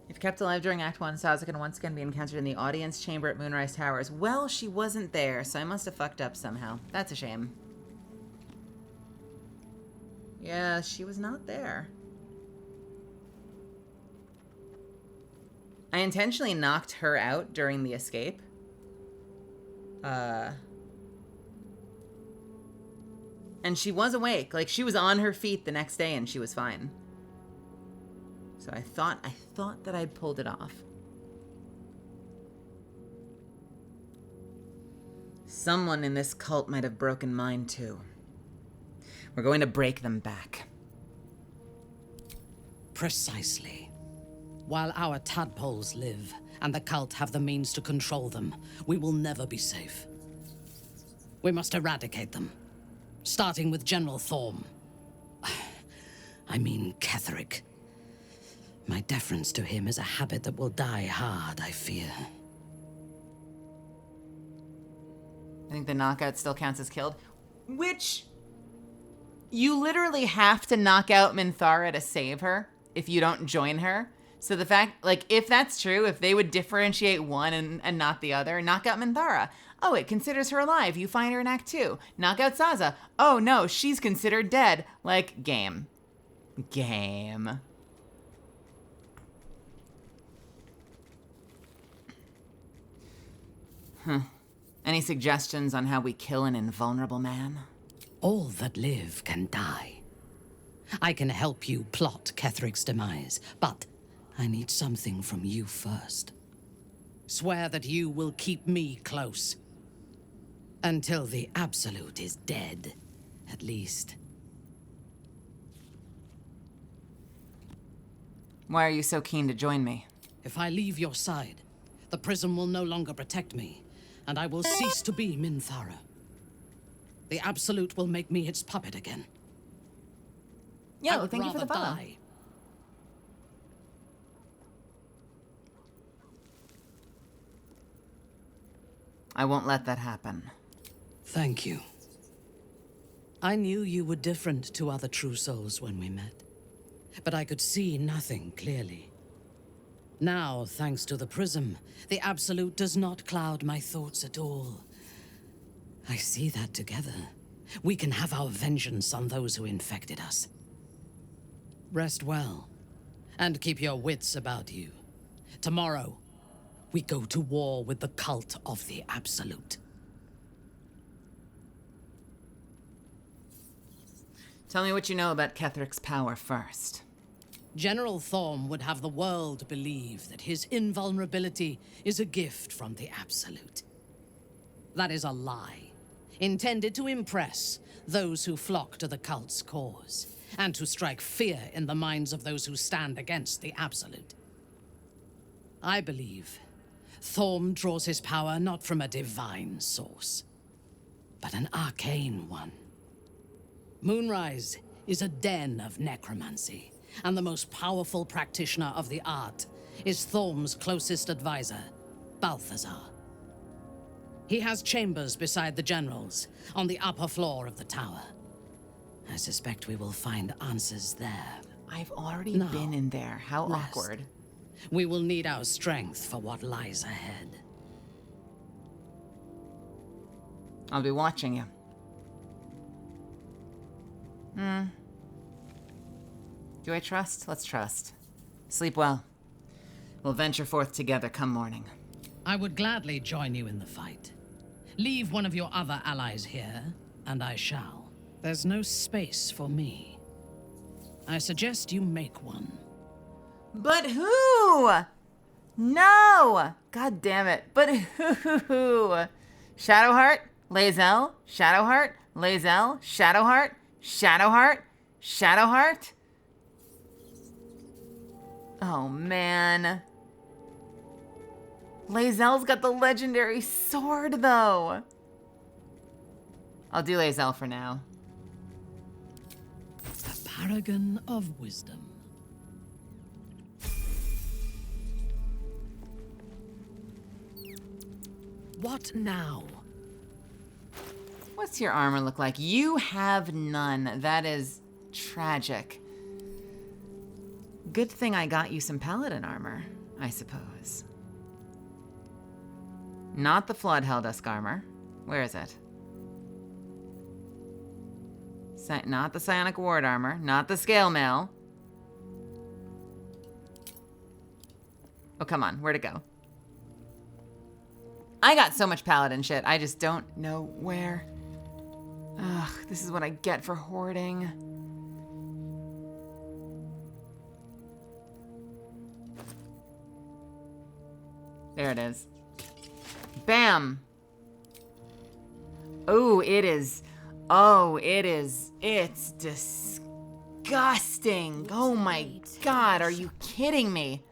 If kept alive during Act 1, Sazza can once again be encountered in the audience chamber at Moonrise Towers. Well, she wasn't there, so I must have fucked up somehow. That's a shame. Yeah, she was not there. I intentionally knocked her out during the escape. And she was awake. Like, she was on her feet the next day and she was fine. So I thought that I'd pulled it off. Someone in this cult might have broken mine too. We're going to break them back. Precisely. While our tadpoles live, and the cult have the means to control them, we will never be safe. We must eradicate them. Starting with General Thorm. I mean Ketherick. My deference to him is a habit that will die hard, I fear. I think the knockout still counts as killed. Which... you literally have to knock out Minthara to save her if you don't join her. So the fact, like, if that's true, if they would differentiate one and not the other, knock out Minthara. Oh, it considers her alive. You find her in Act 2. Knock out Sazza. Oh, no, she's considered dead. Like, game. Game. Huh. Any suggestions on how we kill an invulnerable man? All that live can die. I can help you plot Ketherick's demise, but I need something from you first. Swear that you will keep me close. Until the Absolute is dead, at least. Why are you so keen to join me? If I leave your side, the prism will no longer protect me, and I will cease to be Minthara. The Absolute will make me its puppet again. Yo, thank you for the follow. Die. I won't let that happen. Thank you. I knew you were different to other true souls when we met, but I could see nothing clearly. Now, thanks to the prism, the Absolute does not cloud my thoughts at all. I see that together, we can have our vengeance on those who infected us. Rest well, and keep your wits about you. Tomorrow, we go to war with the cult of the Absolute. Tell me what you know about Ketherick's power first. General Thorm would have the world believe that his invulnerability is a gift from the Absolute. That is a lie, intended to impress those who flock to the cult's cause, and to strike fear in the minds of those who stand against the Absolute. I believe Thorm draws his power not from a divine source, but an arcane one. Moonrise is a den of necromancy, and the most powerful practitioner of the art is Thorm's closest advisor, Balthazar. He has chambers beside the generals, on the upper floor of the tower. I suspect we will find answers there. I've already been in there. How awkward. We will need our strength for what lies ahead. I'll be watching you. Do I trust? Let's trust. Sleep well. We'll venture forth together come morning. I would gladly join you in the fight. Leave one of your other allies here, and I shall. There's no space for me. I suggest you make one. But who? No! God damn it. But who? Shadowheart? Lae'zel? Shadowheart? Lae'zel? Shadowheart? Shadowheart? Shadowheart? Oh, man. Lae'zel's got the legendary sword, though. I'll do Lae'zel for now. A paragon of wisdom. What now? What's your armor look like? You have none. That is tragic. Good thing I got you some paladin armor, I suppose. Not the flawed Helldusk armor. Where is it? Not the psionic ward armor. Not the scale mail. Oh, come on. Where'd it go? I got so much paladin shit. I just don't know where. Ugh, this is what I get for hoarding. There it is. Bam. Oh, it is. Oh, it is. It's disgusting. Oh my God, are you kidding me?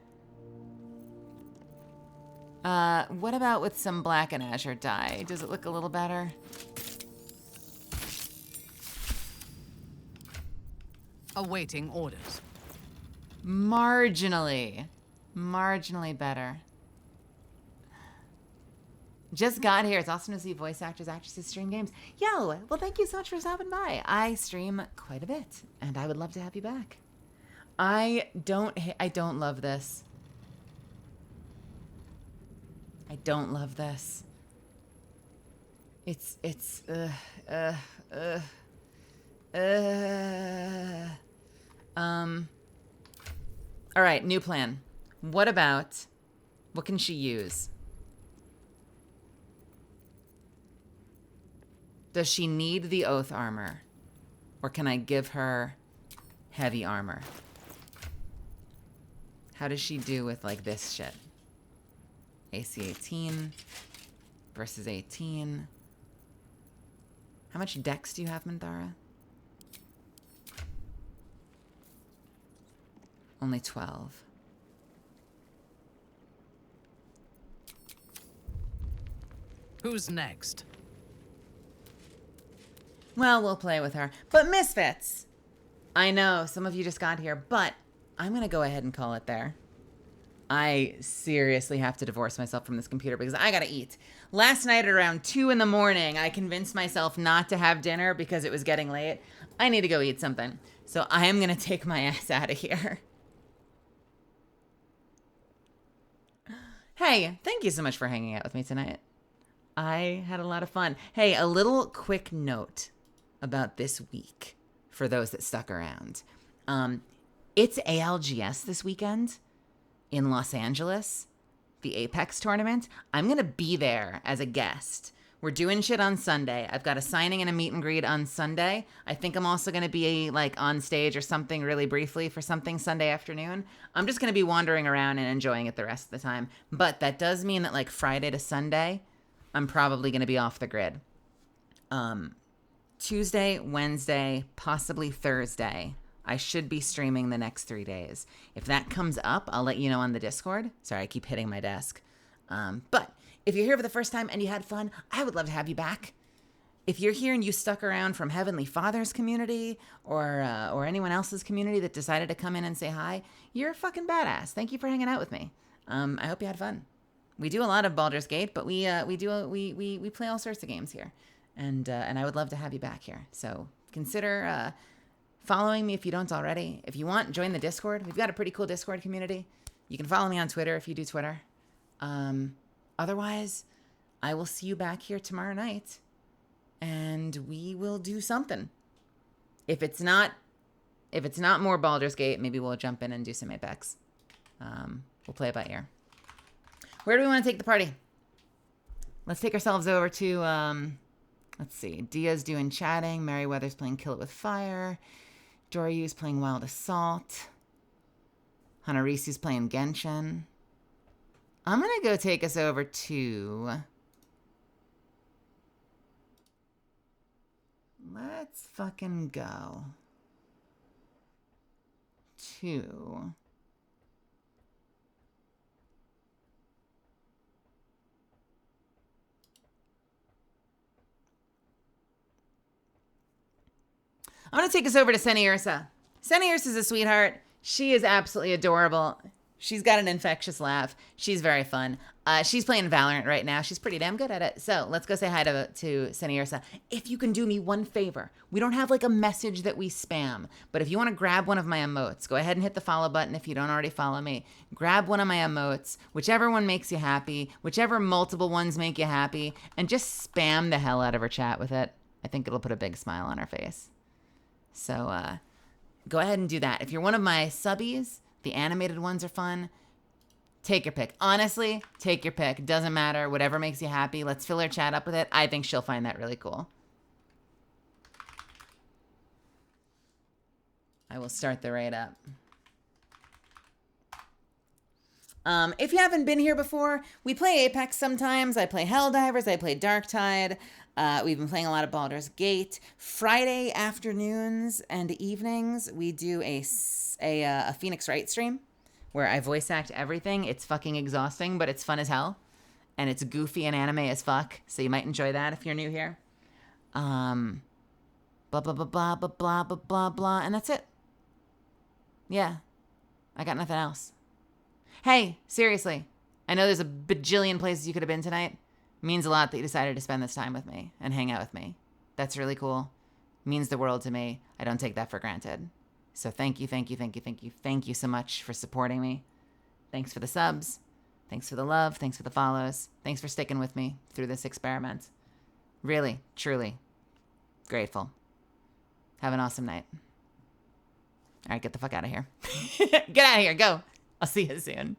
What about with some black and azure dye? Does it look a little better? Awaiting orders. Marginally. Marginally better. Just got here. It's awesome to see voice actors, actresses stream games. Yo, well, thank you so much for stopping by. I stream quite a bit, and I would love to have you back. I don't love this. I don't love this. All right, new plan. What can she use? Does she need the oath armor? Or can I give her heavy armor? How does she do with like this shit? AC 18 versus 18. How much dex do you have, Minthara? Only 12. Who's next? Well, we'll play with her. But Misfits! I know, some of you just got here, but I'm going to go ahead and call it there. I seriously have to divorce myself from this computer because I gotta eat. Last night at around 2 in the morning, I convinced myself not to have dinner because it was getting late. I need to go eat something. So I am gonna take my ass out of here. Hey, thank you so much for hanging out with me tonight. I had a lot of fun. Hey, a little quick note about this week for those that stuck around. It's ALGS this weekend in Los Angeles, the Apex tournament. I'm going to be there as a guest. We're doing shit on Sunday. I've got a signing and a meet and greet on Sunday. I think I'm also going to be like on stage or something really briefly for something Sunday afternoon. I'm just going to be wandering around and enjoying it the rest of the time. But that does mean that like Friday to Sunday, I'm probably going to be off the grid. Tuesday, Wednesday, possibly Thursday, I should be streaming the next 3 days. If that comes up, I'll let you know on the Discord. Sorry, I keep hitting my desk. But if you're here for the first time and you had fun, I would love to have you back. If you're here and you stuck around from Heavenly Father's community or anyone else's community that decided to come in and say hi, you're a fucking badass. Thank you for hanging out with me. I hope you had fun. We do a lot of Baldur's Gate, but we play all sorts of games here, and I would love to have you back here. So consider following me if you don't already. If you want, join the Discord. We've got a pretty cool Discord community. You can follow me on Twitter if you do Twitter. Otherwise, I will see you back here tomorrow night, and we will do something. If it's not more Baldur's Gate, maybe we'll jump in and do some Apex. We'll play it by ear. Where do we want to take the party? Let's take ourselves over to, let's see. Dia's doing chatting. Merryweather's playing Kill It With Fire. Doryu's playing Wild Assault. Hanarisi's playing Genshin. I'm going to go take us over to... Let's fucking go to... I'm going to take us over to Seni Ursa. Seni Ursa's a sweetheart. She is absolutely adorable. She's got an infectious laugh. She's very fun. She's playing Valorant right now. She's pretty damn good at it. So let's go say hi to Seni Ursa. If you can do me one favor, we don't have like a message that we spam, but if you want to grab one of my emotes, go ahead and hit the follow button if you don't already follow me. Grab one of my emotes, whichever one makes you happy, whichever multiple ones make you happy, and just spam the hell out of her chat with it. I think it'll put a big smile on her face. So go ahead and do that. If you're one of my subbies, the animated ones are fun. Take your pick. Honestly, take your pick. Doesn't matter. Whatever makes you happy. Let's fill her chat up with it. I think she'll find that really cool. I will start the raid up. If you haven't been here before, we play Apex sometimes. I play Helldivers. I play Darktide. We've been playing a lot of Baldur's Gate. Friday afternoons and evenings, we do a Phoenix Wright stream where I voice act everything. It's fucking exhausting, but it's fun as hell. And it's goofy and anime as fuck, so you might enjoy that if you're new here. Blah, blah, blah, blah, blah, blah, blah, blah, blah, and that's it. Yeah, I got nothing else. Hey, seriously, I know there's a bajillion places you could have been tonight. It means a lot that you decided to spend this time with me and hang out with me. That's really cool. It means the world to me. I don't take that for granted. So thank you, thank you, thank you, thank you. Thank you so much for supporting me. Thanks for the subs. Thanks for the love. Thanks for the follows. Thanks for sticking with me through this experiment. Really, truly grateful. Have an awesome night. All right, get the fuck out of here. Get out of here. Go. I'll see you soon.